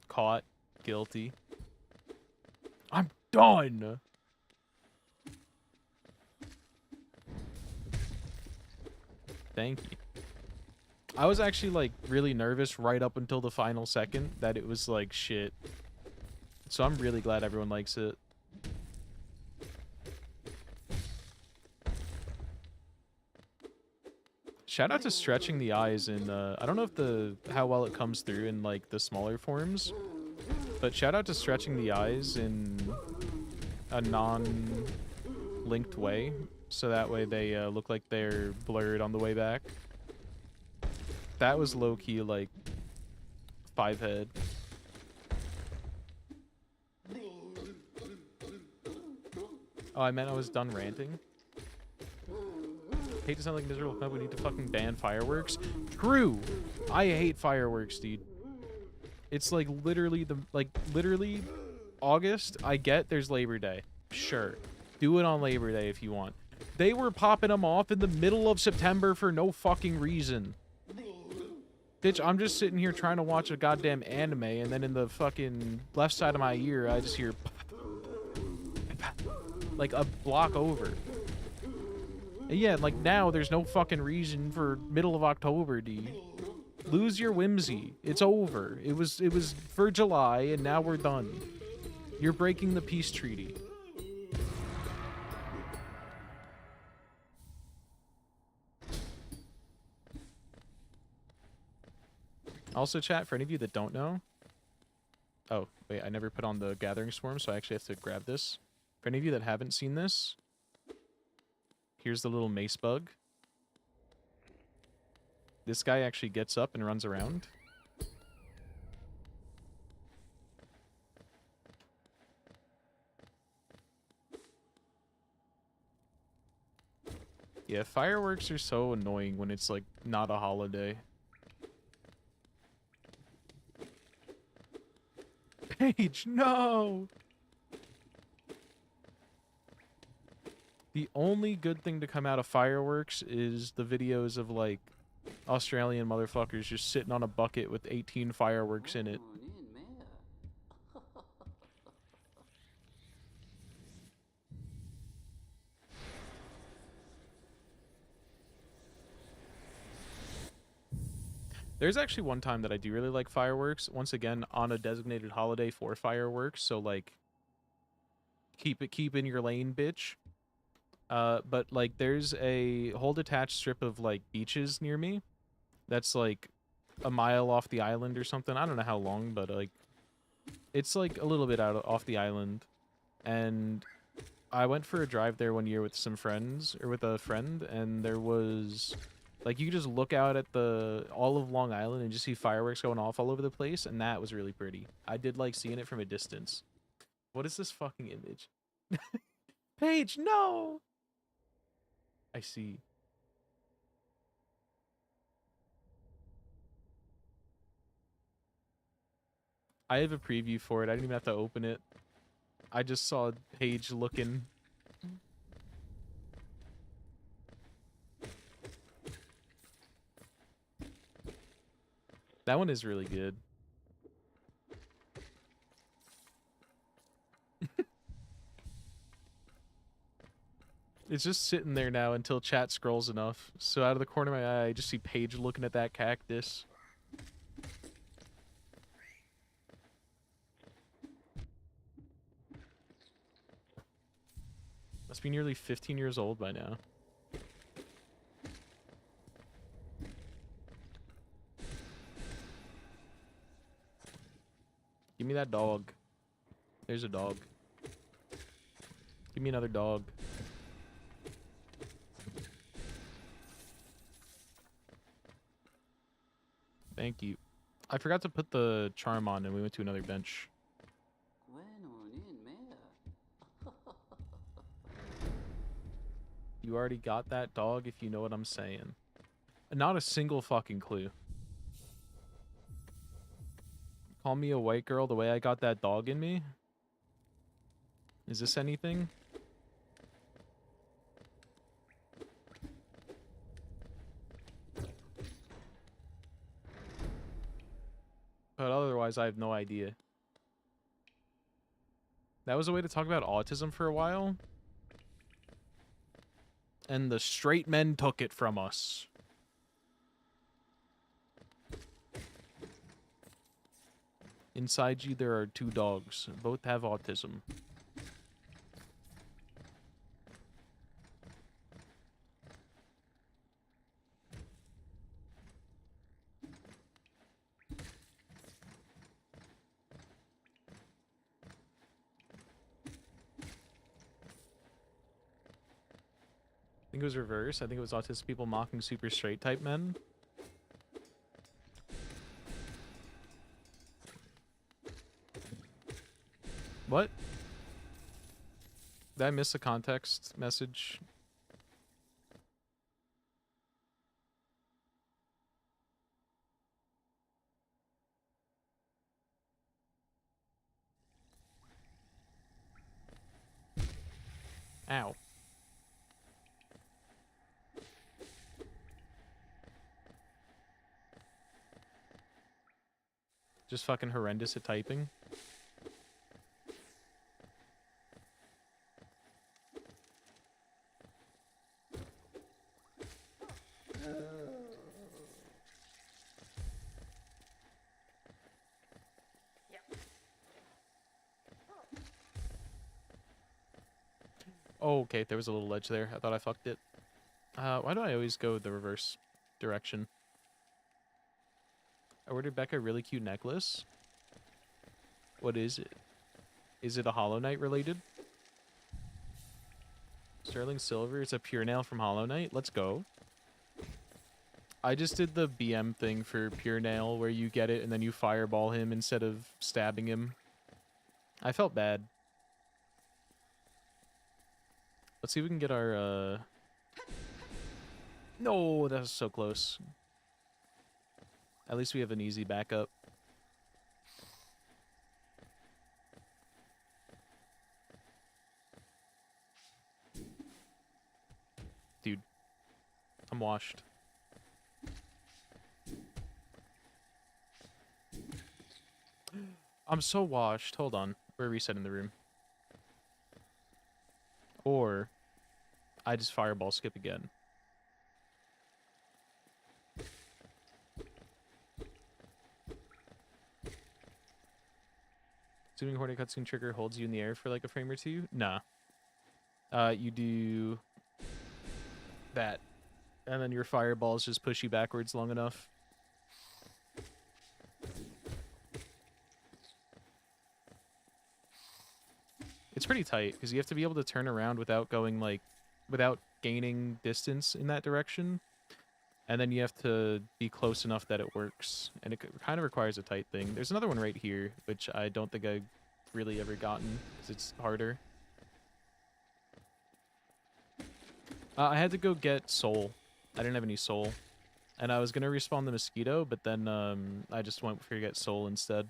Caught. Guilty. I'm done! Thank you. I was actually, like, really nervous right up until the final second that it was, like, shit. So I'm really glad everyone likes it. Shout out to stretching the eyes in, I don't know if how well it comes through in, like, the smaller forms. But shout out to stretching the eyes in a non-linked way. So that way they look like they're blurred on the way back. That was low-key, like, 5 head. Oh, I meant I was done ranting. Hate to sound like miserable club, we need to fucking ban fireworks. True! I hate fireworks, dude. It's like literally literally August, I get there's Labor Day. Sure. Do it on Labor Day if you want. They were popping them off in the middle of September for no fucking reason. Bitch, I'm just sitting here trying to watch a goddamn anime, and then in the fucking left side of my ear, I just hear like a block over. And yeah, like now there's no fucking reason for middle of October, dude. Lose your whimsy. It's over. It was for July, and now we're done. You're breaking the peace treaty. Also, chat, for any of you that don't know... Oh, wait, I never put on the Gathering Swarm, so I actually have to grab this. For any of you that haven't seen this, here's the little mace bug. This guy actually gets up and runs around. Yeah, fireworks are so annoying when it's, like, not a holiday. Paige, no! The only good thing to come out of fireworks is the videos of, like, Australian motherfuckers just sitting on a bucket with 18 fireworks in it. There's actually one time that I do really like fireworks. Once again, on a designated holiday for fireworks. So, like, keep in your lane, bitch. But, like, there's a whole detached strip of, like, beaches near me. That's, like, a mile off the island or something. I don't know how long, but, like, it's, like, a little bit off the island. And I went for a drive there one year with some friends, or with a friend, and there was Like you could just look out at the all of Long Island and just see fireworks going off all over the place, and that was really pretty. I did like seeing it from a distance. What is this fucking image? Paige, no! I see. I have a preview for it. I didn't even have to open it. I just saw Paige looking. That one is really good. It's just sitting there now until chat scrolls enough. So out of the corner of my eye, I just see Paige looking at that cactus. Must be nearly 15 years old by now. Give me that dog. There's a dog. Give me another dog. Thank you. I forgot to put the charm on and we went to another bench. You already got that dog, if you know what I'm saying. Not a single fucking clue. Call me a white girl the way I got that dog in me? Is this anything? But otherwise, I have no idea. That was a way to talk about autism for a while. And the straight men took it from us. Inside you, there are two dogs. Both have autism. I think it was reverse. I think it was autistic people mocking super straight type men. What? Did I miss a context message? Ow. Just fucking horrendous at typing. Oh, okay, there was a little ledge there. I thought I fucked it. Why do I always go the reverse direction? I ordered Becca a really cute necklace. What is it? Is it a Hollow Knight related? Sterling Silver. It's a pure nail from Hollow Knight. Let's go. I just did the BM thing for pure nail where you get it and then you fireball him instead of stabbing him. I felt bad. Let's see if we can get our, No, that was so close. At least we have an easy backup. Dude. I'm washed. I'm so washed. Hold on. We're resetting the room. Or I just fireball skip again. Assuming Hornet cutscene trigger holds you in the air for like a frame or two? Nah. You do that. And then your fireballs just push you backwards long enough. It's pretty tight, because you have to be able to turn around without going, like, without gaining distance in that direction. And then you have to be close enough that it works. And it kind of requires a tight thing. There's another one right here, which I don't think I've really ever gotten, because it's harder. I had to go get soul. I didn't have any soul. And I was going to respawn the mosquito, but then I just went for get soul instead.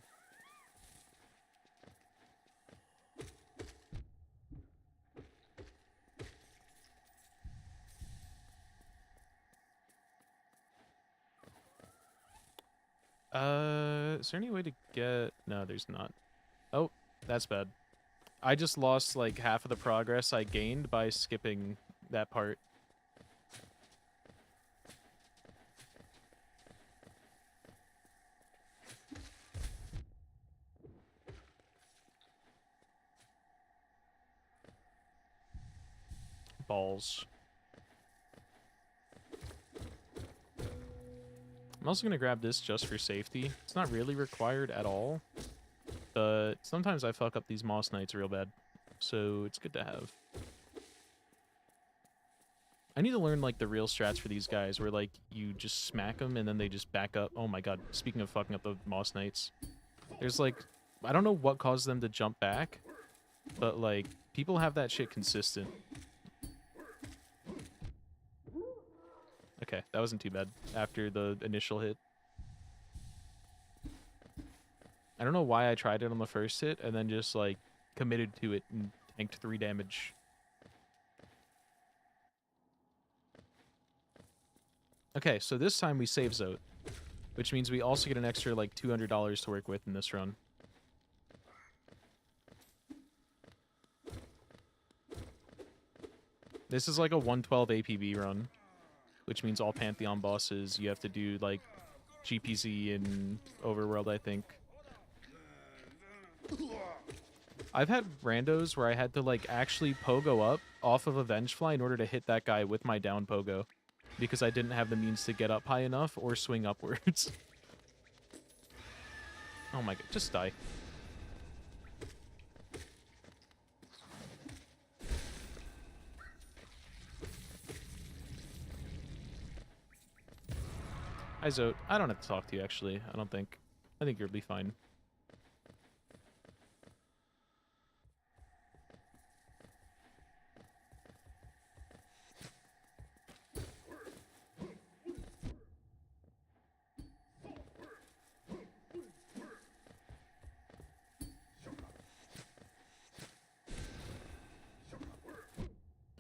Is there any way to get... No, there's not. Oh, that's bad. I just lost, like, half of the progress I gained by skipping that part. Balls. I'm also going to grab this just for safety. It's not really required at all, but sometimes I fuck up these Moss Knights real bad, so it's good to have. I need to learn, like, the real strats for these guys, where, like, you just smack them and then they just back up. Oh my god, speaking of fucking up the Moss Knights, there's, like, I don't know what caused them to jump back, but, like, people have that shit consistent. Okay, that wasn't too bad after the initial hit. I don't know why I tried it on the first hit and then just, like, committed to it and tanked 3 damage. Okay, so this time we save Zote, which means we also get an extra, like, $200 to work with in this run. This is like a 112 APB run, which means all Pantheon bosses, you have to do, like, GPZ and Overworld, I think. I've had randos where I had to, like, actually pogo up off of a Vengefly in order to hit that guy with my down pogo, because I didn't have the means to get up high enough or swing upwards. Oh my god, just die. Hi, Zote. I don't have to talk to you, actually. I don't think. I think you'll be fine.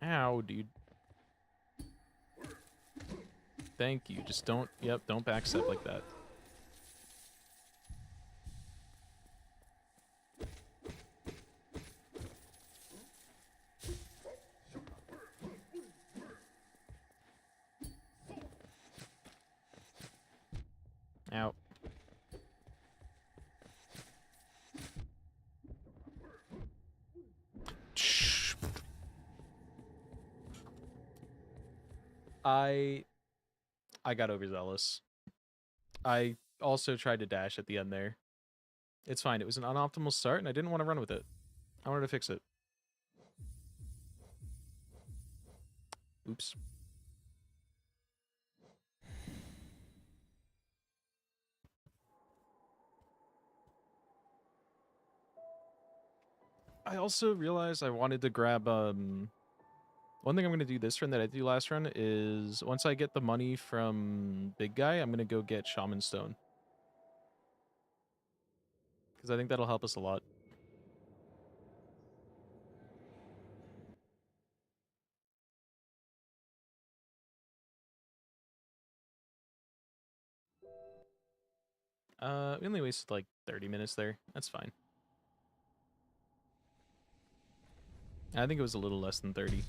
Ow, dude. Thank you. Just don't, yep, don't backstep like that. Ow. I got overzealous. I also tried to dash at the end there. It's fine. It was an unoptimal start, and I didn't want to run with it. I wanted to fix it. Oops. I also realized I wanted to grab, one thing I'm going to do this run that I do last run is once I get the money from Big Guy, I'm going to go get Shaman Stone. Because I think that'll help us a lot. We only wasted like 30 minutes there. That's fine. I think it was a little less than 30.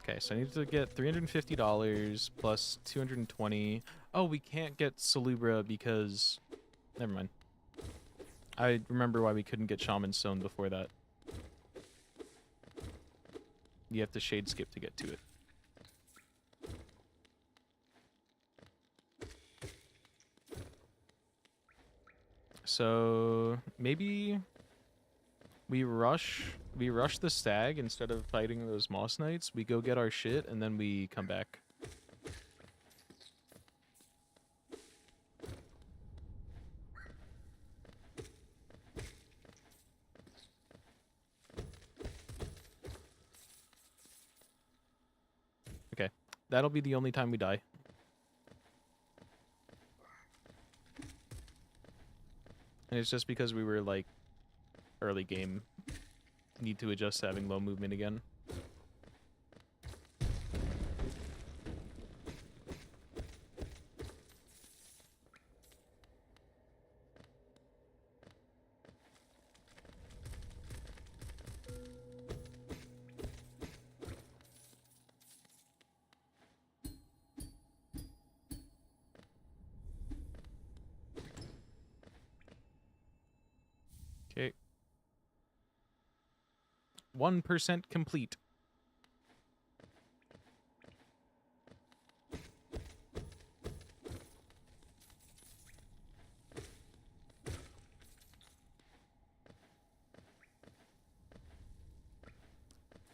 Okay, so I need to get $350 plus 220. Oh, we can't get Salubra because... Never mind. I remember why we couldn't get Shaman Stone before that. You have to shade skip to get to it. So maybe we rush We rush the stag instead of fighting those moss knights. We go get our shit and then we come back. Okay, that'll be the only time we die. And it's just because we were like early game. Need to adjust to having low movement again. Okay. 1% complete.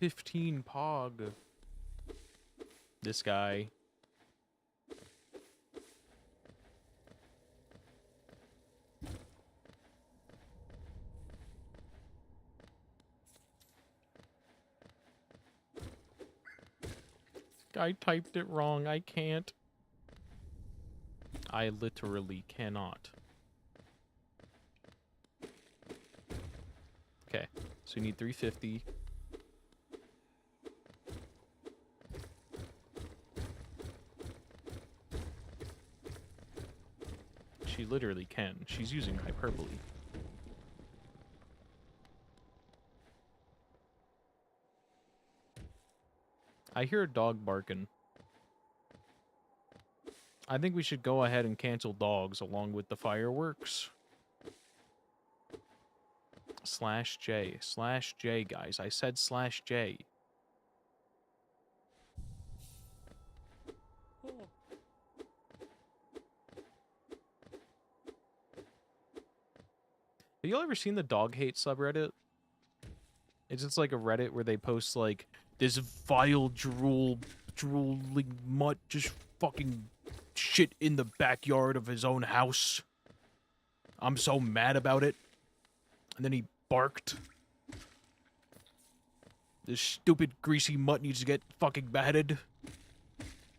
$15 pog. This guy. I typed it wrong. I can't. I literally cannot. Okay, so we need 350. She literally can. She's using hyperbole. I hear a dog barking. I think we should go ahead and cancel dogs along with the fireworks. /J. /J, guys. I said /J. Have you all ever seen the dog hate subreddit? It's just like a Reddit where they post like, this vile drooling mutt just fucking shit in the backyard of his own house. I'm so mad about it. And then he barked. This stupid greasy mutt needs to get fucking beheaded.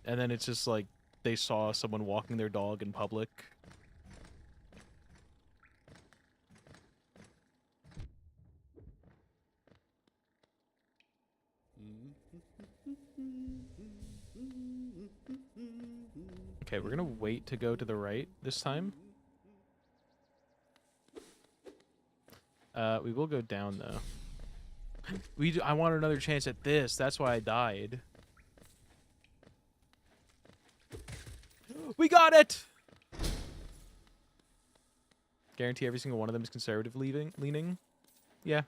And then it's just like they saw someone walking their dog in public. Okay, we're gonna wait to go to the right this time. We will go down though. I want another chance at this. That's why I died. We got it! Guarantee every single one of them is conservative leaning. Yeah.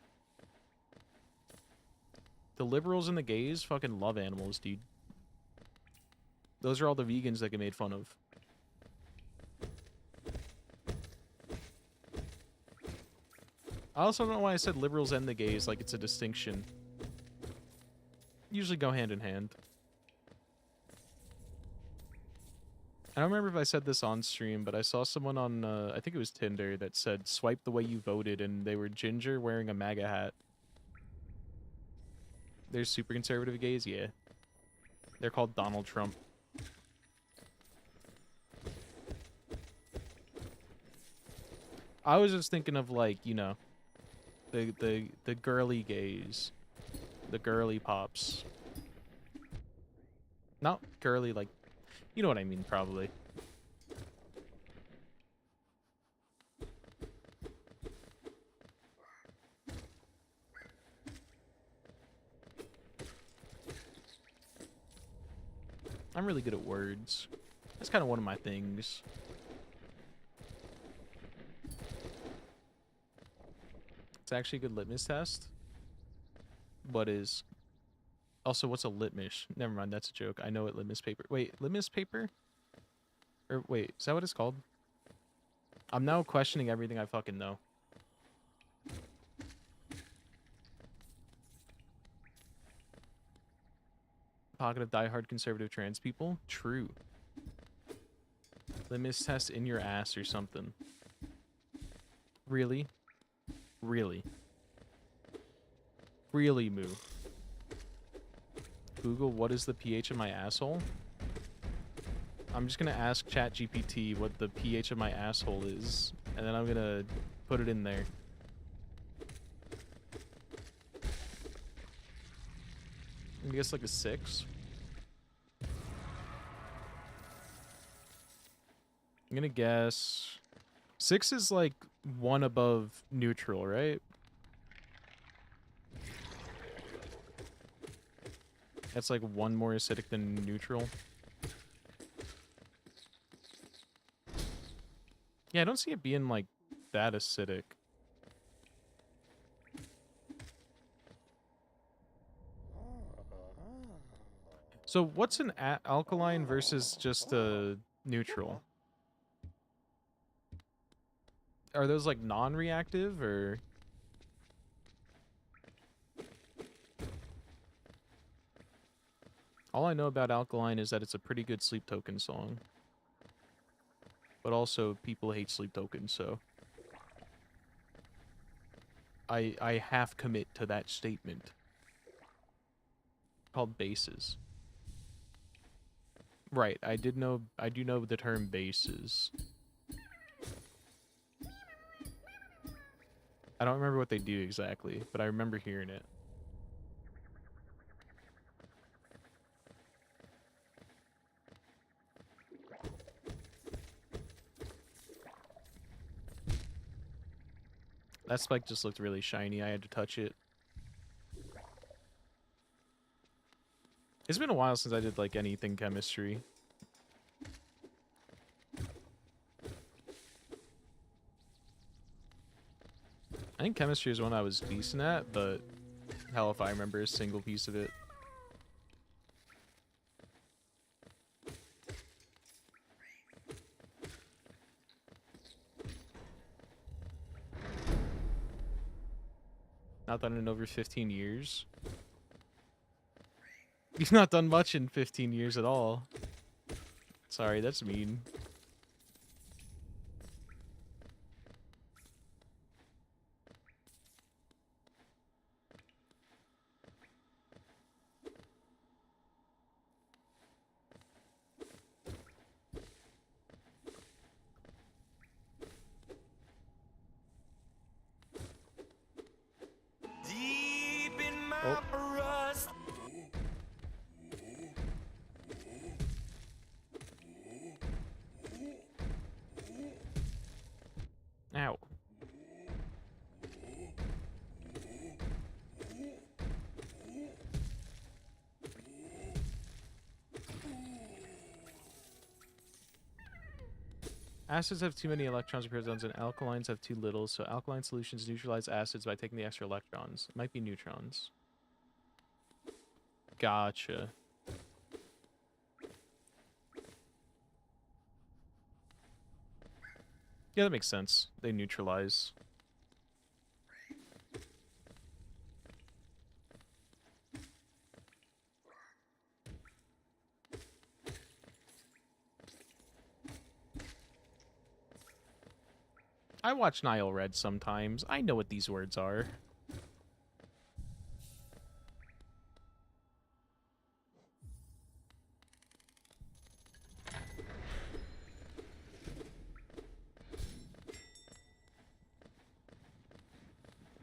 The liberals and the gays fucking love animals, dude. Those are all the vegans that get made fun of. I also don't know why I said liberals and the gays like it's a distinction. Usually go hand in hand. I don't remember if I said this on stream, but I saw someone on, I think it was Tinder, that said, swipe the way you voted, and they were ginger wearing a MAGA hat. There's super conservative gays? Yeah. They're called Donald Trump. I was just thinking of, like, you know, the girly gays. The girly pops. Not girly, like, you know what I mean, probably. I'm really good at words. That's kind of one of my things. It's actually a good litmus test. What is... Also, what's a litmus? Never mind, that's a joke. I know what litmus paper... Wait, litmus paper? Or wait, is that what it's called? I'm now questioning everything I fucking know. pocket of diehard conservative trans people. True. Litmus test in your ass or something. Really? Really? Really, Moo? Google, what is the pH of my asshole? I'm just gonna ask ChatGPT what the pH of my asshole is, and then I'm gonna put it in there. I guess like a 6. I'm gonna guess 6 is like 1 above neutral, right? That's like 1 more acidic than neutral. Yeah, I don't see it being like that acidic. So what's an alkaline versus just a neutral? Are those like non-reactive or? All I know about alkaline is that it's a pretty good sleep token song. But also people hate sleep tokens, so I half commit to that statement. Called bases. Right, I do know the term bases. I don't remember what they do exactly, but I remember hearing it. That spike just looked really shiny. I had to touch it. It's been a while since I did like anything chemistry. I think chemistry is one I was decent at, but hell if I remember a single piece of it. Not done in over 15 years. You've not done much in 15 years at all. Sorry, that's mean. Deep in my Oh. rust. Ow. Acids have too many electrons or protons, and alkalines have too little, so alkaline solutions neutralize acids by taking the extra electrons. It might be neutrons. Gotcha. Yeah, that makes sense. They neutralize. I watch Nile Red sometimes. I know what these words are.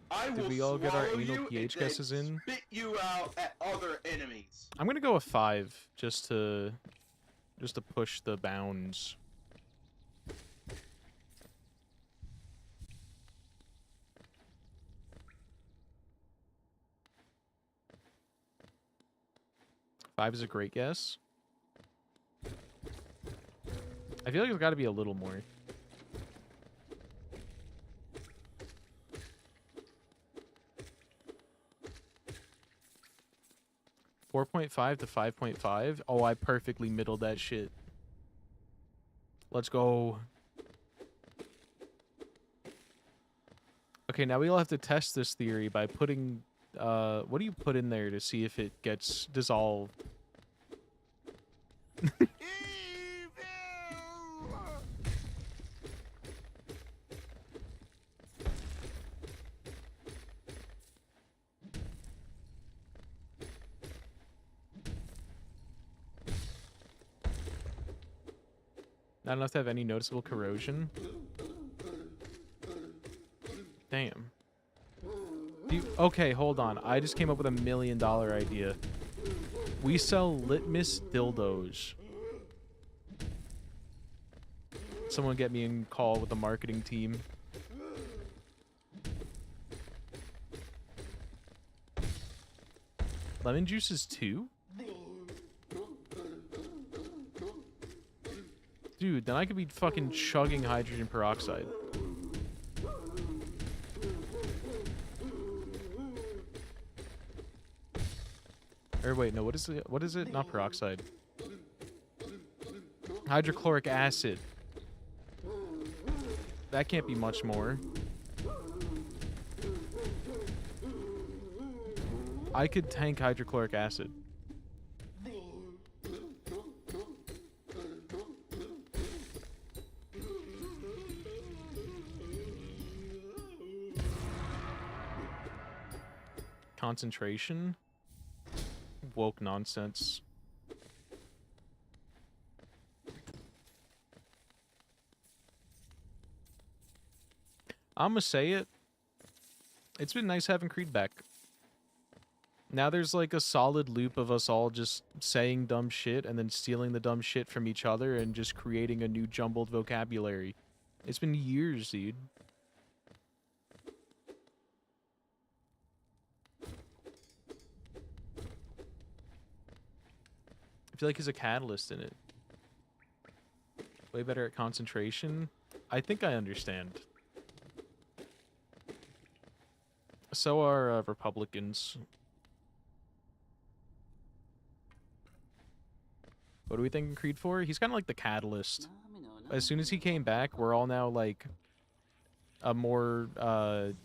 I Did will we all get our swallow anal you pH and then guesses in? spit you out at other enemies. I'm gonna go a 5 just to push the bounds. Five is a great guess. I feel like it's got to be a little more. .5 to 5.5. Oh, I perfectly middled that shit. Let's go. Okay, now we'll have to test this theory by putting... what do you put in there to see if it gets dissolved? Not enough to have any noticeable corrosion. Damn. Okay, hold on. I just came up with $1 million idea. We sell litmus dildos. Someone get me in call with the marketing team. Lemon juice is 2? Dude, then I could be fucking chugging hydrogen peroxide. Or wait, no, what is it? What is it? Not peroxide. Hydrochloric acid. That can't be much more. I could tank hydrochloric acid. Concentration? Woke nonsense. I'ma say it. It's been nice having Creed back. Now there's like a solid loop of us all just saying dumb shit and then stealing the dumb shit from each other and just creating a new jumbled vocabulary. It's been years, dude. I feel like he's a catalyst in it. Way better at concentration. I think I understand. So are Republicans. What are we thinking Creed for? He's kind of like the catalyst. As soon as he came back, we're all now like a more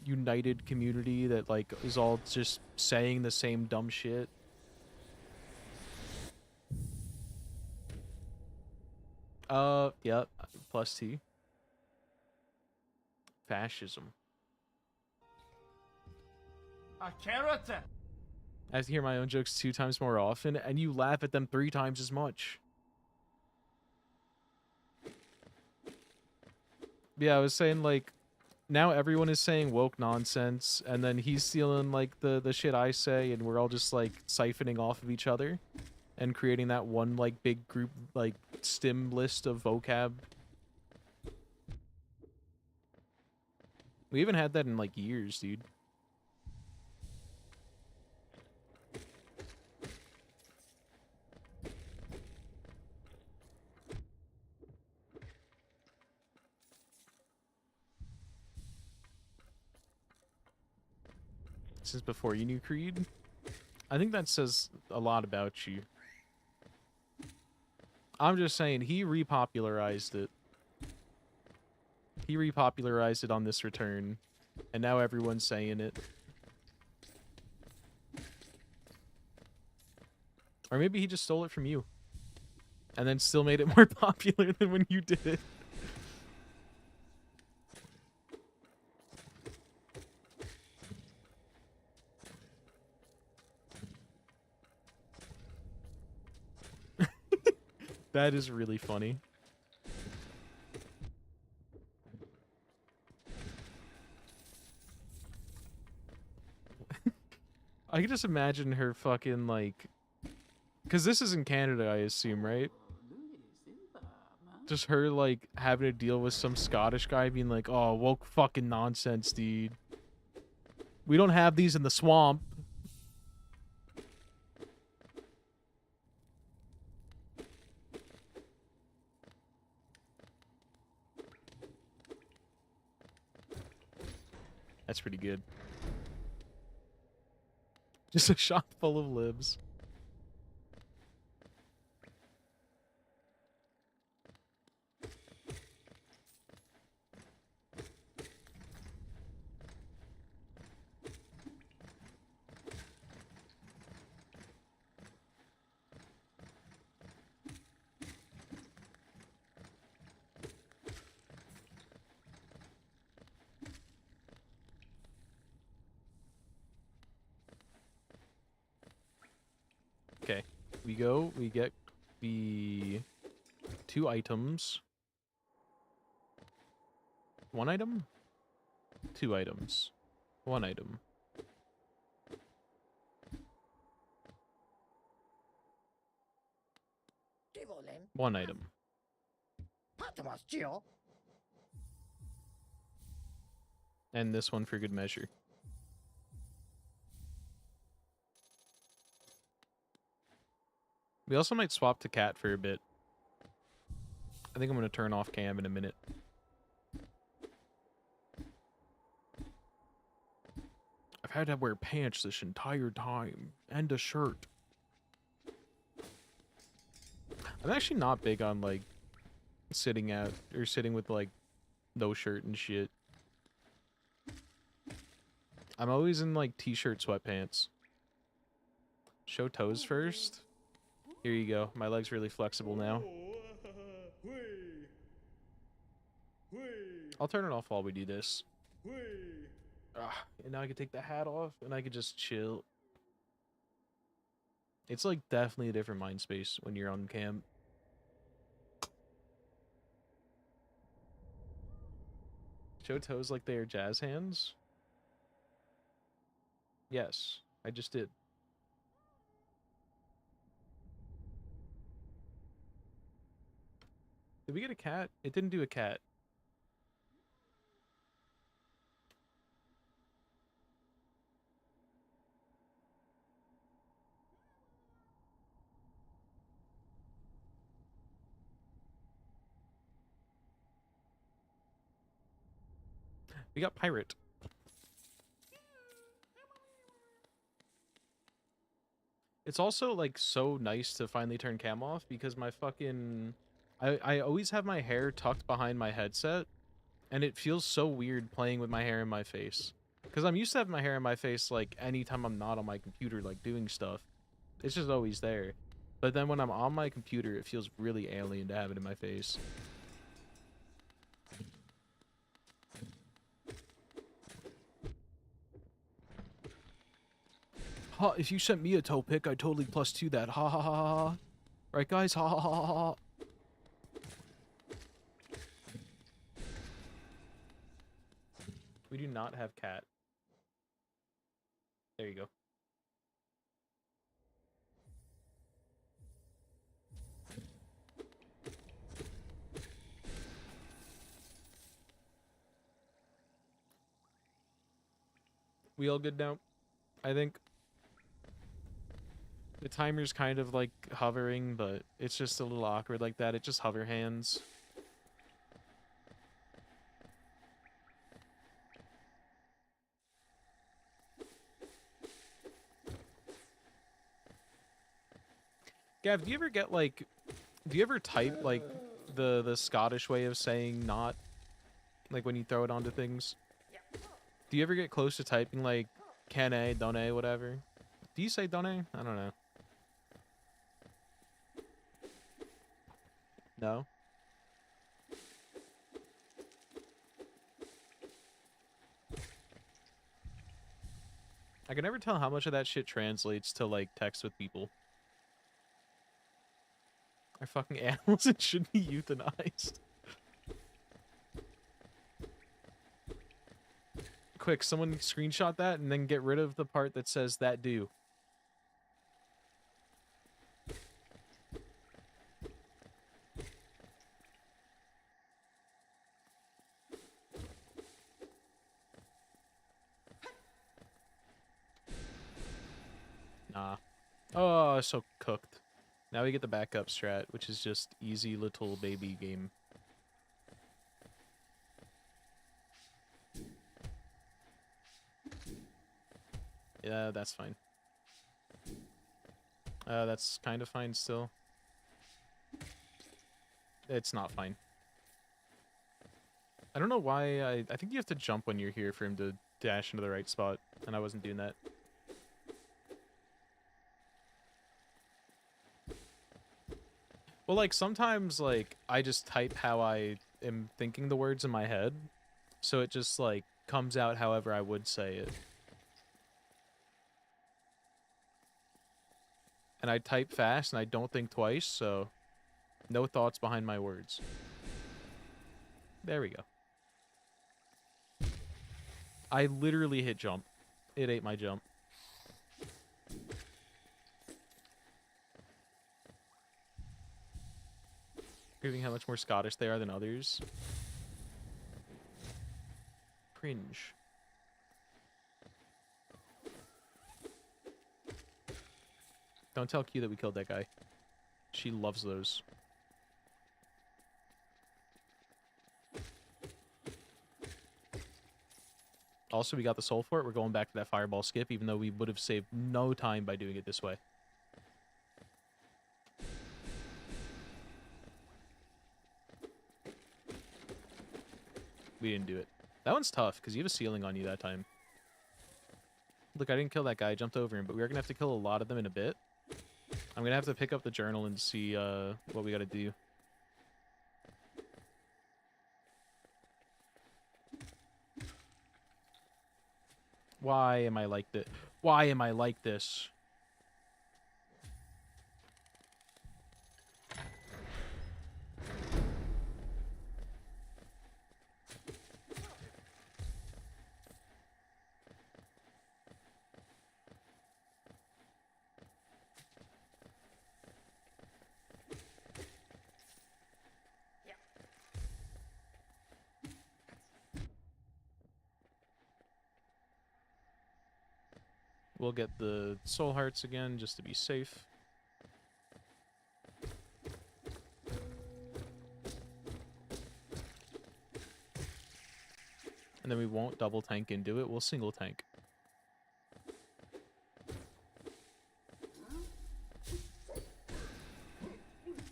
united community that like is all just saying the same dumb shit. Yep, plus T. Fascism. A carrot. I have to hear my own jokes 2 times more often, and you laugh at them 3 times as much. Yeah, I was saying, like, now everyone is saying woke nonsense, and then he's stealing, like, the shit I say, and we're all just, like, siphoning off of each other, and creating that one, like, big group, like, stim list of vocab. We haven't had that in, like, years, dude. Since before you knew Creed? I think that says a lot about you. I'm just saying, he repopularized it. He repopularized it on this return, and now everyone's saying it. Or maybe he just stole it from you, and then still made it more popular than when you did it. That is really funny. I can just imagine her fucking, like... Because this is in Canada, I assume, right? Just her, like, having to deal with some Scottish guy being like, oh, woke fucking nonsense, dude. We don't have these in the swamp. That's pretty good. Just a shop full of libs. Okay, we get the 2 items. 1 item? 2 items. 1 item. Ti volem? 1 item. Patmascio? And this one for good measure. We also might swap to cat for a bit. I think I'm going to turn off cam in a minute. I've had to wear pants this entire time. And a shirt. I'm actually not big on, like, sitting out, or sitting with, like, no shirt and shit. I'm always in, like, t-shirt sweatpants. Show toes first. Here you go. My leg's really flexible now. I'll turn it off while we do this. And now I can take the hat off, and I can just chill. It's, like, definitely a different mind space when you're on cam. Show toes like they are jazz hands? Yes, I just did. Did we get a cat? It didn't do a cat. We got pirate. It's also, like, so nice to finally turn cam off because my fucking... I always have my hair tucked behind my headset, and it feels so weird playing with my hair in my face. Because I'm used to having my hair in my face, like, anytime I'm not on my computer, like, doing stuff. It's just always there. But then when I'm on my computer, it feels really alien to have it in my face. Ha, if you sent me a toe pic, I'd totally +2 that. Ha ha ha ha ha. Right, guys? Ha ha ha ha ha. We do not have cat. There you go. We all good now? I think. The timer's kind of like hovering, but it's just a little awkward like that. It just hover hands. Gav, do you ever get like, do you ever type like the Scottish way of saying not, like when you throw it onto things? Do you ever get close to typing like canna, donne, whatever? Do you say donne? I don't know. No? I can never tell how much of that shit translates to like text with people. Are fucking animals and should be euthanized. Quick, someone screenshot that and then get rid of the part that says that do. Nah. Oh, so cooked. Now we get the backup strat, which is just easy little baby game. Yeah, that's fine. That's kind of fine still. It's not fine. I don't know why I think you have to jump when you're here for him to dash into the right spot, and I wasn't doing that. Well, like, sometimes, like, I just type how I am thinking the words in my head, so it just, like, comes out however I would say it. And I type fast, and I don't think twice, so no thoughts behind my words. There we go. I literally hit jump. It ate my jump. Proving how much more Scottish they are than others. Cringe. Don't tell Q that we killed that guy. She loves those. Also, we got the soul for it. We're going back to that fireball skip, even though we would have saved no time by doing it this way. We didn't do it. That one's tough, because you have a ceiling on you that time. Look, I didn't kill that guy. I jumped over him, but we are going to have to kill a lot of them in a bit. I'm going to have to pick up the journal and see what we got to do. Why am I like this? Why am I like this? We'll get the soul hearts again just to be safe. And then we won't double tank into it, we'll single tank.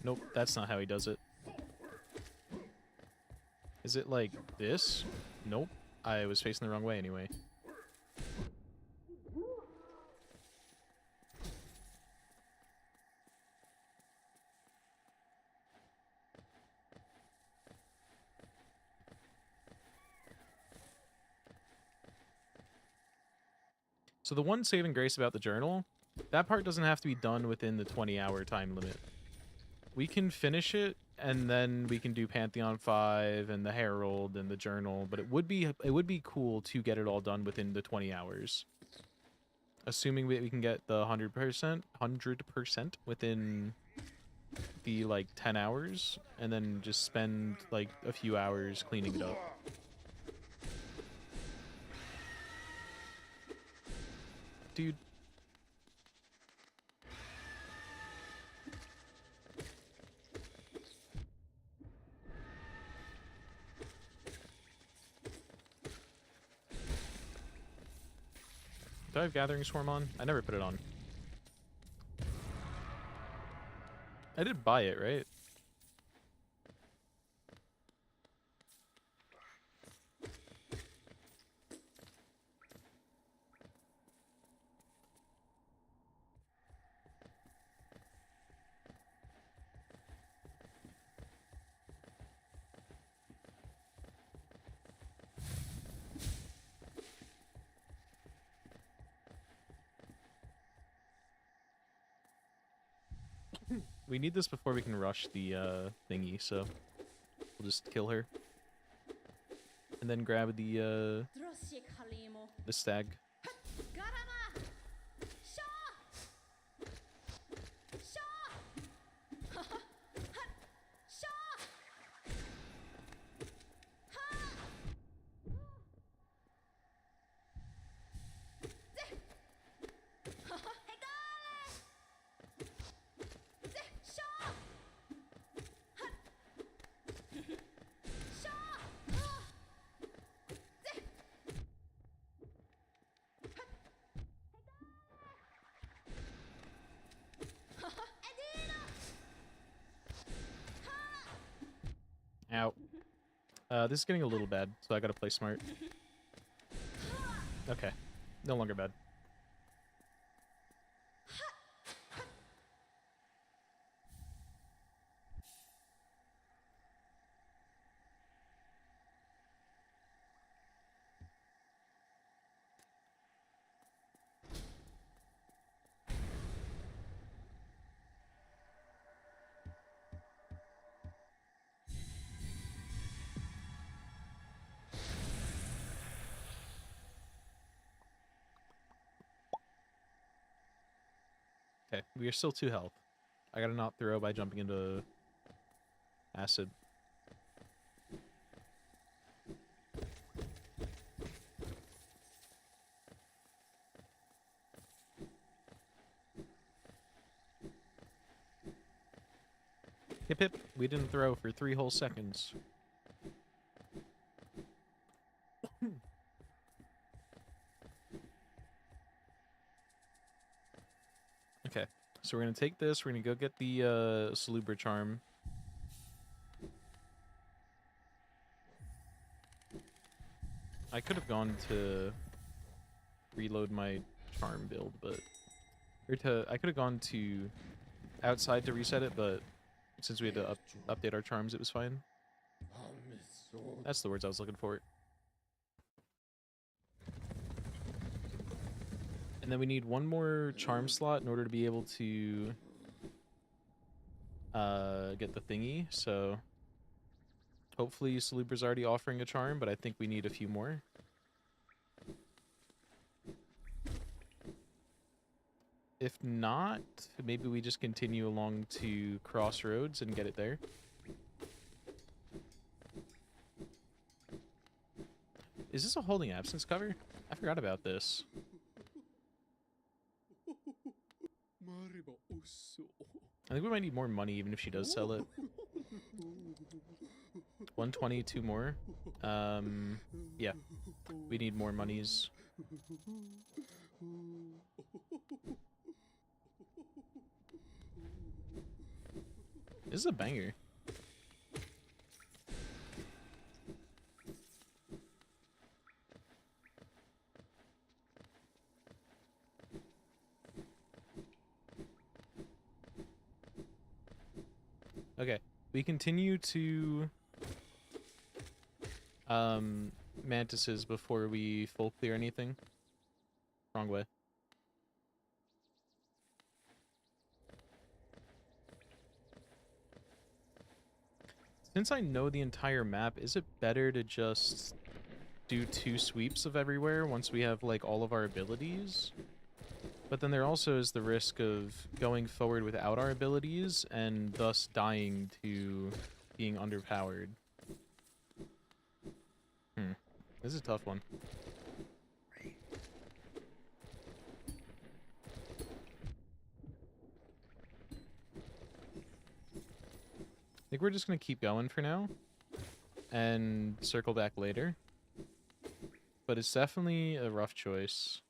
Nope, that's not how he does it. Is it like this? Nope. I was facing the wrong way anyway. So the one saving grace about the journal, that part doesn't have to be done within the 20-hour time limit. We can finish it, and then we can do Pantheon 5 and the Herald and the journal, but it would be cool to get it all done within the 20 hours. Assuming we can get the 100% within the, like, 10 hours, and then just spend, like, a few hours cleaning it up. Dude. Do I have Gathering Swarm on? I never put it on. I did buy it, right? We need this before we can rush the thingy, so we'll just kill her. And then grab the stag. Ow. This is getting a little bad, so I gotta play smart. Okay. No longer bad. Okay, we are still 2 health. I gotta not throw by jumping into acid. Hip hip, we didn't throw for 3 whole seconds. Okay, so we're gonna take this, we're gonna go get the Salubra charm. I could have gone to reload my charm build, but I could have gone to outside to reset it, but since we had to update our charms, it was fine. That's the words I was looking for. And then we need 1 more charm slot in order to be able to get the thingy. So hopefully Salubra's already offering a charm, but I think we need a few more. If not, maybe we just continue along to Crossroads and get it there. Is this a holding absence cover? I forgot about this. I think we might need more money even if she does sell it. 120, 2 more. Yeah. We need more monies. This is a banger. Okay, we continue to mantises before we full clear anything. Wrong way. Since I know the entire map, is it better to just do 2 sweeps of everywhere once we have like all of our abilities? But then there also is the risk of going forward without our abilities and thus dying to being underpowered. This is a tough one. I think we're just going to keep going for now and circle back later. But it's definitely a rough choice.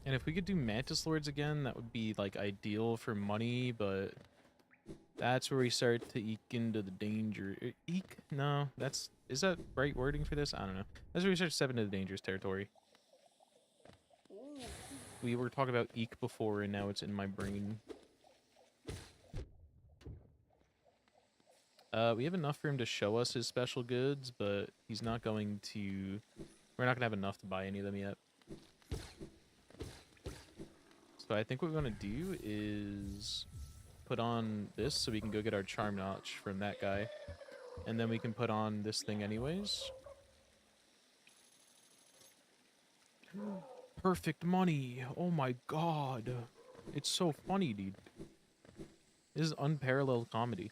And if we could do Mantis Lords again, that would be like ideal for money, but that's where we start to eke into the danger. Eke? No, is that right wording for this? I don't know. That's where we start to step into the dangerous territory. We were talking about eke before, and now it's in my brain. We have enough for him to show us his special goods, but he's not going to... We're not going to have enough to buy any of them yet. So I think what we're going to do is put on this so we can go get our charm notch from that guy. And then we can put on this thing anyways. Perfect money. Oh my god. It's so funny, dude. This is unparalleled comedy.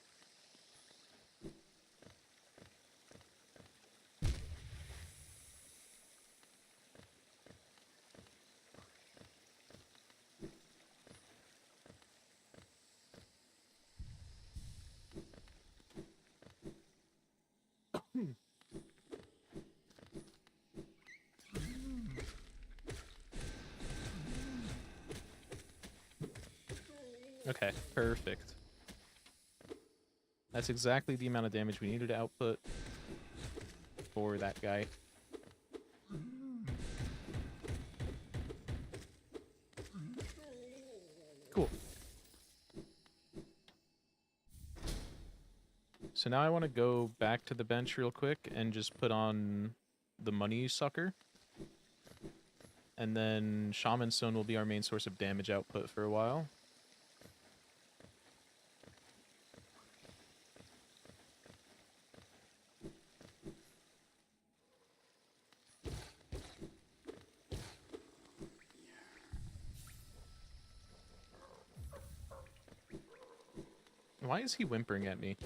Okay, perfect. That's exactly the amount of damage we needed to output for that guy. Cool. So now I want to go back to the bench real quick and just put on the money sucker. And then Shaman Stone will be our main source of damage output for a while. Why is he whimpering at me?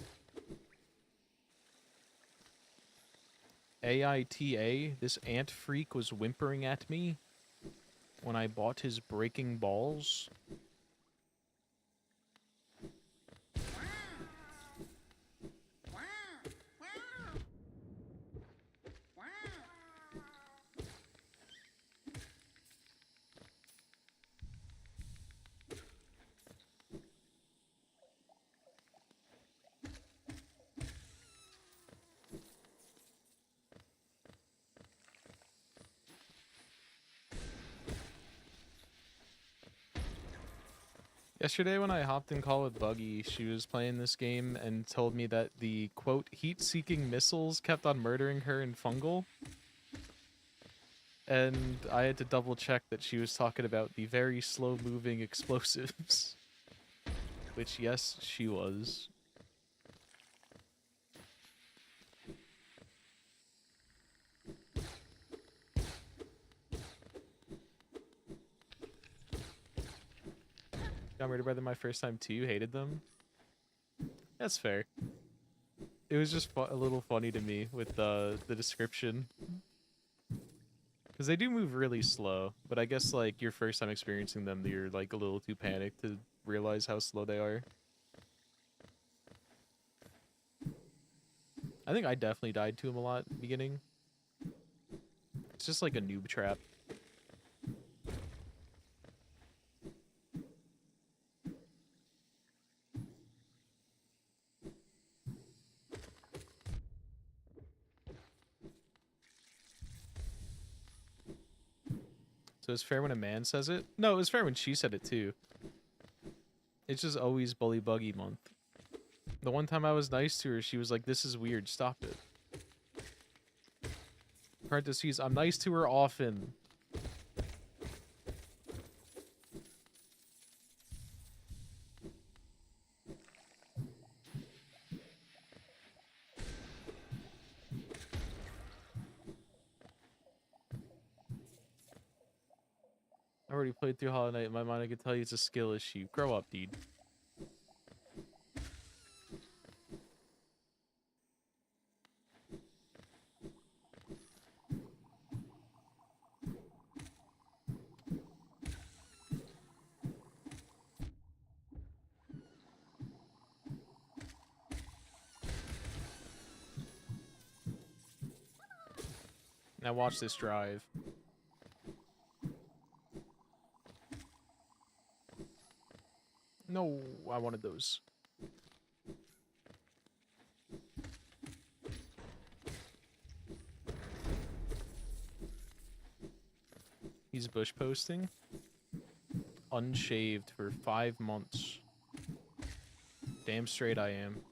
AITA, this ant freak was whimpering at me when I bought his breaking balls. Yesterday when I hopped in call with Buggy, she was playing this game and told me that the, quote, heat-seeking missiles kept on murdering her in Fungal. And I had to double check that she was talking about the very slow-moving explosives. Which, yes, she was. Got murdered by them my first time too, hated them. That's fair. It was just a little funny to me with the description. Because they do move really slow, but I guess like your first time experiencing them, you're like a little too panicked to realize how slow they are. I think I definitely died to them a lot at the beginning. It's just like a noob trap. So it's fair when a man says it? No, it was fair when she said it too. It's just always Bully Buggy month. The one time I was nice to her, she was like, "This is weird, stop it." Parentheses, I'm nice to her often. I already played through Hollow Knight in my mind. I can tell you it's a skill issue. Grow up, dude. Now watch this drive. No, I wanted those. He's bush posting. Unshaved for 5 months. Damn straight I am.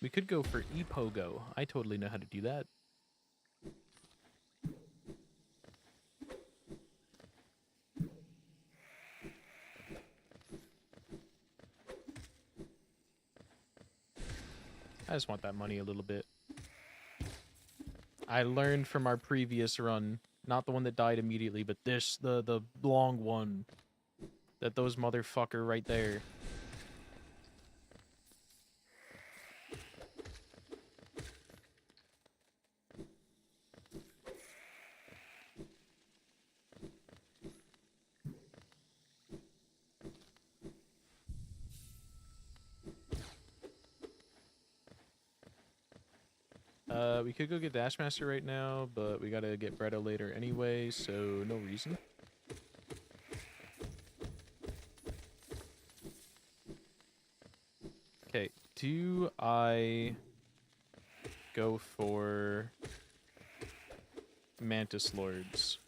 We could go for ePogo. I totally know how to do that. I just want that money a little bit. I learned from our previous run, not the one that died immediately, but this, the long one. That those motherfucker right there. We could go get Dashmaster right now, but we gotta get Bretto later anyway, so no reason. Okay, do I go for Mantis Lords?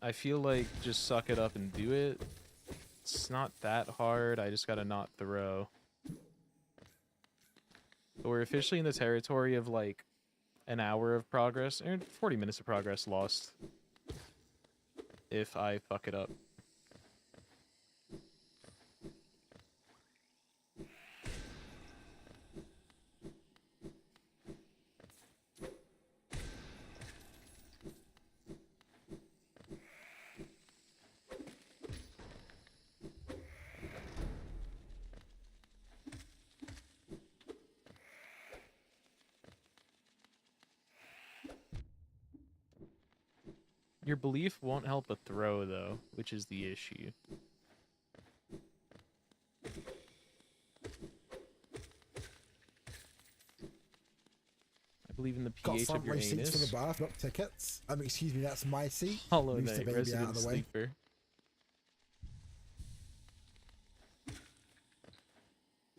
I feel like just suck it up and do it. It's not that hard, I just gotta not throw. But we're officially in the territory of like an hour of progress, or 40 minutes of progress lost. if I fuck it up. Your belief won't help a throw, though, which is the issue. I believe in the Got pH front of your row seats for the anus. bath, not tickets. Excuse me, that's my seat. Hollow Moves the Knight, baby out resident of the way. sleeper.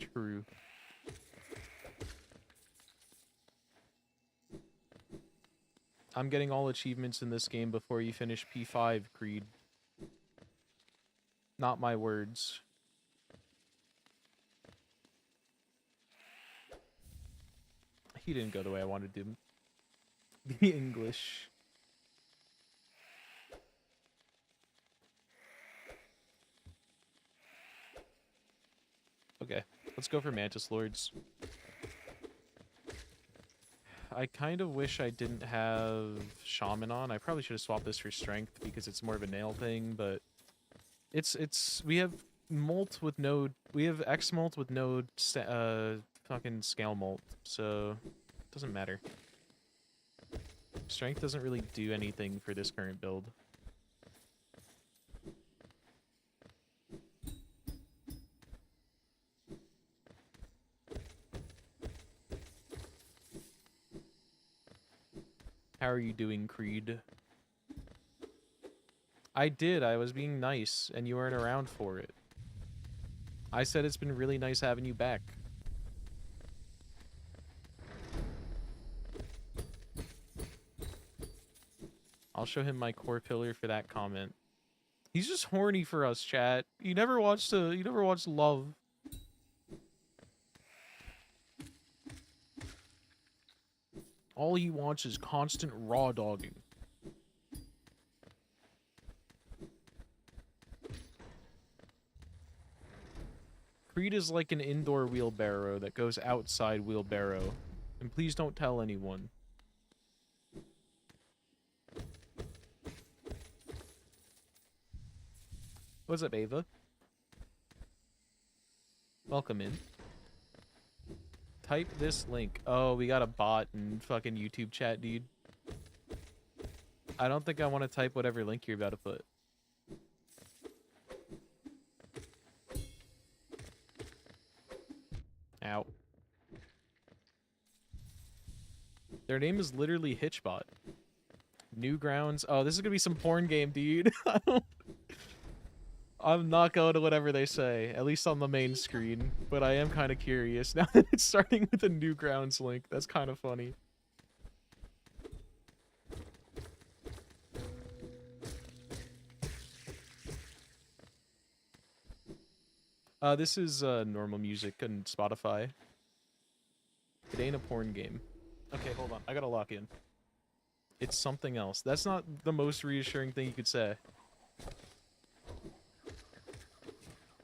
True. I'm getting all achievements in this game before you finish P5, Creed. Not my words. He didn't go the way I wanted him. The English. Okay, let's go for Mantis Lords. I kind of wish I didn't have Shaman on. I probably should have swapped this for Strength because it's more of a nail thing, but we have Molt with no, we have X Molt with no fucking Scale Molt, so it doesn't matter. Strength doesn't really do anything for this current build. How are you doing, Creed? I did. I was being nice, and you weren't around for it. I said it's been really nice having you back. I'll show him my core pillar for that comment. He's just horny for us, chat. You never watched Love. All he wants is constant raw dogging. Creed is like an indoor wheelbarrow that goes outside wheelbarrow. And please don't tell anyone. What's up, Ava? Welcome in. Type this link. Oh, we got a bot in fucking YouTube chat, dude. I don't think I want to type whatever link you're about to put. Ow. Their name is literally Hitchbot. Newgrounds. Oh, this is gonna be some porn game, dude. I'm not going to whatever they say, at least on the main screen, but I am kind of curious now that it's starting with a Newgrounds link. That's kind of funny. This is normal music on Spotify. It ain't a porn game. Okay, hold on. I gotta lock in. It's something else. That's not the most reassuring thing you could say.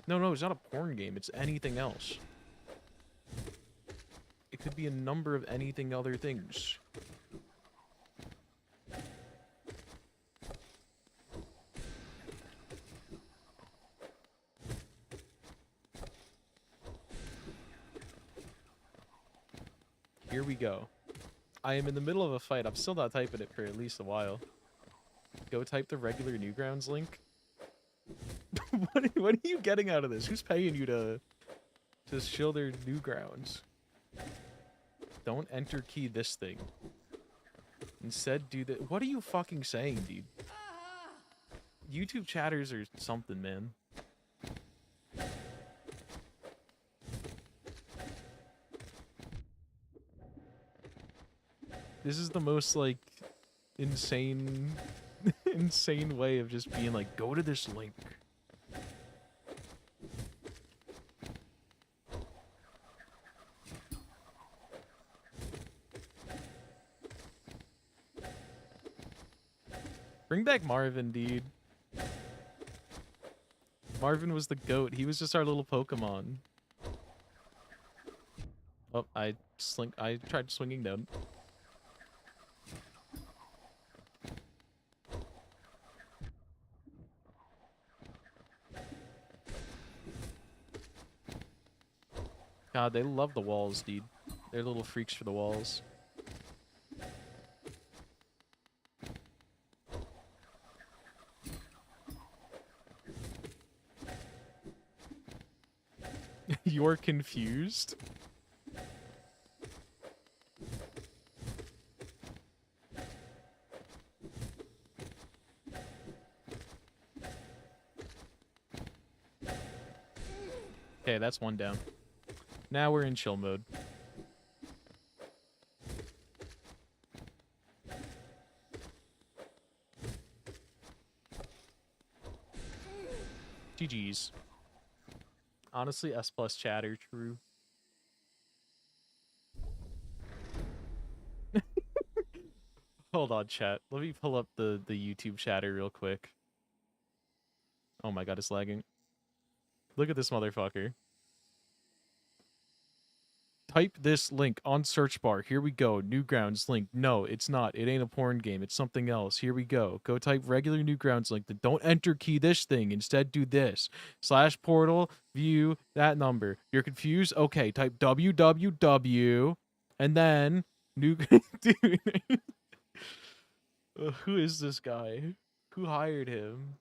No, it's not a porn game. It's anything else. It could be a number of anything other things. Here we go. I am in the middle of a fight. I'm still not typing it for at least a while. Go type the regular Newgrounds link. What are you getting out of this? Who's paying you to shill their Newgrounds? Don't enter key this thing. Instead, do that. What are you fucking saying, dude? YouTube chatters are something, man. This is the most, like, insane insane way of just being like, go to this link. Bring back Marvin, dude. Marvin was the goat. He was just our little Pokemon. Oh, I tried swinging down. God, they love the walls, dude. They're little freaks for the walls. You're confused? Okay, that's one down. Now we're in chill mode. GG's. Honestly, S plus chatter, true. Hold on, chat. Let me pull up the YouTube chatter real quick. Oh my god, it's lagging. Look at this motherfucker. Type this link on search bar. Here we go. Newgrounds link. No, it's not. It ain't a porn game. It's something else. Here we go. Go type regular Newgrounds link. Don't enter key this thing. Instead do this. /portal view that number. You're confused? Okay, type www and then new dude. Who is this guy? Who hired him?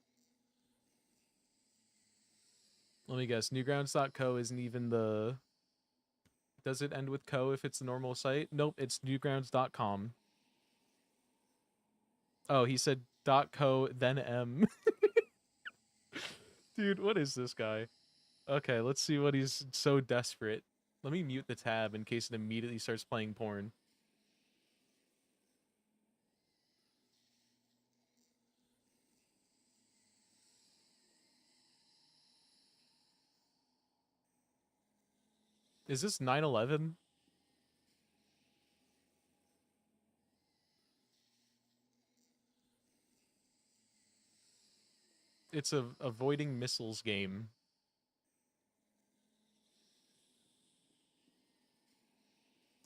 Let me guess. Newgrounds.co isn't even the... Does it end with co if it's a normal site? Nope, it's newgrounds.com. Oh, he said .co, then M. Dude, what is this guy? Okay, let's see what he's so desperate. Let me mute the tab in case it immediately starts playing porn. Is this 9/11? It's a avoiding missiles game.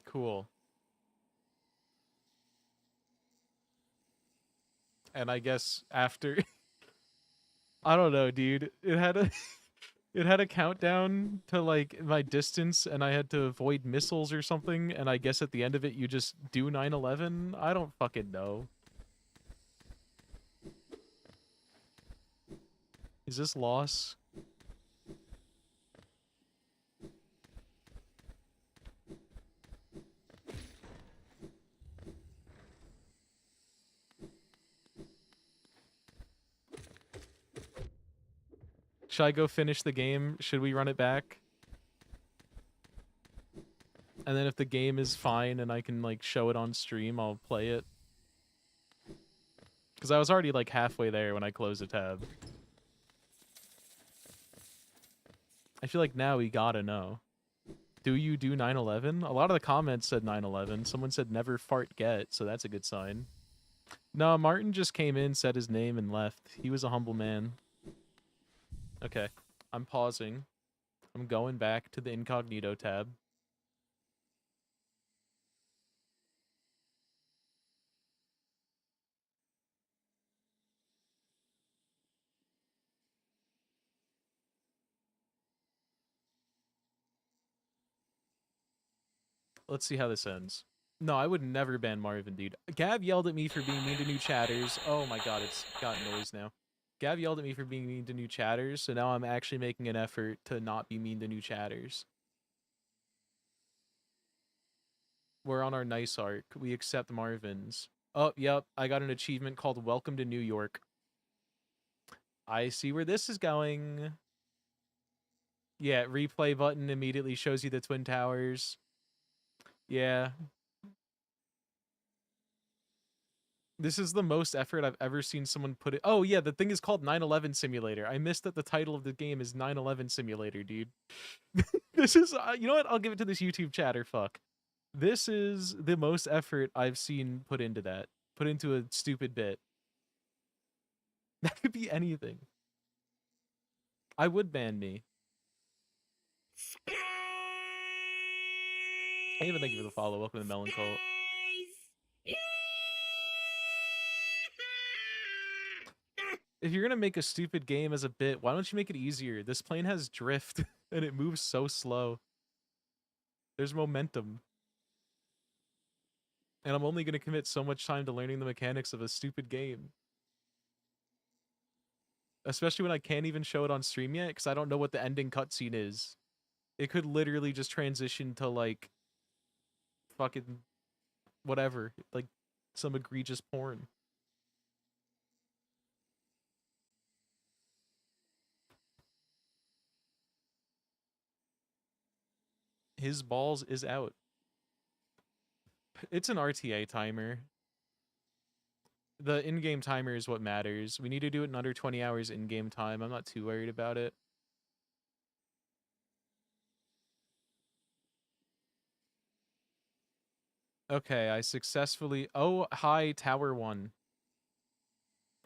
Cool. And I guess after... I don't know, dude. It had a... It had a countdown to, like, my distance, and I had to avoid missiles or something, and I guess at the end of it, you just do 9/11? I don't fucking know. Is this loss? Should I go finish the game? Should we run it back? And then if the game is fine and I can, like, show it on stream, I'll play it. Because I was already, like, halfway there when I closed the tab. I feel like now we gotta know. Do you do 9/11? A lot of the comments said 9/11. Someone said never fart get, so that's a good sign. No, Martin just came in, said his name, and left. He was a humble man. Okay, I'm pausing. I'm going back to the incognito tab. Let's see how this ends. No, I would never ban Marvin, dude. Gab yelled at me for being mean to new chatters. Oh my god, it's got noise now. Gab yelled at me for being mean to new chatters, so now I'm actually making an effort to not be mean to new chatters. We're on our nice arc. We accept Marvin's. Oh, yep. I got an achievement called Welcome to New York. I see where this is going. Yeah, replay button immediately shows you the Twin Towers. Yeah. This is the most effort I've ever seen someone put it. Oh, yeah, the thing is called 9/11 Simulator. I missed that the title of the game is 9/11 Simulator, dude. This is, you know what? I'll give it to this YouTube chatter, fuck. This is the most effort I've seen put into that. Put into a stupid bit. That could be anything. I would ban me. I even thank you for the follow. Welcome to the Melon Cult. If you're gonna make a stupid game as a bit, why don't you make it easier? This plane has drift and it moves so slow. There's momentum. And I'm only gonna commit so much time to learning the mechanics of a stupid game. Especially when I can't even show it on stream yet, because I don't know what the ending cutscene is. It could literally just transition to, like, fucking whatever. Like, some egregious porn. His balls is out. It's an RTA timer. The in-game timer is what matters. We need to do it in under 20 hours in-game time. I'm not too worried about it. Okay, I successfully... Oh, hi, Tower 1.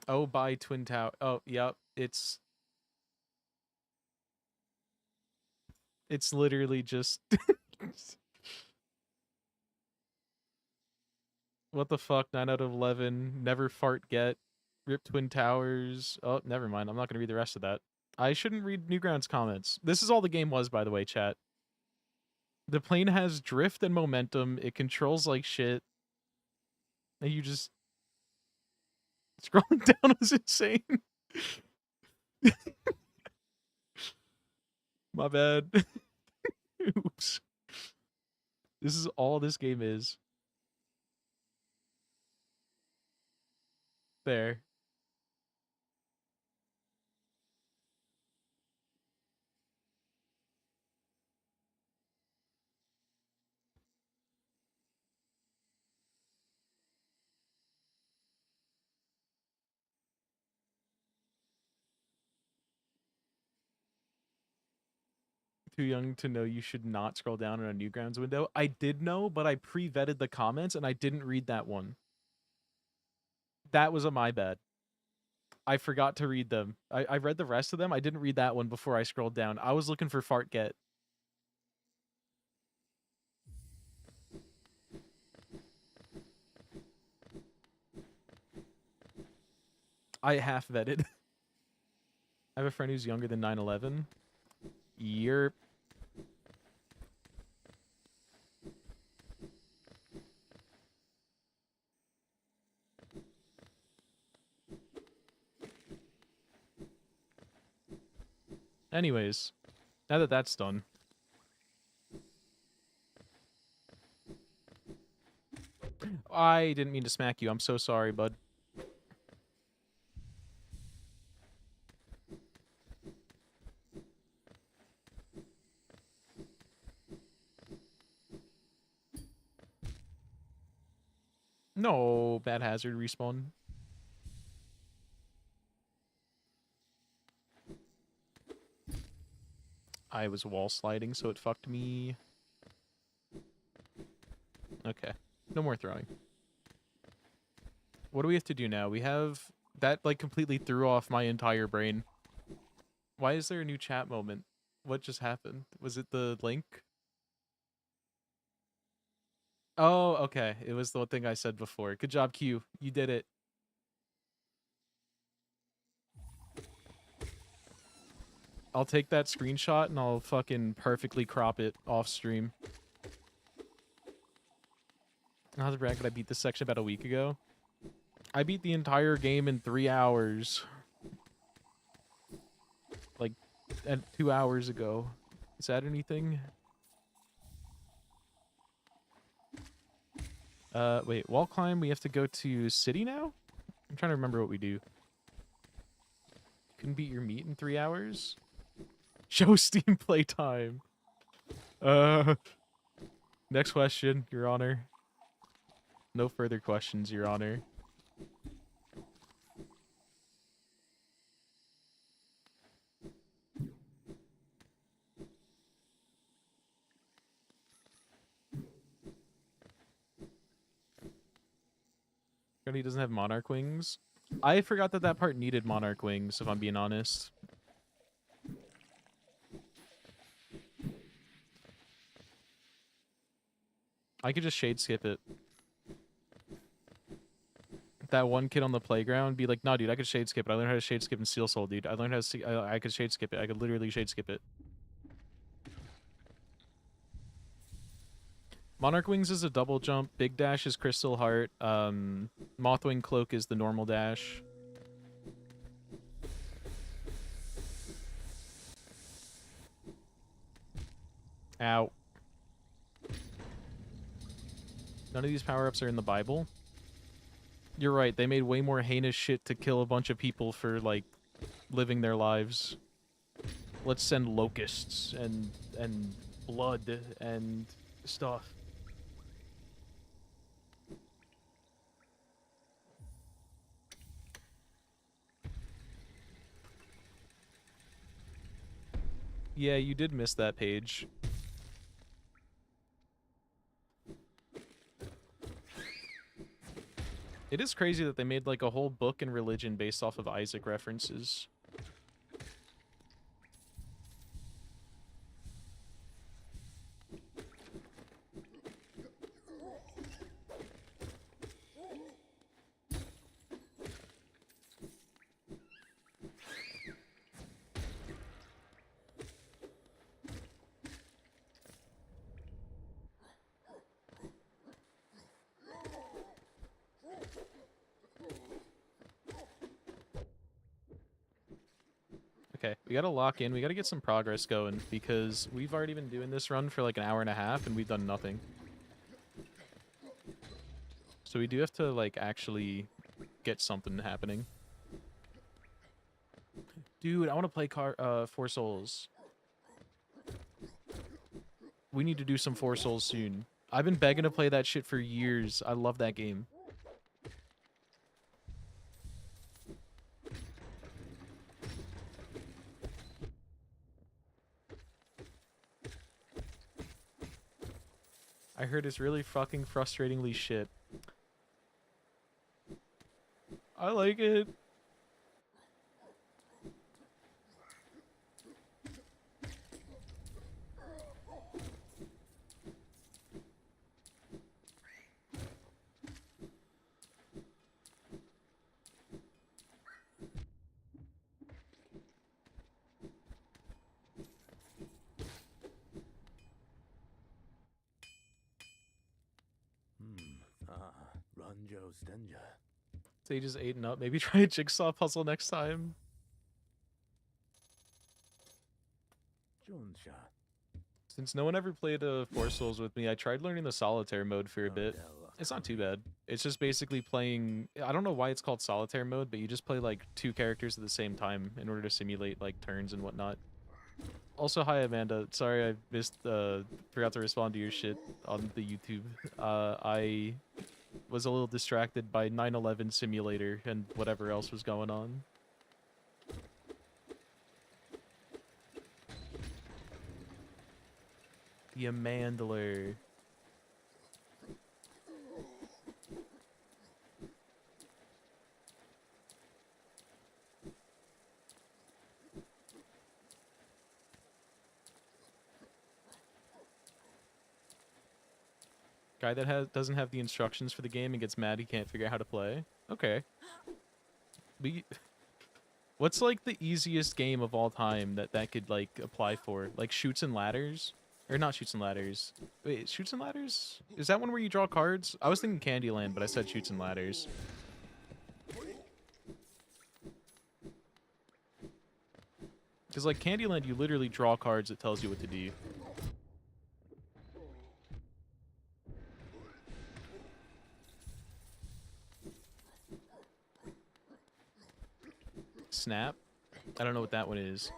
Oh, bye, Twin Tower. Oh, yep, it's literally just... What the fuck, 9 out of 11. Never fart get. Rip Twin Towers. Oh, never mind. I'm not going to read the rest of that. I shouldn't read Newgrounds comments. This is all the game was, by the way, chat. The plane has drift and momentum. It controls like shit. And you just... Scrolling down was insane. My bad. Oops. This is all this game is. There. Too young to know you should not scroll down on a Newgrounds window. I did know, but I pre-vetted the comments and I didn't read that one. That was my bad. I forgot to read them. I read the rest of them. I didn't read that one before I scrolled down. I was looking for fart get. I half vetted. I have a friend who's younger than 9/11. Yerp. Anyways, now that that's done. I didn't mean to smack you. I'm so sorry, bud. No, bad hazard respawn. I was wall sliding, so it fucked me. Okay. No more throwing. What do we have to do now? We have... That, like, completely threw off my entire brain. Why is there a new chat moment? What just happened? Was it the link? Oh, okay. It was the thing I said before. Good job, Q. You did it. I'll take that screenshot and I'll fucking perfectly crop it off stream. Not to brag, but I beat this section about a week ago. I beat the entire game in 3 hours. Like, 2 hours ago. Is that anything? Wait, wall climb, we have to go to city now? I'm trying to remember what we do. Couldn't beat your meat in 3 hours? Show Steam playtime. Next question, Your Honor. No further questions, Your Honor. He doesn't have Monarch Wings. I forgot that that part needed Monarch Wings, if I'm being honest. I could just shade skip it. That one kid on the playground be like, nah, dude, I could shade skip it. I learned how to shade skip in Steel Soul, dude. I learned how to I could shade skip it. I could literally shade skip it. Monarch Wings is a double jump. Big Dash is Crystal Heart. Mothwing Cloak is the normal dash. Ow. None of these power-ups are in the Bible. You're right, they made way more heinous shit to kill a bunch of people for, like, living their lives. Let's send locusts and blood and stuff. Yeah, you did miss that page. It is crazy that they made like a whole book in religion based off of Isaac references. Okay, we gotta lock in. We gotta get some progress going because we've already been doing this run for like an hour and a half and we've done nothing. So we do have to like actually get something happening. Dude, I want to play Four Souls. We need to do some Four Souls soon. I've been begging to play that shit for years. I love that game. I heard it's really fucking frustratingly shit. I like it. Ranjo Stenja. Sage is 8 and up. Maybe try a jigsaw puzzle next time. Jonsha. Since no one ever played Four Souls with me, I tried learning the solitaire mode for a bit. It's not too bad. It's just basically playing... I don't know why it's called solitaire mode, but you just play like 2 characters at the same time in order to simulate like turns and whatnot. Also, hi Amanda. Sorry I missed, forgot to respond to your shit on the YouTube. I was a little distracted by 9/11 simulator and whatever else was going on. The Amandler. Guy that doesn't have the instructions for the game and gets mad he can't figure out how to play. Okay. What's like the easiest game of all time that could like apply for? Like Shoots and Ladders? Or not Shoots and Ladders. Wait, Shoots and Ladders? Is that one where you draw cards? I was thinking Candyland, but I said Shoots and Ladders. Because like Candyland, you literally draw cards that tells you what to do. Snap? I don't know what that one is.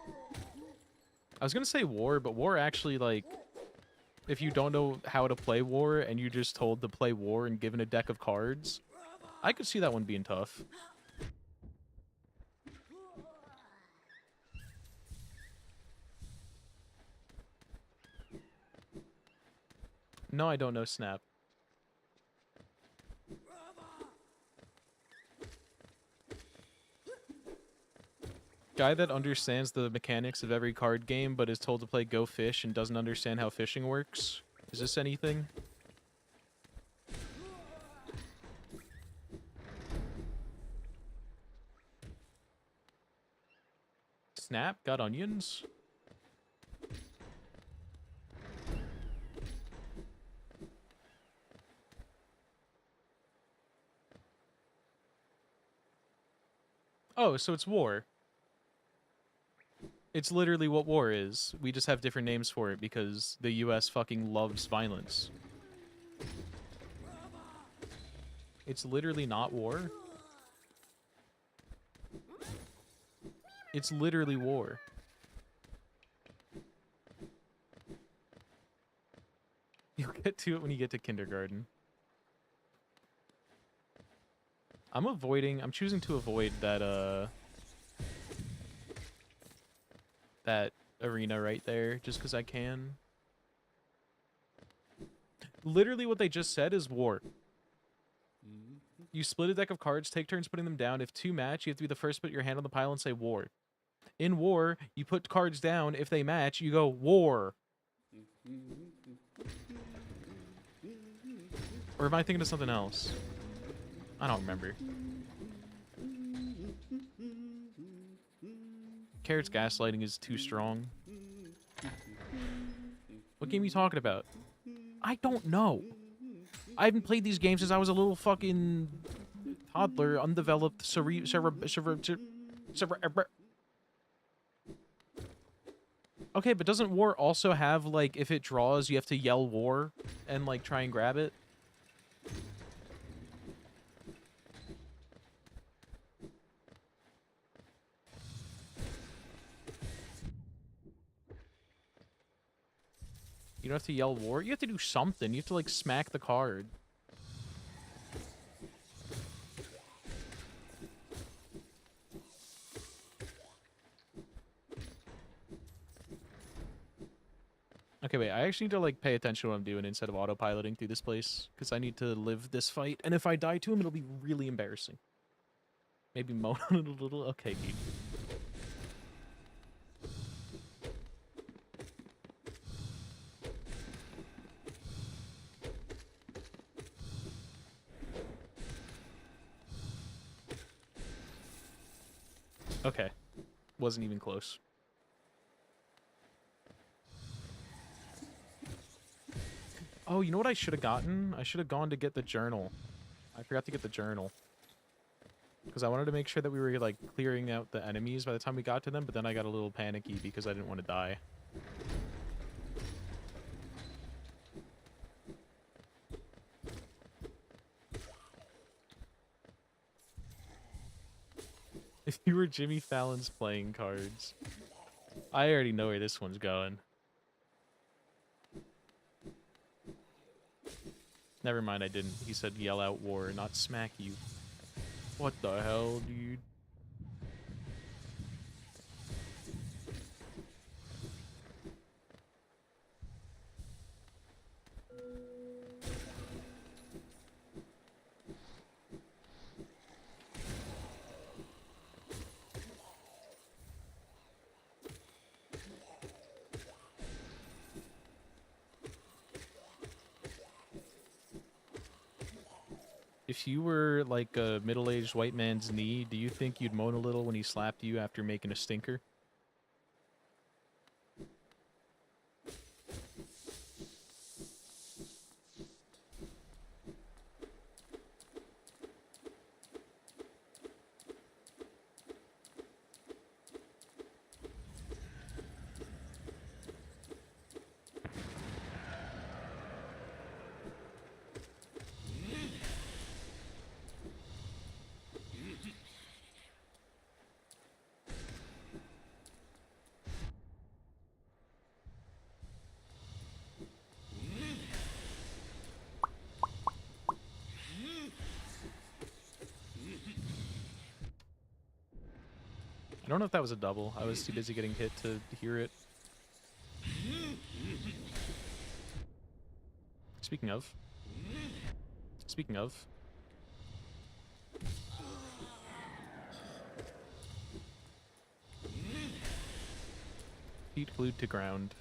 I was gonna say War, but War actually, like, if you don't know how to play War and you're just told to play War and given a deck of cards, I could see that one being tough. No, I don't know Snap. Guy that understands the mechanics of every card game but is told to play Go Fish and doesn't understand how fishing works. Is this anything? Snap, got onions. Oh, so it's war. It's literally what war is. We just have different names for it because the US fucking loves violence. It's literally not war. It's literally war. You'll get to it when you get to kindergarten. I'm choosing to avoid that that arena right there just because I can. Literally what they just said is war. You split a deck of cards, take turns putting them down. If two match, you have to be the first to put your hand on the pile and say war. In war, you put cards down. If they match, you go war. Or am I thinking of something else? I don't remember. Carrot's gaslighting is too strong. What game are you talking about? I don't know. I haven't played these games since I was a little fucking toddler, undeveloped, Okay, but doesn't war also have, like, if it draws, you have to yell war and, like, try and grab it? You don't have to yell war? You have to do something. You have to, like, smack the card. Okay, wait. I actually need to, like, pay attention to what I'm doing instead of autopiloting through this place. Because I need to live this fight. And if I die to him, it'll be really embarrassing. Maybe moan on it a little. Okay, dude. Okay. Wasn't even close. Oh, you know what I should have gotten? I should have gone to get the journal. I forgot to get the journal. Because I wanted to make sure that we were, like, clearing out the enemies by the time we got to them, but then I got a little panicky because I didn't want to die. If you were Jimmy Fallon's playing cards. I already know where this one's going. Never mind, I didn't. He said yell out war, not smack you. What the hell, dude? If you were, like, a middle-aged white man's knee, do you think you'd moan a little when he slapped you after making a stinker? I don't know if that was a double. I was too busy getting hit to hear it. Speaking of. Feet glued to ground.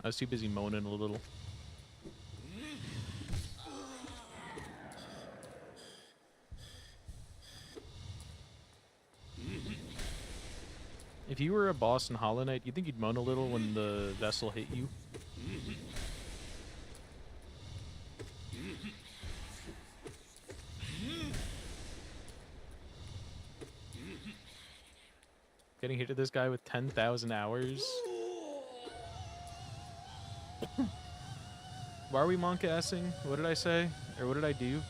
I was too busy moaning a little. If you were a boss in Hollow Knight, you think you'd moan a little when the vessel hit you? Getting hit to this guy with 10,000 hours. Why are we monk-assing? What did I say? Or what did I do?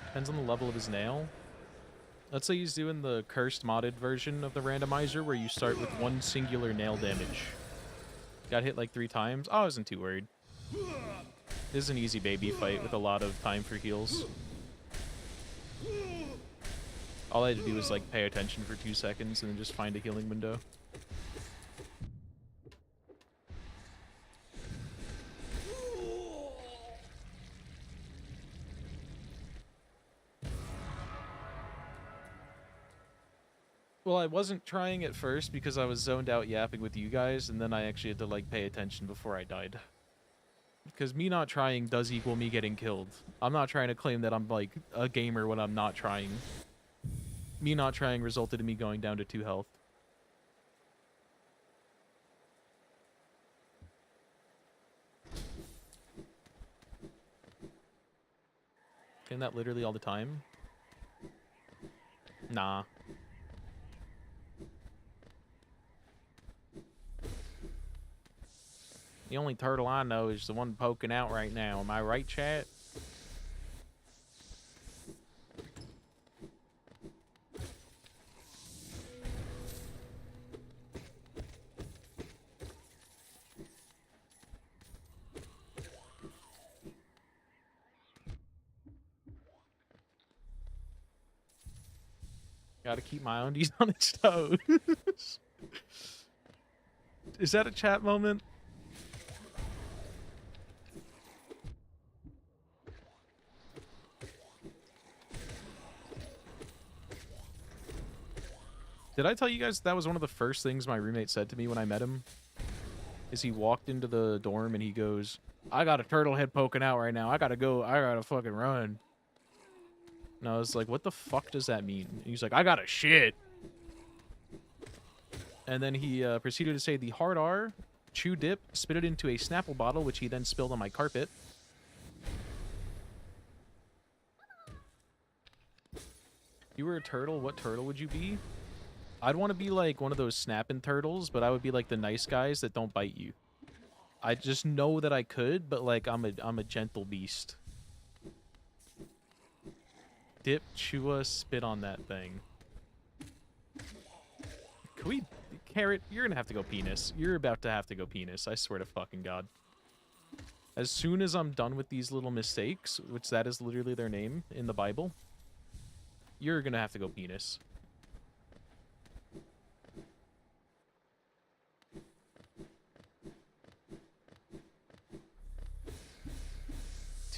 Depends on the level of his nail. Let's say he's doing the cursed modded version of the randomizer where you start with one singular nail damage. Got hit like 3 times. Oh, I wasn't too worried. This is an easy baby fight with a lot of time for heals. All I had to do was like pay attention for 2 seconds and then just find a healing window. Well, I wasn't trying at first because I was zoned out yapping with you guys, and then I actually had to like pay attention before I died. Because me not trying does equal me getting killed. I'm not trying to claim that I'm like a gamer when I'm not trying. Me not trying resulted in me going down to 2 health. Isn't that literally all the time? Nah. The only turtle I know is the one poking out right now. Am I right, chat? Gotta keep my undies on its toes. Is that a chat moment? Did I tell you guys that was one of the first things my roommate said to me when I met him? Is he walked into the dorm and he goes, I got a turtle head poking out right now. I gotta go. I gotta fucking run. And I was like, what the fuck does that mean? And he's like, I gotta shit. And then he proceeded to say the hard R, chew dip, spit it into a Snapple bottle, which he then spilled on my carpet. If you were a turtle, what turtle would you be? I'd want to be like one of those snapping turtles, but I would be like the nice guys that don't bite you. I just know that I could, but like I'm a gentle beast. Dip, chewa, spit on that thing. Can we... Carrot, you're gonna have to go penis. You're about to have to go penis. I swear to fucking God. As soon as I'm done with these little mistakes, which that is literally their name in the Bible, you're gonna have to go penis.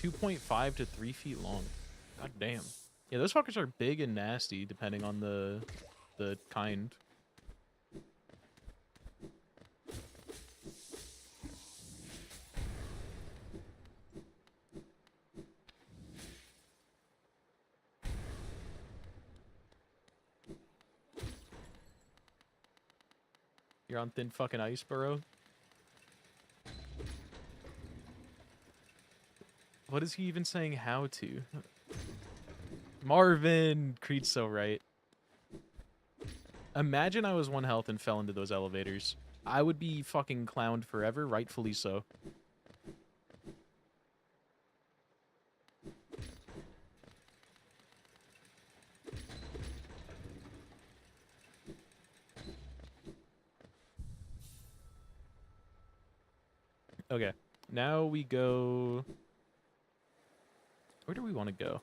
.5 to 3 feet long. God damn. Yeah, those fuckers are big and nasty depending on the kind. You're on thin fucking ice, bro. What is he even saying how to? Marvin! Creed's so right. Imagine I was 1 health and fell into those elevators. I would be fucking clowned forever, rightfully so. Okay, now we go... Where do we want to go?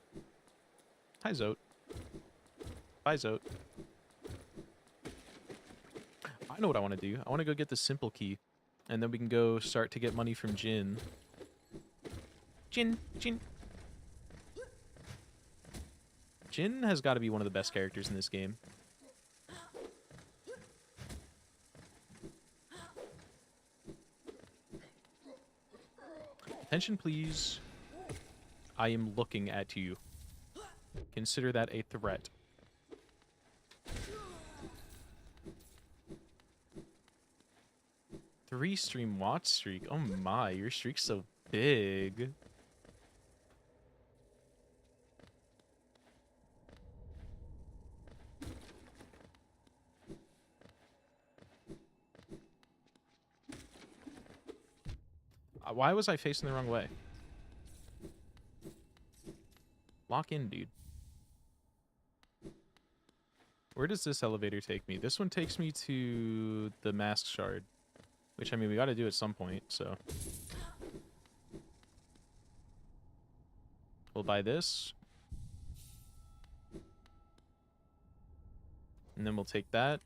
Hi, Zote. Bye, Zote. I know what I want to do. I want to go get the simple key. And then we can go start to get money from Jin. Jin. Jin has got to be one of the best characters in this game. Attention, please. I am looking at you. Consider that a threat. Three stream watch streak. Oh my, your streak's so big. Why was I facing the wrong way? Lock in, dude. Where does this elevator take me? This one takes me to the mask shard. Which, I mean, we gotta do at some point, so. We'll buy this. And then we'll take that.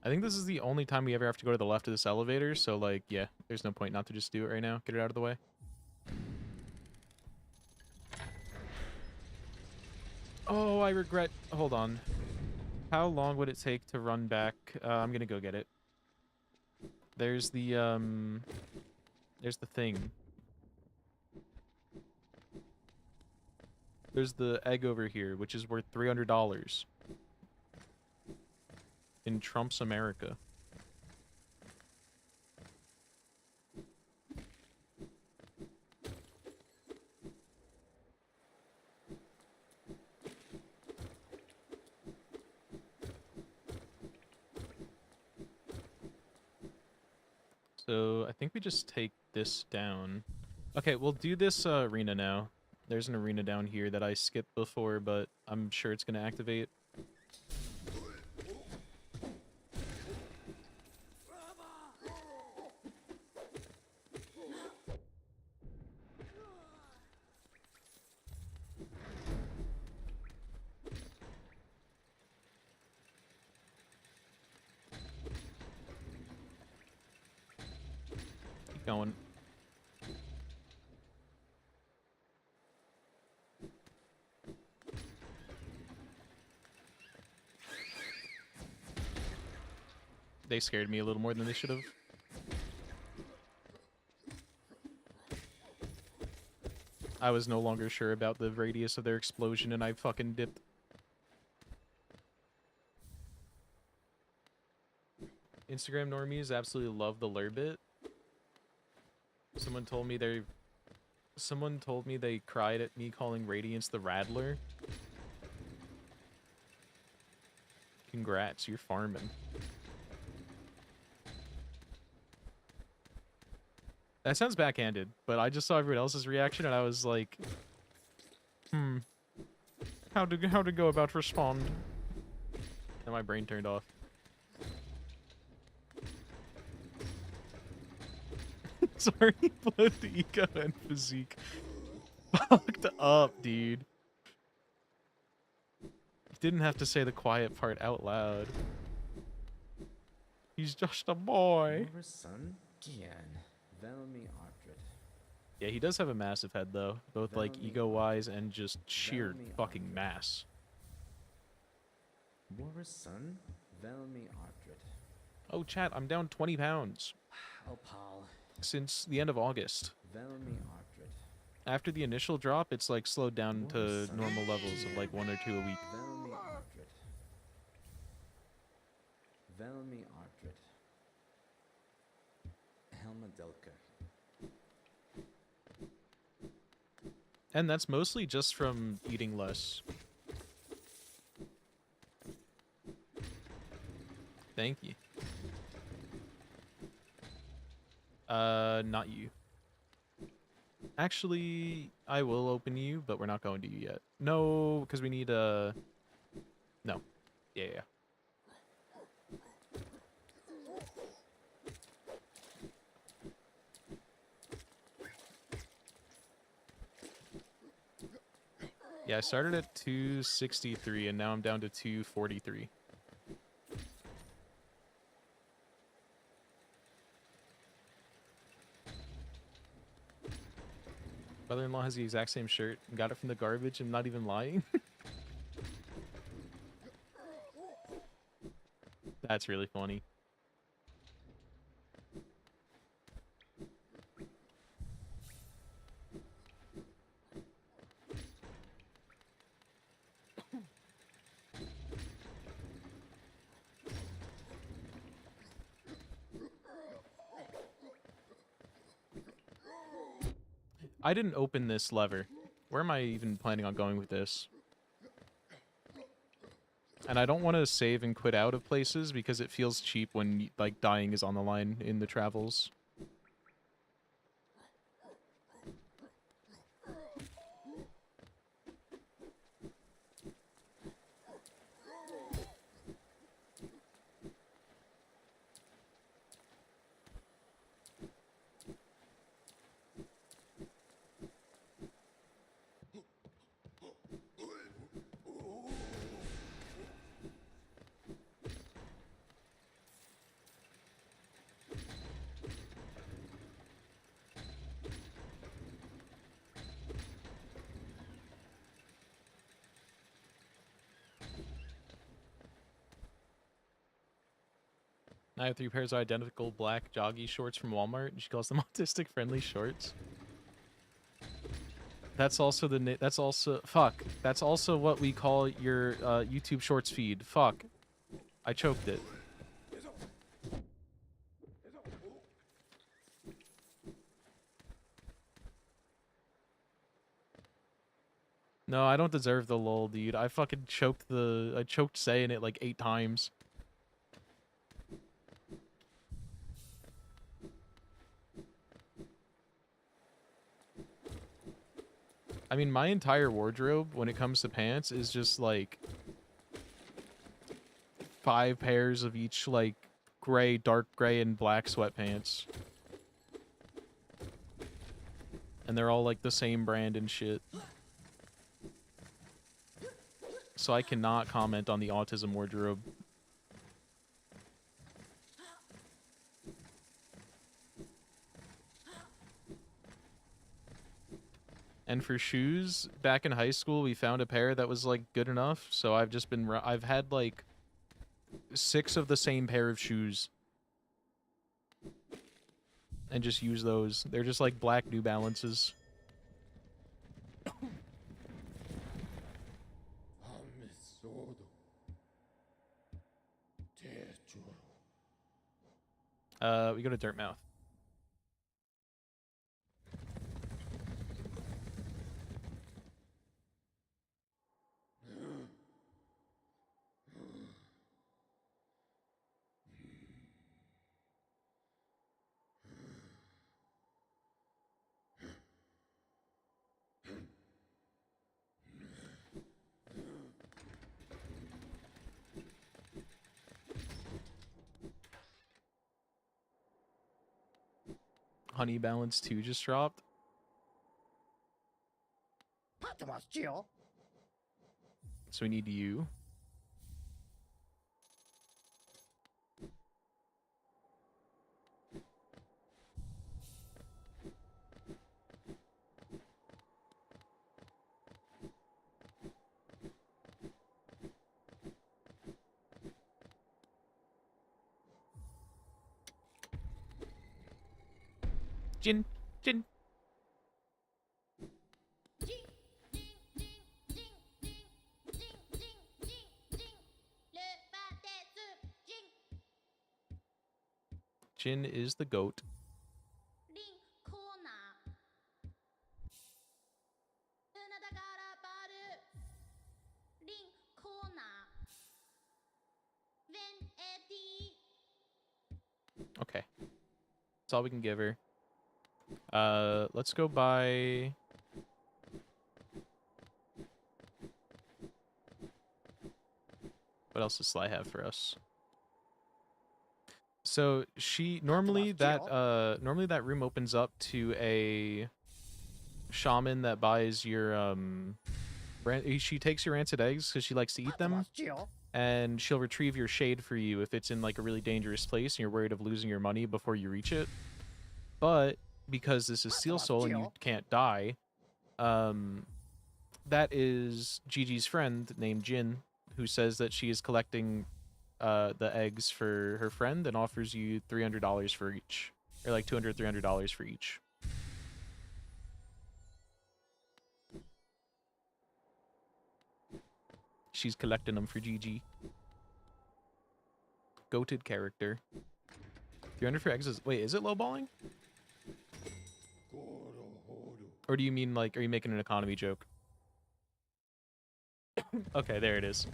I think this is the only time we ever have to go to the left of this elevator, so, like, yeah, there's no point not to just do it right now. Get it out of the way. Oh, I regret... Hold on. How long would it take to run back? I'm gonna go get it. There's the thing. There's the egg over here, which is worth $300. In Trump's America. So I think we just take this down. Okay, we'll do this arena now. There's an arena down here that I skipped before, but I'm sure it's going to activate. Keep going. They scared me a little more than they should have. I was no longer sure about the radius of their explosion and I fucking dipped. Instagram normies absolutely love the Lurbit. Someone told me they cried at me calling Radiance the Rattler. Congrats, you're farming. That sounds backhanded, but I just saw everyone else's reaction and I was like, how to go about respond? And my brain turned off. Sorry, blood to ego and physique. Fucked up, dude. You didn't have to say the quiet part out loud. He's just a boy. Your son, Gian. Velmi Artred. Yeah, he does have a massive head, though. Both, like, ego-wise and just sheer fucking mass. War's son, Velmi Artred. Oh, chat, I'm down 20 pounds. Oh, pal. Since the end of August. Velmi Artred. After the initial drop, it's, like, slowed down to normal levels of, like, 1 or 2 a week. Velmi Artred. Velmi Artred. Helmadelka. And that's mostly just from eating less. Thank you. Not you. Actually, I will open you, but we're not going to you yet. No, because we need no. Yeah. Yeah, I started at 263 and now I'm down to 243. Brother-in-law has the exact same shirt and got it from the garbage. I'm not even lying. That's really funny. I didn't open this lever. Where am I even planning on going with this? And I don't want to save and quit out of places because it feels cheap when like dying is on the line in the travels. I have 3 pairs of identical black joggy shorts from Walmart. She calls them autistic friendly shorts. That's also the that's also fuck. That's also what we call your YouTube Shorts feed. Fuck. I choked it. No, I don't deserve the lol, dude. I fucking choked I choked saying it like 8 times. I mean, my entire wardrobe, when it comes to pants, is just, like, 5 pairs of each, like, gray, dark gray, and black sweatpants. And they're all, like, the same brand and shit. So I cannot comment on the autism wardrobe. And for shoes, back in high school, we found a pair that was, like, good enough. So I've just been... I've had, like, 6 of the same pair of shoes. And just use those. They're just, like, black New Balances. We go to Dirtmouth. Honey Balance 2 just dropped. So we need you. Jin. Jin. Jin is the goat. Okay. That's all we can give her. Let's go buy... What else does Sly have for us? So she normally that room opens up to a shaman that buys your she takes your rancid eggs because she likes to eat them, and she'll retrieve your shade for you if it's in like a really dangerous place and you're worried of losing your money before you reach it. But because this is Seal Soul and you can't die, That is Gigi's friend named Jin, who says that she is collecting the eggs for her friend and offers you $300 for each, or like $200, $300 for each. She's collecting them for Gigi. Goated character. 300 for eggs is... Wait, is it lowballing? Or do you mean, like, are you making an economy joke? Okay, there it is.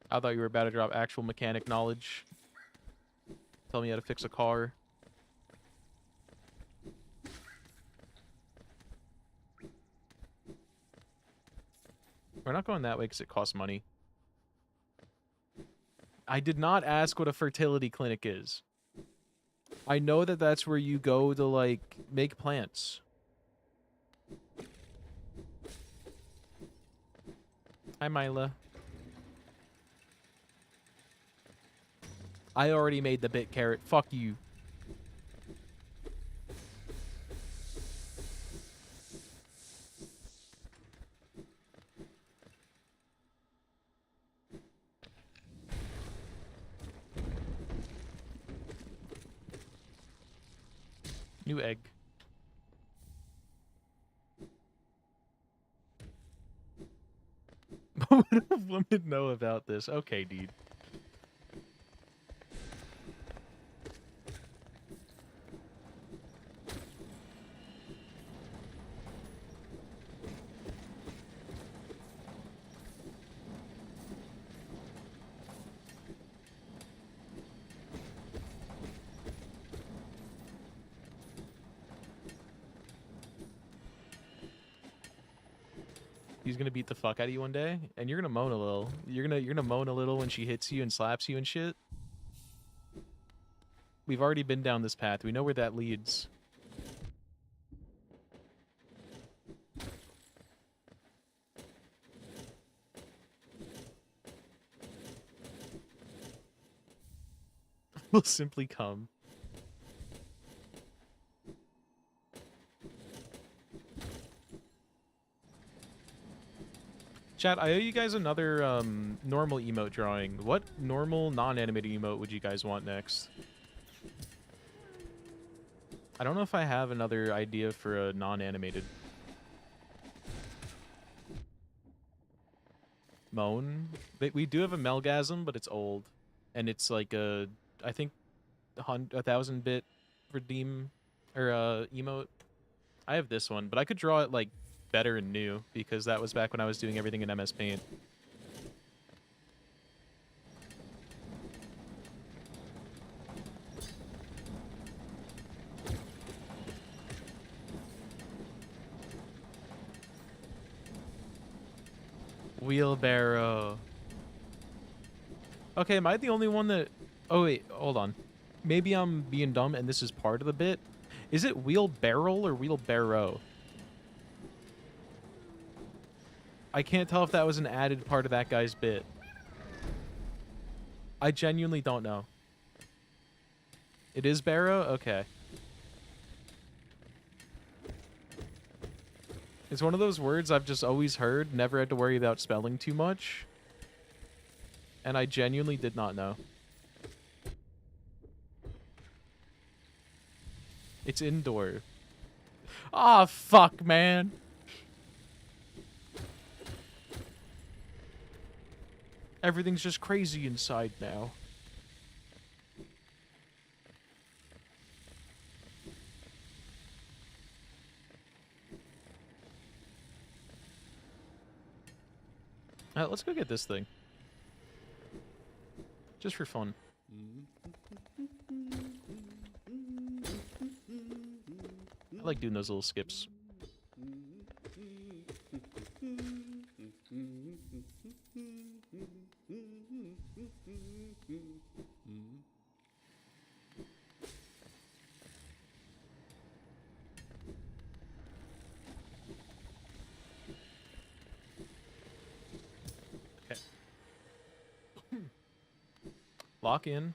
I thought you were about to drop actual mechanic knowledge. Tell me how to fix a car. We're not going that way because it costs money. I did not ask what a fertility clinic is. I know that that's where you go to, like, make plants. Hi, Mila. I already made the bit, Carrot. Fuck you. New egg. What would a woman know about this? Okay, dude. He's gonna beat the fuck out of you one day, and you're gonna moan a little. You're gonna moan a little when she hits you and slaps you and shit. We've already been down this path. We know where that leads. Will simply come. Chat, I owe you guys another normal emote drawing. What normal non-animated emote would you guys want next? I don't know if I have another idea for a non-animated. Moan? We do have a Melgasm, but it's old. And it's like a, I think, 1,000-bit redeem, or emote. I have this one, but I could draw it like better and new, because that was back when I was doing everything in MS Paint. Wheelbarrow. Okay, am I the only one that... Oh, wait, hold on. Maybe I'm being dumb and this is part of the bit. Is it wheelbarrow or wheelbarrow? I can't tell if that was an added part of that guy's bit. I genuinely don't know. It is barrow? Okay. It's one of those words I've just always heard, never had to worry about spelling too much. And I genuinely did not know. It's indoor. Ah, fuck, man. Everything's just crazy inside now. Let's go get this thing. Just for fun. I like doing those little skips. Lock in.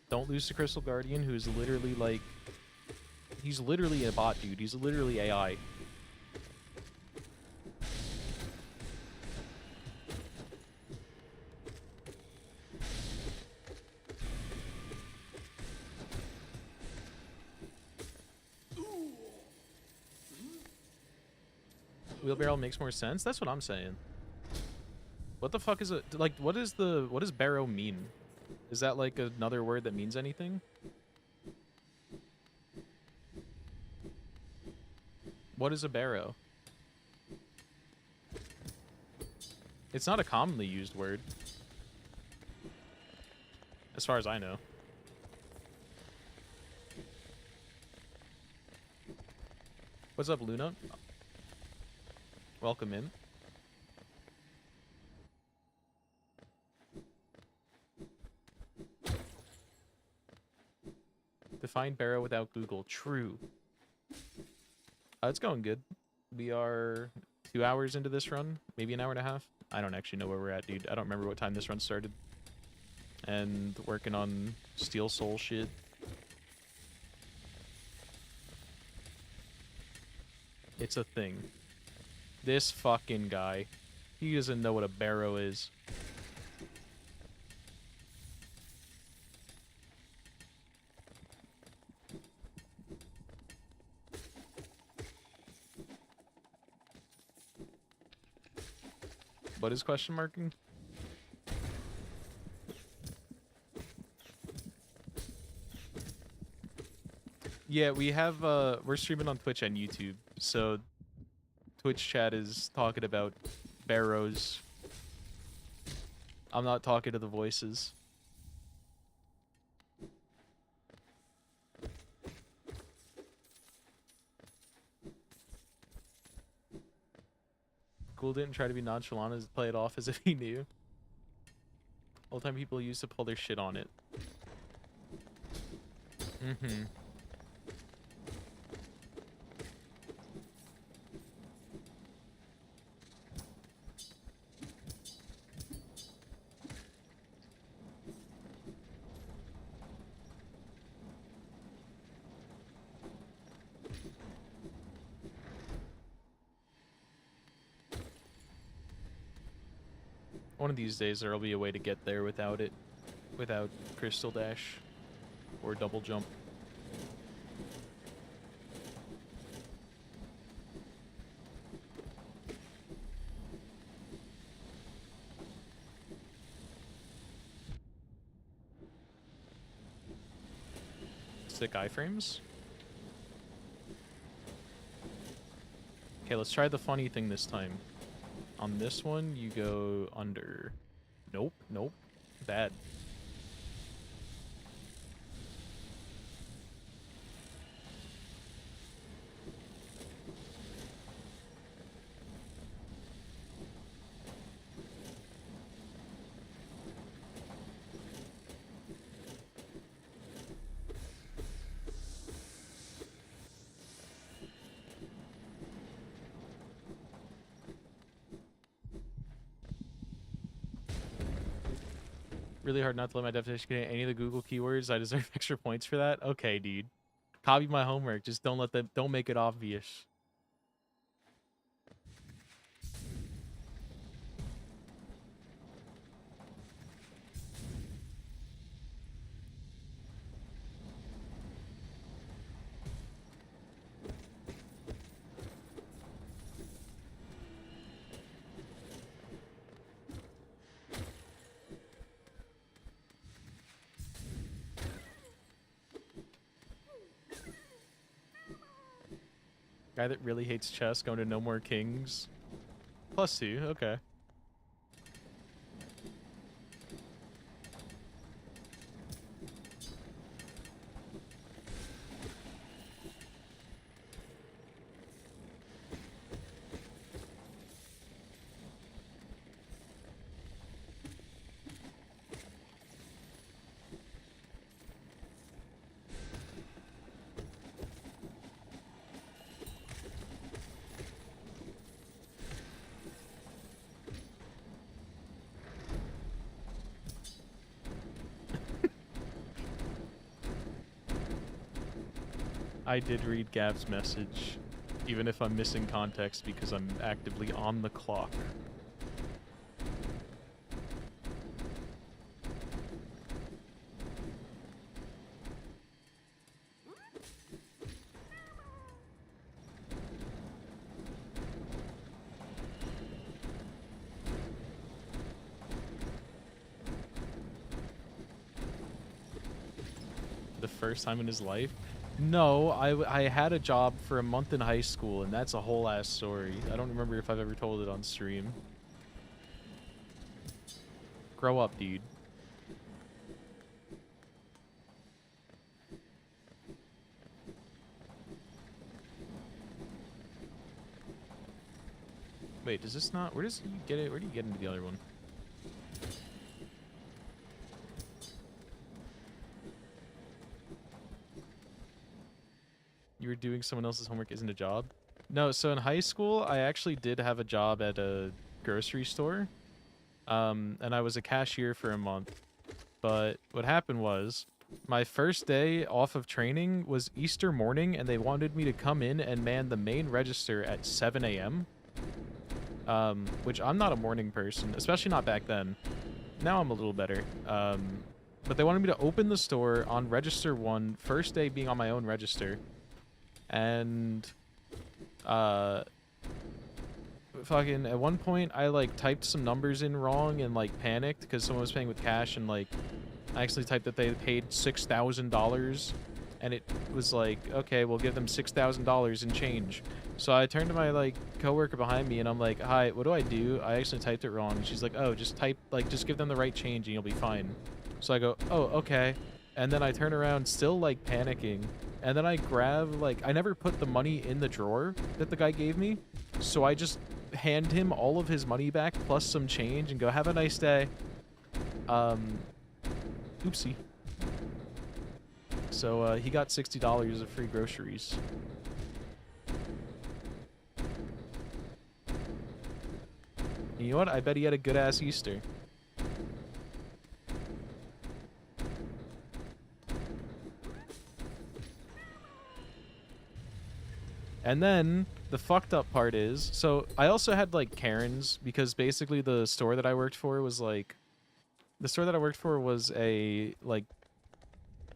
Don't lose to Crystal Guardian, who's literally like... He's literally a bot, dude. He's literally AI. Wheelbarrow makes more sense? That's what I'm saying. What the fuck is it? Like, what does barrow mean? Is that like another word that means anything? What is a barrow? It's not a commonly used word. As far as I know. What's up, Luna? Welcome in. Define barrow without Google. True. It's going good. We are 2 hours into this run. Maybe an hour and a half. I don't actually know where we're at, dude. I don't remember what time this run started. And working on Steel Soul shit. It's a thing. This fucking guy. He doesn't know what a barrow is. What is question marking? Yeah, we have we're streaming on Twitch and YouTube, so Twitch chat is talking about barrows. I'm not talking to the voices. Cool didn't try to be nonchalant, as play it off as if he knew. All the time people used to pull their shit on it. Mm-hmm. One of these days there'll be a way to get there without it. Without Crystal Dash. Or double jump. Sick iframes? Okay, let's try the funny thing this time. On this one, you go under. Nope, nope. Bad. Really hard not to let my definition contain any of the Google keywords. I deserve extra points for that. Okay, dude. Copy my homework. Just don't make it obvious. Guy that really hates chess going to No More Kings. +2, okay. I did read Gav's message, even if I'm missing context because I'm actively on the clock. The first time in his life? No, I had a job for a month in high school, and that's a whole ass story. I don't remember if I've ever told it on stream. Grow up, dude. Wait, does this not... Where does he get it? Where do you get into the other one? You were doing someone else's homework isn't a job? No, so in high school, I actually did have a job at a grocery store. And I was a cashier for a month. But what happened was, my first day off of training was Easter morning, and they wanted me to come in and man the main register at 7 a.m. Which I'm not a morning person, especially not back then. Now I'm a little better. But they wanted me to open the store on register 1, first day being on my own register. And fucking at one point I like typed some numbers in wrong and like panicked because someone was paying with cash, and like I actually typed that they paid $6,000, and it was like, okay, we'll give them $6,000 in change. So I turned to my like coworker behind me and I'm like, hi, what do I do? I actually typed it wrong. And she's like, oh, just give them the right change and you'll be fine. So I go, oh, okay. And then I turn around still like panicking. And then I grab, like, I never put the money in the drawer that the guy gave me. So I just hand him all of his money back plus some change and go, have a nice day. Oopsie. So he got $60 of free groceries. And you know what? I bet he had a good-ass Easter. And then the fucked up part is, so I also had like Karens, because basically the store that I worked for was like, a like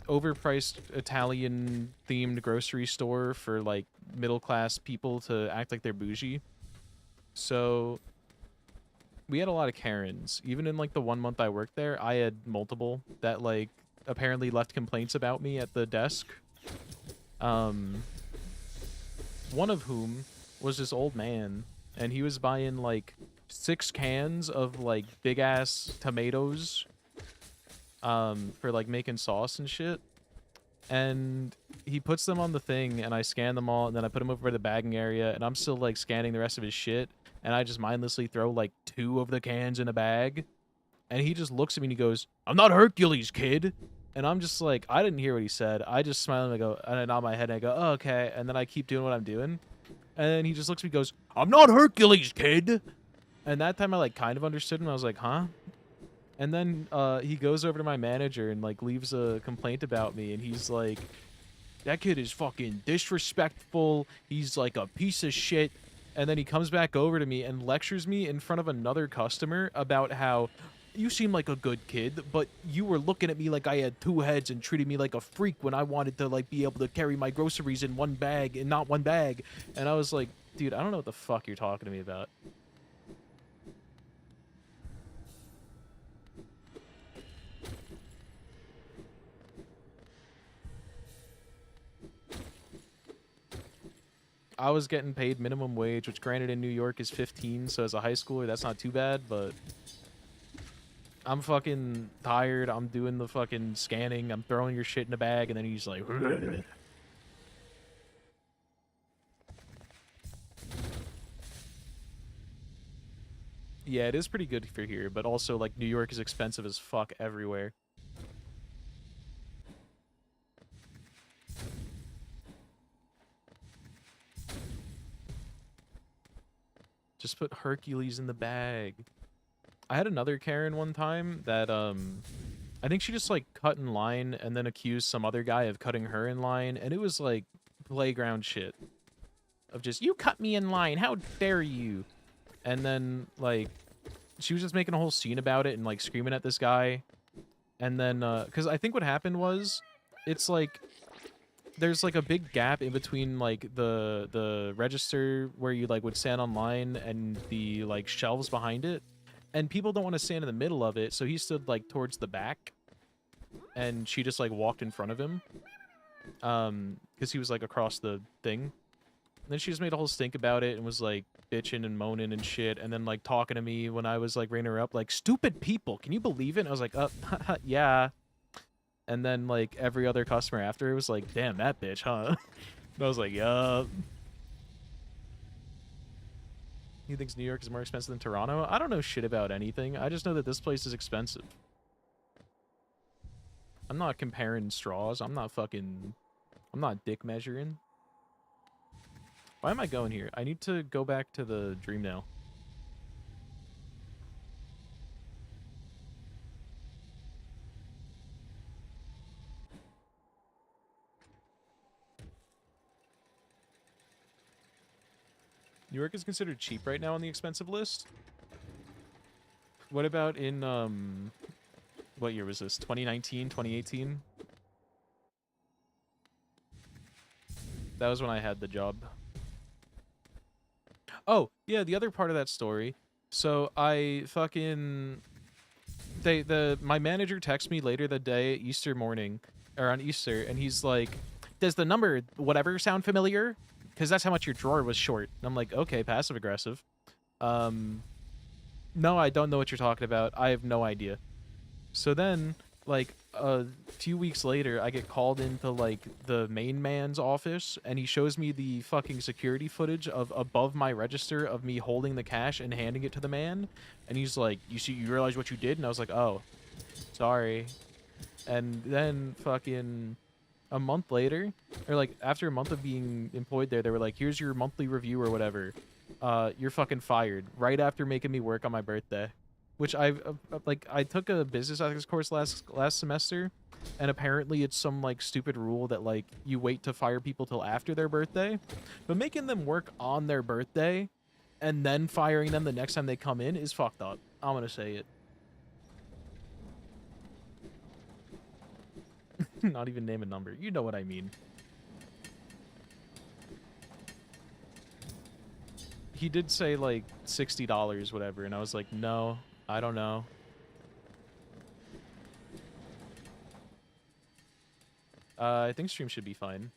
overpriced Italian themed grocery store for like middle class people to act like they're bougie. So we had a lot of Karens. Even in like the 1 month I worked there, I had multiple that like apparently left complaints about me at the desk. One of whom was this old man, and he was buying like 6 cans of like big ass tomatoes for like making sauce and shit. And he puts them on the thing, and I scan them all, and then I put them over by the bagging area, and I'm still like scanning the rest of his shit, and I just mindlessly throw like 2 of the cans in a bag. And he just looks at me and he goes, "I'm not Hercules, kid." And I'm just like, I didn't hear what he said. I just smile and I go, and I nod my head and I go, oh, okay. And then I keep doing what I'm doing. And then he just looks at me and goes, "I'm not Hercules, kid." And that time I like kind of understood him. I was like, huh? And then he goes over to my manager and like leaves a complaint about me. And he's like, "That kid is fucking disrespectful. He's like a piece of shit." And then he comes back over to me and lectures me in front of another customer about how, "You seem like a good kid, but you were looking at me like I had 2 heads and treating me like a freak when I wanted to like be able to carry my groceries in 1 bag and not 1 bag." And I was like, dude, I don't know what the fuck you're talking to me about. I was getting paid minimum wage, which granted in New York is 15, so as a high schooler, that's not too bad, but I'm fucking tired. I'm doing the fucking scanning. I'm throwing your shit in a bag, and then he's like, yeah, it is pretty good for here, but also, like, New York is expensive as fuck everywhere. Just put Hercules in the bag. I had another Karen one time that, I think she just, like, cut in line and then accused some other guy of cutting her in line, and it was, like, playground shit of just, you cut me in line, how dare you? And then, like, she was just making a whole scene about it and, like, screaming at this guy. And then, because I think what happened was, it's like, there's like a big gap in between like the register where you like would stand online and the like shelves behind it, and people don't want to stand in the middle of it, so he stood like towards the back, and she just like walked in front of him, because he was like across the thing. And then she just made a whole stink about it and was like bitching and moaning and shit, and then like talking to me when I was like ringing her up like, stupid people, can you believe it? And I was like, yeah. And then, like, every other customer after it was like, damn, that bitch, huh? And I was like, yup. He thinks New York is more expensive than Toronto? I don't know shit about anything. I just know that this place is expensive. I'm not comparing straws. I'm not dick measuring. Why am I going here? I need to go back to the Dream now. New York is considered cheap right now on the expensive list. What about in, what year was this? 2019, 2018? That was when I had the job. Oh, yeah, the other part of that story. So I fucking... my manager texted me later that day, Easter morning, or on Easter, and he's like, does the number whatever sound familiar? Because that's how much your drawer was short. And I'm like, okay, passive aggressive. No, I don't know what you're talking about. I have no idea. So then, like, a few weeks later, I get called into, like, the main man's office, and he shows me the fucking security footage of above my register of me holding the cash and handing it to the man. And he's like, you realize what you did? And I was like, oh, sorry. And then fucking a month later, or like after a month of being employed there, they were like, here's your monthly review or whatever. You're fucking fired. Right after making me work on my birthday. Which I took a business ethics course last semester, and apparently it's some like stupid rule that like you wait to fire people till after their birthday, but making them work on their birthday and then firing them the next time they come in is fucked up. I'm gonna say it. Not even name a number. You know what I mean. He did say like $60, whatever, and I was like, no, I don't know. I think stream should be fine.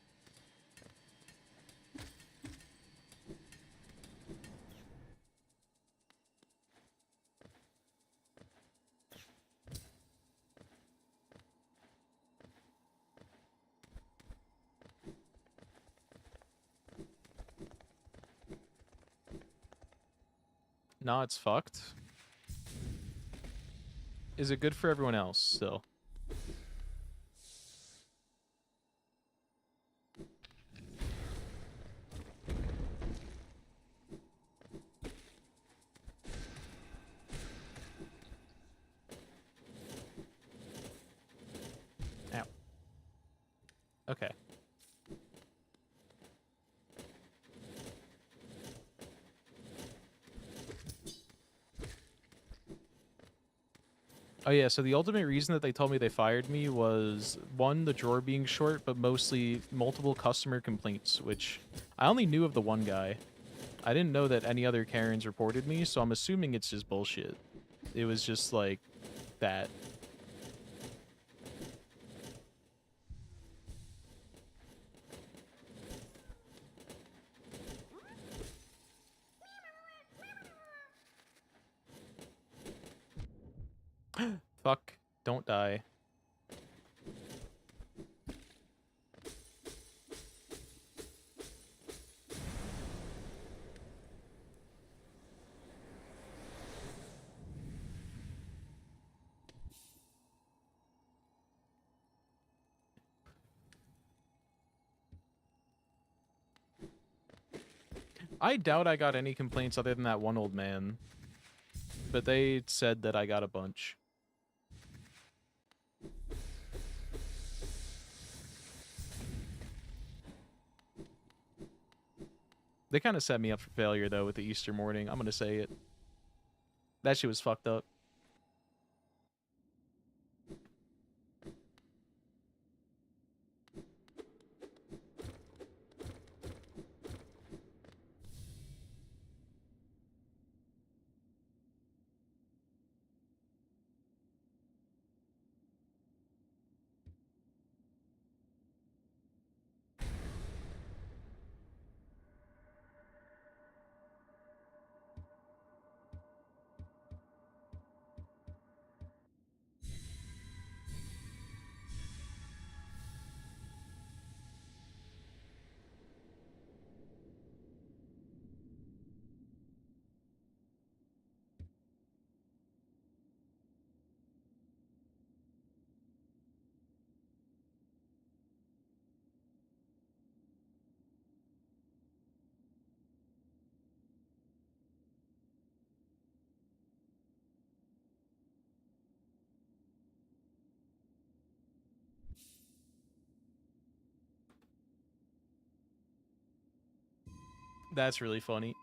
Nah, it's fucked. Is it good for everyone else still? Ow. Okay. Oh yeah, so the ultimate reason that they told me they fired me was, one, the drawer being short, but mostly multiple customer complaints, which I only knew of the one guy. I didn't know that any other Karens reported me, so I'm assuming it's just bullshit. It was just like that. Fuck. Don't die. I doubt I got any complaints other than that one old man. But they said that I got a bunch. They kind of set me up for failure, though, with the Easter morning. I'm going to say it. That shit was fucked up. That's really funny.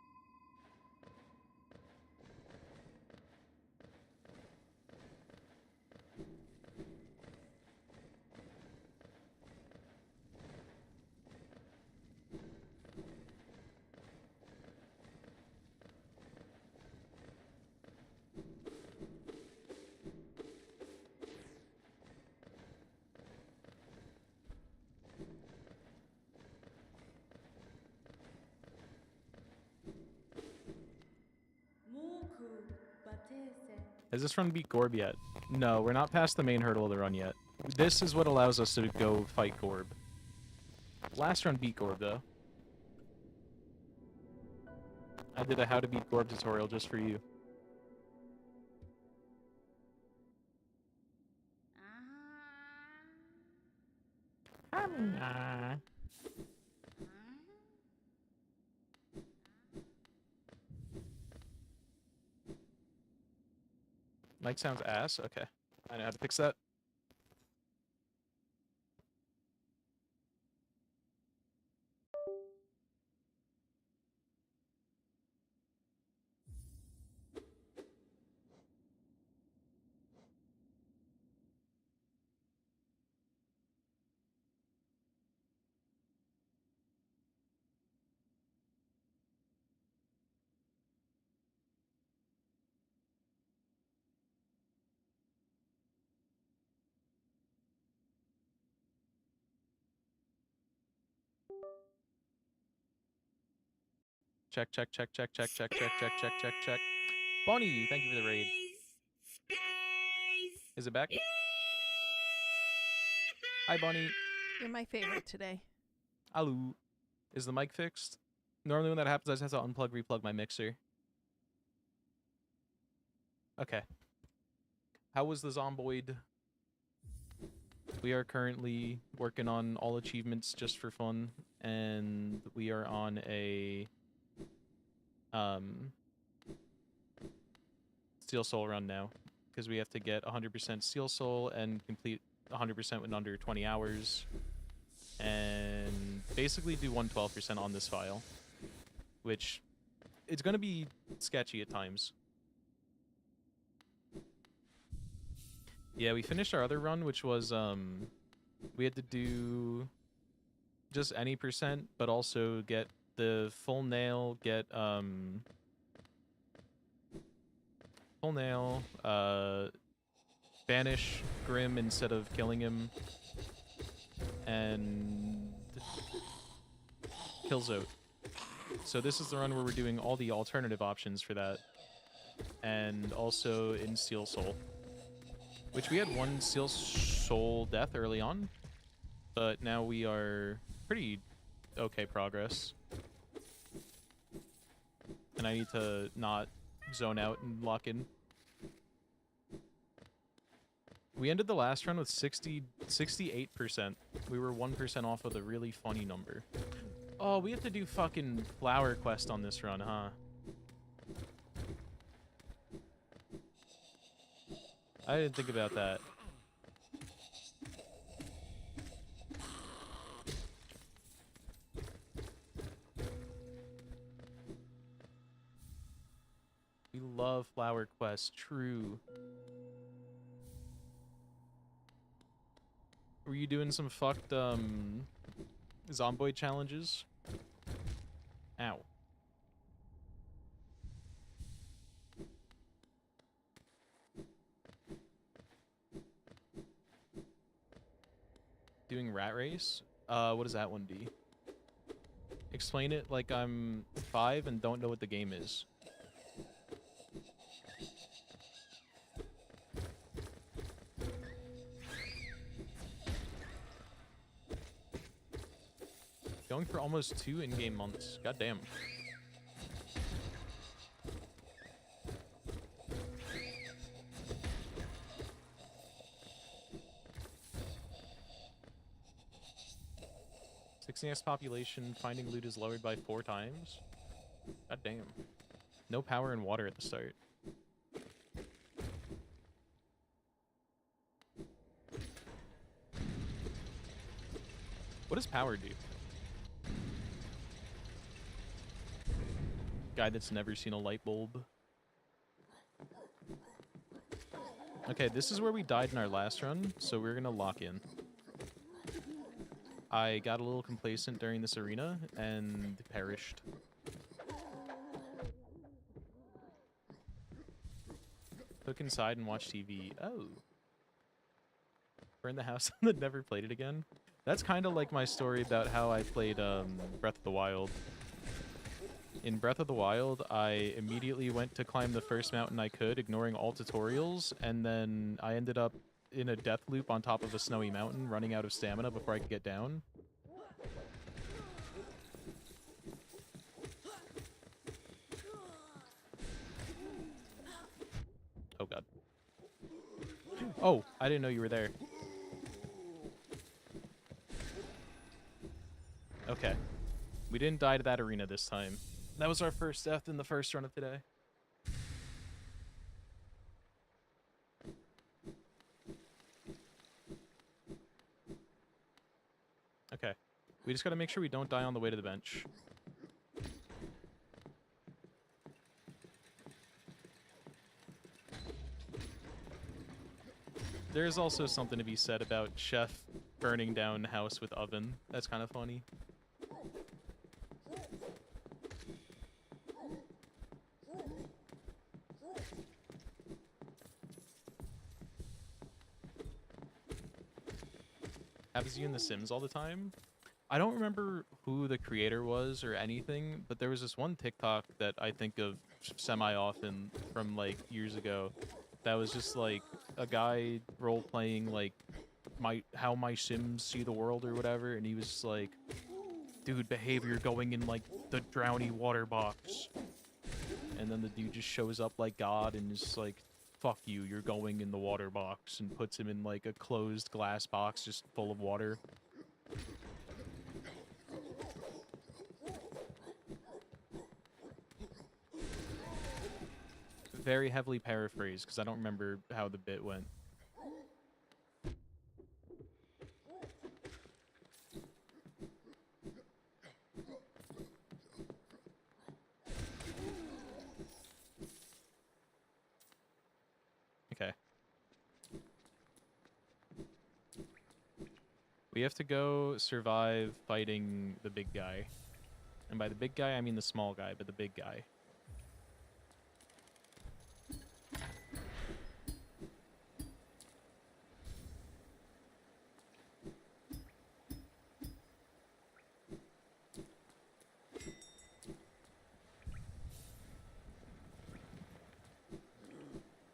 Has this run beat Gorb yet? No, we're not past the main hurdle of the run yet. This is what allows us to go fight Gorb. Last run beat Gorb, though. I did a how to beat Gorb tutorial just for you. Mic sounds ass? Okay. I know how to fix that. Check, check, check, check, check, check, check, check, check, check, check. Bonnie, thank you for the raid. Is it back? Hi, Bonnie. You're my favorite today. Hello. Is the mic fixed? Normally when that happens, I just have to unplug, replug my mixer. Okay. How was the Zomboid? We are currently working on all achievements just for fun, and we are on a Steel Soul run now, because we have to get 100% Steel Soul and complete 100% in under 20 hours, and basically do 112% on this file, which it's going to be sketchy at times. Yeah, we finished our other run, which was, we had to do just any percent, but also get the full nail, get, full nail, banish Grim instead of killing him, and kill Zote. So this is the run where we're doing all the alternative options for that, and also in Steel Soul. Which we had one Steel Soul death early on, but now we are pretty okay progress. And I need to not zone out and lock in. We ended the last run with 68%. We were 1% off of a really funny number. Oh, we have to do fucking Flower Quest on this run, huh? I didn't think about that. We love Flower Quest. True. Were you doing some fucked zomboid challenges? Ow. Doing rat race? What does that one be? Explain it like I'm 5 and don't know what the game is. Going for almost 2 in-game months. God damn. X population, finding loot is lowered by 4 times. God damn. No power and water at the start. What does power do? Guy that's never seen a light bulb. Okay, this is where we died in our last run, so we're gonna lock in. I got a little complacent during this arena and perished. Look inside and watch TV. Oh. Burn the house and then never played it again. That's kind of like my story about how I played Breath of the Wild. In Breath of the Wild, I immediately went to climb the first mountain I could, ignoring all tutorials, and then I ended up in a death loop on top of a snowy mountain, running out of stamina before I could get down. Oh god. Oh, I didn't know you were there. Okay. We didn't die to that arena this time. That was our first death in the first run of today. Okay. We just gotta make sure we don't die on the way to the bench. There's also something to be said about Chef burning down house with oven. That's kind of funny. Happens to you in The Sims all the time? I don't remember who the creator was or anything, but there was this one TikTok that I think of semi-often from, like, years ago that was just, like, a guy role-playing, like, how my Sims see the world or whatever, and he was just like, dude, behavior going in, like, the drowny water box. And then the dude just shows up like God and is like, fuck you, you're going in the water box, and puts him in, like, a closed glass box just full of water. Very heavily paraphrased, because I don't remember how the bit went. Okay. We have to go survive fighting the big guy. And by the big guy, I mean the small guy, but the big guy.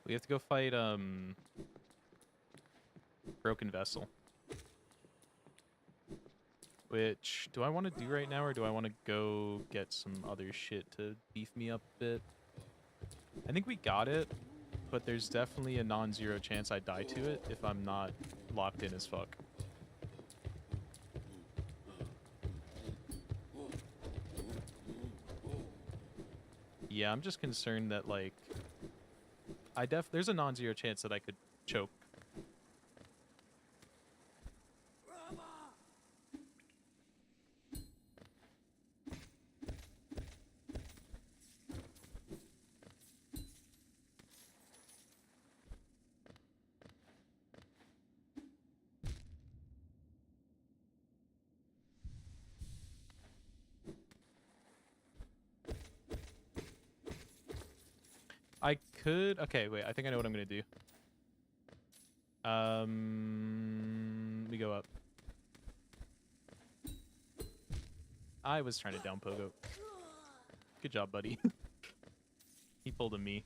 We have to go fight, Broken Vessel. Which, do I want to do right now, or do I want to go get some other shit to beef me up a bit? I think we got it, but there's definitely a non-zero chance I die to it if I'm not locked in as fuck. Yeah, I'm just concerned that, like, there's a non-zero chance that I could choke. I could... Okay, wait. I think I know what I'm going to do. We go up. I was trying to down Pogo. Good job, buddy. He pulled a me.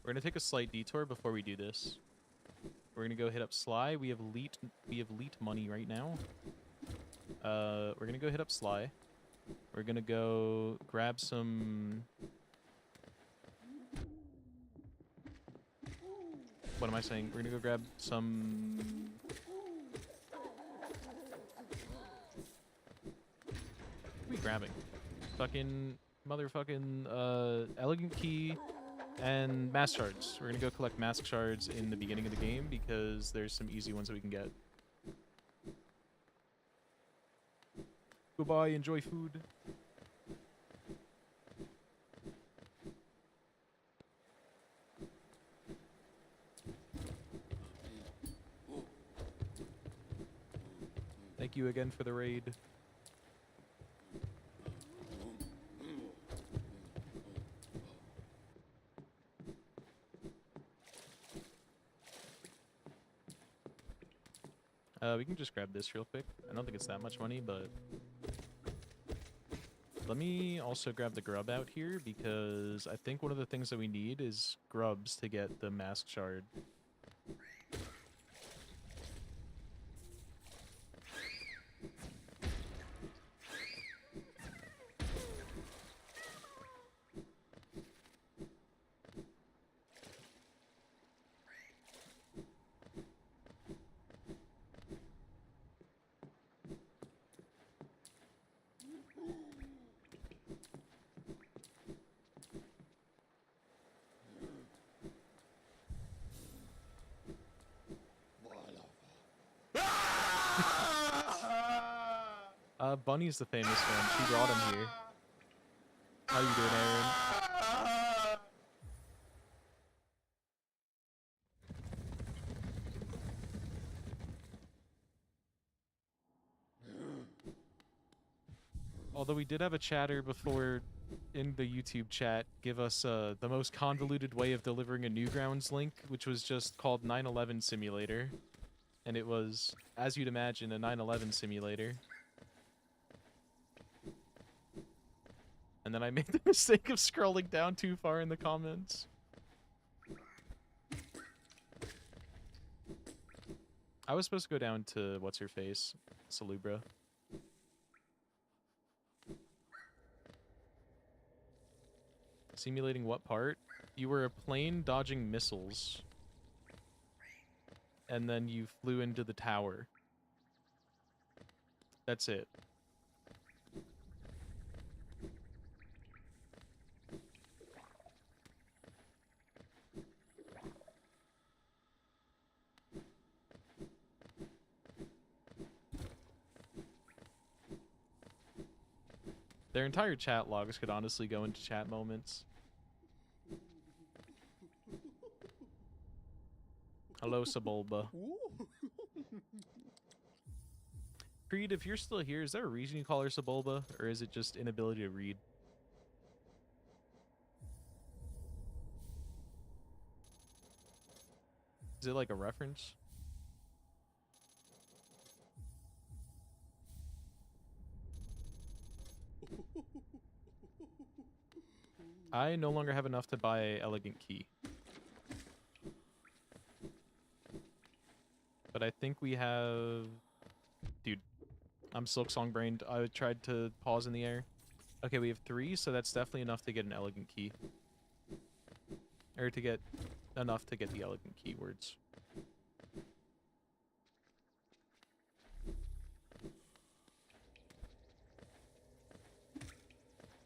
We're going to take a slight detour before we do this. We're going to go hit up Sly. We have leet money right now. We're going to go hit up Sly. We're going to go grab some... What am I saying? We're going to go grab some... What are we grabbing? Fucking... Motherfucking... Elegant Key... And mask shards. We're gonna go collect mask shards in the beginning of the game because there's some easy ones that we can get. Goodbye, enjoy food. Thank you again for the raid. We can just grab this real quick. I don't think it's that much money, but... Let me also grab the grub out here, because I think one of the things that we need is grubs to get the mask shard. Bunny's the famous one. She brought him here. How you doing, Aaron? Although we did have a chatter before in the YouTube chat give us the most convoluted way of delivering a Newgrounds link, which was just called 9/11 Simulator. And it was, as you'd imagine, a 9/11 simulator. And then I made the mistake of scrolling down too far in the comments. I was supposed to go down to what's-her-face, Salubra. Simulating what part? You were a plane dodging missiles. And then you flew into the tower. That's it. Their entire chat logs could honestly go into chat moments. Hello, Sabulba. Creed, if you're still here, is there a reason you call her Sabulba? Or is it just inability to read? Is it like a reference? I no longer have enough to buy Elegant Key. But I think we have... Dude, I'm Silk Song brained. I tried to pause in the air. Okay, we have 3, so that's definitely enough to get an Elegant Key. Or to get... enough to get the Elegant Keywords.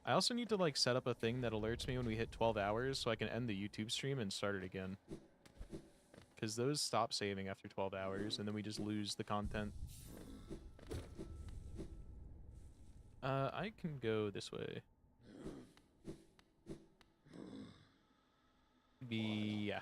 I also need to, like, set up a thing that alerts me when we hit 12 hours so I can end the YouTube stream and start it again. Because those stop saving after 12 hours, and then we just lose the content. I can go this way. Yeah.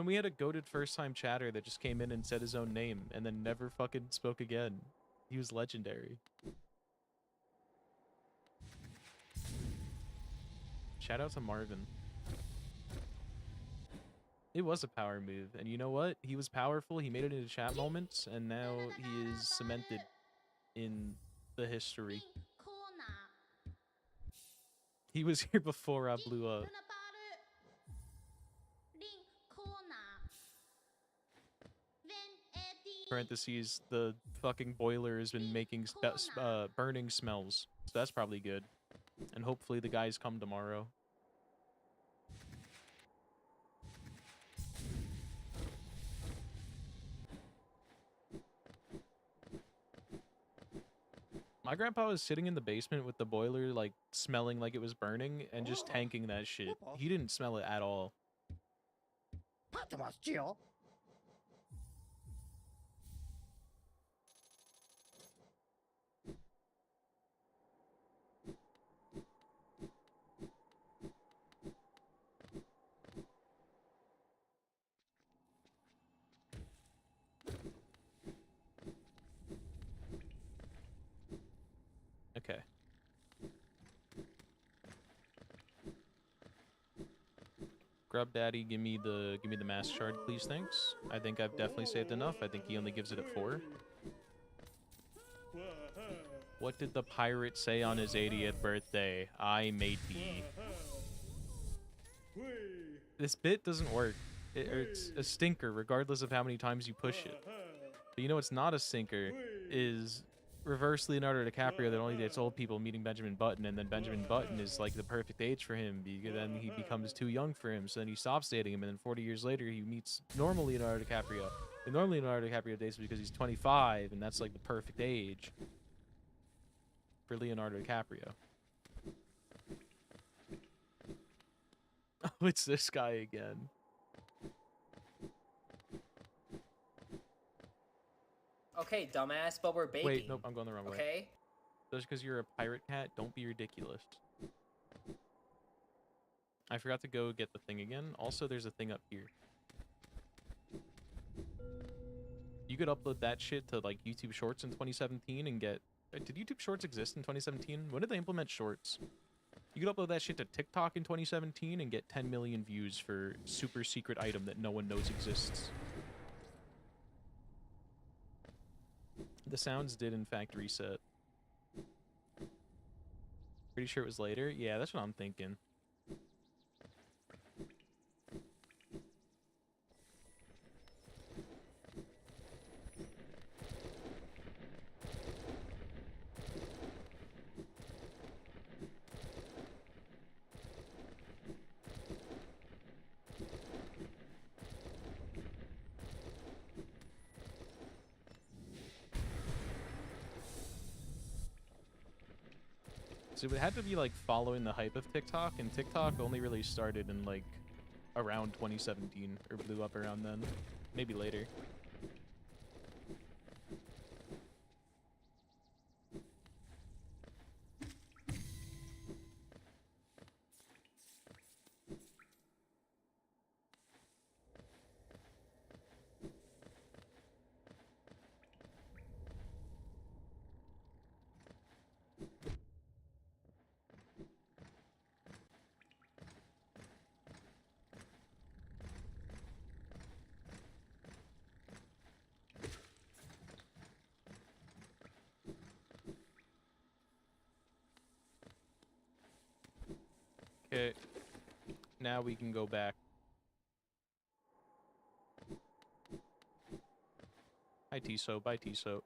when we had a goated first-time chatter that just came in and said his own name and then never fucking spoke again. He was legendary. Shout out to Marvin. It was a power move, and you know what? He was powerful, he made it into chat moments, and now he is cemented in the history. He was here before I blew up. Parentheses, the fucking boiler has been making burning smells, so that's probably good. And hopefully the guys come tomorrow. My grandpa was sitting in the basement with the boiler, like, smelling like it was burning, and just tanking that shit. He didn't smell it at all. Okay. Grub Daddy, give me the mask shard, please, thanks. I think I've definitely saved enough. I think he only gives it at 4. What did the pirate say on his 80th birthday? I matey. This bit doesn't work. It's a stinker regardless of how many times you push it. But you know what's not a stinker is reverse Leonardo DiCaprio that only dates old people meeting Benjamin Button, and then Benjamin Button is like the perfect age for him, because then he becomes too young for him, so then he stops dating him, and then 40 years later he meets normal Leonardo DiCaprio. And normally Leonardo DiCaprio dates him because he's 25, and that's like the perfect age for Leonardo DiCaprio. Oh, it's this guy again. Okay, dumbass, but we're baking. Wait, nope, I'm going the wrong way. Okay? Just because you're a pirate cat, don't be ridiculous. I forgot to go get the thing again. Also, there's a thing up here. You could upload that shit to, like, YouTube Shorts in 2017 and get... Did YouTube Shorts exist in 2017? When did they implement Shorts? You could upload that shit to TikTok in 2017 and get 10 million views for super secret item that no one knows exists. The sounds did, in fact, reset. Pretty sure it was later? Yeah, that's what I'm thinking. So it had to be, like, following the hype of TikTok, and TikTok only really started in, like, around 2017, or blew up around then. Maybe later. Okay, now we can go back. Hi Tiso, bye Tiso.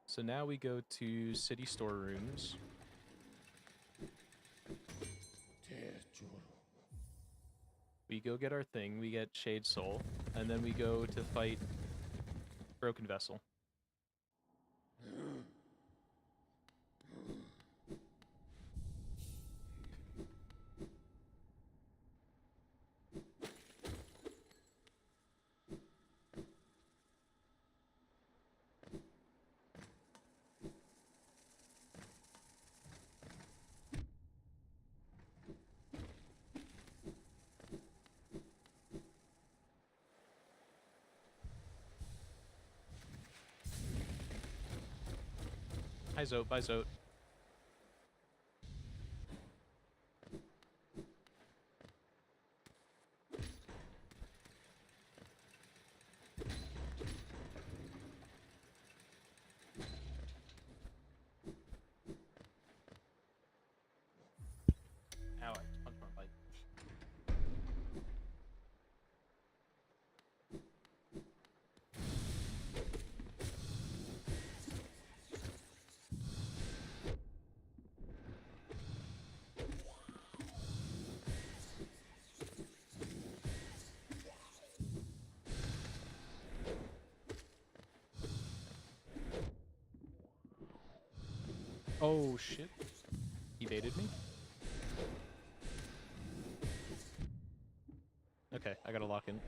So now we go to city storerooms. We go get our thing, we get Shade Soul, and then we go to fight Broken Vessel. Hi, Zote. Bye, Zote. Ow, I punched my bike. Oh, shit. He baited me? Okay, I gotta lock in.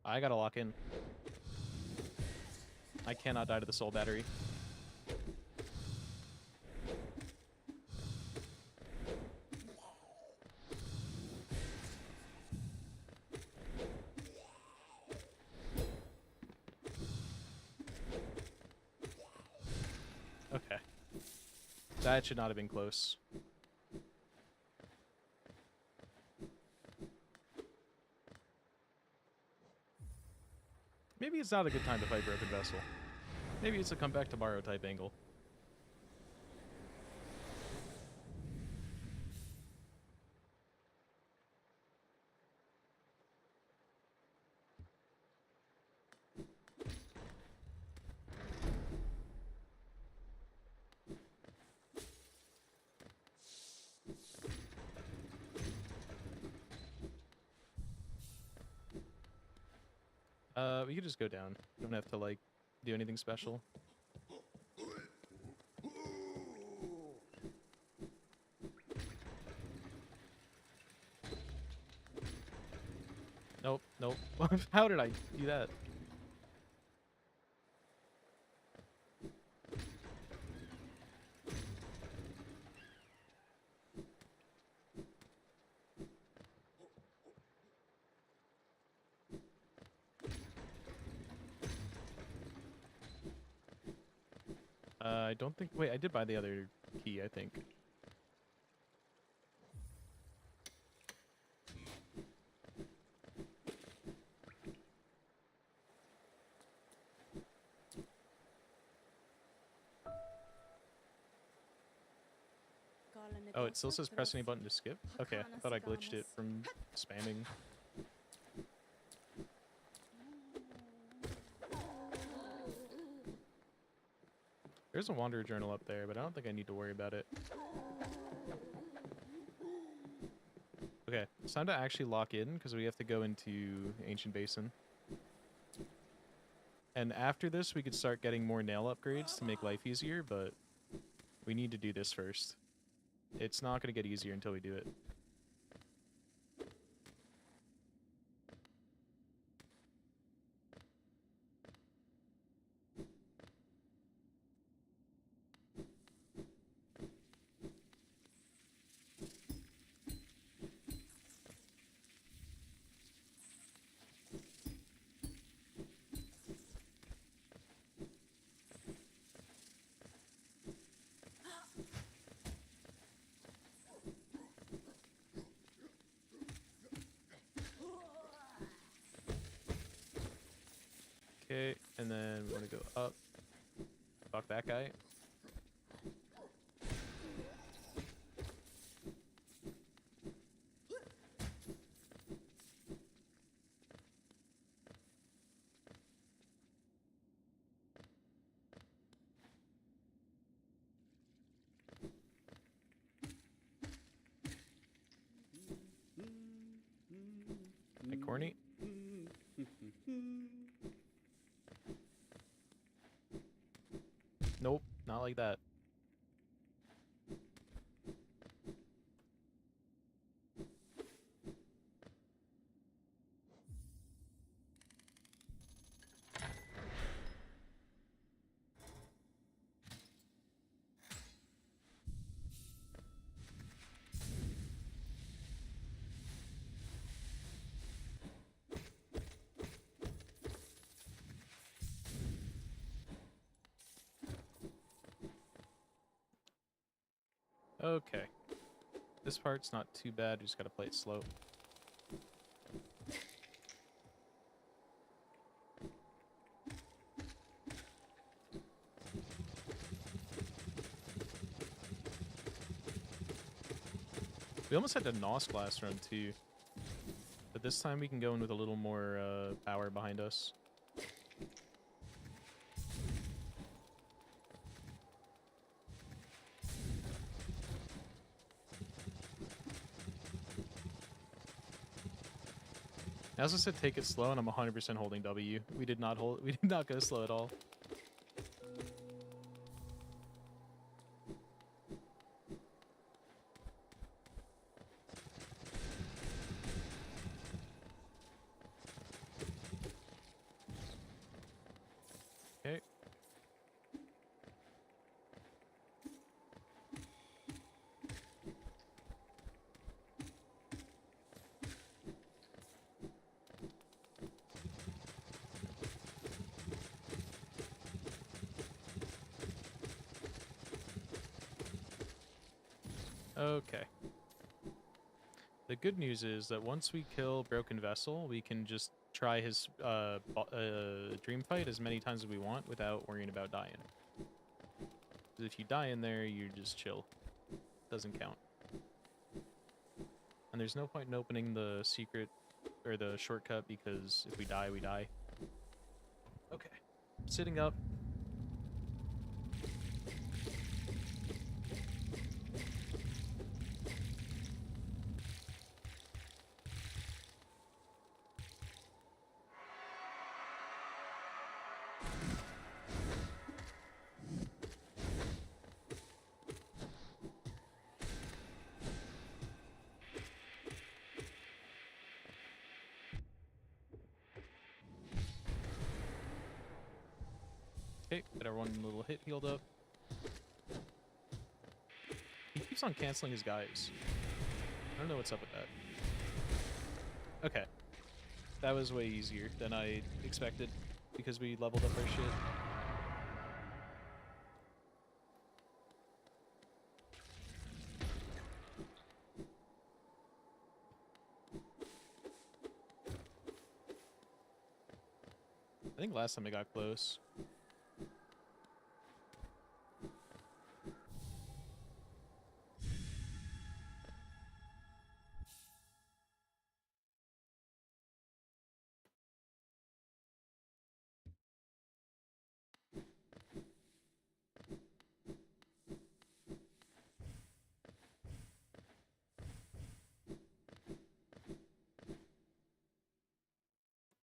I gotta lock in. I cannot die to the soul battery. Okay. That should not have been close. Maybe it's not a good time to fight Broken Vessel. Maybe it's a come back tomorrow type angle. We could just go down. You don't have to, like, do anything special. Nope, nope. How did I do that? I don't think... Wait, I did buy the other key, I think. Oh, it still says press any button to skip? Okay, I thought I glitched it from spamming. There's a Wanderer Journal up there, but I don't think I need to worry about it. Okay, it's time to actually lock in, because we have to go into Ancient Basin. And after this, we could start getting more nail upgrades to make life easier, but we need to do this first. It's not going to get easier until we do it. Okay, and then we want to go up. Fuck that guy. Hey, corny. Nope, not like that. Okay. This part's not too bad, just gotta play it slow. We almost had to NOS last run too. But this time we can go in with a little more power behind us. As I said, take it slow, and I'm 100% holding W. We did not go slow at all. Okay. Okay. The good news is that once we kill Broken Vessel, we can just try his dream fight as many times as we want without worrying about dying. 'Cause if you die in there, you just chill. Doesn't count. And there's no point in opening the secret or the shortcut because if we die, we die. Okay. Sitting up. Okay, got our one little hit healed up. He keeps on canceling his guys. I don't know what's up with that. Okay. That was way easier than I expected because we leveled up our shit. I think last time I got close.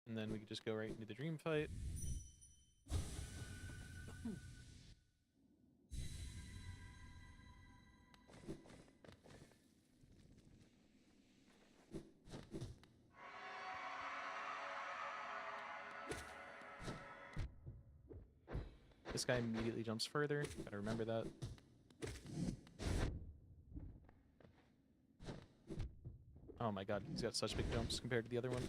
And then we could just go right into the dream fight. This guy immediately jumps further. Gotta remember that. Oh my god, he's got such big jumps compared to the other one.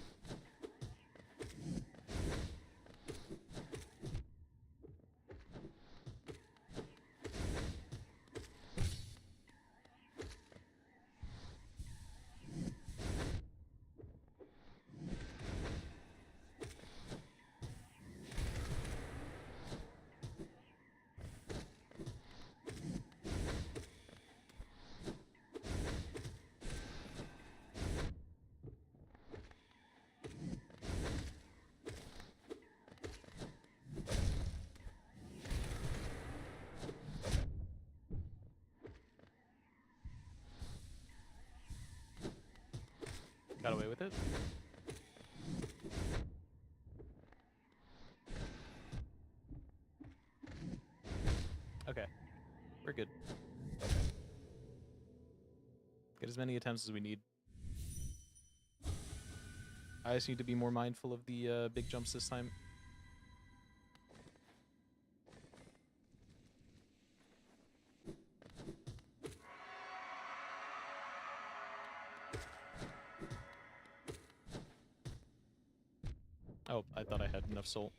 Got away with it. Okay. We're good. Get as many attempts as we need. I just need to be more mindful of the big jumps this time. Oh, I thought I had enough soul.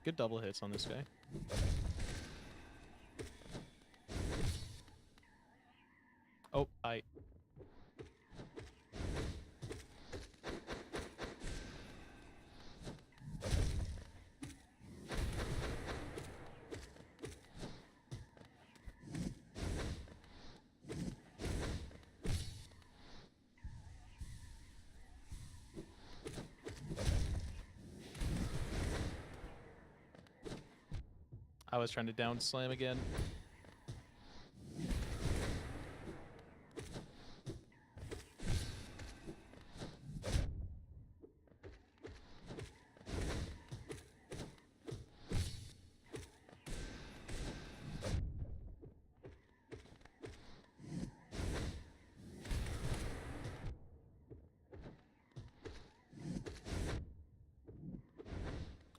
good double hits on this guy. Oh, I. I was trying to down slam again.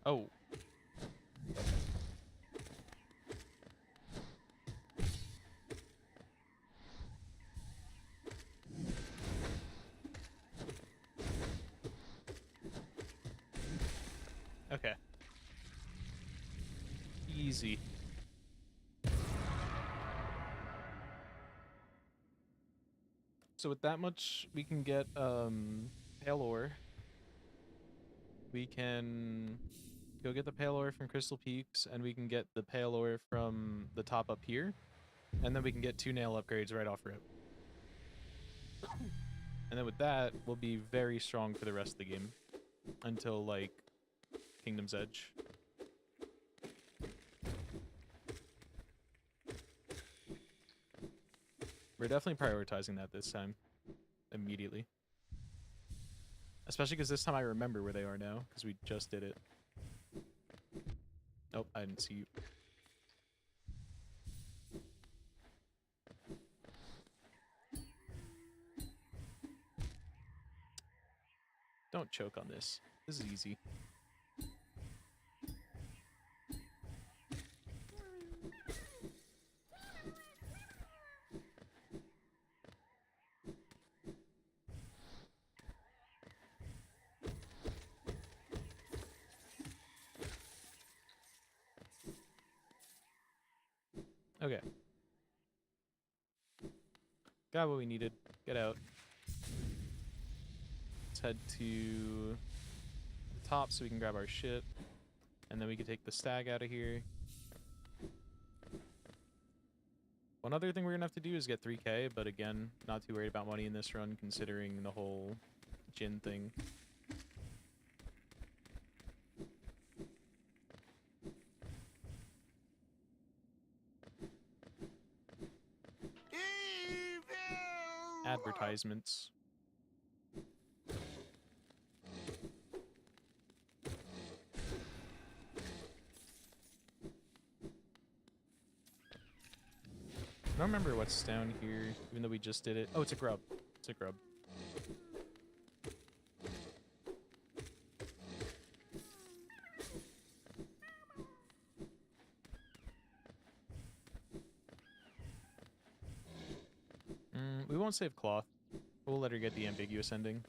Oh. Okay. Easy. So with that much, we can get pale ore. We can go get the pale ore from Crystal Peaks, and we can get the pale ore from the top up here, and then we can get 2 nail upgrades right off rip. And then with that, we'll be very strong for the rest of the game until like Kingdom's Edge. We're definitely prioritizing that this time. Immediately. Especially because this time I remember where they are now, because we just did it. Nope, I didn't see you. Don't choke on this. This is easy. Okay. Got what we needed. Get out. Let's head to the top so we can grab our shit. And then we can take the stag out of here. One other thing we're going to have to do is get 3k, but again, not too worried about money in this run considering the whole Jin thing. Advertisements. I don't remember what's down here, even though we just did it. Oh, it's a grub. It's a grub. We won't save cloth. We'll let her get the ambiguous ending.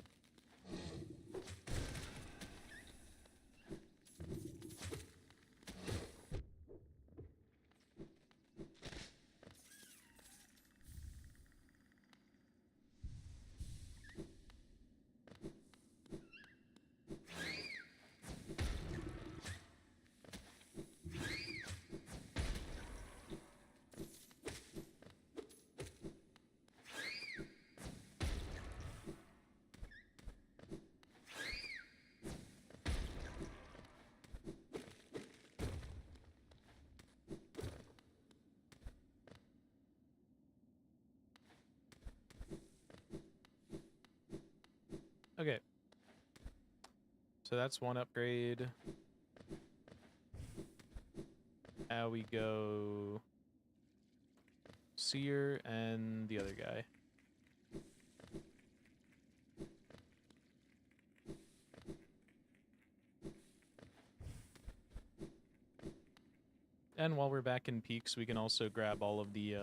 Okay. So that's one upgrade. Now we go Seer and the other guy. And while we're back in Peaks, we can also grab all of the,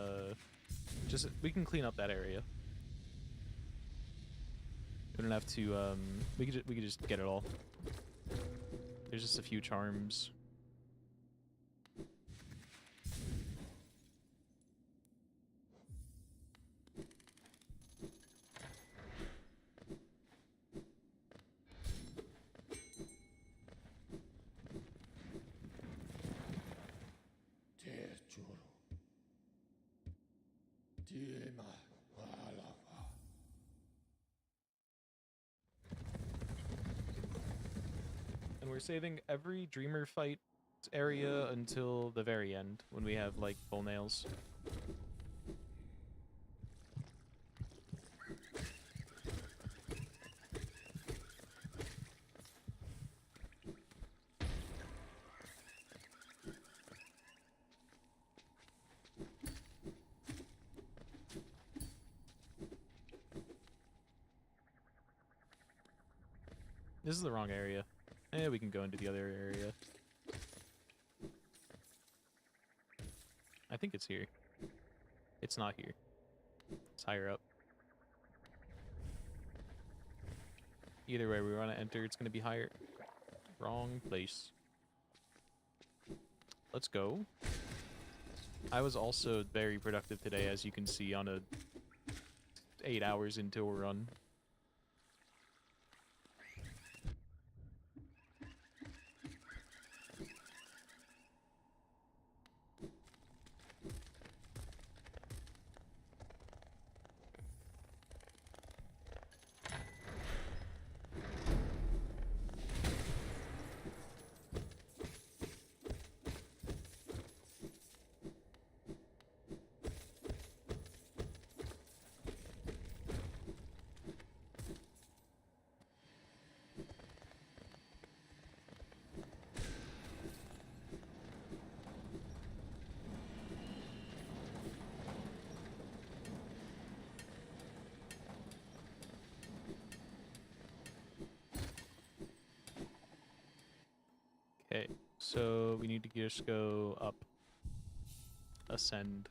we can clean up that area. We don't have to, we could just get it all. There's just a few charms. And we're saving every Dreamer fight area until the very end, when we have, like, full nails. This is the wrong area. We can go into the other area. I think it's here. It's not here. It's higher up. Either way, we want to enter, it's going to be higher. Wrong place. Let's go. I was also very productive today, as you can see, on a 8 hours into a run. Okay, so we need to just go up. Ascend.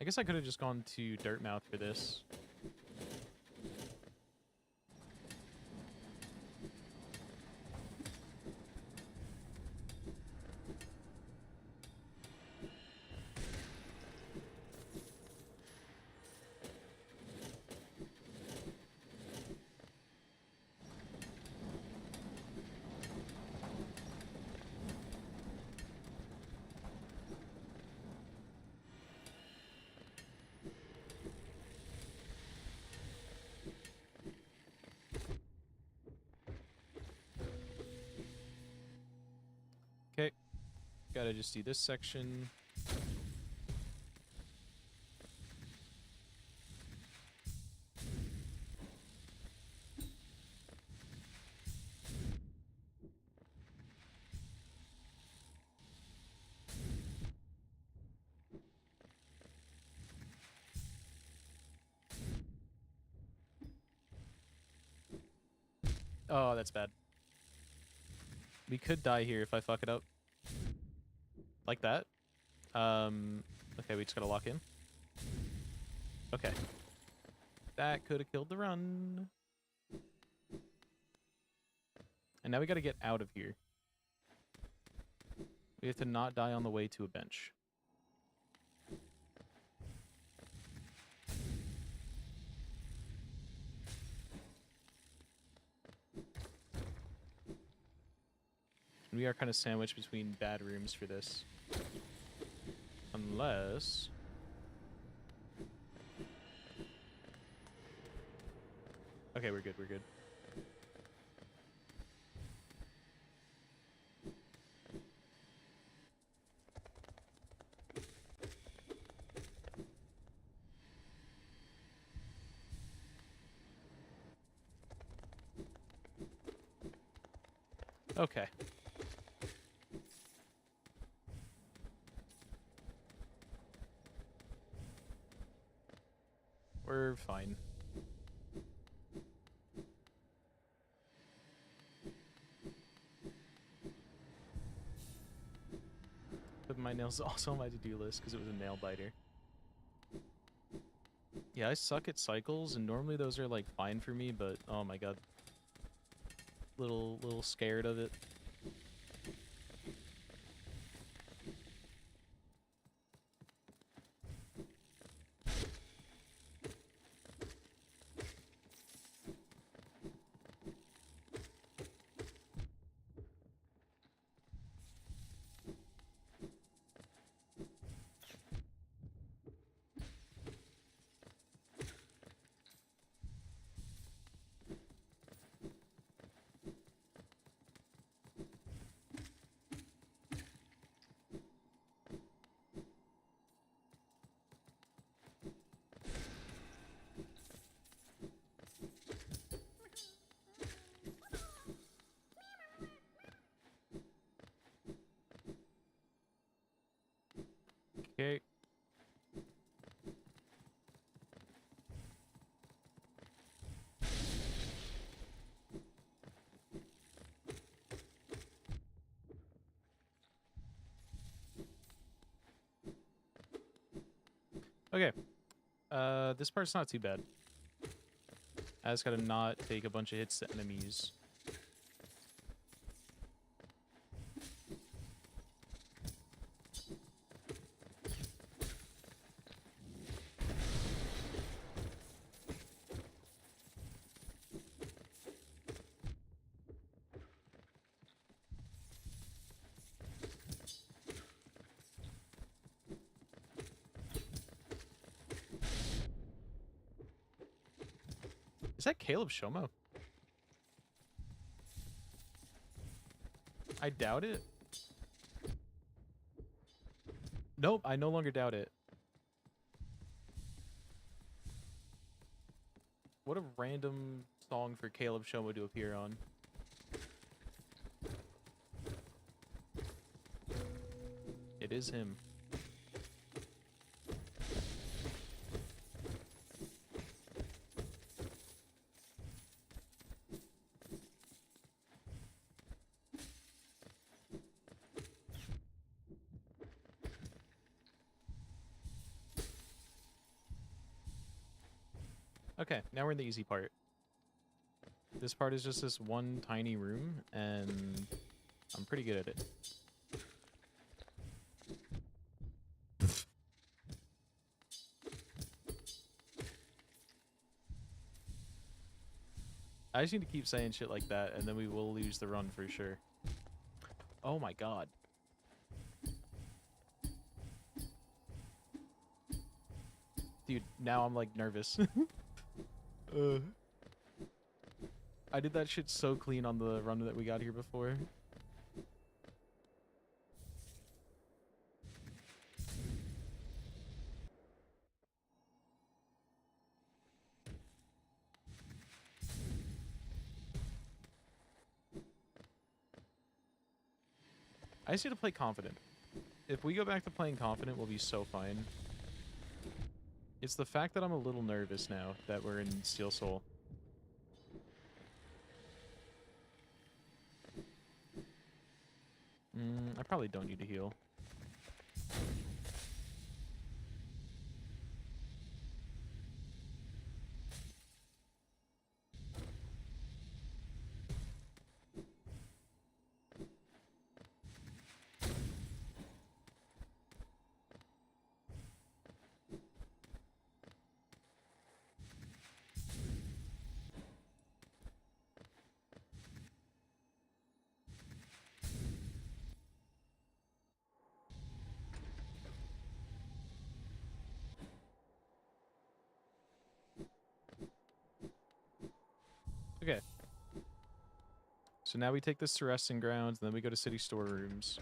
I guess I could have just gone to Dirtmouth for this. Okay, gotta just do this section. Oh, that's bad. We could die here if I fuck it up. Like that. Okay, we just gotta lock in. Okay. That could have killed the run. And now we gotta get out of here. We have to not die on the way to a bench. We are kind of sandwiched between bad rooms for this. Unless... Okay, we're good, we're good. Okay. We're fine. Put my nails also on my to-do list because it was a nail biter. Yeah, I suck at cycles, and normally those are like fine for me, but oh my god. Little scared of it. Okay. This part's not too bad. I just gotta not take a bunch of hits to enemies. Is that Caleb Shomo? I doubt it. Nope, I no longer doubt it. What a random song for Caleb Shomo to appear on. It is him. Okay, now we're in the easy part. This part is just this one tiny room, and I'm pretty good at it. I just need to keep saying shit like that, and then we will lose the run for sure. Oh my god. Dude, now I'm like nervous. I did that shit so clean on the run that we got here before. I just need to play confident. If we go back to playing confident, we'll be so fine. It's the fact that I'm a little nervous now that we're in Steel Soul. I probably don't need to heal. Okay. So now we take this to resting grounds, and then we go to city storerooms.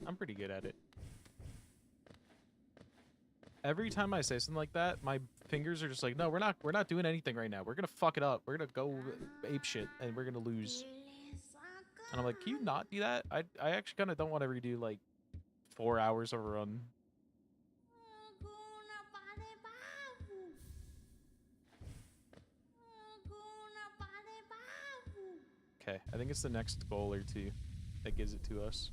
I'm pretty good at it. Every time I say something like that, my fingers are just like, no, we're not doing anything right now. We're gonna fuck it up. We're gonna go ape shit, and we're gonna lose. And I'm like, can you not do that? I actually kind of don't want to redo like 4 hours of a run. Okay, I think it's the next goal or two that gives it to us.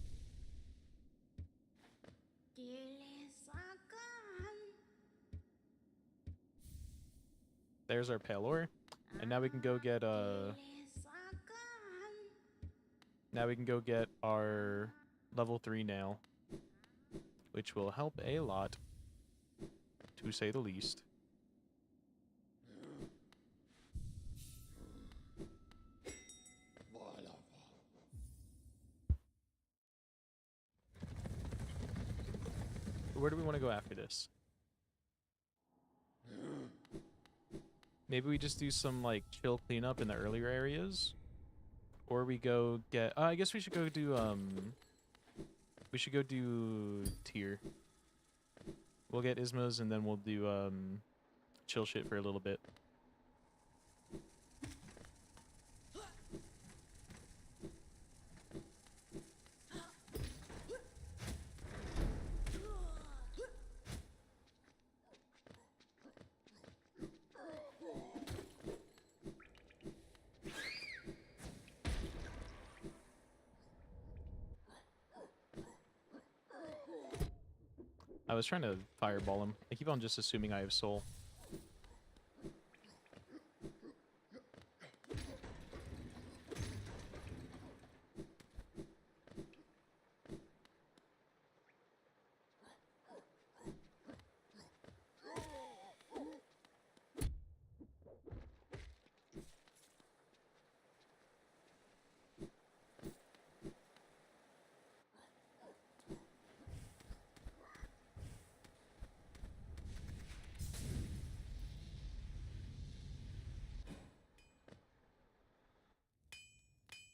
There's our Palor. And now we can go get now we can go get our level 3 nail, which will help a lot, to say the least. Where do we want to go after this? Maybe we just do some like chill cleanup in the earlier areas, or we go get. I guess we should go do tier. We'll get Ismas, and then we'll do chill shit for a little bit. I was trying to fireball him. I keep on just assuming I have soul.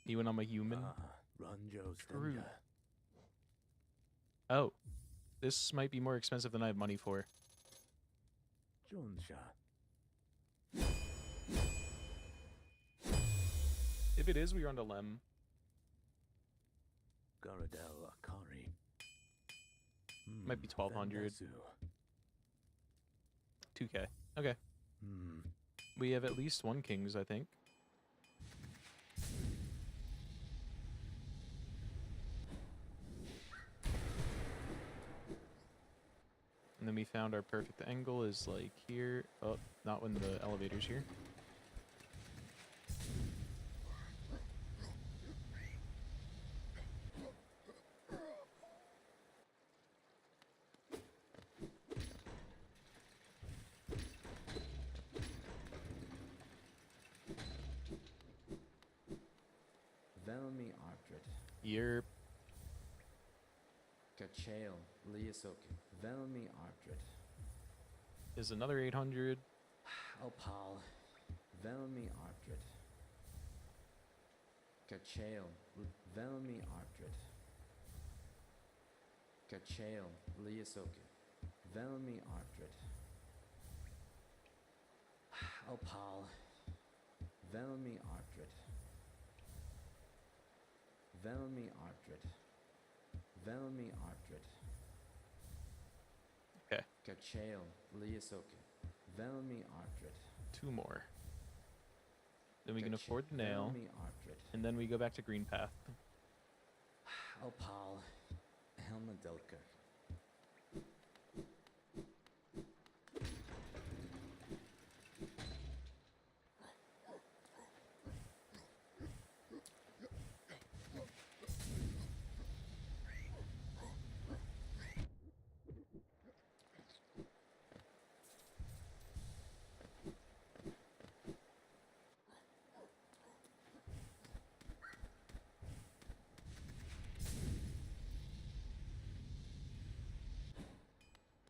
Even I'm a human. Ranjo True. Stenja. Oh, this might be more expensive than I have money for. Jonsha. If it is, we are on to Lem. Garadel Akari. Might be 1200. Vendasu. 2k. Okay. We have at least one kings, I think. And then we found our perfect angle is like here. Oh, not when the elevator's here. Velmi Artrit. Yerp. Kachael Liasoki. Velmi Artrit. Is another 800. Opal. Velmi Artrit. Kachael Velmi Artrit. Kachael Liasoki. Velmi Artrit. Opal. Velmi Artrit. Velmi Artrit. Velmi Artrit. Okay. Kachael Liasoki. Velmi Artrit. 2 more. Then we can afford the nail. Velmi Artrit. And then we go back to Green Path. Opal. Helmadilka.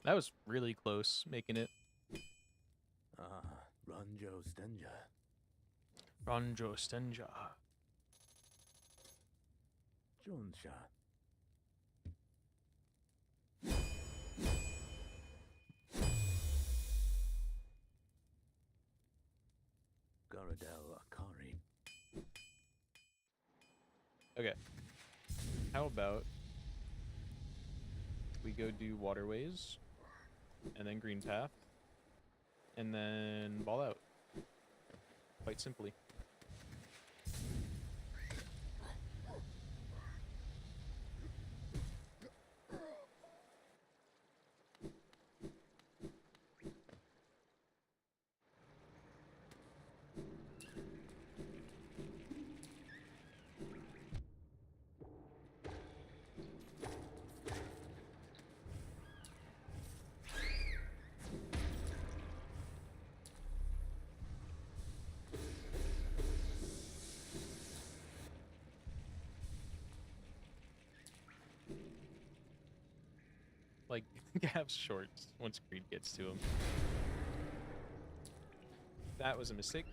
That was really close, making it. Ranjo Stenja. Ranjo Stenja. Jonsha. Garadel Akari. Okay. How about we go do waterways, and then Green Path, and then ball out. Quite simply. Like, Gav's shorts once Creed gets to him. That was a mistake.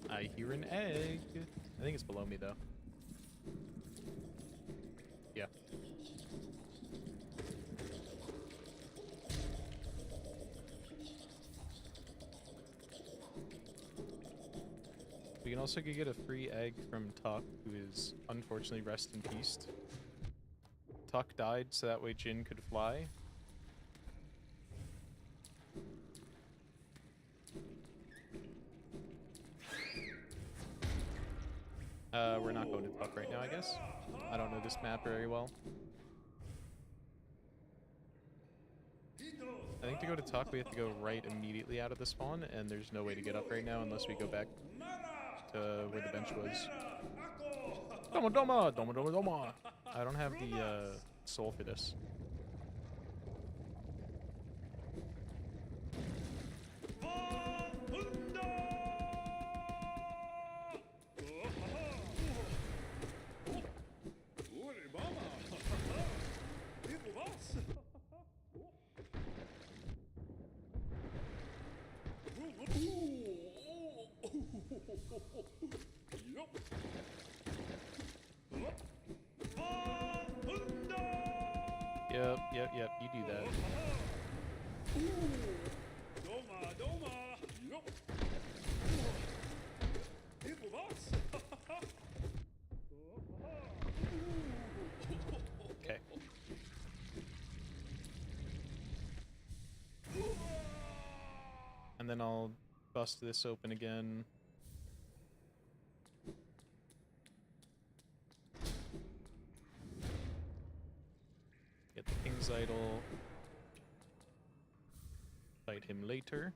I hear an egg. think it's below me, though. Yeah. We can also get a free egg from Tuck, who is unfortunately rest in peace. Tuck died so that way Jin could fly. We're not going to Tuck right now, I guess. I don't know this map very well. I think to go to Tuck, we have to go right immediately out of the spawn, and there's no way to get up right now unless we go back to where the bench was. Doma doma! Doma doma doma! I don't have the soul for this. Yep, you do that. Okay. And then I'll bust this open again. Get the King's Idol. Fight him later.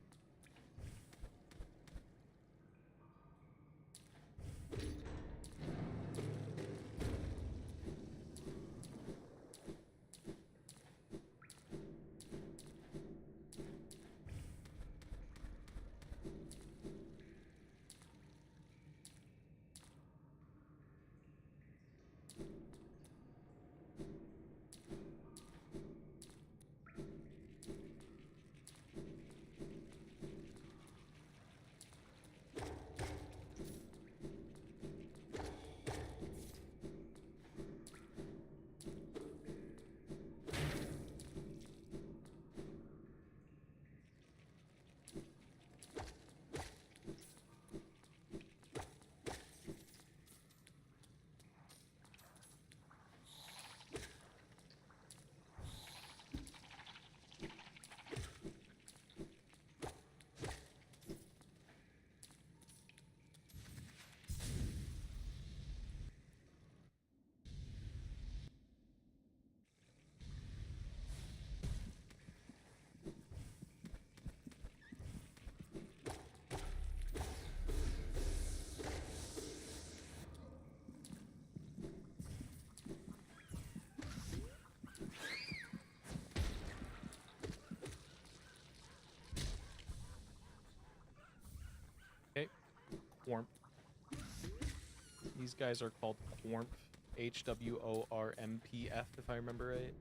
Whormp. These guys are called Whormp. H-W-O-R-M-P-F, if I remember right.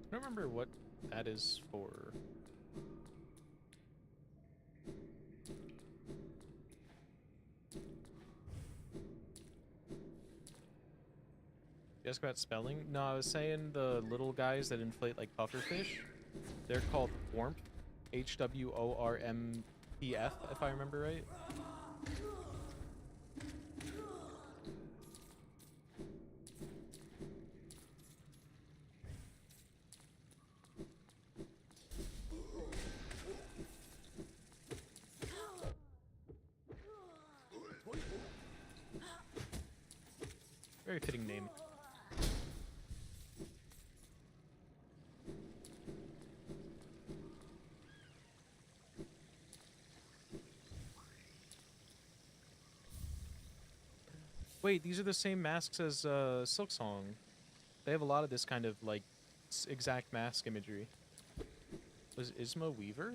I don't remember what that is for. You ask about spelling? No, I was saying the little guys that inflate like pufferfish. They're called Whormp. H-W-O-R-M-P-F, if I remember right. Very fitting name. Wait, these are the same masks as Silksong. They have a lot of this kind of like exact mask imagery. Was Isma Weaver?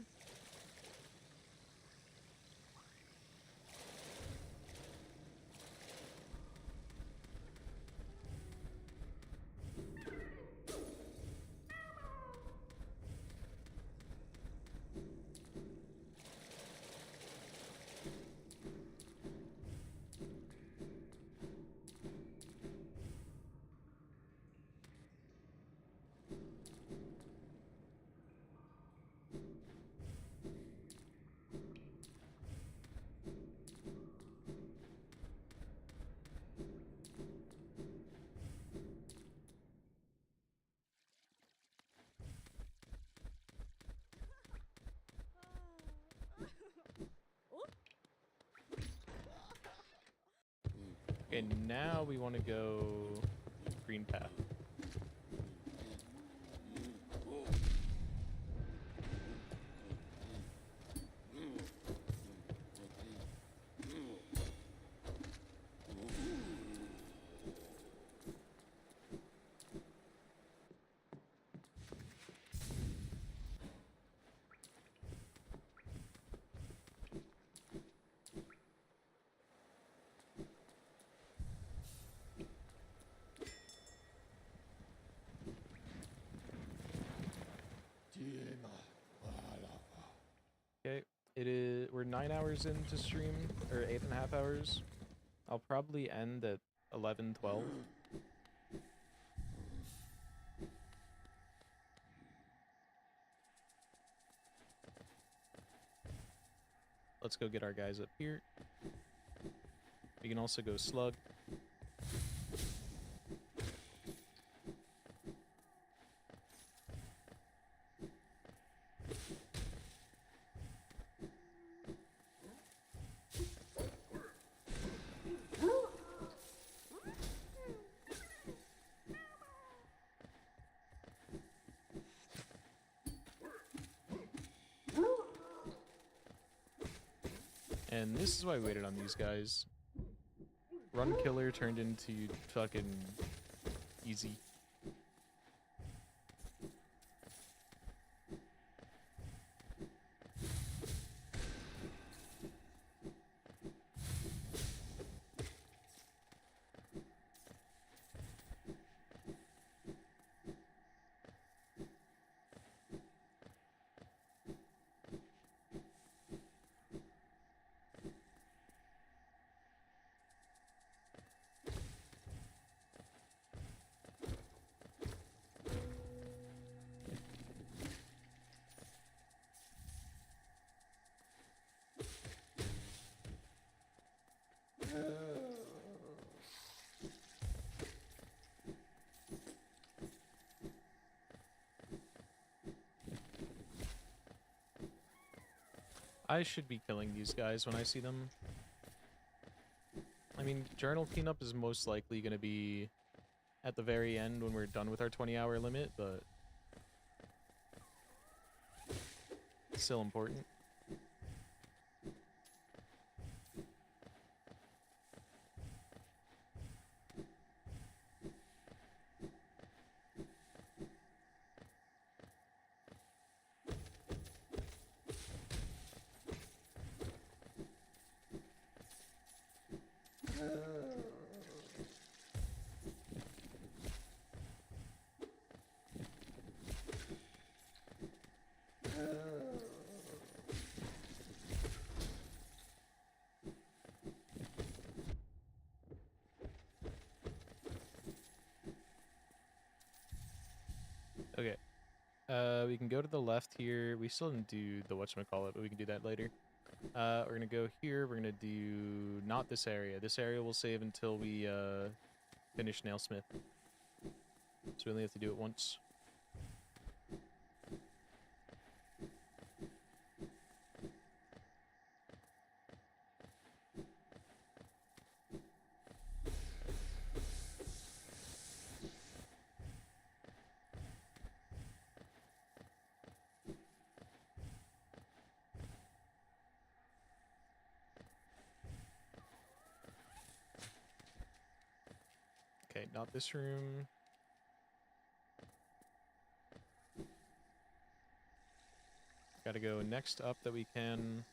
Okay, now we want to go green path. Okay, it is. We're 9 hours into stream, or 8.5 hours. I'll probably end at 11, 12. Let's go get our guys up here. We can also go slug. And this is why I waited on these guys. Run killer turned into fucking easy. I should be killing these guys when I see them. I mean, journal cleanup is most likely going to be at the very end when we're done with our 20-hour limit, but it's still important. Okay. We can go to the left here. We still didn't do the whatchamacallit, but we can do that later. We're gonna go here. We're gonna do not this area. This area we'll save until we finish Nailsmith. So we only have to do it once. Okay, not this room. Gotta go next up that we can.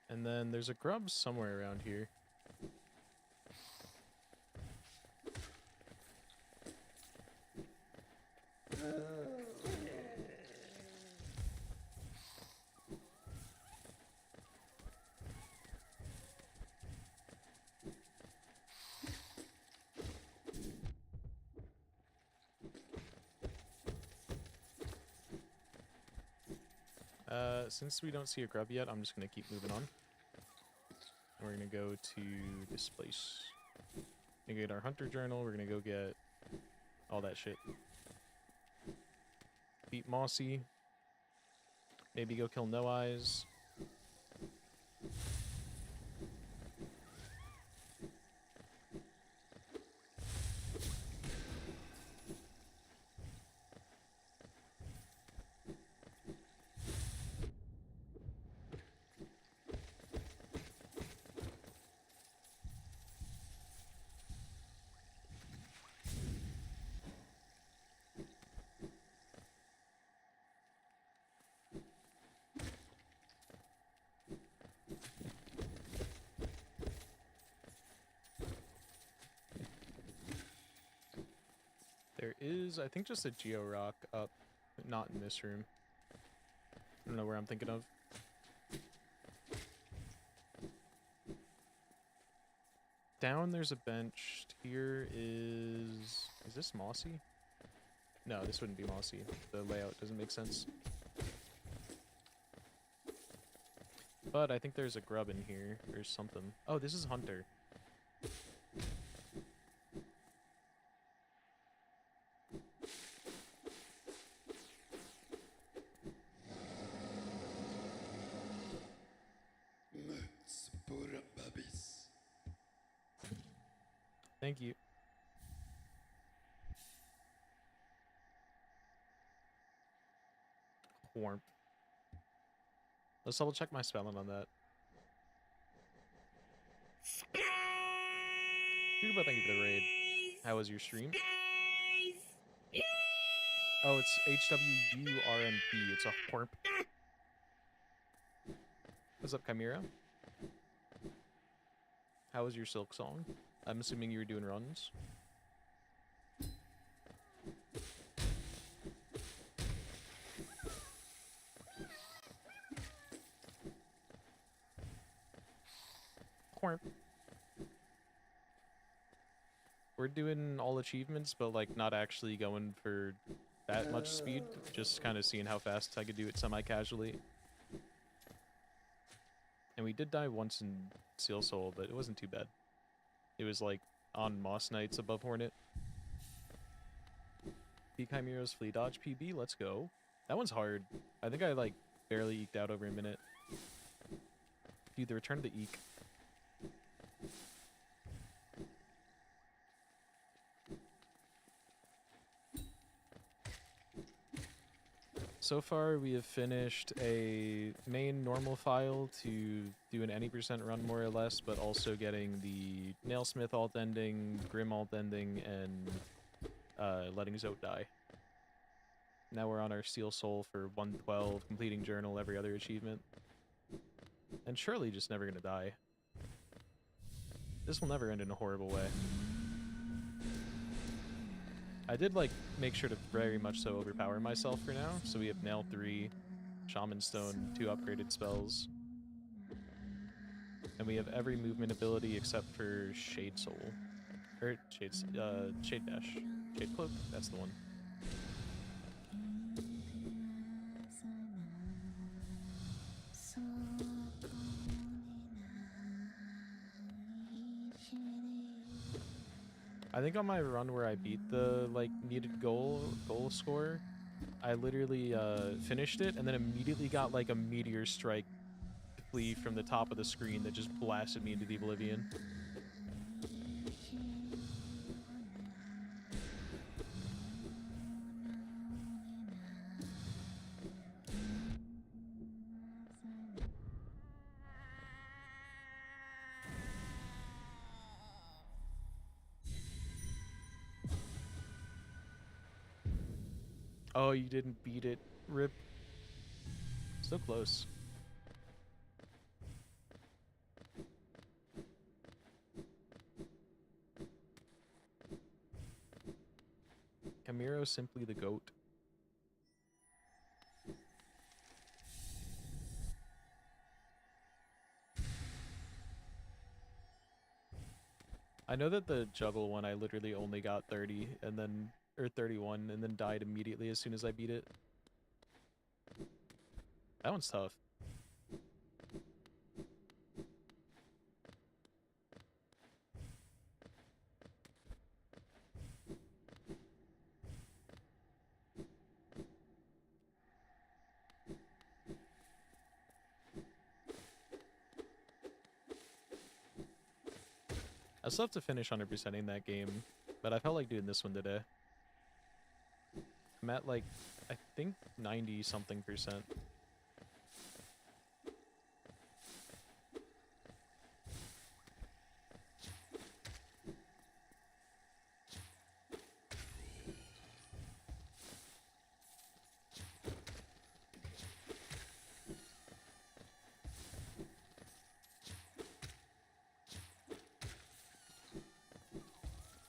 And then there's a grub somewhere around here. Since we don't see a grub yet, I'm just gonna keep moving on. And we're gonna go to this place. We're gonna get our hunter journal, we're gonna go get all that shit. Beat Mossy. Maybe go kill No Eyes. There is, I think, just a Geo Rock up, but not in this room. I don't know where I'm thinking of. Down there's a bench. Here is this Mossy? No, this wouldn't be Mossy. The layout doesn't make sense. But I think there's a grub in here or something. Oh, this is Hunter. Thank you. Warmth. Let's double check my spelling on that. Cuba, thank you for the raid. How was your stream? Oh, it's HWURMP. It's a Horp. What's up, Chimera? How was your Silk Song? I'm assuming you were doing runs. Horp. We're doing all achievements, but like not actually going for that much speed. Just kind of seeing how fast I could do it semi-casually. And we did die once in Seal Soul, but it wasn't too bad. It was like on Moss Knights above Hornet. P Chimera's Flea Dodge PB, let's go. That one's hard. I think I like barely eked out over a minute. Dude, the return of the Eek. So far, we have finished a main normal file to do an any % run more or less, but also getting the Nailsmith alt ending, Grim alt ending, and letting Zote die. Now we're on our Steel Soul for 112, completing Journal, every other achievement. And surely just never gonna die. This will never end in a horrible way. I did, like, make sure to very much so overpower myself for now, so we have Nail 3, Shaman Stone, 2 upgraded spells. And we have every movement ability except for Shade Soul. Or, Shade Dash. Shade Cloak, that's the one. I think on my run where I beat the, like, needed goal score, I literally finished it and then immediately got like a meteor strike flee from the top of the screen that just blasted me into the oblivion. Oh, you didn't beat it. Rip. So close. Camiro simply the GOAT. I know that the juggle one I literally only got 30 and then or 31 and then died immediately as soon as I beat it. That one's tough. I still have to finish 100%ing that game, but I felt like doing this one today. I'm at like, I think 90 something percent.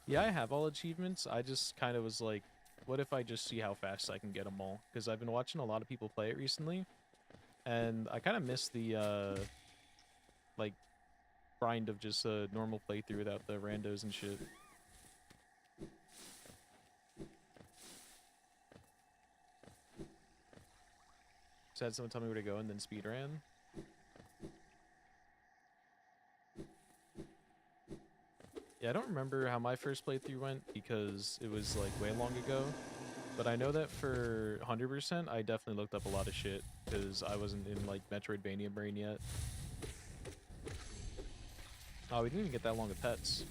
Yeah, I have all achievements. I just kind of was like, what if I just see how fast I can get them all? Because I've been watching a lot of people play it recently, and I kind of miss the, like, grind of just a normal playthrough without the randos and shit. Just had someone tell me where to go and then speedran. Yeah, I don't remember how my first playthrough went because it was like way long ago. But I know that for 100%, I definitely looked up a lot of shit because I wasn't in like Metroidvania brain yet. Oh, we didn't even get that long of pets.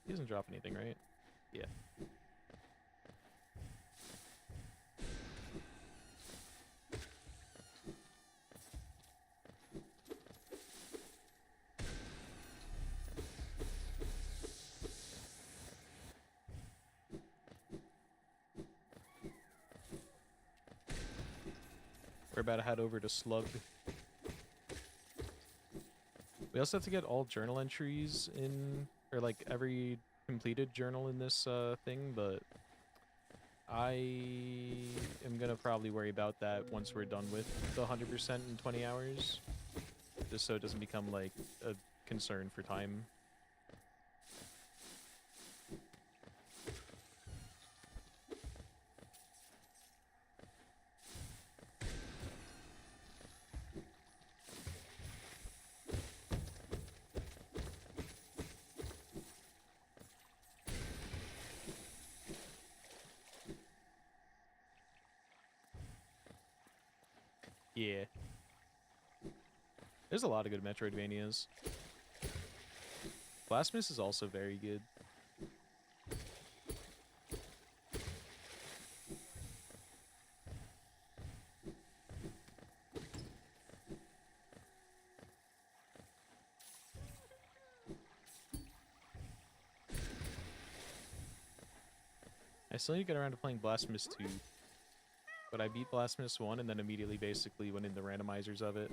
He doesn't drop anything, right? Yeah. We're about to head over to Slug. We also have to get all journal entries in, or like every completed journal in this thing, but I am gonna probably worry about that once we're done with the 100% in 20 hours, just so it doesn't become like a concern for time. Yeah. There's a lot of good Metroidvanias. Blasphemous is also very good. I still need to get around to playing Blasphemous 2. But I beat Blasphemous 1 and then immediately basically went into randomizers of it.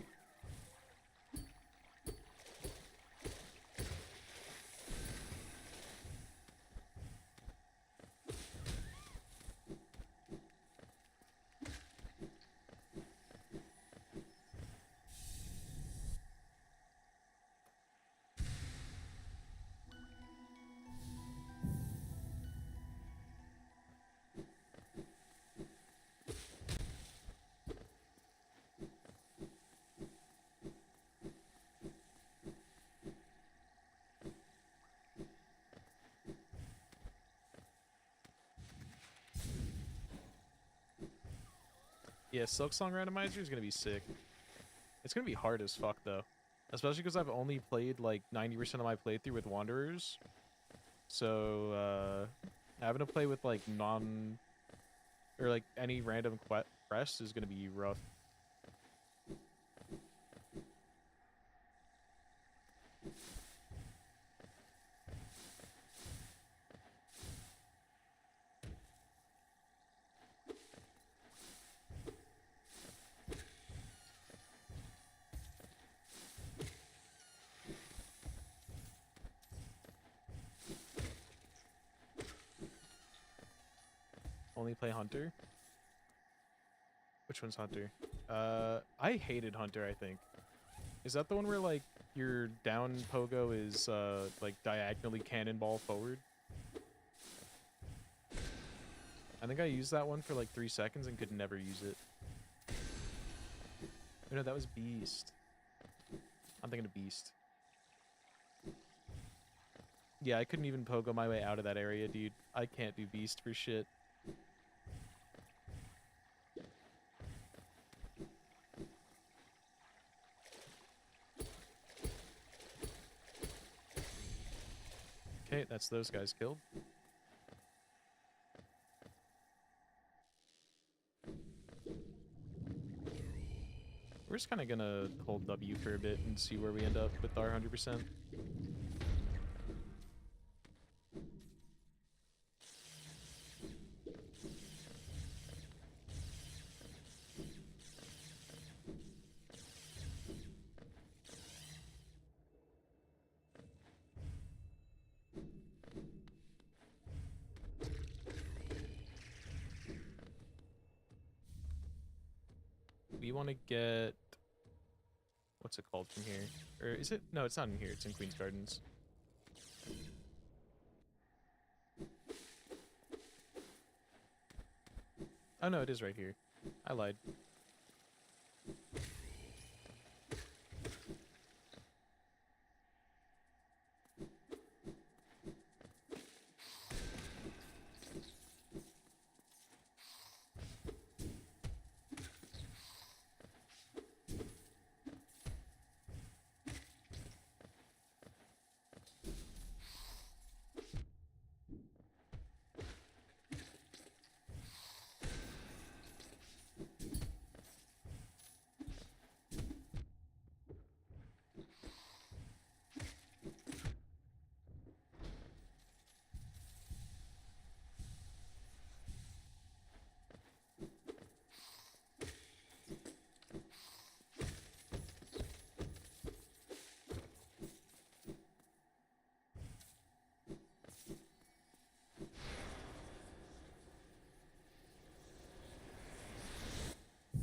Yeah, Silk Song Randomizer is gonna be sick. It's gonna be hard as fuck though, especially because I've only played like 90% of my playthrough with Wanderers. So having to play with like any random quest is gonna be rough. Only play Hunter? Which one's Hunter? I hated Hunter, I think. Is that the one where, like, your down pogo is, like, diagonally cannonball forward? I think I used that one for, like, 3 seconds and could never use it. Oh, no, that was Beast. I'm thinking of Beast. Yeah, I couldn't even pogo my way out of that area, dude. I can't do Beast for shit. Okay, that's those guys killed. We're just kind of gonna hold W for a bit and see where we end up with our 100%. We want to get... What's it called from here? Or is it? No, it's not in here. It's in Queen's Gardens. Oh, no, it is right here. I lied.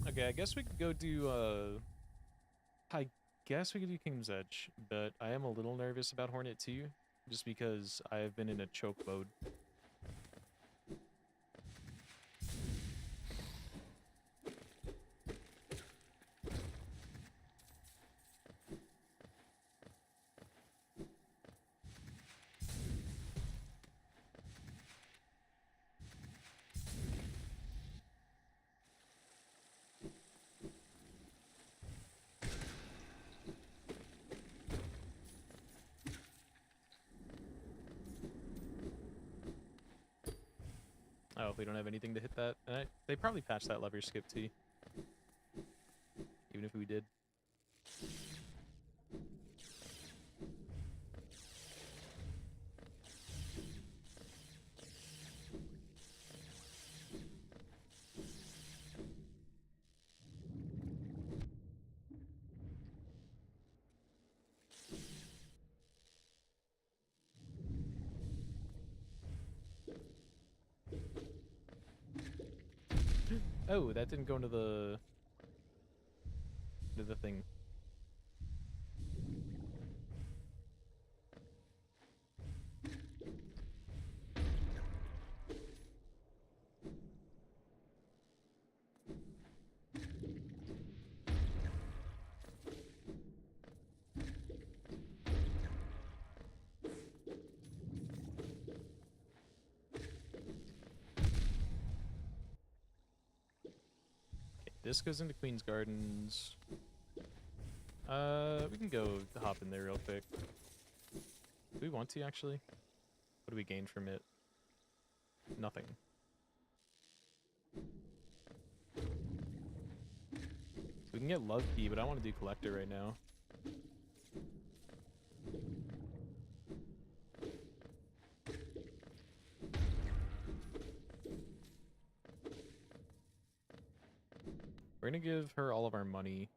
Okay, I guess we could go do, I guess we could do King's Edge, but I am a little nervous about Hornet 2, just because I have been in a choke mode. Oh, if we don't have anything to hit that. They probably patched that lever skip too. Even if we did. Oh, that didn't go into the thing. This goes into Queen's Gardens. We can go hop in there real quick. Do we want to, actually? What do we gain from it? Nothing. We can get Love Key, but I want to do Collector right now. We're gonna give her all of our money.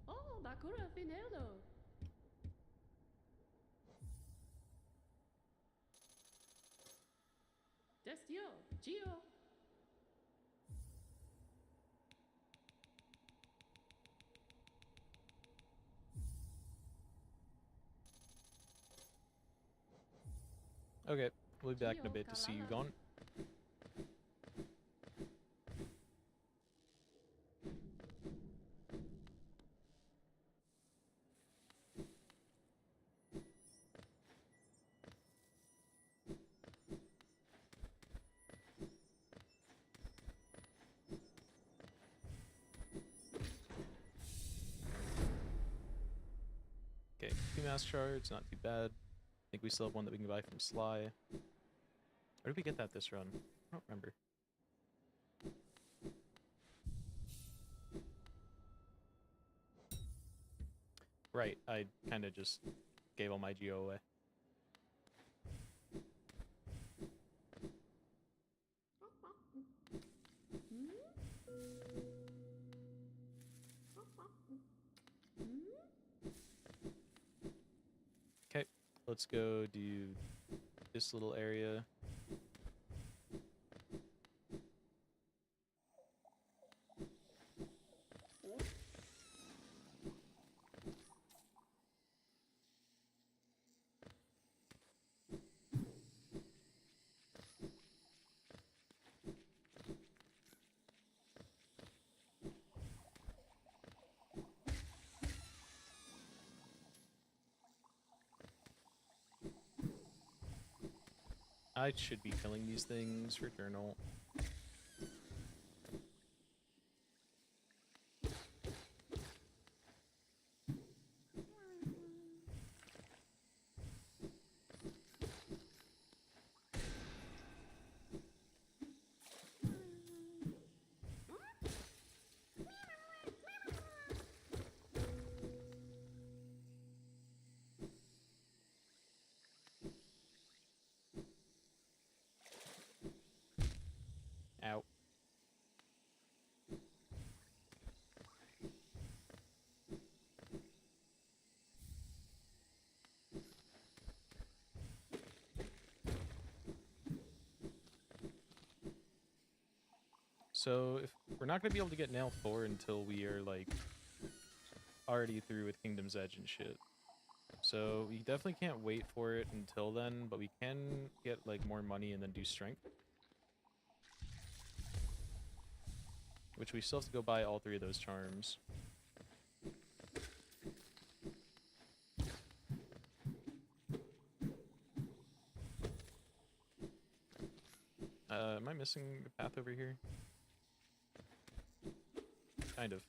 Oh, Bakura Finero. Destio, Gio. Okay, we'll be back in a bit to see you gone. Okay, 2 mass shards, not too bad. I think we still have one that we can buy from Sly. Where did we get that this run? I don't remember. Right, I kind of just gave all my Geo away. Okay, let's go do this little area. I should be killing these things for journal. Ow. So, if we're not going to be able to get Nail 4 until we are, like, already through with Kingdom's Edge and shit. So, we definitely can't wait for it until then, but we can get, like, more money and then do Strength. Which we still have to go buy all 3 of those charms. Am I missing the path over here? Kind of.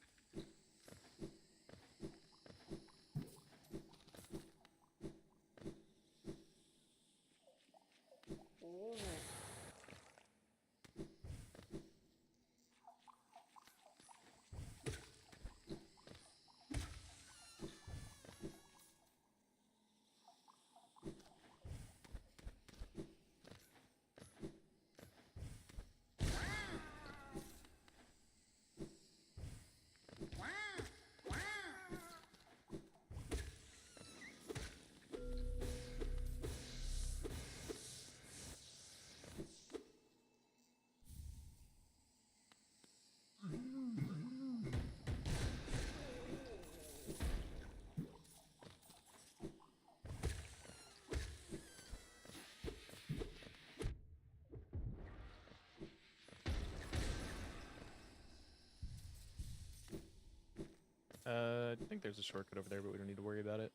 I think there's a shortcut over there, but we don't need to worry about it.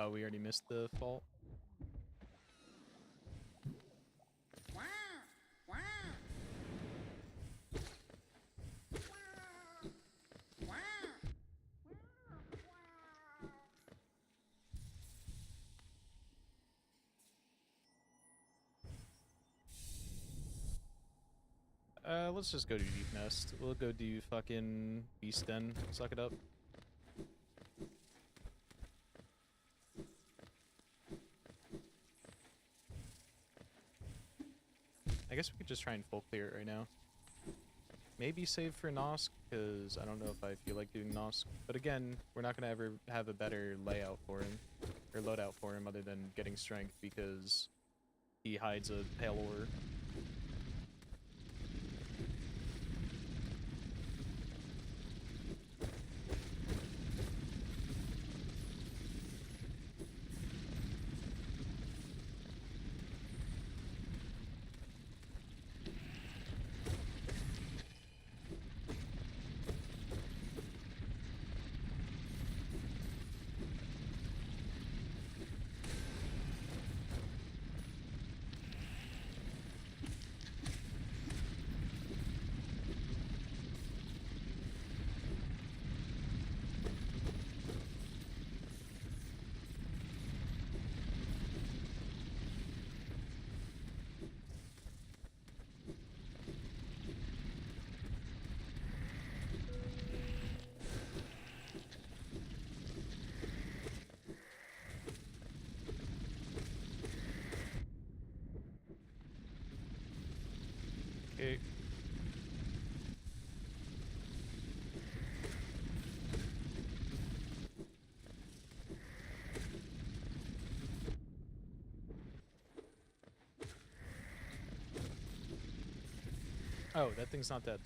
Oh, we already missed the fault. Let's just go to Deep Nest. We'll go do fucking Beast Den. Suck it up. I guess we could just try and full clear it right now. Maybe save for Nosk, because I don't know if I feel like doing Nosk. But again, we're not going to ever have a better layout for him, or loadout for him, other than getting strength, because he hides a pale ore. Okay. Oh, that thing's not dead.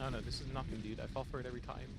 Oh no, this is nothing, dude. I fall for it every time.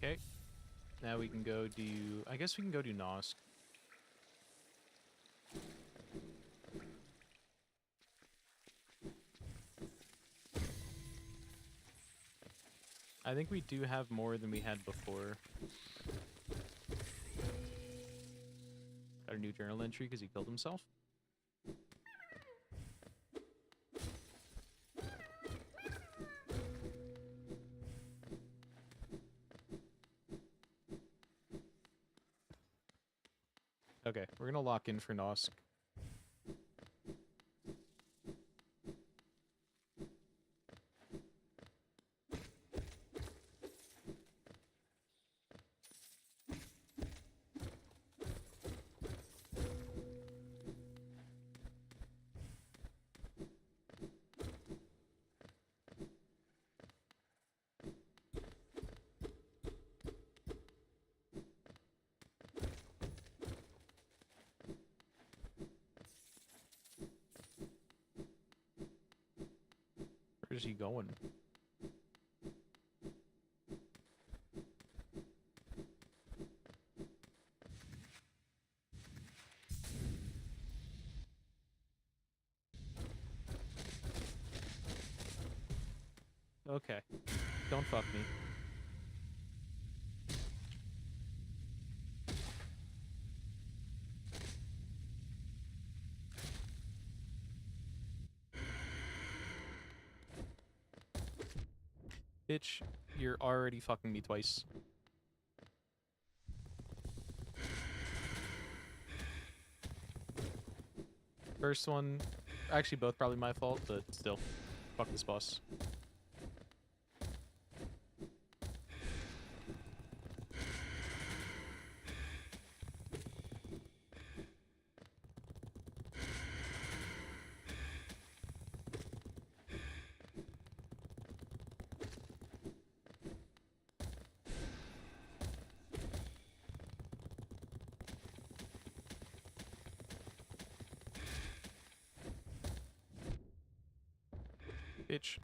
Okay. Now we can go do... I guess we can go do Nosk. I think we do have more than we had before. Got a new journal entry because he killed himself. Okay, we're gonna lock in for Nosk. Where's he going? Okay. Don't fuck me. Bitch, you're already fucking me twice. First one, actually both probably my fault, but still, fuck this boss. Bitch.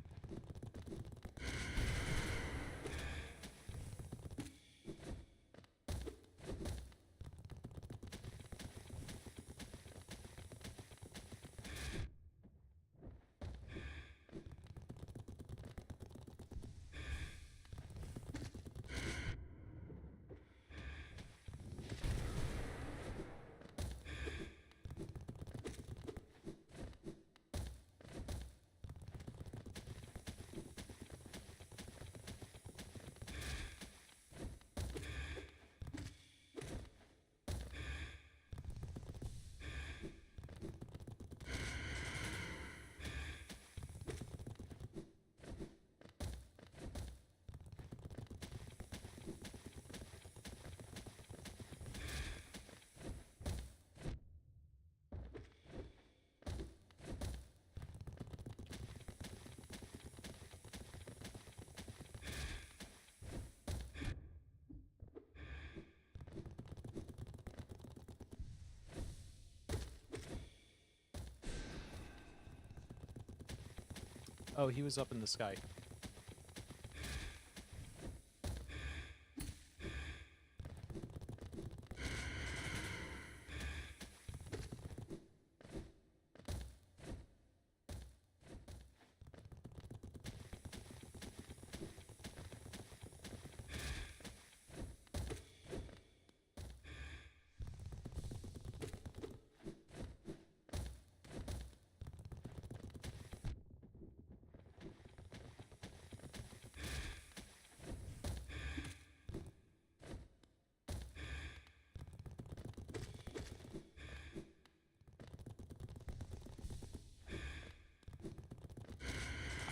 Oh, he was up in the sky.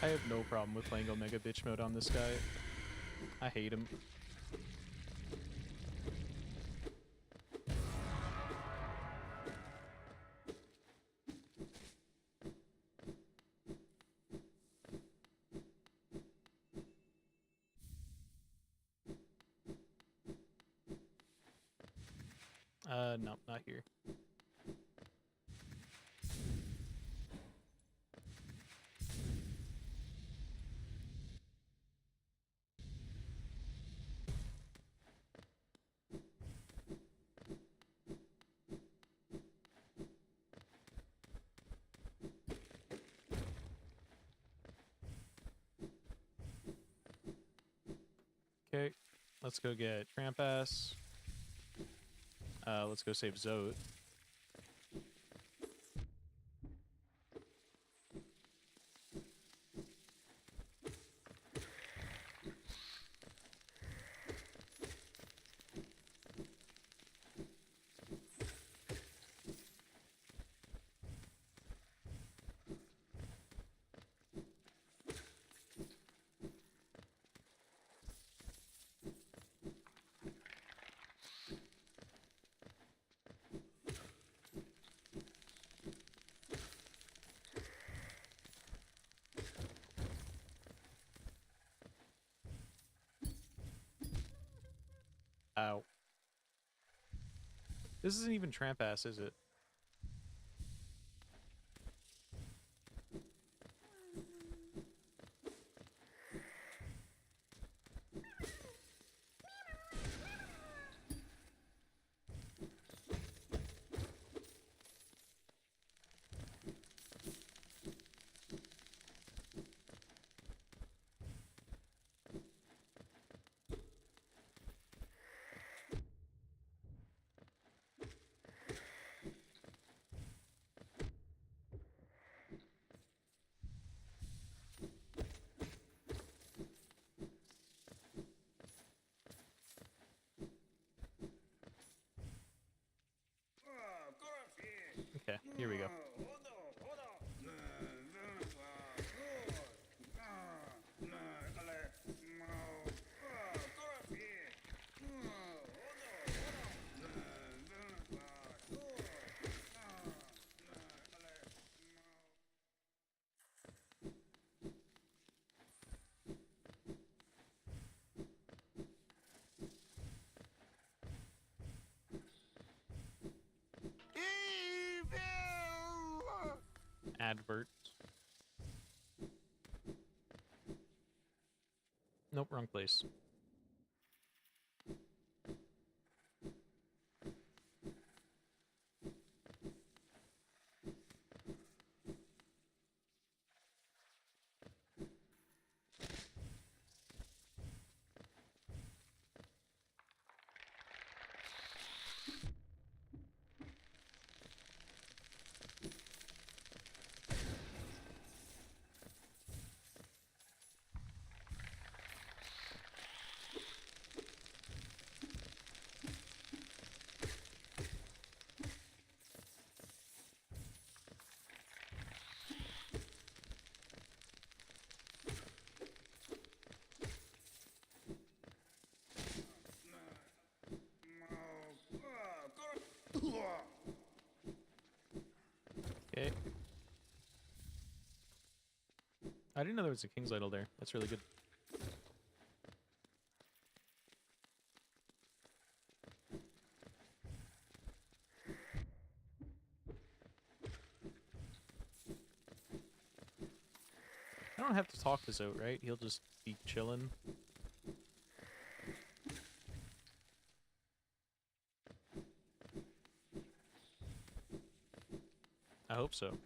I have no problem with playing Omega Bitch mode on this guy. I hate him. No, not here. Okay, let's go get Tramp Ass. Let's go save Zote. Ow. This isn't even Tramp Ass, is it? Okay, here we go. Advert. Nope, wrong place. Okay. I didn't know there was a King's Idol there. That's really good. I don't have to talk to Zote, right? He'll just be chilling. I hope so.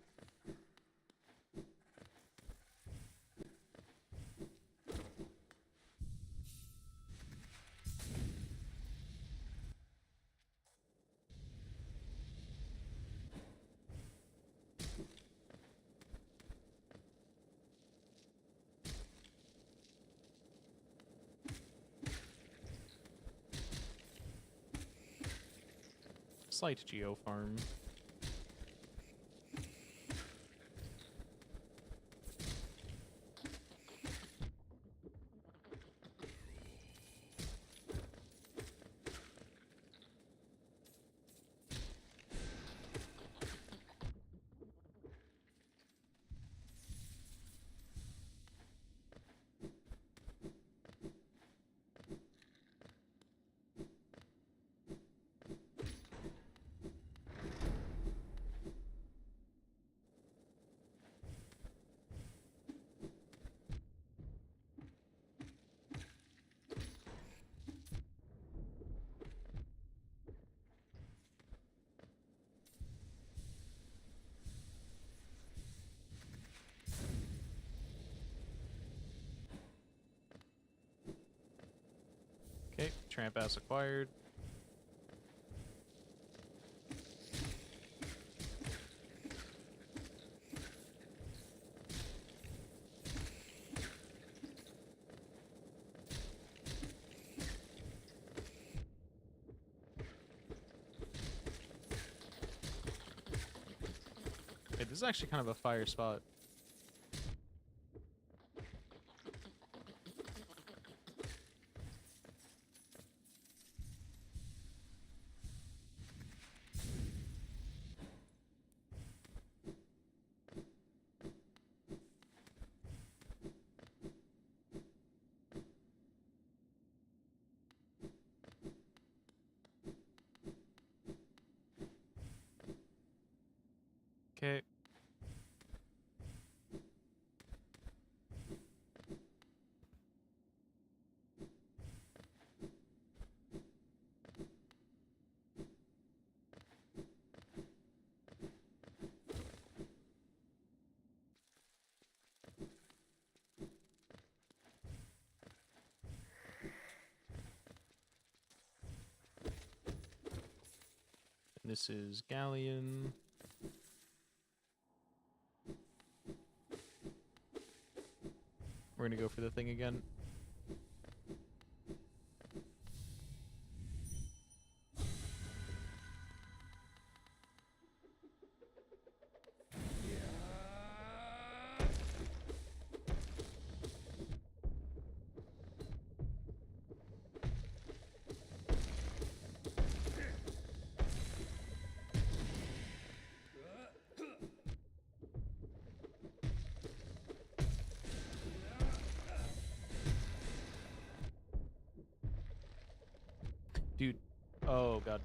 Slight geo farm. Okay, tramp ass acquired. Hey, this is actually kind of a fire spot. Okay. And this is Galleon. We're gonna go for the thing again. Oh god.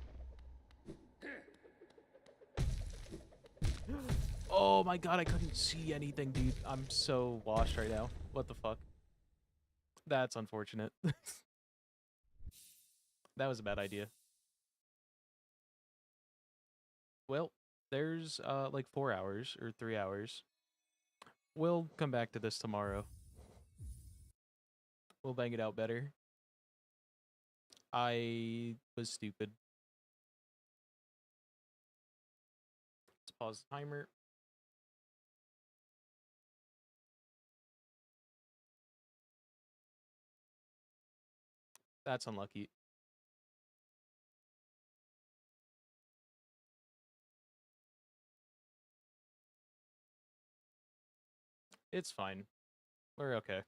Oh my god, I couldn't see anything, dude. I'm so washed right now. What the fuck? That's unfortunate. That was a bad idea. Well, there's like 4 hours or 3 hours. We'll come back to this tomorrow. We'll bang it out better. I was stupid. Let's pause the timer. That's unlucky. It's fine. We're okay.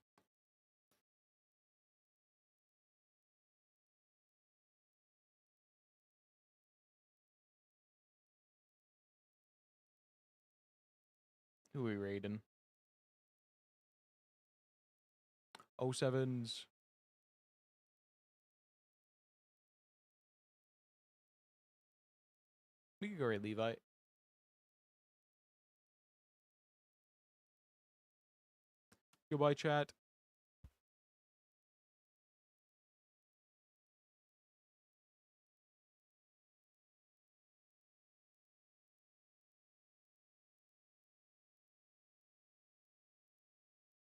Who are we raiding? 07s. We could go raid Levi. Goodbye, chat.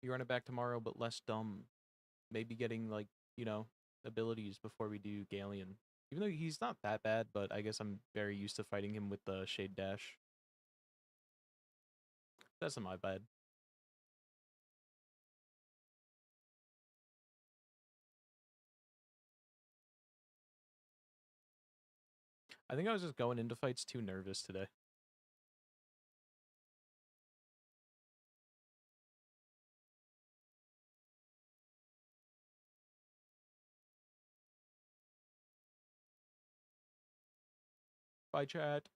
You run it back tomorrow, but less dumb. Maybe getting, like, you know, abilities before we do Galeon. Even though he's not that bad, but I guess I'm very used to fighting him with the Shade Dash. That's not my bad. I think I was just going into fights too nervous today. Bye, chat.